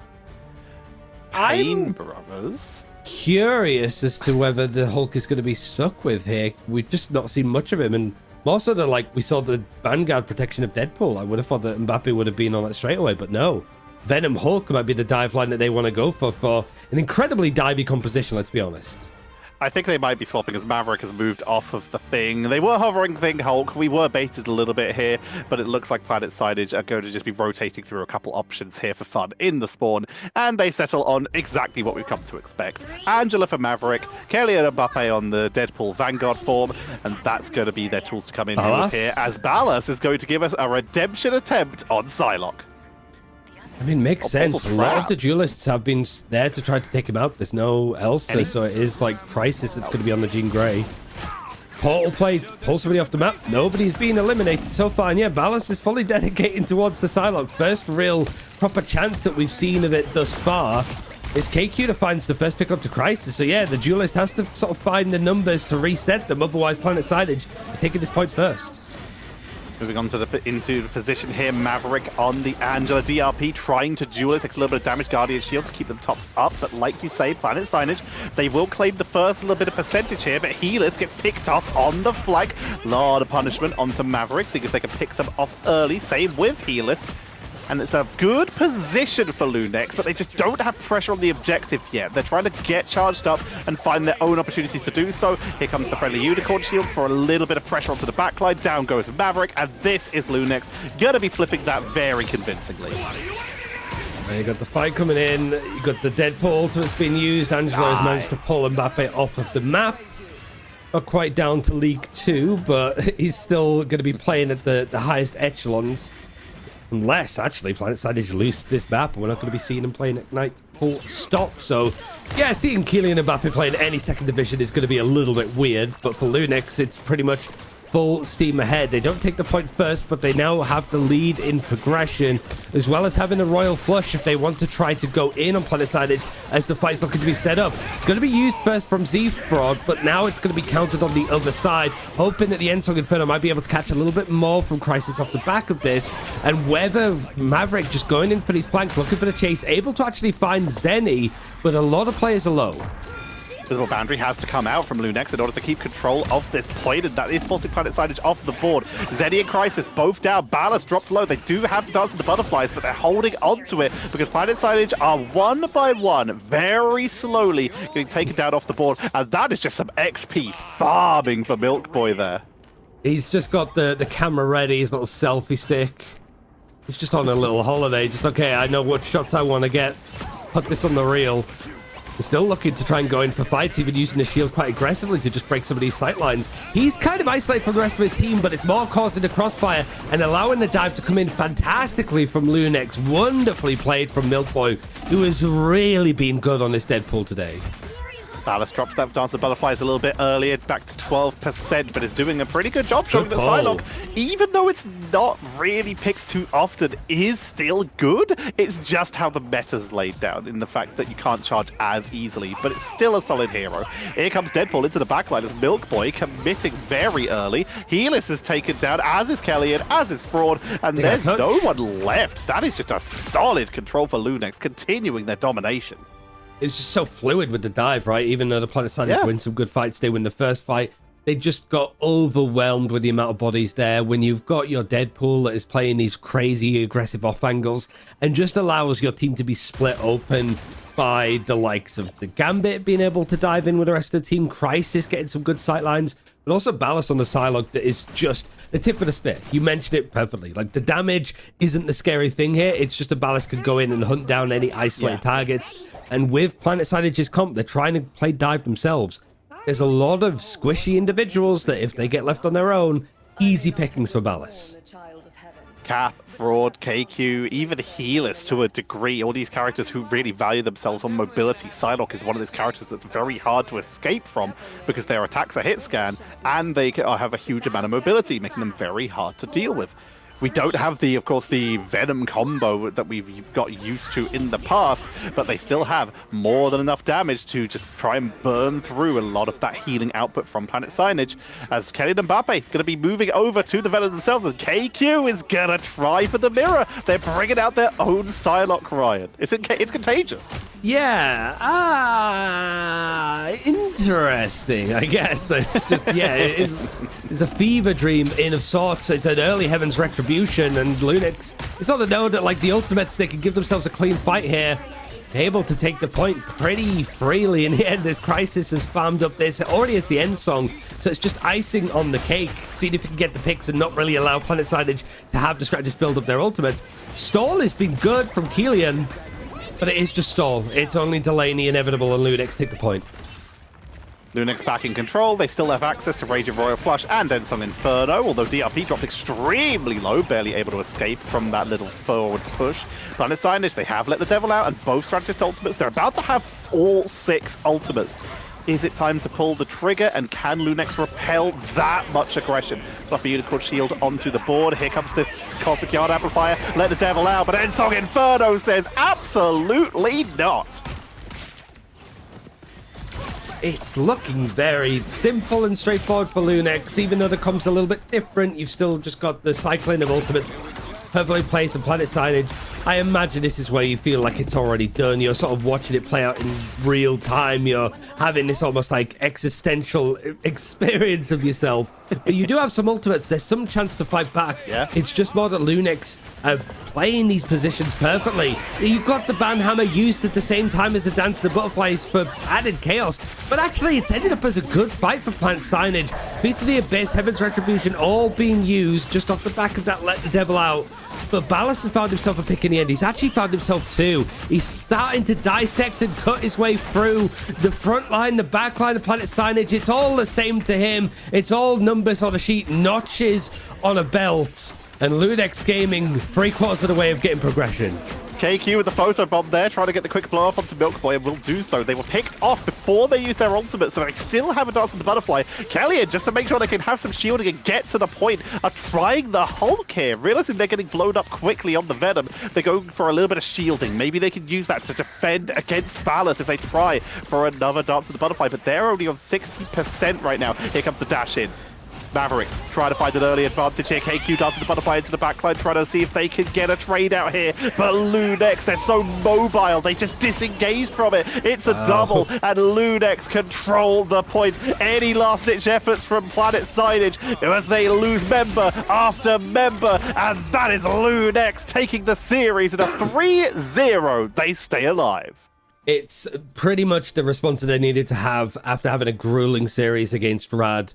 Pain Brothers. Curious as to whether the Hulk is going to be stuck with here. We've just not seen much of him, and more so than like we saw the Vanguard protection of Deadpool. I would have thought that Mbappe would have been on it straight away, but no. Venom Hulk might be the dive line that they want to go for an incredibly divey composition, let's be honest. I think they might be swapping as Maverick has moved off of the Thing. They were hovering Thing Hulk. We were baited a little bit here, but it looks like Planet Signage are going to just be rotating through a couple options here for fun in the spawn, and they settle on exactly what we've come to expect. Angela for Maverick, Kylian Mbappe on the Deadpool Vanguard form, and that's going to be their tools to come in with here, as Ballas is going to give us a redemption attempt on Psylocke. I mean, makes sense. A lot of the duelists have been there to try to take him out. There's no Elsa, so it is like Crisis that's going to be on the Jean Grey. Portal play, pull somebody off the map. Nobody's been eliminated so far. And yeah, Ballas is fully dedicating towards the Psylocke. First real proper chance that we've seen of it thus far is KQ to find the first pick up to Crisis. So yeah, the duelist has to sort of find the numbers to reset them. Otherwise, Planet Signage is taking this point first. Moving on to into the position here, Maverick on the Angela DRP, trying to duel it, takes a little bit of damage, Guardian Shield to keep them topped up, but like you say, Planet Signage, they will claim the first little bit of percentage here, but Healers gets picked off on the flank. Lot of punishment onto Maverick, seeing if they can pick them off early, same with Healers. And it's a good position for Lunix, but they just don't have pressure on the objective yet. They're trying to get charged up and find their own opportunities to do so. Here comes the friendly Unicorn Shield for a little bit of pressure onto the backline. Down goes Maverick, and this is Lunix going to be flipping that very convincingly. You got the fight coming in. You got the Deadpool ultimate's been used. Angela has managed to pull Mbappe off of the map. Not quite down to League 2, but he's still going to be playing at the highest echelons. Unless, actually, PlanetSide lose this map, we're not going to be seeing him playing at night full stop. So, yeah, seeing Kylian Mbappe playing any second division is going to be a little bit weird. But for Lunex, it's pretty much full steam ahead. They don't take the point first, but they now have the lead in progression, as well as having a royal flush if they want to try to go in on PlanetSide as the fight's looking to be set up. It's going to be used first from Z-Frog, but now it's going to be countered on the other side, hoping that the Endsong Inferno might be able to catch a little bit more from Crisis off the back of this, and whether Maverick just going in for these flanks, looking for the chase, able to actually find Zenny, but a lot of players are low. Visible Boundary has to come out from Lunex in order to keep control of this point, and that is forcing PlanetSide off the board. Zenny and Crisis both down. Ballast dropped low. They do have the Dance of the Butterflies, but they're holding onto it because PlanetSide are one by one, very slowly getting taken down off the board, and that is just some XP farming for Milk Boy there. He's just got the camera ready, his little selfie stick. He's just on a little holiday. Just, okay, I know what shots I want to get. Put this on the reel. Still looking to try and go in for fights, even using the shield quite aggressively to just break some of these sight lines. He's kind of isolated from the rest of his team, but it's more causing the crossfire and allowing the dive to come in fantastically from Lunex. Wonderfully played from Milkboy, who has really been good on this Deadpool today. Ballast drops that Dance of Butterflies a little bit earlier, back to 12%, but is doing a pretty good job showing that Psylocke, even though it's not really picked too often, is still good. It's just how the meta's laid down in the fact that you can't charge as easily, but it's still a solid hero. Here comes Deadpool into the backline as Milk Boy committing very early. Helis is taken down, as is Kellyan, as is Fraud, and there's no one left. That is just a solid control for Lunex, continuing their domination. It's just so fluid with the dive, right? Even though the PlanetSide win some good fights, they win the first fight. They just got overwhelmed with the amount of bodies there. When you've got your Deadpool that is playing these crazy aggressive off angles and just allows your team to be split open by the likes of the Gambit being able to dive in with the rest of the team, Crisis getting some good sight lines, but also Ballast on the Psylocke that is just the tip of the spear. You mentioned it perfectly. Like, the damage isn't the scary thing here. It's just a Ballast could go in and hunt down any isolated targets. And with PlanetSide's comp, they're trying to play dive themselves. There's a lot of squishy individuals that if they get left on their own, easy pickings for Ballast. Kath, Fraud, KQ, even Helis to a degree, all these characters who really value themselves on mobility. Psylocke is one of those characters that's very hard to escape from because their attacks are hit scan and they have a huge amount of mobility, making them very hard to deal with. We don't have of course, the Venom combo that we've got used to in the past, but they still have more than enough damage to just try and burn through a lot of that healing output from PlanetSide, as Kylian Mbappe going to be moving over to the Venom themselves, and KQ is going to try for the mirror. They're bringing out their own Psylocke, Ryan. It's contagious. Yeah, interesting, I guess. That's just, it's a fever dream in of sorts. It's an early Heaven's Retribution, and Lunex, it's all to know that, like, the ultimates, they can give themselves a clean fight here. Able to take the point pretty freely in the end as Crisis has farmed up this. It already has the end song, so it's just icing on the cake. Seeing if we can get the picks and not really allow PlanetSide to have the strategists build up their ultimates. Stall has been good from Kylian, but it is just stall. It's only Delaney inevitable and Lunex take the point. Lunex back in control. They still have access to Rage of Royal Flush and Endsong Inferno, although DRP dropped extremely low, barely able to escape from that little forward push. PlanetSide, they have let the devil out, and both strategist ultimates. They're about to have all 6 ultimates. Is it time to pull the trigger, and can Lunex repel that much aggression? Fluffy Unicorn Shield onto the board. Here comes the Cosmic Yard Amplifier. Let the devil out, but Endsong Inferno says absolutely not. It's looking very simple and straightforward for Lunex, even though the comp's a little bit different. You've still just got the cycling of ultimates perfectly placed and PlanetSide. I imagine this is where you feel like it's already done. You're sort of watching it play out in real time. You're having this almost like existential experience of yourself. But you do have some ultimates. There's some chance to fight back. Yeah. It's just more that Lunex are playing these positions perfectly. You've got the Banhammer used at the same time as the Dance of the Butterflies for added chaos. But actually, it's ended up as a good fight for PlanetSide. Beast of the Abyss, Heaven's Retribution, all being used just off the back of that Let the Devil Out. But Ballas has found himself a pick in the end. He's actually found himself two. He's starting to dissect and cut his way through the front line, the back line, the planet signage. It's all the same to him. It's all numbers on a sheet, notches on a belt. And Ludex Gaming, 3/4 of the way of getting progression. KQ with the photo bomb there, trying to get the quick blow off onto Milk Boy, and will do so. They were picked off before they used their ultimate, so they still have a Dance of the Butterfly. Kellyanne, just to make sure they can have some shielding and get to the point, are trying the Hulk here, realizing they're getting blown up quickly on the Venom. They're going for a little bit of shielding. Maybe they can use that to defend against Ballas if they try for another Dance of the Butterfly, but they're only on 60% right now. Here comes the dash in. Maverick trying to find an early advantage here. KQ dancing the butterfly into the backline, trying to see if they can get a trade out here. But Ludex, they're so mobile, they just disengaged from it. It's a double, and Ludex control the point. Any last-ditch efforts from Planet Signage as they lose member after member, and that is Ludex taking the series in a 3-0. They stay alive. It's pretty much the response that they needed to have after having a grueling series against Rad.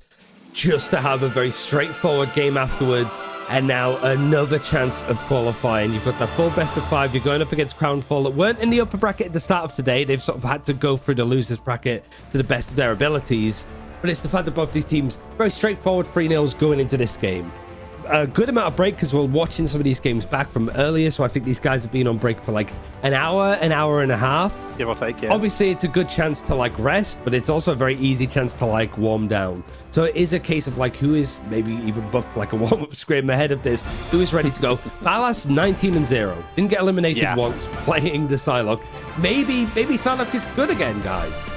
Just to have a very straightforward game afterwards, and now another chance of qualifying. You've got the full best of 5. You're going up against Crownfall that weren't in the upper bracket at the start of today. They've sort of had to go through the losers bracket to the best of their abilities. But it's the fact that both these teams, very straightforward 3-0s going into this game. A good amount of break because we're watching some of these games back from earlier, so I think these guys have been on break for like an hour and a half. Give or take, yeah. Obviously, it's a good chance to like rest, but it's also a very easy chance to like warm down. So it is a case of like who is maybe even booked like a warm-up scrim ahead of this, who is ready to go. Ballas 19-0, didn't get eliminated once playing the Psylocke. Maybe Psylocke is good again, guys.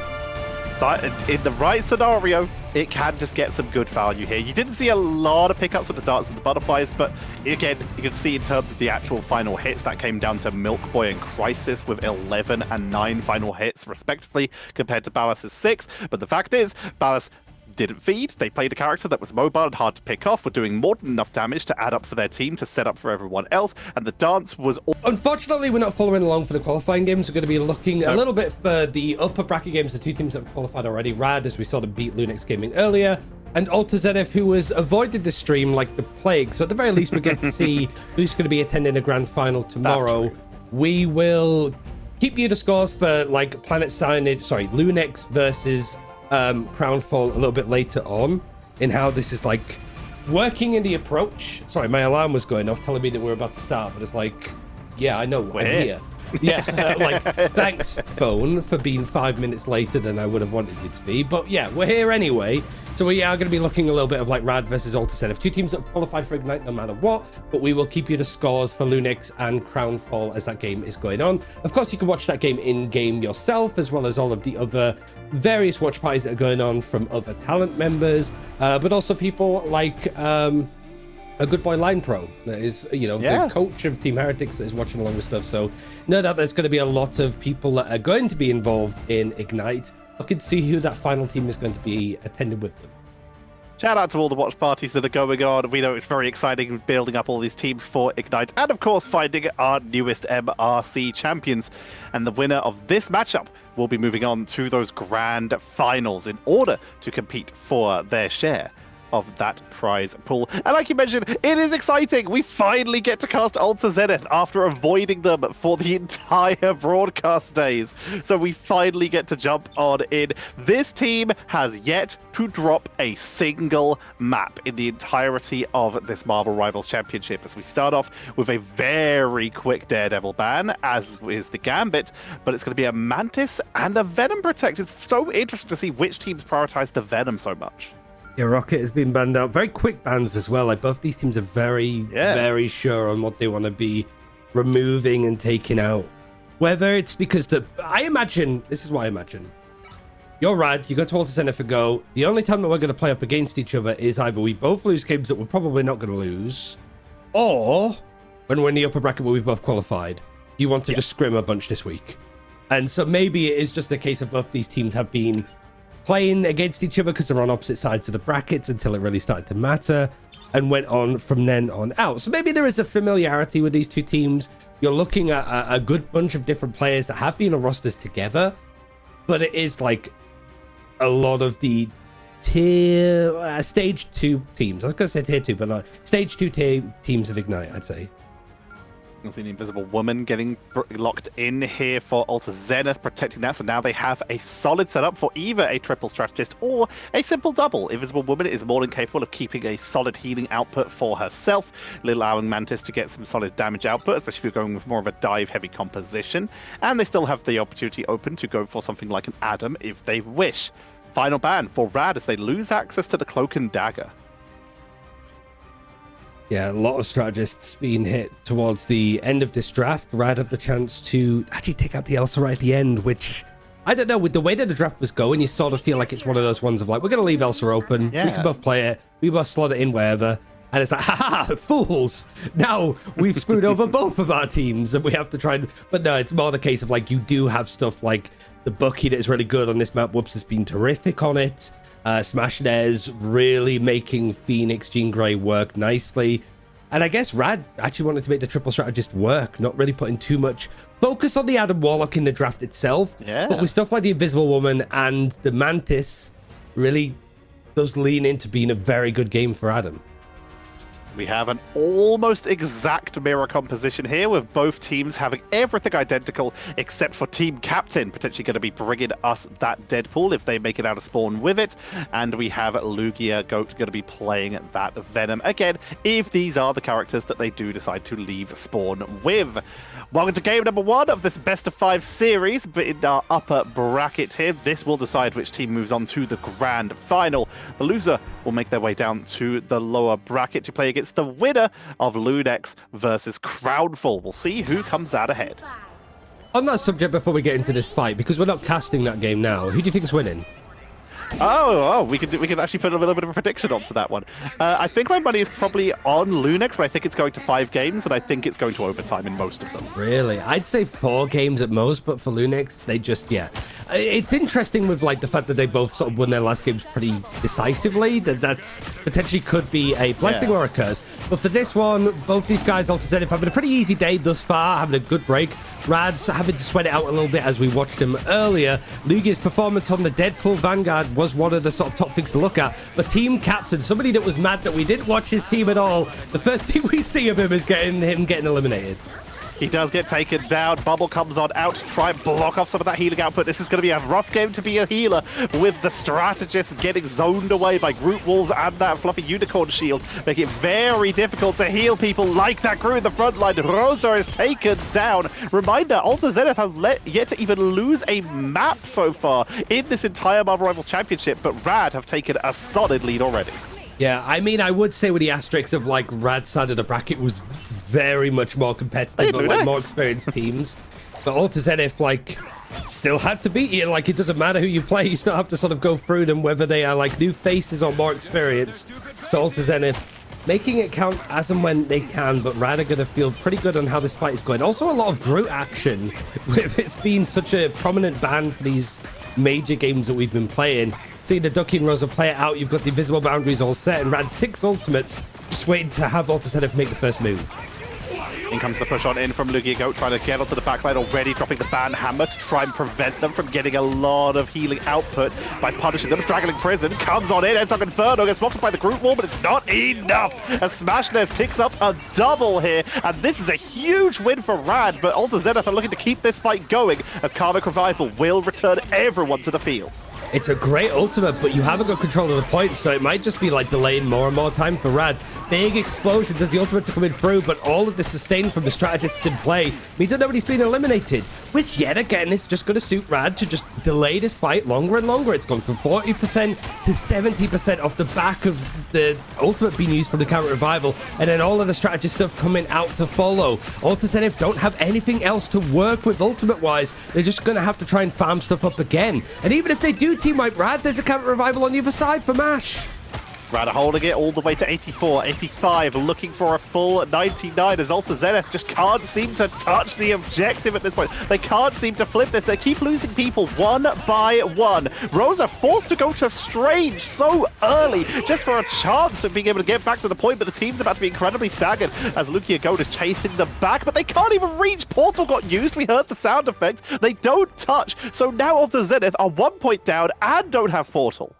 In the right scenario, it can just get some good value here. You didn't see a lot of pickups with the darts and the butterflies, but again, you can see in terms of the actual final hits, that came down to Milk Boy and Crisis with 11 and 9 final hits, respectively, compared to Ballas' 6. But the fact is, Ballas didn't feed. They played a character that was mobile and hard to pick off, were doing more than enough damage to add up for their team to set up for everyone else, and the dance was... Unfortunately, we're not following along for the qualifying games. We're going to be looking a little bit for the upper bracket games, the two teams that have qualified already. Rad, as we saw them beat Lunex Gaming earlier, and Alta Zenith, who has avoided the stream like the plague. So at the very least, we get to see who's going to be attending the grand final tomorrow. We will keep you the scores for like Planet Signage, Lunex versus Crownfall a little bit later on, in how this is like working in the approach. Sorry, my alarm was going off telling me that we're about to start, but it's like, yeah, I know, I'm here. Yeah, like, thanks, phone, for being 5 minutes later than I would have wanted you to be. But yeah, we're here anyway. So we are going to be looking a little bit of like Rad versus Alta Zenith. Two teams that have qualified for Ignite no matter what, but we will keep you the scores for Lunex and Crownfall as that game is going on. Of course, you can watch that game in-game yourself, as well as all of the other various watch parties that are going on from other talent members, but also people like... a good boy Line Pro that is, the coach of Team Heretics that is watching along with stuff. So no doubt there's going to be a lot of people that are going to be involved in Ignite. Looking to see who that final team is going to be attending with them. Shout out to all the watch parties that are going on. We know it's very exciting building up all these teams for Ignite, and of course finding our newest MRC champions. And the winner of this matchup will be moving on to those grand finals in order to compete for their share of that prize pool. And like you mentioned, it is exciting. We finally get to cast Alta Zenith after avoiding them for the entire broadcast days. So we finally get to jump on in. This team has yet to drop a single map in the entirety of this Marvel Rivals Championship, as we start off with a very quick Daredevil ban, as is the Gambit, but it's going to be a Mantis and a Venom Protect. It's so interesting to see which teams prioritize the Venom so much. Yeah, Rocket has been banned out. Very quick bans as well. Like, both these teams are very sure on what they want to be removing and taking out. Whether it's because this is what I imagine. You're Rad, you go to Alta Zenith and go, the only time that we're going to play up against each other is either we both lose games that we're probably not going to lose, or when we're in the upper bracket where we've both qualified. Do you want to just scrim a bunch this week? And so maybe it is just a case of both these teams have been playing against each other because they're on opposite sides of the brackets until it really started to matter, and went on from then on out. So maybe there is a familiarity with these two teams. You're looking at a good bunch of different players that have been on rosters together, but it is like a lot of the stage 2 teams. I was going to say tier 2, but no. Stage 2 teams of Ignite, I'd say. You see the Invisible Woman getting locked in here for Alter Zenith, protecting that. So now they have a solid setup for either a triple strategist or a simple double. Invisible Woman is more than capable of keeping a solid healing output for herself, allowing Mantis to get some solid damage output, especially if you're going with more of a dive-heavy composition. And they still have the opportunity open to go for something like an Adam if they wish. Final ban for Rad as they lose access to the Cloak and Dagger. Yeah, a lot of strategists being hit towards the end of this draft. Rad have the chance to actually take out the Elsa right at the end, which, I don't know, with the way that the draft was going, you sort of feel like it's one of those ones of like, we're going to leave Elsa open. Yeah. We can both play it. We both slot it in wherever. And it's like, haha, fools! Now we've screwed over both of our teams and we have to try and... But no, it's more the case of like, you do have stuff like the Bucky that is really good on this map. Whoops has been terrific on it. Smash Dares really making Phoenix Jean Grey work nicely. And I guess Rad actually wanted to make the triple strategist work, not really putting too much focus on the Adam Warlock in the draft itself. Yeah. But with stuff like the Invisible Woman and the Mantis, really does lean into being a very good game for Adam. We have an almost exact mirror composition here, with both teams having everything identical except for Team Captain potentially going to be bringing us that Deadpool if they make it out of spawn with it. And we have Lugia Goat going to be playing that Venom again, if these are the characters that they do decide to leave spawn with. Welcome to game number 1 of this best of 5 series, but in our upper bracket here, this will decide which team moves on to the grand final. The loser will make their way down to the lower bracket to play against the winner of Ludex versus Crownfall. We'll see who comes out ahead. On that subject, before we get into this fight, because we're not casting that game now, who do you think is winning? We can actually put a little bit of a prediction onto that one. I think my money is probably on Lunex, but I think it's going to 5 games, and I think it's going to overtime in most of them. Really? I'd say 4 games at most, but for Lunex, they just, yeah. It's interesting with, like, the fact that they both sort of won their last games pretty decisively, that's potentially could be a blessing or a curse. But for this one, both these guys, Alter Zenith, having a pretty easy day thus far, having a good break. Rad's having to sweat it out a little bit as we watched him earlier. Lugia's performance on the Deadpool Vanguard was one of the sort of top things to look at. But Team Captain, somebody that was mad that we didn't watch his team at all, the first thing we see of him is getting eliminated. He does get taken down. Bubble comes on out to try and block off some of that healing output. This is going to be a rough game to be a healer, with the strategist getting zoned away by Groot Walls and that fluffy unicorn shield, making it very difficult to heal people like that Groot in the front line. Rosa is taken down. Reminder, Alter Zenith have yet to even lose a map so far in this entire Marvel Rivals Championship, but Rad have taken a solid lead already. Yeah, I mean, I would say with the asterisk of, like, Rad's side of the bracket was very much more competitive, but, like, more experienced teams. But Alter Zenith, like, still had to beat you. Like, it doesn't matter who you play. You still have to sort of go through them, whether they are, like, new faces or more experienced. So Alter Zenith making it count as and when they can, but Rad are going to feel pretty good on how this fight is going. Also, a lot of Groot action, with it's been such a prominent ban for these major games that we've been playing. Seeing the Ducky and Rosa play it out, you've got the invisible boundaries all set, and Rad's 6 ultimates, just waiting to have Alter Zenith make the first move. In comes the push on in from Lugia Goat, trying to get onto the backline already, dropping the ban hammer to try and prevent them from getting a lot of healing output by punishing them. Straggling Prison comes on in, ends up Inferno, gets blocked by the Groot Wall, but it's not enough. As Smash Nest picks up a double here, and this is a huge win for Rad, but Alter Zenith are looking to keep this fight going, as Karmic Revival will return everyone to the field. It's a great ultimate, but you haven't got control of the point, so it might just be like delaying more and more time for Rad. Big explosions as the ultimates are coming through, but all of the sustain from the strategists in play means that nobody's been eliminated, which yet again is just going to suit Rad to just delay this fight longer and longer. It's gone from 40% to 70% off the back of the ultimate being used from the counter revival, and then all of the strategist stuff coming out to follow. Alter Zenith don't have anything else to work with ultimate-wise. They're just going to have to try and farm stuff up again. And even if they do team wipe Rad, there's a counter revival on the other side for MASH. Rad holding it all the way to 84, 85, looking for a full 99 as Alter Zenith just can't seem to touch the objective at this point. They can't seem to flip this. They keep losing people one by one. Rosa forced to go to Strange so early just for a chance of being able to get back to the point, but the team's about to be incredibly staggered as Lugia Goat is chasing them back, but they can't even reach. Portal got used. We heard the sound effect. They don't touch. So now Alter Zenith are 1 point down and don't have Portal.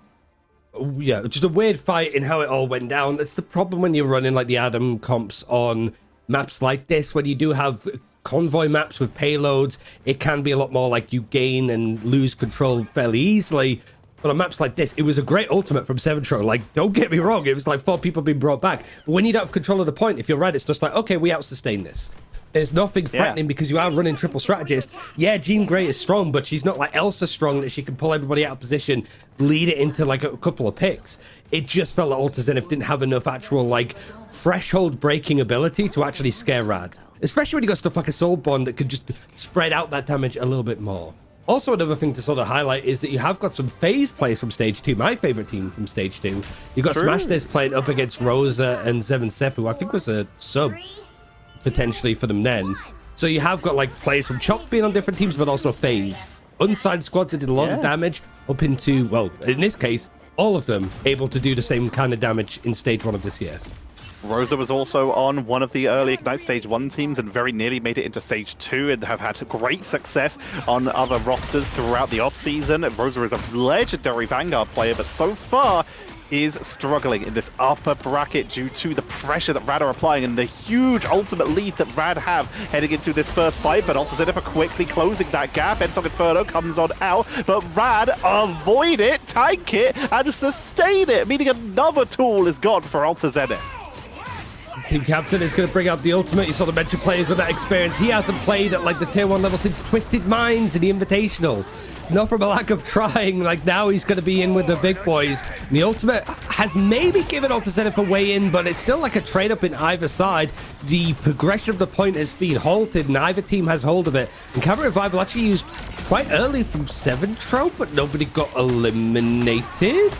yeah, just a weird fight in how it all went down. That's the problem when you're running like the Adam comps on maps like this. When you do have convoy maps with payloads, it can be a lot more like you gain and lose control fairly easily. But on maps like this, it was a great ultimate from Seventro. Like, don't get me wrong, it was like 4 people being brought back. But when you don't have control of the point, if you're right, it's just like, okay, we out-sustain this. There's nothing threatening because you are running triple strategist. Yeah, Jean Grey is strong, but she's not like Elsa strong that she can pull everybody out of position, lead it into like a couple of picks. It just felt like Alta Zenith didn't have enough actual like threshold breaking ability to actually scare Rad. Especially when you got stuff like a Soul Bond that could just spread out that damage a little bit more. Also, another thing to sort of highlight is that you have got some phase plays from Stage 2. My favorite team from Stage 2. You've got Smashness playing up against Rosa and Zeven Sefu. I think was a sub, potentially, for them then. So you have got, like, players from Chop being on different teams, but also phase. Unsigned squads that did a lot of damage up into, well, in this case, all of them able to do the same kind of damage in Stage 1 of this year. Rosa was also on one of the early Ignite Stage 1 teams and very nearly made it into Stage 2 and have had great success on other rosters throughout the off-season. Rosa is a legendary Vanguard player, but so far is struggling in this upper bracket due to the pressure that Rad are applying and the huge ultimate lead that Rad have heading into this first fight. But Alta Zenith are quickly closing that gap. Ensong Inferno comes on out, but Rad avoid it, tank it, and sustain it, meaning another tool is gone for Alta Zenith. Team captain is going to bring out the ultimate. You sort of mentioned players with that experience. He hasn't played at like the tier 1 level since Twisted Minds in the Invitational. Not from a lack of trying. Like now he's going to be in with the big boys. And the ultimate has maybe given Alta Zenith a way in, but it's still like a trade up in either side. The progression of the point has been halted and either team has hold of it. And Camera Revival actually used quite early from Seventro, but nobody got eliminated.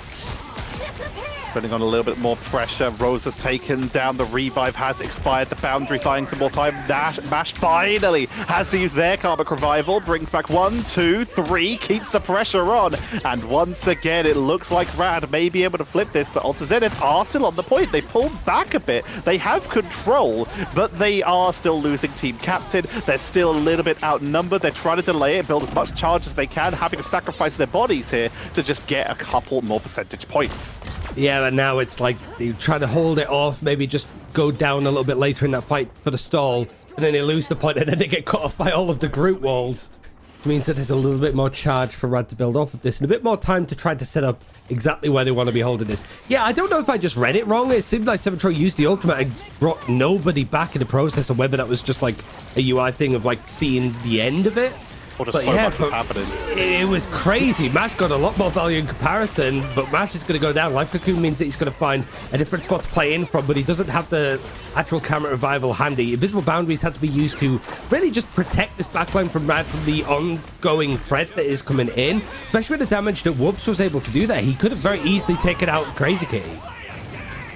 Putting on a little bit more pressure. Rosa's taken down. The revive has expired. The boundary buying some more time. Mash finally has to use their Karmic Revival. Brings back 1, 2, 3. Keeps the pressure on. And once again, it looks like Rad may be able to flip this, but Alta Zenith are still on the point. They pulled back a bit. They have control, but they are still losing team captain. They're still a little bit outnumbered. They're trying to delay it, build as much charge as they can, having to sacrifice their bodies here to just get a couple more percentage points. Yeah, but now it's like they try to hold it off, maybe just go down a little bit later in that fight for the stall, and then they lose the point, and then they get cut off by all of the group walls. Which means that there's a little bit more charge for Rad to build off of this, and a bit more time to try to set up exactly where they want to be holding this. Yeah, I don't know if I just read it wrong. It seemed like Seventro used the ultimate and brought nobody back in the process, or whether that was just like a UI thing of like seeing the end of it. But so much is happening. It was crazy. Mash got a lot more value in comparison, but Mash is going to go down. Life Cocoon means that he's going to find a different spot to play in from, but he doesn't have the actual Camera Revival handy. Invisible Boundaries had to be used to really just protect this backline from Rad from the ongoing threat that is coming in, especially with the damage that Whoops was able to do there. He could have very easily taken out Crazy Kitty.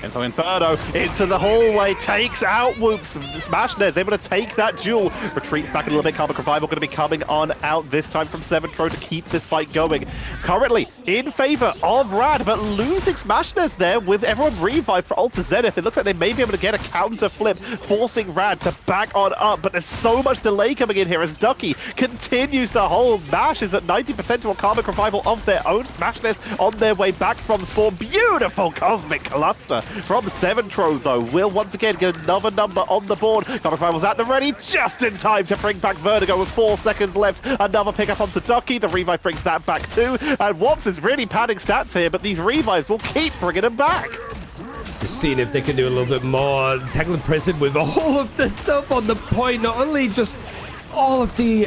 And so Inferno into the hallway, takes out Whoops. Smashness is able to take that duel. Retreats back a little bit. Karmic Revival going to be coming on out this time from Seventro to keep this fight going. Currently in favor of Rad, but losing Smashness there with everyone revived for Alta Zenith. It looks like they may be able to get a counter flip, forcing Rad to back on up. But there's so much delay coming in here as Ducky continues to hold. Mash is at 90% to a Karmic Revival of their own. Smashness on their way back from spawn. Beautiful Cosmic Cluster from Seventro, though, will once again get another number on the board. Karmic Revival's at the ready, just in time to bring back Vertigo with 4 seconds left. Another pickup onto Ducky. The revive brings that back too. And Wops is really padding stats here, but these revives will keep bringing him back. Just seeing if they can do a little bit more. Tangled Prison with all of the stuff on the point, not only just all of the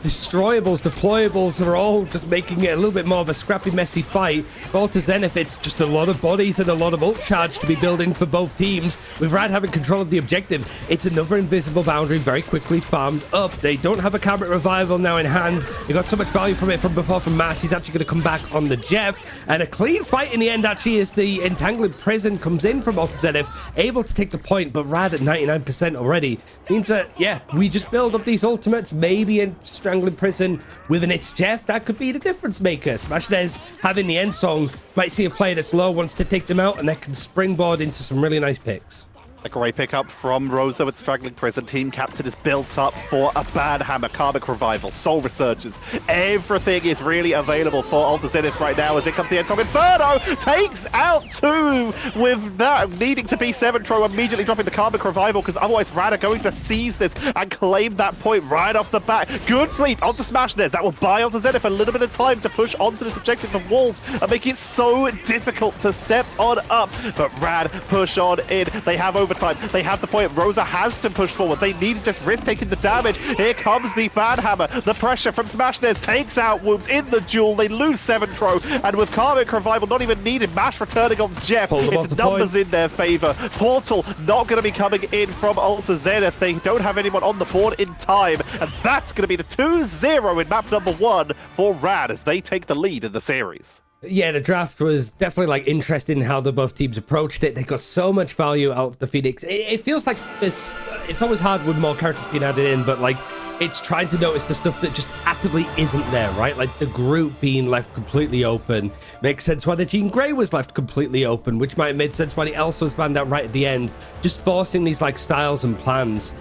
destroyables, deployables are all just making it a little bit more of a scrappy, messy fight. For Alta Zenith, it's just a lot of bodies and a lot of ult charge to be building for both teams. With Rad having control of the objective, it's another invisible boundary very quickly farmed up. They don't have a Camera Revival now in hand. They got so much value from it from before from Mash. He's actually going to come back on the Jeff. And a clean fight in the end, actually, as the Entangling Prison comes in from Alta Zenith, able to take the point, but Rad at 99% already. Means that, yeah, we just build up these ultimates, maybe in Strangling Prison with an It's Jeff. That could be the difference maker. Smashnez having the end song might see a player that's low, wants to take them out, and that can springboard into some really nice picks. A great pickup from Rosa with Straggling Prison. Team Captain is built up for a Banhammer, Karmic Revival, Soul Resurgence. Everything is really available for Alter Zenith right now as it comes to the end. So Inferno takes out 2 with that needing to be 7-Tro, immediately dropping the Karmic Revival because otherwise Rad are going to seize this and claim that point right off the bat. Good sleep onto Smashness. That will buy Alter Zenith a little bit of time to push onto this objective. The walls are making it so difficult to step on up, but Rad push on in. They have overtime. They have the point. Rosa has to push forward. They need to just risk taking the damage. Here comes the Banhammer. The pressure from Smashness takes out Wooms in the duel. They lose 7-Tro, and with Karmic Revival not even needed, Mash returning on Jeff. It's numbers in their favor. Portal not going to be coming in from Alter Zenith. They don't have anyone on the board in time, and that's going to be the 2-0 in map number 1 for Rad as they take the lead in the series. Yeah, the draft was definitely like interesting in how the both teams approached it. They got so much value out of the Phoenix. It feels like this. It's always hard with more characters being added in, but like it's trying to notice the stuff that just actively isn't there, right? Like the group being left completely open makes sense why the Jean Grey was left completely open, which might have made sense why the Elsa was banned out right at the end. Just forcing these like styles and plans.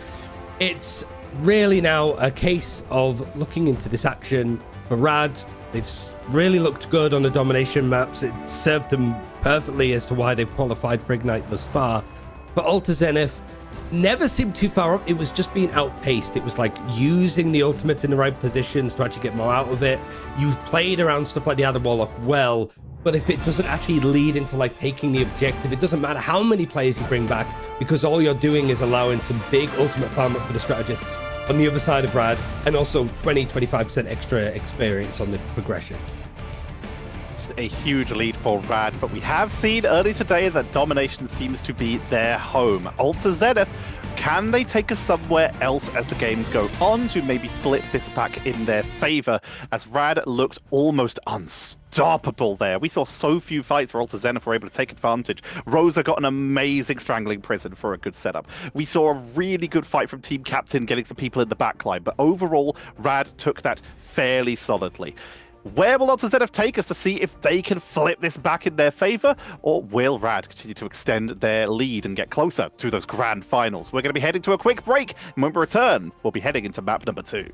It's really now a case of looking into this action for Rad. They've really looked good on the domination maps. It served them perfectly as to why they've qualified for Ignite thus far. But Alter Zenith never seemed too far up. It was just being outpaced. It was like using the ultimates in the right positions to actually get more out of it. You played around stuff like the Adam Warlock well, but if it doesn't actually lead into like taking the objective, it doesn't matter how many players you bring back, because all you're doing is allowing some big ultimate farm up for the strategists on the other side of Rad, and also 20-25% extra experience on the progression. It's a huge lead for Rad, but we have seen early today that domination seems to be their home. Alter Zenith, can they take us somewhere else as the games go on to maybe flip this back in their favor, as Rad looked almost unstoppable there. We saw so few fights where Alter Zenith were able to take advantage. Rosa got an amazing Strangling Prison for a good setup. We saw a really good fight from Team Captain getting some people in the backline, but overall, Rad took that fairly solidly. Where will Alter Zenith take us to see if they can flip this back in their favor, or will Rad continue to extend their lead and get closer to those grand finals? We're going to be heading to a quick break, and when we return, we'll be heading into map number 2.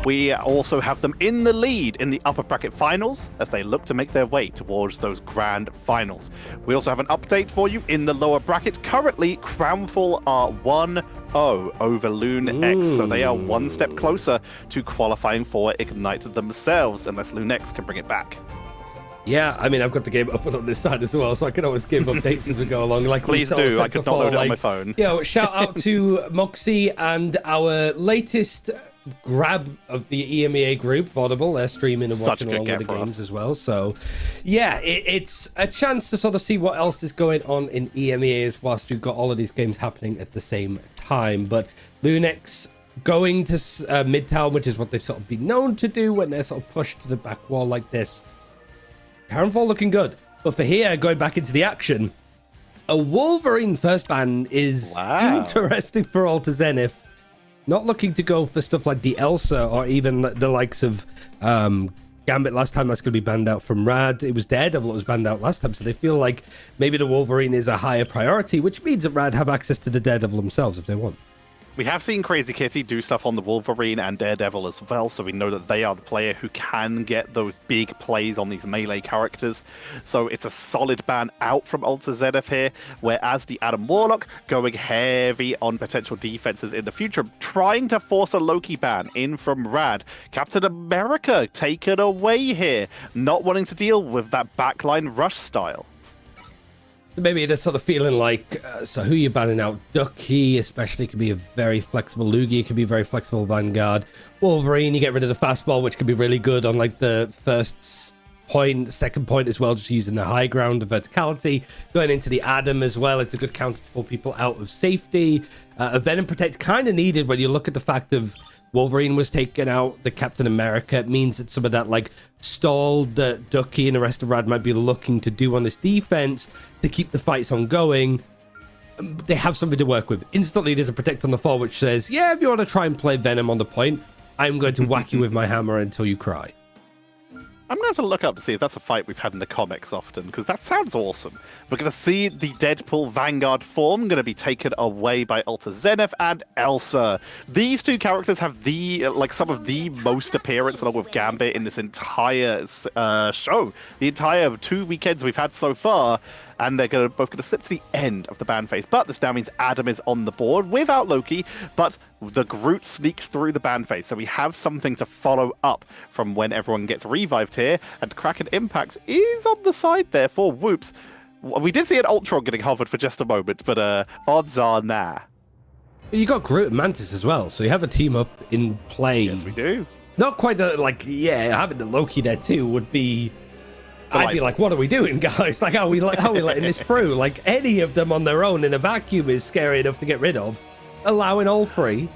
We also have them in the lead in the upper bracket finals as they look to make their way towards those grand finals. We also have an update for you in the lower bracket. Currently, Crownfall are 1-0 over Loon X, so they are one step closer to qualifying for Ignite themselves, unless Loon X can bring it back. Yeah, I mean, I've got the game up on this side as well, so I can always give updates as we go along. Like Please do. I could not load it on my phone. Yeah, shout out to Moxie and our latest grab of the EMEA group, Audible. They're streaming and watching along with the games as well. So, yeah, it's a chance to sort of see what else is going on in EMEAs whilst we've got all of these games happening at the same time. But Lunex going to Midtown, which is what they've sort of been known to do when they're sort of pushed to the back wall like this. Crownfall looking good. But for here, going back into the action, a Wolverine first ban is interesting for Alter Zenith. Not looking to go for stuff like the Elsa or even the likes of Gambit last time. That's going to be banned out from Rad. It was Daredevil that was banned out last time, so they feel like maybe the Wolverine is a higher priority, which means that Rad have access to the Daredevil themselves if they want. We have seen Crazy Kitty do stuff on the Wolverine and Daredevil as well, so we know that they are the player who can get those big plays on these melee characters. So it's a solid ban out from Alter Zenith here, whereas the Adam Warlock going heavy on potential defenses in the future, trying to force a Loki ban in from Rad. Captain America taken away here, not wanting to deal with that backline rush style. Maybe they're sort of feeling like, so who are you banning out? Ducky especially can be a very flexible. Lugia can be a very flexible Vanguard. Wolverine, you get rid of the fastball, which can be really good on like the first point, second point as well, just using the high ground, the verticality. Going into the Adam as well, it's a good counter to pull people out of safety. A Venom Protect kind of needed when you look at the fact of Wolverine was taken out, the Captain America. It means that some of that like stall that Ducky and the rest of Rad might be looking to do on this defense to keep the fights ongoing, they have something to work with. Instantly there's a Protect on the 4 which says, yeah, if you want to try and play Venom on the point, I'm going to whack you with my hammer until you cry. I'm going to look up to see if that's a fight we've had in the comics often, because that sounds awesome. We're going to see the Deadpool Vanguard form going to be taken away by Alta Zenith and Elsa. These two characters have some of the most appearance along with Gambit in this entire show. The entire 2 weekends we've had so far. And they're both going to slip to the end of the ban phase. But this now means Adam is on the board without Loki, but the Groot sneaks through the ban phase. So we have something to follow up from when everyone gets revived here. And Kraken Impact is on the side there for Whoops. We did see an Ultron getting hovered for just a moment, but odds are nah. You got Groot and Mantis as well, so you have a team up in play. Yes, we do. Not quite having the Loki there too would be... I'd be like, what are we doing, guys? Like, how are we letting this through? Like, any of them on their own in a vacuum is scary enough to get rid of. Allowing all three,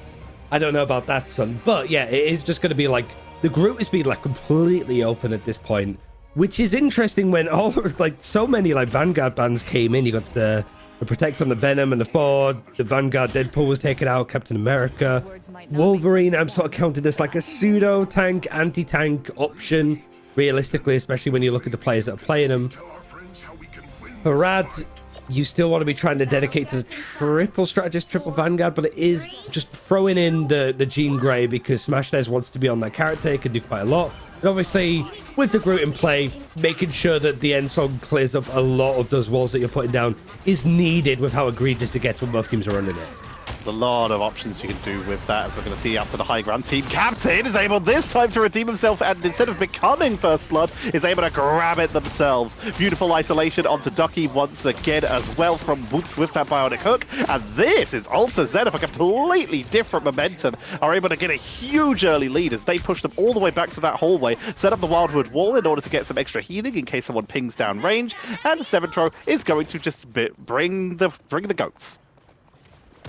I don't know about that, son. But yeah, it is just going to be like, the Groot is being like completely open at this point, which is interesting when all so many Vanguard bands came in. You got the Protect on the Venom and the Ford, the Vanguard Deadpool was taken out, Captain America, Wolverine. I'm sort of counting this like a pseudo tank, anti-tank option. Realistically, especially when you look at the players that are playing them. For Rad, you still want to be trying to dedicate to the triple strategist, triple Vanguard, but it is just throwing in the Jean Grey because Smash Dares wants to be on that character. It can do quite a lot. And obviously, with the Groot in play, making sure that the end song clears up a lot of those walls that you're putting down is needed with how egregious it gets when both teams are running it. There's a lot of options you can do with that, as we're going to see out to the high ground. Team Captain is able this time to redeem himself, and instead of becoming First Blood, is able to grab it themselves. Beautiful isolation onto Ducky once again as well from Whoops with that bionic hook. And this is Alta Zenith, a completely different momentum, are able to get a huge early lead as they push them all the way back to that hallway, set up the Wildwood Wall in order to get some extra healing in case someone pings down range. And Seventro is going to just bring the goats.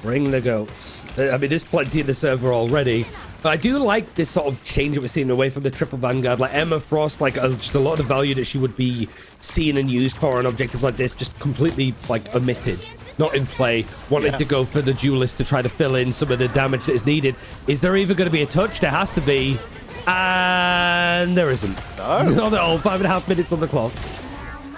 Bring the goats. I mean, there's plenty in the server already. But I do like this sort of change that we're seeing away from the triple Vanguard. Like Emma Frost, just a lot of the value that she would be seen and used for an objective like this, just completely omitted. Not in play. Wanted to go for the duelist to try to fill in some of the damage that is needed. Is there even going to be a touch? There has to be. And there isn't. No. Not at all. 5.5 minutes on the clock.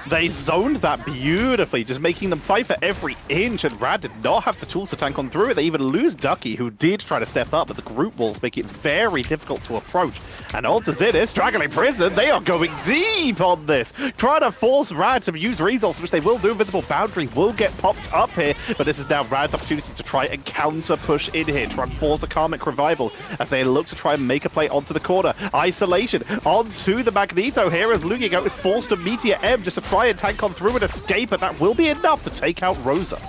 They zoned that beautifully, just making them fight for every inch, and Rad did not have the tools to tank on through it. They even lose Ducky, who did try to step up, but the group walls make it very difficult to approach. And Alta Zenith, straggling prison, they are going deep on this, trying to force Rad to use resources, which they will do. Invisible Boundary will get popped up here, but this is now Rad's opportunity to try and counter-push in here, try and force a Karmic Revival as they look to try and make a play onto the corner. Isolation onto the Magneto here as Lugigo is forced to Meteor M just to try and tank on through and escape, but that will be enough to take out Rosa.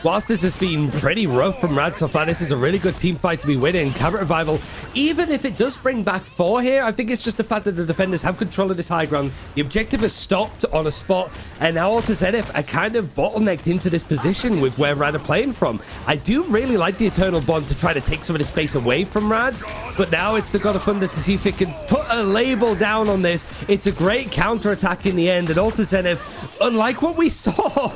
Whilst this has been pretty rough from Rad so far, this is a really good team fight to be winning. Karmic Revival, even if it does bring back 4 here, I think it's just the fact that the defenders have control of this high ground. The objective is stopped on a spot, and now Alta Zenith are kind of bottlenecked into this position with where Rad are playing from. I do really like the Eternal Bond to try to take some of the space away from Rad, but now it's the God of Thunder to see if it can put a label down on this. It's a great counter-attack in the end, and Alta Zenith, unlike what we saw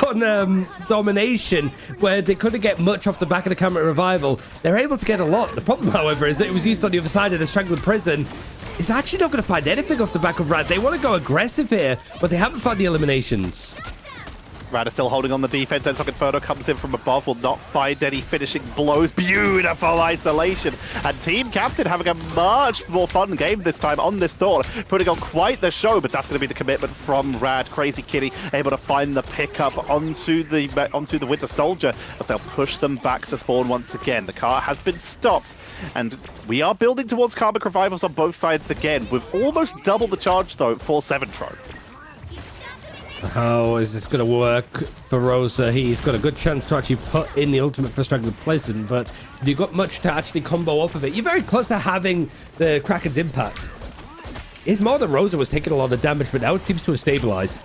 on Domination, where they couldn't get much off the back of the Karmic Revival, they're able to get a lot. The problem, however, is that it was used on the other side of the Strangling Prison. It's actually not going to find anything off the back of Rad. They want to go aggressive here, but they haven't found the eliminations. Rad is still holding on the defense. Ensock Inferno comes in from above, will not find any finishing blows. Beautiful isolation. And Team Captain having a much more fun game this time on this Thor, putting on quite the show, but that's going to be the commitment from Rad. Crazy Kitty able to find the pickup onto the Winter Soldier as they'll push them back to spawn once again. The car has been stopped, and we are building towards Karmic Revivals on both sides again, with almost double the charge, though, for Seventro. How is this going to work for Rosa? He's got a good chance to actually put in the ultimate for Strangling Prison, but have you got much to actually combo off of it? You're very close to having the Kraken's impact. It's more that Rosa was taking a lot of damage, but now it seems to have stabilized.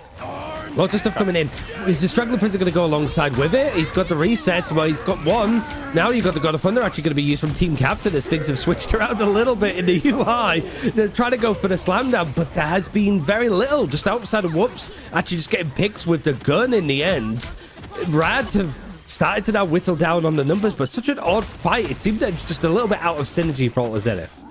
Lots of stuff coming in. Is the Strangling Prison going to go alongside with it? He's got the reset. Well, he's got one. Now you've got the God of Thunder actually going to be used from Team Captain as things have switched around a little bit in the UI. They're trying to go for the slam down, but there has been very little. Just outside of Whoops, actually just getting picks with the gun in the end. Rad have started to now whittle down on the numbers, but such an odd fight. It seemed that it's just a little bit out of synergy for Alta Zenith.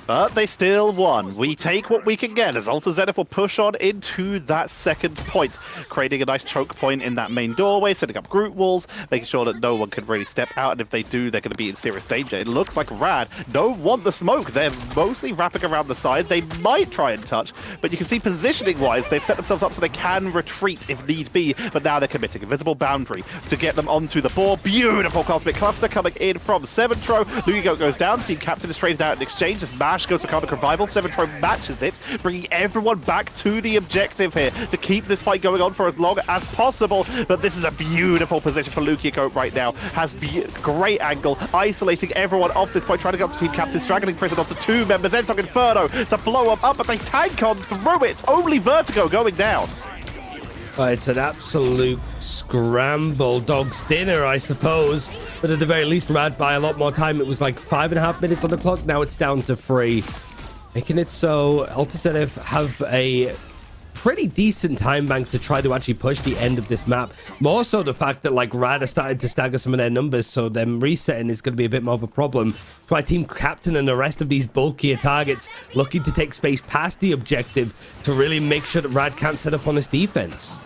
But they still won. We take what we can get as Alta Zenith will push on into that second point, creating a nice choke point in that main doorway, setting up group walls, making sure that no one can really step out, and if they do, they're going to be in serious danger. It looks like Rad don't want the smoke. They're mostly wrapping around the side. They might try and touch, but you can see positioning-wise, they've set themselves up so they can retreat if need be, but now they're committing. Invisible boundary to get them onto the board. Beautiful Cosmic Cluster coming in from Seventro. Lugigo goes down. Team Captain is traded out in exchange as Mash goes for Karmic Revival. Seventro matches it, bringing everyone back to the objective here to keep this fight going on for as long as possible. But this is a beautiful position for Lugigo right now. Has great angle, isolating everyone off this point, trying to get to Team Captain, straggling Prison onto two members. Ensong Inferno to blow them up, but they tank on through it. Only Vertigo going down. It's an absolute scramble. Dog's dinner, I suppose. But at the very least, Rad by a lot more time. It was like 5.5 minutes on the clock. Now it's down to 3. Making it so Alta Zenith have a pretty decent time bank to try to actually push the end of this map. More so the fact that like Rad are starting to stagger some of their numbers, so them resetting is going to be a bit more of a problem. That's why Team Captain and the rest of these bulkier targets looking to take space past the objective to really make sure that Rad can't set up on this defense.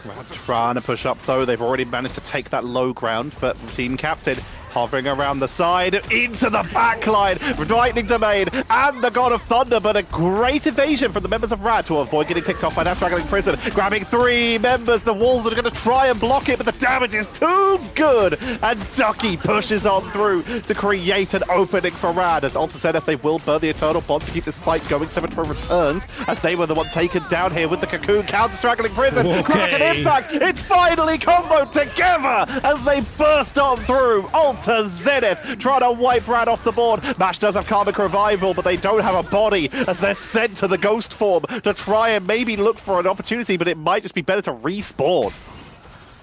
Rad trying to push up though. They've already managed to take that low ground, but Team Captain hovering around the side, into the backline, Lightning Domain, and the God of Thunder, but a great evasion from the members of Rad to avoid getting picked off by that straggling Prison, grabbing 3 members, the walls that are going to try and block it, but the damage is too good, and Ducky pushes on through to create an opening for Rad, as Alta Zenith, they will burn the Eternal Bond to keep this fight going. Seventro returns, as they were the one taken down here with the Cocoon, counter-straggling Prison, Kraken Impact, it's finally comboed together, as they burst on through. Alta Zenith trying to wipe Rad off the board. Mash does have Karmic Revival, but they don't have a body as they're sent to the ghost form to try and maybe look for an opportunity, but it might just be better to respawn.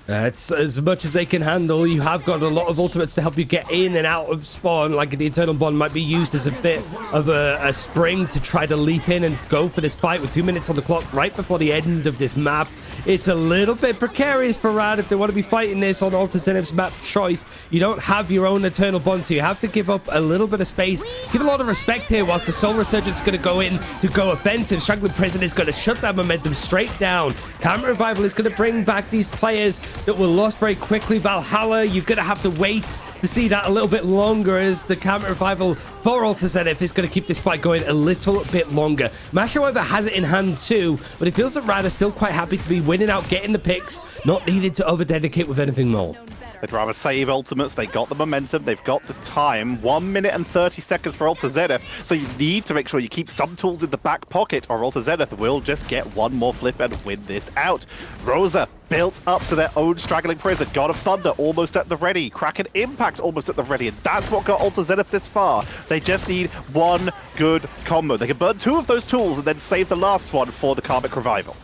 It's as much as they can handle. You have got a lot of ultimates to help you get in and out of spawn. Like the Eternal Bond might be used as a bit of a spring to try to leap in and go for this fight with 2 minutes on the clock right before the end of this map. It's a little bit precarious for Rad if they want to be fighting this on Alta Zenith's map choice. You don't have your own Eternal Bond, so you have to give up a little bit of space. Give a lot of respect here whilst the Soul Resurgence is going to go in to go offensive. Straggling Prison is going to shut that momentum straight down. Karmic Revival is going to bring back these players that were lost very quickly. Valhalla, you're going to have to wait to see that a little bit longer as the Karmic Revival for Alta Zenith is going to keep this fight going a little bit longer. Mash, however, has it in hand too, but it feels that Rad are still quite happy to be winning out, getting the picks, not needed to over-dedicate with anything more. They'd rather save ultimates. They got the momentum. They've got the time. 1 minute and 30 seconds for Alta Zenith. So you need to make sure you keep some tools in the back pocket, or Alta Zenith will just get one more flip and win this out. Rosa built up to their own straggling Prison. God of Thunder almost at the ready. Kraken Impact almost at the ready. And that's what got Alta Zenith this far. They just need one good combo. They can burn 2 of those tools and then save the last one for the Karmic Revival.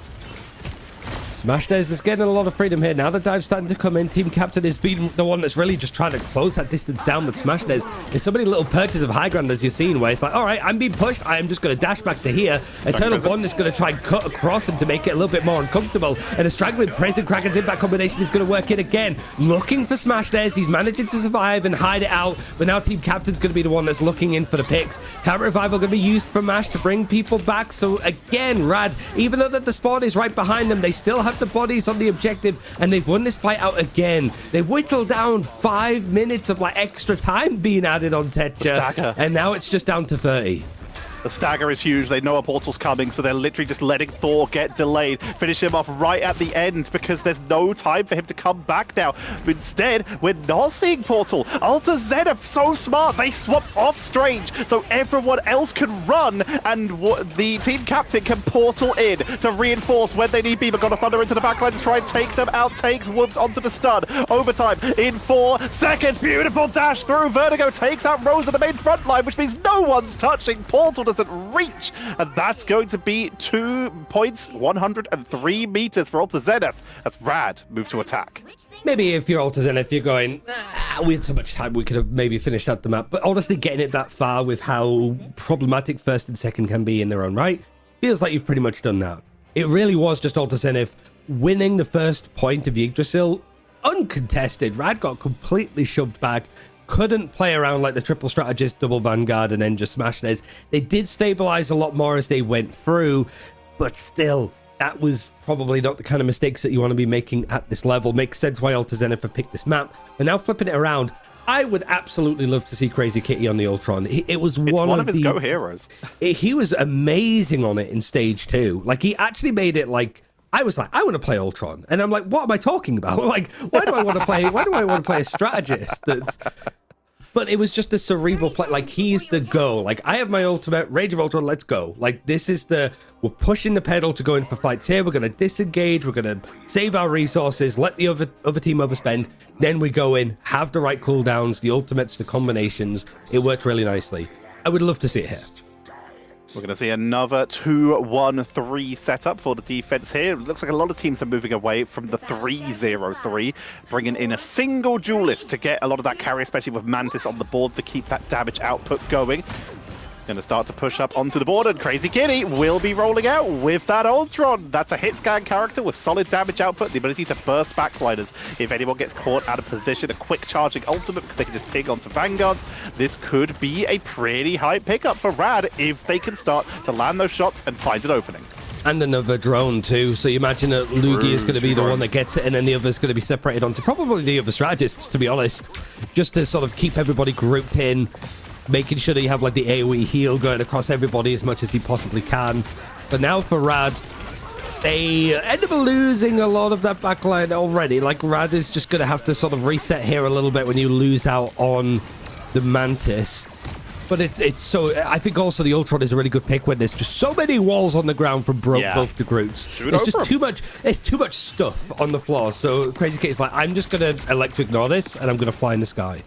Smashnez is getting a lot of freedom here. Now the dive's starting to come in. Team Captain is being the one that's really just trying to close that distance down with Smashnez. There's so many little perches of high ground as you're seeing where it's like, all right, I'm being pushed. I am just going to dash back to here. Eternal Bond is going to try and cut across him to make it a little bit more uncomfortable. And a straggling Prison Kraken's impact combination is going to work in again. Looking for Smashnez. He's managing to survive and hide it out. But now Team Captain's going to be the one that's looking in for the picks. Karmic Revival going to be used for Mash to bring people back. So again, Rad, even though that the spawn is right behind them, they still have the bodies on the objective, and they've won this fight out again. They've whittled down 5 minutes of like extra time being added on Tetcher, and now it's just down to 30. The stagger is huge. They know a portal's coming, so they're literally just letting Thor get delayed, finish him off right at the end because there's no time for him to come back now. Instead, we're not seeing portal. Alta Zenith, so smart. They swap off Strange, so everyone else can run, and the team captain can portal in to reinforce when they need Beaver. God of Thunder into the backline to try and take them out. Takes Whoops onto the stun. Overtime in 4 seconds. Beautiful dash through. Vertigo takes out Rose in the main front line, which means no one's touching. Portal doesn't reach, and that's going to be 2 points, 103 meters for Alta Zenith. That's Rad move to attack. Maybe if you're Alta Zenith, you're going, we had so much time, we could have maybe finished out the map. But honestly, getting it that far with how problematic first and second can be in their own right, feels like you've pretty much done that. It really was just Alta Zenith winning the first point of Yggdrasil uncontested. Rad got completely shoved back. couldn't play around like the triple strategist, double vanguard, and then just smash theirs. They did stabilize a lot more as they went through, but still, that was probably not the kind of mistakes that you want to be making at this level. Makes sense why Alta Zenith have picked this map. But now flipping it around, I would absolutely love to see Crazy Kitty on the Ultron. It was one of his go heroes. He was amazing on it in stage 2. Like, he actually made it like, I was like, I want to play Ultron. And I'm like, what am I talking about? Like, why do I want to play a strategist? But it was just a cerebral play. Like, he's the go. Like, I have my ultimate, Rage of Ultron, let's go. Like, this is we're pushing the pedal to go in for fights here. We're going to disengage. We're going to save our resources, let the other team overspend. Then we go in, have the right cooldowns, the ultimates, the combinations. It worked really nicely. I would love to see it here. We're going to see another 2-1-3 setup for the defense here. It looks like a lot of teams are moving away from the 3-0-3, bringing in a single duelist to get a lot of that carry, especially with Mantis on the board to keep that damage output going. Going to start to push up onto the board, and Crazy Kitty will be rolling out with that Ultron. That's a hit scan character with solid damage output, the ability to burst backliners if anyone gets caught out of position, a quick charging ultimate because they can just ping onto Vanguards. This could be a pretty high pickup for Rad if they can start to land those shots and find an opening. And another drone too, so you imagine that Lugi is going to be the one that gets it, and then the other's going to be separated onto probably the other strategists, to be honest, just to sort of keep everybody grouped in, making sure that you have like the AoE heal going across everybody as much as you possibly can. But now for Rad, they end up losing a lot of that backline already. Like, Rad is just going to have to sort of reset here a little bit when you lose out on the Mantis. But it's so, I think also the Ultron is a really good pick when there's just so many walls on the ground from both the Groots. There's just too much stuff on the floor. So Crazy Kitty's like, I'm just going to elect to ignore this, and I'm going to fly in the sky.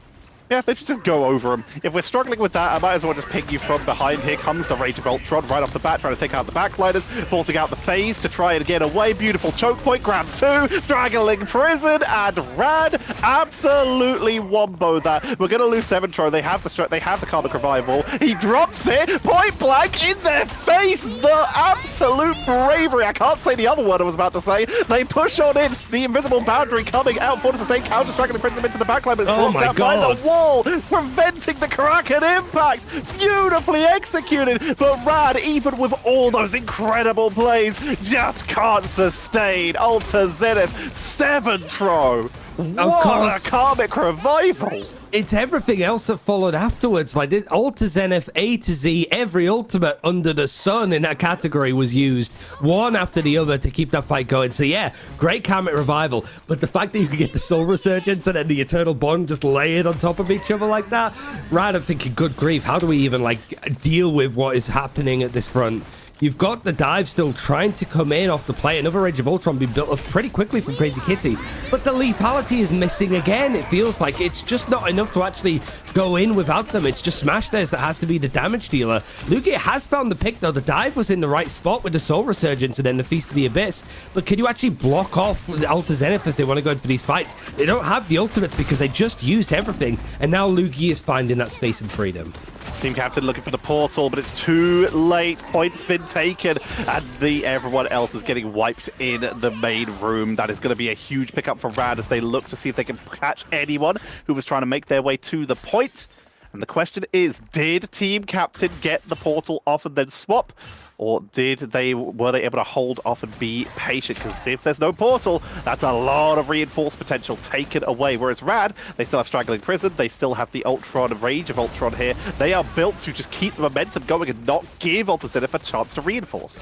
Yeah, they should just go over them. If we're struggling with that, I might as well just pick you from behind. Here comes the Rage of Ultron right off the bat, trying to take out the backliners, forcing out the phase to try and get away. Beautiful choke point, grabs 2, straggling prison, and Rad absolutely wombo that. We're going to lose Seventro. They have the Karmic Revival. He drops it point blank in their face. The absolute bravery. I can't say the other word I was about to say. They push on in. The invisible boundary coming out for the sustain counter, straggling prison into the backline, but it's blocked out by the wall, preventing the Kraken impact. Beautifully executed, but Rad, even with all those incredible plays, just can't sustain. Alta Zenith, Seventro. What a Karmic Revival! It's everything else that followed afterwards. Like, this Alta Zenith, A to Z, every ultimate under the sun in that category was used, one after the other, to keep that fight going. So yeah, great Karmic Revival, but the fact that you could get the Soul Resurgence and then the Eternal Bond just layered on top of each other like that, right, I'm thinking, good grief, how do we even, like, deal with what is happening at this front? You've got the dive still trying to come in off the play. Another Rage of Ultron being built up pretty quickly from Crazy Kitty. But the lethality is missing again. It feels like it's just not enough to actually go in without them. It's just Smash Dares that has to be the damage dealer. Lugia has found the pick, though. The dive was in the right spot with the Soul Resurgence and then the Feast of the Abyss. But can you actually block off the Alta Zenith as they want to go in for these fights? They don't have the ultimates because they just used everything. And now Lugia is finding that space and freedom. Team captain looking for the portal, but it's too late. Point's been taken, and everyone else is getting wiped in the main room. That is going to be a huge pickup for Rad as they look to see if they can catch anyone who was trying to make their way to the point. And the question is, did team captain get the portal off and then swap? Or were they able to hold off and be patient? Because if there's no portal, that's a lot of reinforced potential taken away. Whereas Rad, they still have Straggling Prison, they still have the Ultron, Rage of Ultron here. They are built to just keep the momentum going and not give Alta Zenith a chance to reinforce.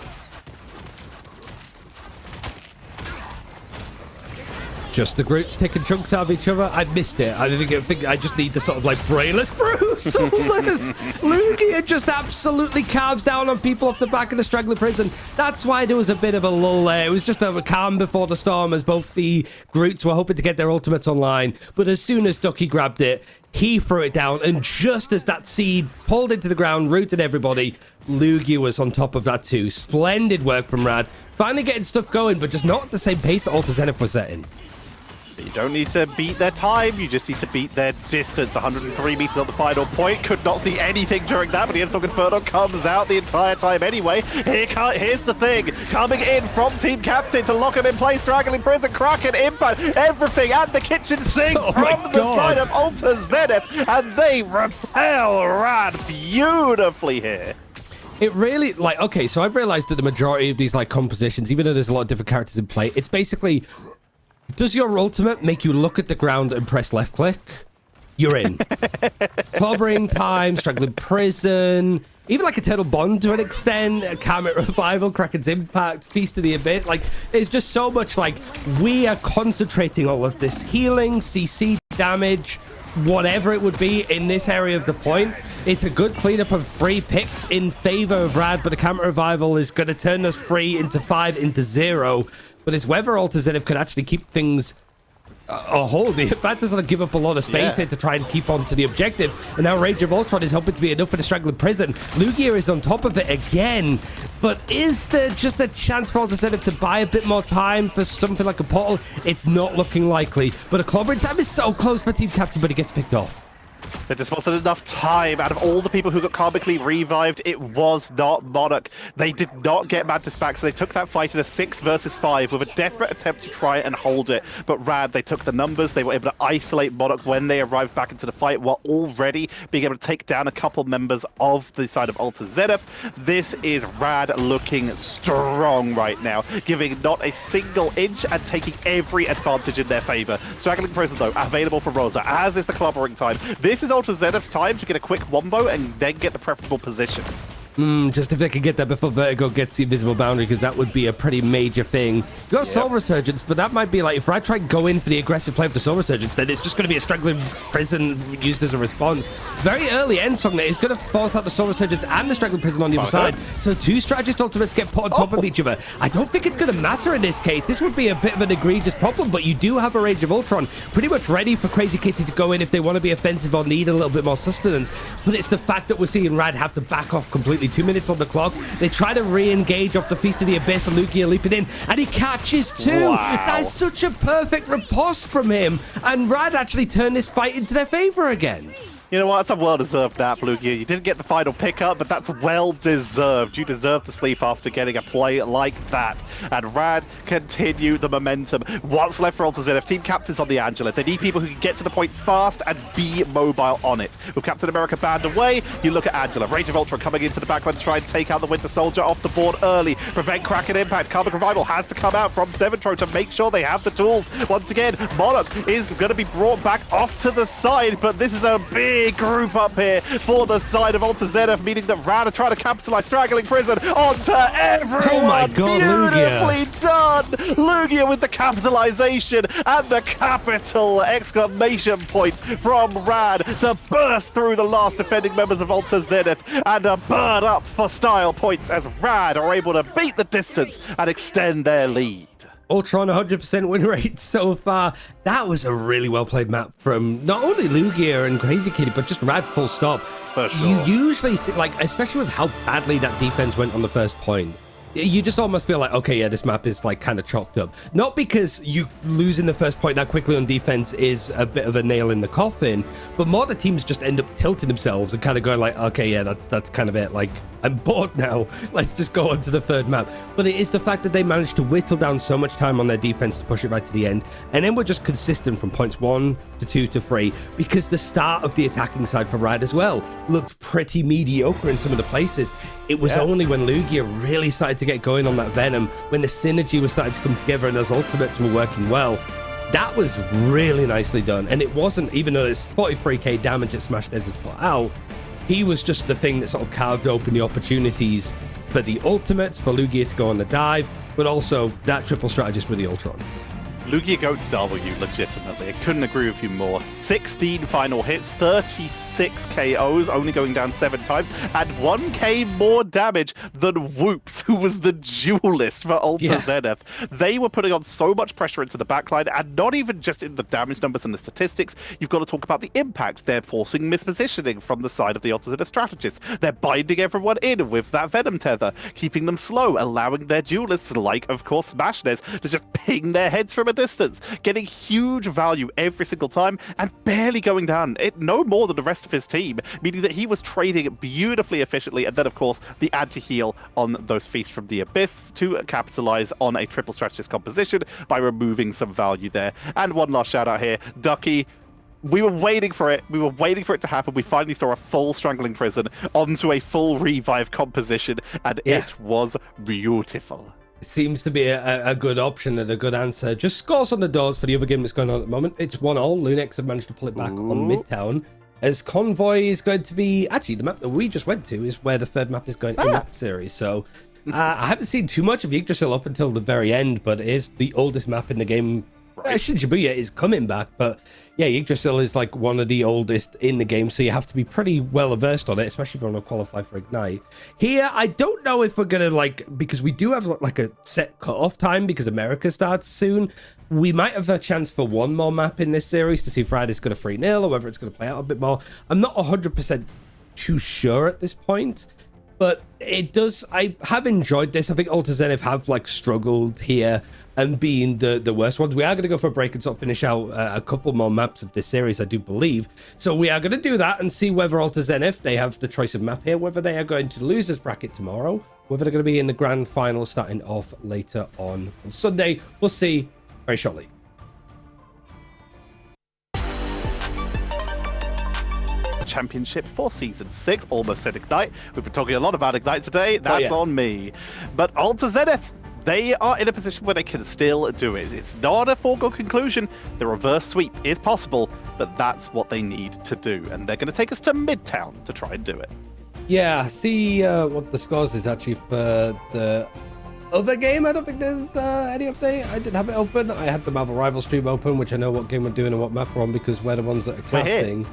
Just the Groots taking chunks out of each other. I missed it. I think I just need to sort of like brainless Bruce. Lugia just absolutely carves down on people off the back of the Straggler Prison. That's why there was a bit of a lull there. It was just a calm before the storm as both the Groots were hoping to get their ultimates online. But as soon as Ducky grabbed it, he threw it down, and just as that seed pulled into the ground, rooted everybody, Lugia was on top of that too. Splendid work from Rad. Finally getting stuff going, but just not at the same pace that Alta Zenith was setting. You don't need to beat their time, you just need to beat their distance. 103 meters on the final point. Could not see anything during that, but the Insult Inferno comes out the entire time anyway. Here's the thing. Coming in from Team Captain to lock him in place. Straggling Prison, Kraken, Impact, everything, and the kitchen sink from the side of Alter Zenith, and they repel Rad beautifully here. It really, like, okay, so I've realized that the majority of these, like, compositions, even though there's a lot of different characters in play, it's basically, does your ultimate make you look at the ground and press left click? You're in. Clobbering Time, Straggling Prison, even like Eternal Bond to an extent, Karmic Revival, Kraken's Impact, Feast of the Abyss. Like, there's just so much, like, we are concentrating all of this healing, CC damage, whatever it would be in this area of the point. It's a good cleanup of 3 picks in favor of Rad, but the Karmic Revival is going to turn us 3 into 5 into 0. But it's whether Alter Zenith could actually keep things hold. The fact doesn't give up a lot of space here to try and keep on to the objective. And now Rage of Ultron is hoping to be enough for the Straggling Prison. Lugia is on top of it again. But is there just a chance for Alter Zenith to buy a bit more time for something like a portal? It's not looking likely. But a Clobbering Time is so close for Team Captain, but he gets picked off. There just wasn't enough time. Out of all the people who got karmically revived, it was not Monarch. They did not get Madness back, so they took that fight in a 6 versus 5 with a desperate attempt to try and hold it. But Rad, they took the numbers. They were able to isolate Monarch when they arrived back into the fight, while already being able to take down a couple members of the side of Alter Zenith. This is Rad looking strong right now, giving not a single inch and taking every advantage in their favor. Straggling Prison, though, available for Rosa, as is the Clobbering Time. This is Alter Zenith's time to get a quick wombo and then get the preferable position. Just if they could get that before Vertigo gets the invisible boundary, because that would be a pretty major thing. You got Soul Resurgence, but that might be like, if I try and go in for the aggressive play of the Soul Resurgence, then it's just going to be a Straggling Prison used as a response. Very early end song that is going to force out the Soul Resurgence and the Straggling Prison on the other side. So 2 strategist ultimates get put on top of each other. I don't think it's going to matter in this case. This would be a bit of an egregious problem, but you do have a Rage of Ultron pretty much ready for Crazy Kitty to go in if they want to be offensive or need a little bit more sustenance. But it's the fact that we're seeing Rad have to back off completely. 2 minutes on the clock. They try to re-engage off the Feast of the Abyss, and Lugia leaping in, and he catches 2. Wow. That's such a perfect riposte from him, and Rad actually turned this fight into their favor again. You know what? That's a well-deserved nap, Lugia. You didn't get the final pickup, but that's well-deserved. You deserve to sleep after getting a play like that. And Rad continue the momentum. What's left for Alter Zenith? Team Captain's on the Angela. They need people who can get to the point fast and be mobile on it. With Captain America banned away, you look at Angela. Rage of Ultron coming into the backline to try and take out the Winter Soldier off the board early. Prevent Kraken Impact. Karmic Revival has to come out from Seventro to make sure they have the tools. Once again, Monarch is going to be brought back off to the side, but this is a big group up here for the side of Alter Zenith, meaning that Rad are trying to capitalize. Straggling Prison onto everyone. Oh my God, beautifully done. Lugia with the capitalization and the capital exclamation point from Rad to burst through the last defending members of Alter Zenith and a burn up for style points as Rad are able to beat the distance and extend their lead. Ultron 100% win rate so far. That was a really well played map from not only Lugia and Crazy Kitty, but just Rad full stop. For sure. You usually see, like, especially with how badly that defense went on the first point, you just almost feel like, okay, yeah, this map is like kind of chalked up. Not because you losing the first point that quickly on defense is a bit of a nail in the coffin, but more the teams just end up tilting themselves and kind of going like, okay, yeah, that's kind of it. Like, I'm bored now. Let's just go on to the third map. But it is the fact that they managed to whittle down so much time on their defense to push it right to the end. And then we're just consistent from points 1 to 2 to 3, because the start of the attacking side for Rad as well looked pretty mediocre in some of the places. It was only when Lugia really started to get going on that Venom, when the synergy was starting to come together and those ultimates were working well. That was really nicely done. And it wasn't, even though it's 43k damage that Smash Des has put out, he was just the thing that sort of carved open the opportunities for the ultimates, for Lugia to go on the dive, but also that triple strategist with the Ultron. Lugia go W, legitimately. I couldn't agree with you more. 16 final hits, 36 KOs, only going down 7 times, and 1k more damage than Whoops, who was the duelist for Alter Zenith. They were putting on so much pressure into the backline, and not even just in the damage numbers and the statistics. You've got to talk about the impact. They're forcing mispositioning from the side of the Alter Zenith strategists. They're binding everyone in with that Venom tether, keeping them slow, allowing their duelists, like, of course, Smash Des, to just ping their heads from a distance, getting huge value every single time and barely going down. No more than the rest of his team, meaning that he was trading beautifully efficiently. And then, of course, the anti-heal on those Feast from the Abyss to capitalize on a triple strategist composition by removing some value there. And one last shout out here, Ducky. We were waiting for it. We were waiting for it to happen. We finally threw a full Strangling Prison onto a full revive composition, and it was beautiful. Seems to be a good option and a good answer. Just scores on the doors for the other game that's going on at the moment. It's 1-1. Lunex have managed to pull it back on Midtown. As Convoy is going to be... Actually, the map that we just went to is where the third map is going in that series. So I haven't seen too much of Yggdrasil up until the very end, but it is the oldest map in the game. Right. Shibuya is coming back, but yeah, Yggdrasil is like one of the oldest in the game, so you have to be pretty well versed on it, especially if you want to qualify for Ignite. Here, I don't know if we're gonna because we do have like a set cutoff time because America starts soon. We might have a chance for one more map in this series to see if Friday's going to 3-0 or whether it's going to play out a bit more. I'm not 100% too sure at this point. But it does. I have enjoyed this. I think Alta Zenith have like struggled here and being the worst ones. We are going to go for a break and sort of finish out a couple more maps of this series, I do believe. So we are going to do that and see whether Alta Zenith, they have the choice of map here, whether they are going to lose this bracket tomorrow, whether they're going to be in the grand final starting off later on Sunday. We'll see very shortly. Championship for Season 6. Almost said Ignite. We've been talking a lot about Ignite today. That's on me. But Alta Zenith, they are in a position where they can still do it. It's not a foregone conclusion. The reverse sweep is possible, but that's what they need to do. And they're going to take us to Midtown to try and do it. Yeah, see what the scores is actually for the other game. I don't think there's any update. I didn't have it open. I had the Marvel Rival stream open, which I know what game we're doing and what map we're on because we're the ones that are casting.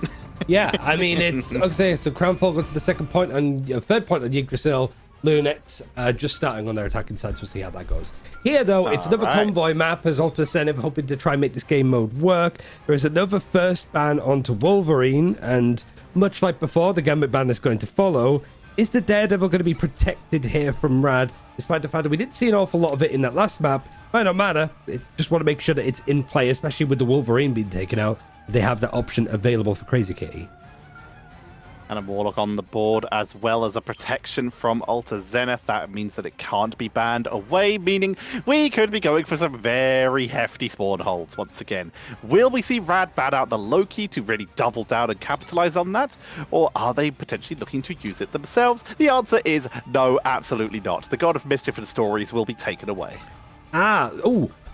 Yeah, I mean, it's okay. So Crownfall got to the second point and third point on Yggdrasil. Lunex just starting on their attacking side, so we'll see how that goes. Here, though, it's another convoy map as Alta Zenith hoping to try and make this game mode work. There is another first ban onto Wolverine, and much like before, the Gambit ban is going to follow. Is the Daredevil going to be protected here from Rad, despite the fact that we didn't see an awful lot of it in that last map? Might not matter. Just want to make sure that it's in play, especially with the Wolverine being taken out. They have that option available for Crazy Kitty. And a Warlock on the board, as well as a protection from Alta Zenith. That means that it can't be banned away, meaning we could be going for some very hefty spawn holds once again. Will we see Rad ban out the Loki to really double down and capitalize on that? Or are they potentially looking to use it themselves? The answer is no, absolutely not. The God of Mischief and Stories will be taken away.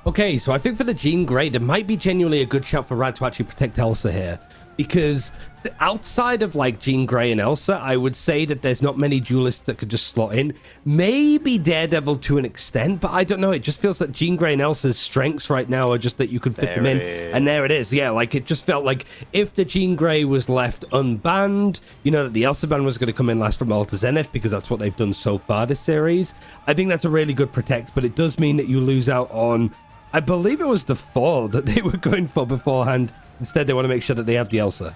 Okay, so I think for the Jean Grey, there might be genuinely a good shout for Rad to actually protect Elsa here. Because outside of like Jean Grey and Elsa, I would say that there's not many duelists that could just slot in. Maybe Daredevil to an extent, but I don't know. It just feels that Jean Grey and Elsa's strengths right now are just that you could fit them in. And there it is. Yeah, like it just felt like if the Jean Grey was left unbanned, you know that the Elsa ban was going to come in last from Alta Zenith because that's what they've done so far this series. I think that's a really good protect, but it does mean that you lose out on, I believe it was the 4 that they were going for beforehand. Instead, they want to make sure that they have the Elsa.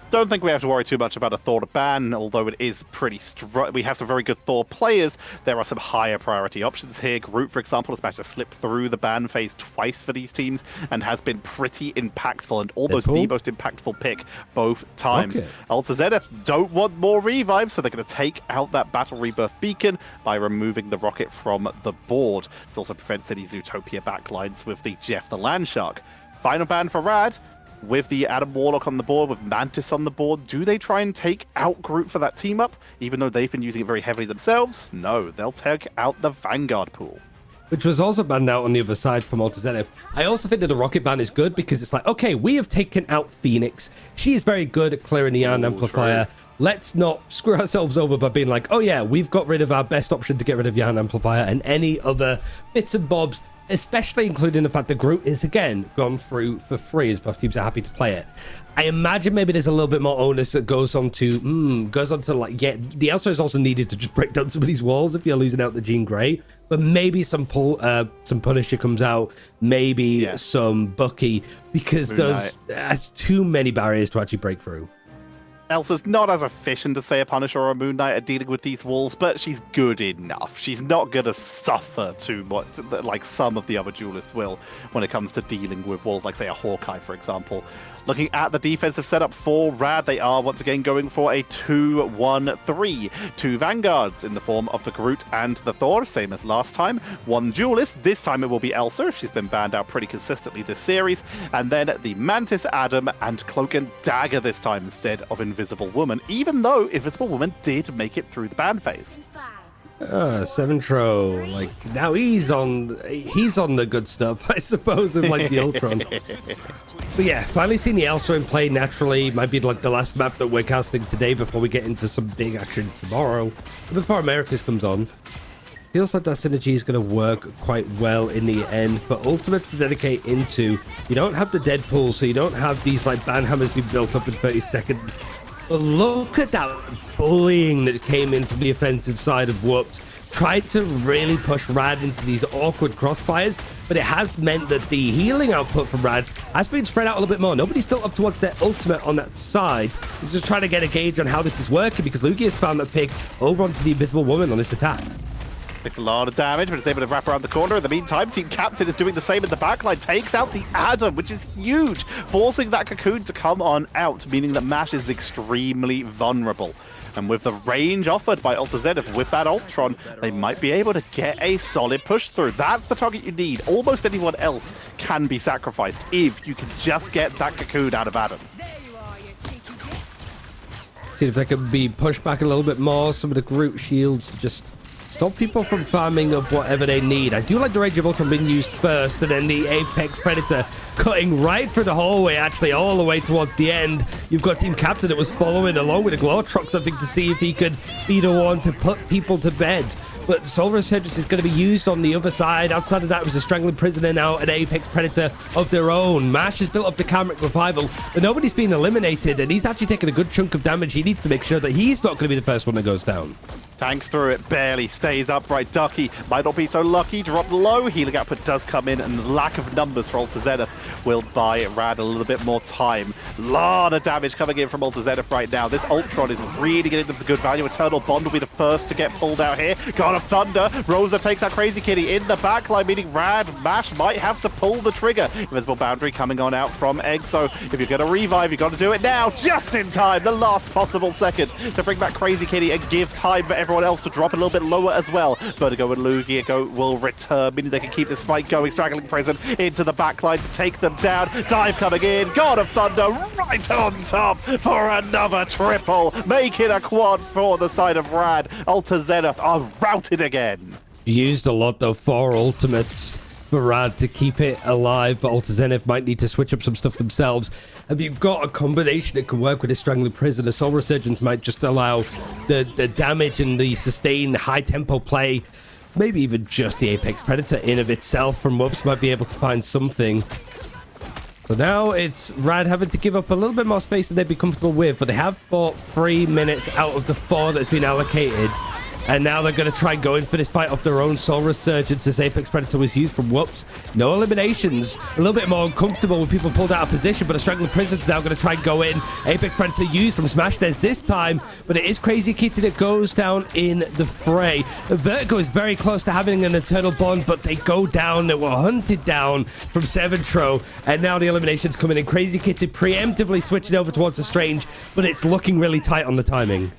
Don't think we have to worry too much about a Thor to ban, although it is pretty we have some very good Thor players. There are some higher priority options here. Groot, for example, has managed to slip through the ban phase twice for these teams and has been pretty impactful and almost the most impactful pick both times. Alta Zenith don't want more revives, so they're going to take out that Battle Rebirth beacon by removing the rocket from the board. This also prevents any Zootopia backlines with the Jeff the Landshark. Final ban for Rad. With the Adam Warlock on the board, with Mantis on the board, do they try and take out Groot for that team up, even though they've been using it very heavily themselves? No, they'll take out the Vanguard pool. Which was also banned out on the other side from Alta Zenith. I also think that the rocket ban is good because it's like, okay, we have taken out Phoenix. She is very good at clearing the ion amplifier. True. Let's not screw ourselves over by being like, oh yeah, we've got rid of our best option to get rid of the ion amplifier and any other bits and bobs, especially including the fact that Groot is, again, gone through for free as both teams are happy to play it. I imagine maybe there's a little bit more onus that goes on to like, yeah, the Elsa is also needed to just break down some of these walls if you're losing out the Jean Grey. But maybe some Punisher comes out, maybe some Bucky, because there's too many barriers to actually break through. Elsa's not as efficient as, say, a Punisher or a Moon Knight at dealing with these walls, but she's good enough. She's not going to suffer too much like some of the other duelists will when it comes to dealing with walls, like, say, a Hawkeye, for example. Looking at the defensive setup for Rad, they are once again going for a 2-1-3. 2 Vanguards in the form of the Groot and the Thor, same as last time. 1 Duelist, this time it will be Elsa. She's been banned out pretty consistently this series. And then the Mantis, Adam, and Cloak and Dagger this time instead of Invisible Woman, even though Invisible Woman did make it through the ban phase. Seventro, like, now he's on the good stuff, I suppose, with like the Ultron. But yeah, finally seeing the Elsa in play naturally. Might be like the last map that we're casting today before we get into some big action tomorrow. But before Americas comes on, feels like that synergy is going to work quite well in the end. But Ultimates to dedicate into, you don't have the Deadpool, so you don't have these like ban hammers being built up in 30 seconds. But look at that bullying that came in from the offensive side of Whoops. Tried to really push Rad into these awkward crossfires, but it has meant that the healing output from Rad has been spread out a little bit more. Nobody's built up towards their ultimate on that side. He's just trying to get a gauge on how this is working, because Lugia has found that pick over onto the Invisible Woman on this attack. Takes a lot of damage, but it's able to wrap around the corner. In the meantime, Team Captain is doing the same in the backline. Takes out the Adam, which is huge, forcing that Cocoon to come on out, meaning that Mash is extremely vulnerable. And with the range offered by Alta Zenith with that Ultron, they might be able to get a solid push through. That's the target you need. Almost anyone else can be sacrificed if you can just get that Cocoon out of Adam. See if they can be pushed back a little bit more. Some of the Groot shields to just stop people from farming up whatever they need. I do like the Rage of Ultron being used first, and then the Apex Predator cutting right through the hallway, actually, all the way towards the end. You've got Team Captain that was following along with the Glowtrox, I think, to see if he could be the one to put people to bed. But Soul Resurgence is going to be used on the other side. Outside of that, it was a Strangling Prisoner, now an Apex Predator of their own. Mash has built up the Cameric Revival, but nobody's been eliminated, and he's actually taking a good chunk of damage. He needs to make sure that he's not going to be the first one that goes down. Tanks through it, barely stays upright. Ducky might not be so lucky. Drop low. Healing output does come in, and lack of numbers for Alta Zenith will buy Rad a little bit more time. Lot of damage coming in from Alta Zenith right now. This Ultron is really getting them some good value. Eternal Bond will be the first to get pulled out here. God of Thunder. Rosa takes out Crazy Kitty in the backline, meaning Rad Mash might have to pull the trigger. Invisible Boundary coming on out from Exo. If you're going to revive, you've got to do it now, just in time. The last possible second to bring back Crazy Kitty and give time for everyone else to drop a little bit lower as well. Vertigo and Lugia will return, meaning they can keep this fight going. Strangling Prison into the backline to take them down. Dive coming in. God of Thunder right on top for another triple. Make it a quad for the side of Rad. Alta Zenith are routed again. Used a lot, though, 4 ultimates for Rad to keep it alive, but Alta Zenith might need to switch up some stuff themselves. Have you got a combination that can work with a Strangling Prisoner? Soul Resurgence might just allow the damage and the sustained high-tempo play. Maybe even just the Apex Predator in of itself from Whoops might be able to find something. So now it's Rad having to give up a little bit more space than they'd be comfortable with, but they have bought 3 minutes out of the 4 that's been allocated. And now they're going to try going for this fight off their own. Soul Resurgence, this Apex Predator was used from Whoops. No eliminations. A little bit more uncomfortable when people pulled out of position, but a Strangling Prison's now going to try and go in. Apex Predator used from Smash Des this time, but it is Crazy Kitty that goes down in the fray. Vertigo is very close to having an Eternal Bond, but they go down. They were hunted down from Seventro, and now the eliminations coming in. Crazy Kitty preemptively switching over towards the Strange, but it's looking really tight on the timing.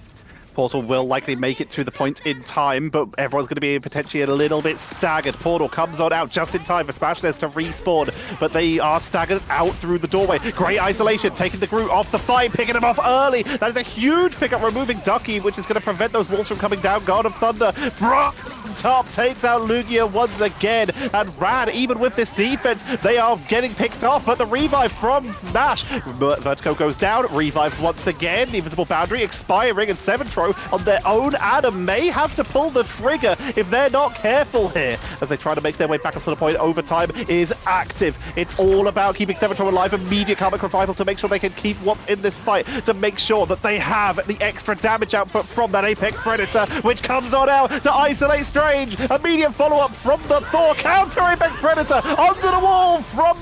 Portal will likely make it to the point in time, but everyone's going to be potentially a little bit staggered. Portal comes on out just in time for Smashness to respawn, but they are staggered out through the doorway. Great isolation, taking the Groot off the fight, picking him off early. That is a huge pickup, removing Ducky, which is going to prevent those walls from coming down. God of Thunder from top takes out Lugia once again, and Rad, even with this defense, they are getting picked off, but the revive from Nash. Vertigo goes down, revived once again, the Invisible Boundary expiring, and Seventron throw on their own. Adam may have to pull the trigger if they're not careful here as they try to make their way back up to the point. Overtime is active. It's all about keeping Sevatron alive. Immediate Karmic Revival to make sure they can keep what's in this fight, to make sure that they have the extra damage output from that Apex Predator, which comes on out to isolate Strange. Immediate follow-up from the Thor. Counter Apex Predator under the wall from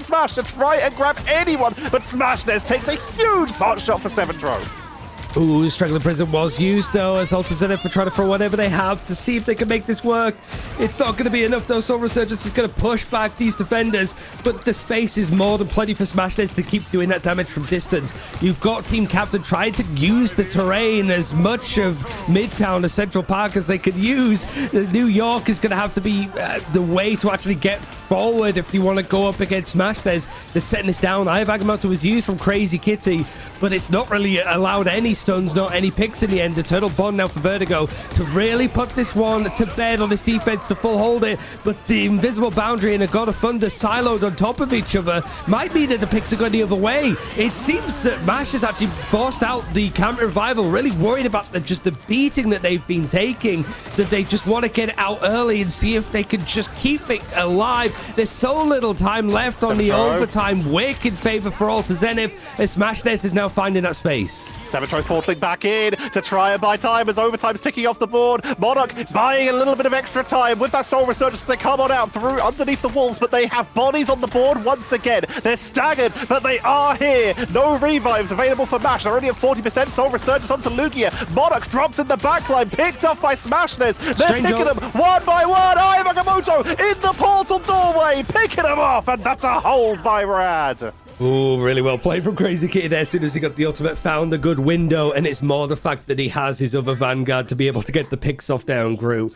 Smash to try and grab anyone, but Smashness takes a huge pot shot for Sevatron. Ooh, Straggler Prison was used, though, as AltaZenith for trying to throw whatever they have to see if they can make this work. It's not going to be enough, though. Soul Resurgence is going to push back these defenders, but the space is more than plenty for Smashness to keep doing that damage from distance. You've got Team Captain trying to use the terrain as much of Midtown as Central Park as they could use. New York is going to have to be the way to actually get forward if you want to go up against Smashness. They're setting this down. Eye of Agamotto was used from Crazy Kitty, but it's not really allowed any stuns, not any picks in the end. Eternal Bond now for Vertigo to really put this one to bed on this defense to full hold it, but the invisible boundary and a God of Thunder siloed on top of each other might mean that the picks are going the other way. It seems that Mash has actually forced out the Camp Revival, really worried about just the beating that they've been taking, that they just want to get it out early and see if they can just keep it alive. There's so little time left on the overtime wick in favor for AltaZenith, as Smashness is now finding that space. Sevatro's portaling back in to try and buy time as overtime's ticking off the board. Monarch buying a little bit of extra time with that Soul Resurgence. They come on out through underneath the walls, but they have bodies on the board once again. They're staggered, but they are here. No revives available for Mash. They're only at 40%. Soul Resurgence onto Lugia. Monarch drops in the backline, picked off by Smashness. They're picking them one by one. Eye of Agamotto in the portal doorway, picking them off, and that's a hold by Rad. Oh, really well played from Crazy Kitty there. As soon as he got the ultimate, found a good window, and it's more the fact that he has his other Vanguard to be able to get the picks off there on Gru.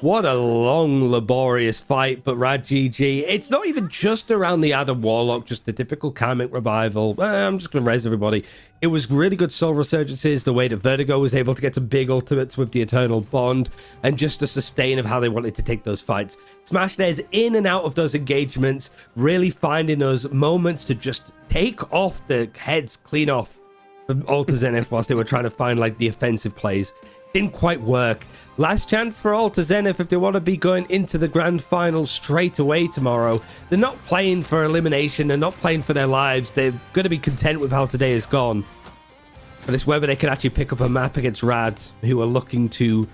What a long, laborious fight, but Rad GG. It's not even just around the Adam Warlock, just the typical Karmic Revival. I'm just going to res everybody. It was really good Soul Resurgences, the way that Vertigo was able to get some big ultimates with the Eternal Bond, and just the sustain of how they wanted to take those fights. Smashness in and out of those engagements, really finding those moments to just take off the heads clean off from AltaZenith whilst they were trying to find like the offensive plays. Didn't quite work. Last chance for AltaZenith if they want to be going into the grand final straight away tomorrow. They're not playing for elimination. They're not playing for their lives. They're going to be content with how today has gone. But it's whether they can actually pick up a map against Rad, who are looking to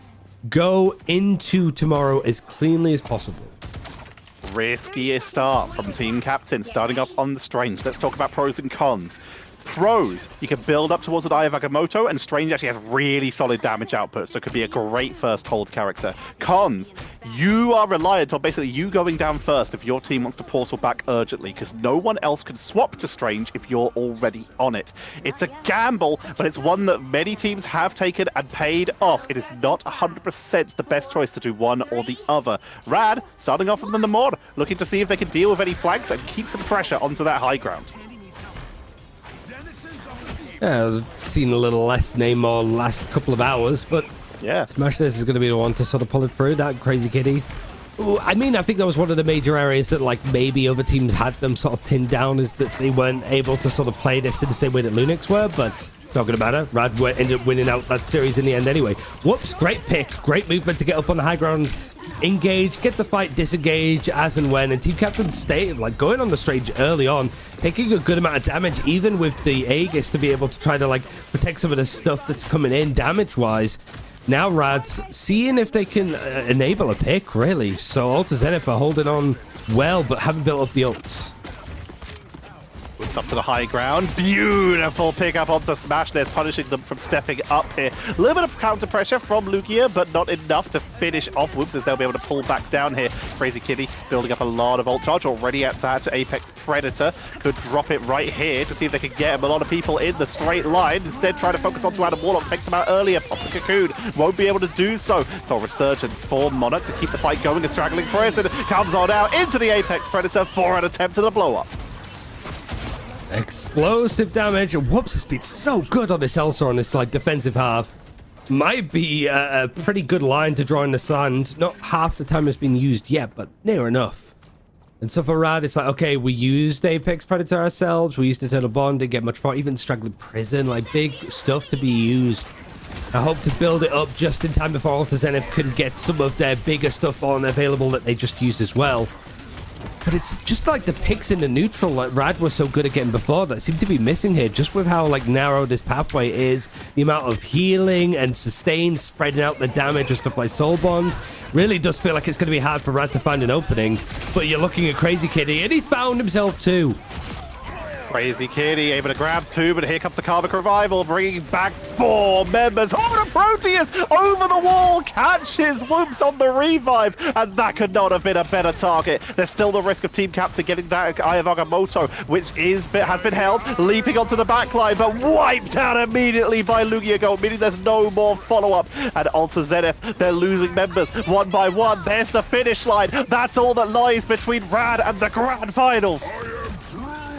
go into tomorrow as cleanly as possible. Riskiest start from Team Captain, starting off on the Strange. Let's talk about pros and cons. Pros, you can build up towards an Eye of Agamotto, and Strange actually has really solid damage output, so it could be a great first hold character. Cons, you are reliant on basically you going down first if your team wants to portal back urgently, because no one else can swap to Strange if you're already on it. It's a gamble, but it's one that many teams have taken and paid off. It is not 100% the best choice to do one or the other. Rad, starting off from the Namor, looking to see if they can deal with any flanks and keep some pressure onto that high ground. Yeah, I've seen a little less Namor last couple of hours, but yeah, Smashness is going to be the one to sort of pull it through. That Crazy Kitty. Ooh, I mean, I think that was one of the major areas that like maybe other teams had them sort of pinned down, is that they weren't able to sort of play this in the same way that Lunix were, but talking about it, Rad ended up winning out that series in the end anyway. Whoops, great pick, great movement to get up on the high ground, engage, get the fight, disengage as and when, and Team Captain stay like going on the Strange early on, taking a good amount of damage even with the Aegis to be able to try to like protect some of the stuff that's coming in damage wise. Now Rad's seeing if they can enable a pick, really. So AltaZenith are holding on well but haven't built up the ult. It's up to the high ground. Beautiful pick up onto Smashness, punishing them from stepping up here. A little bit of counter pressure from Lugia, but not enough to finish off Whoops, as they'll be able to pull back down here. Crazy Kitty building up a lot of ult charge already at that Apex Predator. Could drop it right here to see if they can get him. A lot of people in the straight line. Instead, trying to focus onto Adam Warlock. Take them out earlier. Pop the cocoon. Won't be able to do so. So Resurgence for Monarch to keep the fight going. A straggling Prison comes on out into the Apex Predator for an attempt at a blow-up. Explosive damage. Whoops, it's been so good on this Elsa on this like defensive half. Might be a pretty good line to draw in the sand. Not half the time has been used yet, but near enough. And so for Rad, it's like, okay, we used Apex Predator ourselves. We used Eternal Bond, didn't get much for it. Even Straggling Prison, like big stuff to be used. I hope to build it up just in time before Alta Zenith can get some of their bigger stuff on available that they just used as well. But it's just like the picks in the neutral that Rad was so good at getting before that seem to be missing here, just with how like narrow this pathway is. The amount of healing and sustain, spreading out the damage and stuff like Soul Bond. Really does feel like it's going to be hard for Rad to find an opening. But you're looking at Crazy Kitty, and he's found himself too. Crazy Kitty able to grab 2, but here comes the Karmic Revival, bringing back 4 members. Oh, the Proteus over the wall, catches Whoops on the revive, and that could not have been a better target. There's still the risk of Team Captain getting that Eye of Agamotto, which has been held, leaping onto the backline, but wiped out immediately by Lugiago, meaning there's no more follow-up. And Alta Zenith, they're losing members one by one. There's the finish line. That's all that lies between Rad and the Grand Finals.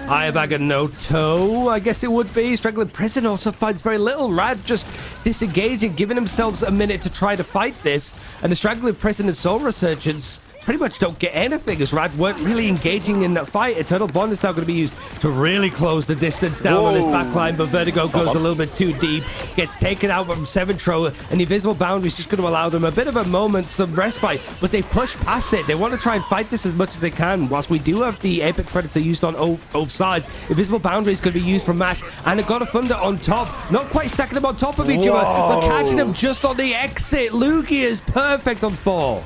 Eye of Agamotto, I guess it would be. Straggling Prison also finds very little. Rad just disengaging, giving themselves a minute to try to fight this. And the Straggling Prison and Soul Resurgence pretty much don't get anything, as Rad weren't really engaging in that fight. Eternal Bond is now going to be used to really close the distance down on his backline, but Vertigo goes a little bit too deep, gets taken out from Seventro, and the Invisible Boundary is just going to allow them a bit of a moment, some respite, but they push past it. They want to try and fight this as much as they can. Whilst we do have the Epic Predator used on both sides, Invisible Boundary is going to be used from Mash, and a God of Thunder on top, not quite stacking them on top of each other, but catching them just on the exit. Lugia is perfect on 4.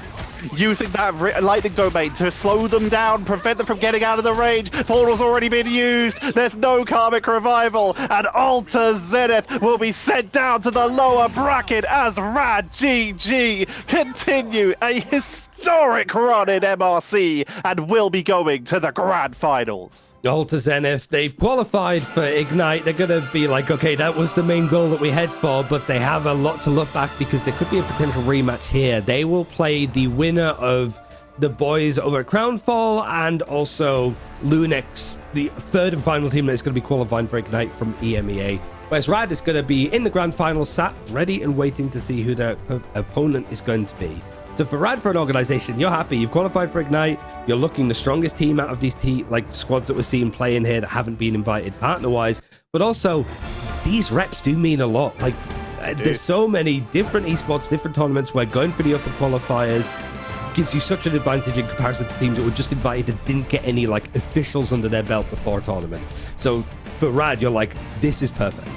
Using that lightning domain to slow them down, prevent them from getting out of the range. Portal's already been used. There's no Karmic Revival, and Alta Zenith will be sent down to the lower bracket as Rad GG continue a historic run in MRC and will be going to the Grand Finals. Alta Zenith, they've qualified for Ignite. They're going to be like, okay, that was the main goal that we head for, but they have a lot to look back because there could be a potential rematch here. They will play the winner of the boys over at Crownfall and also Lunix, the third and final team that is going to be qualifying for Ignite from EMEA. Whereas Rad is going to be in the Grand Finals, sat ready and waiting to see who their opponent is going to be. So for Rad, for an organization, you're happy. You've qualified for Ignite. You're looking the strongest team out of these squads that we're seeing playing here that haven't been invited partner-wise. But also, these reps do mean a lot. Like, there's so many different esports, different tournaments where going for the upper qualifiers gives you such an advantage in comparison to teams that were just invited and didn't get any like officials under their belt before a tournament. So for Rad, you're like, this is perfect.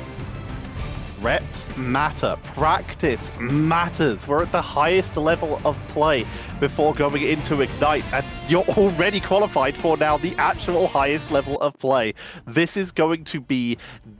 Reps matter. Practice matters. We're at the highest level of play before going into Ignite, and you're already qualified for now the actual highest level of play. This is going to be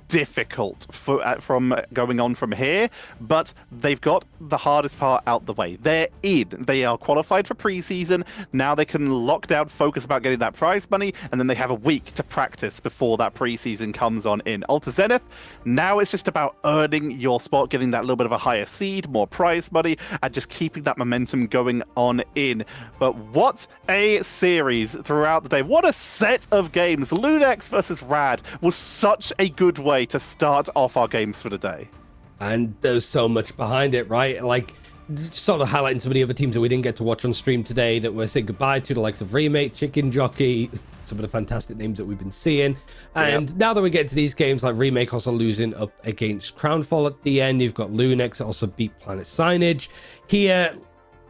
difficult from going on from here, but they've got the hardest part out the way. They're in. They are qualified for preseason. Now they can lock down, focus about getting that prize money, and then they have a week to practice before that preseason comes on in. Alta Zenith, now it's just about earning your spot, getting that little bit of a higher seed, more prize money, and just keeping that momentum going on in. But what a series throughout the day. What a set of games. Lunex versus Rad was such a good way to start off our games for the day. And there's so much behind it, right? Like, sort of highlighting some of the other teams that we didn't get to watch on stream today that we're saying goodbye to, the likes of Remake, Chicken Jockey, some of the fantastic names that we've been seeing. And now that we get to these games, like Remake also losing up against Crownfall at the end, you've got Lunex that also beat Planet Signage. Here,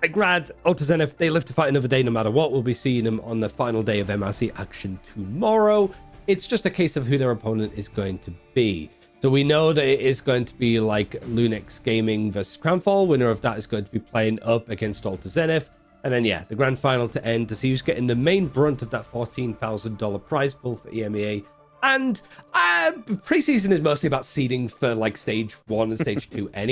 like Rad, Alta Zenith, they live to fight another day no matter what. We'll be seeing them on the final day of MRC action tomorrow. It's just a case of who their opponent is going to be. So we know that it is going to be like Lunex Gaming versus Crownfall. Winner of that is going to be playing up against Alta Zenith. And then, yeah, the grand final to end to see who's getting the main brunt of that $14,000 prize pool for EMEA. And preseason is mostly about seeding for like stage 1 and stage 2 anyway.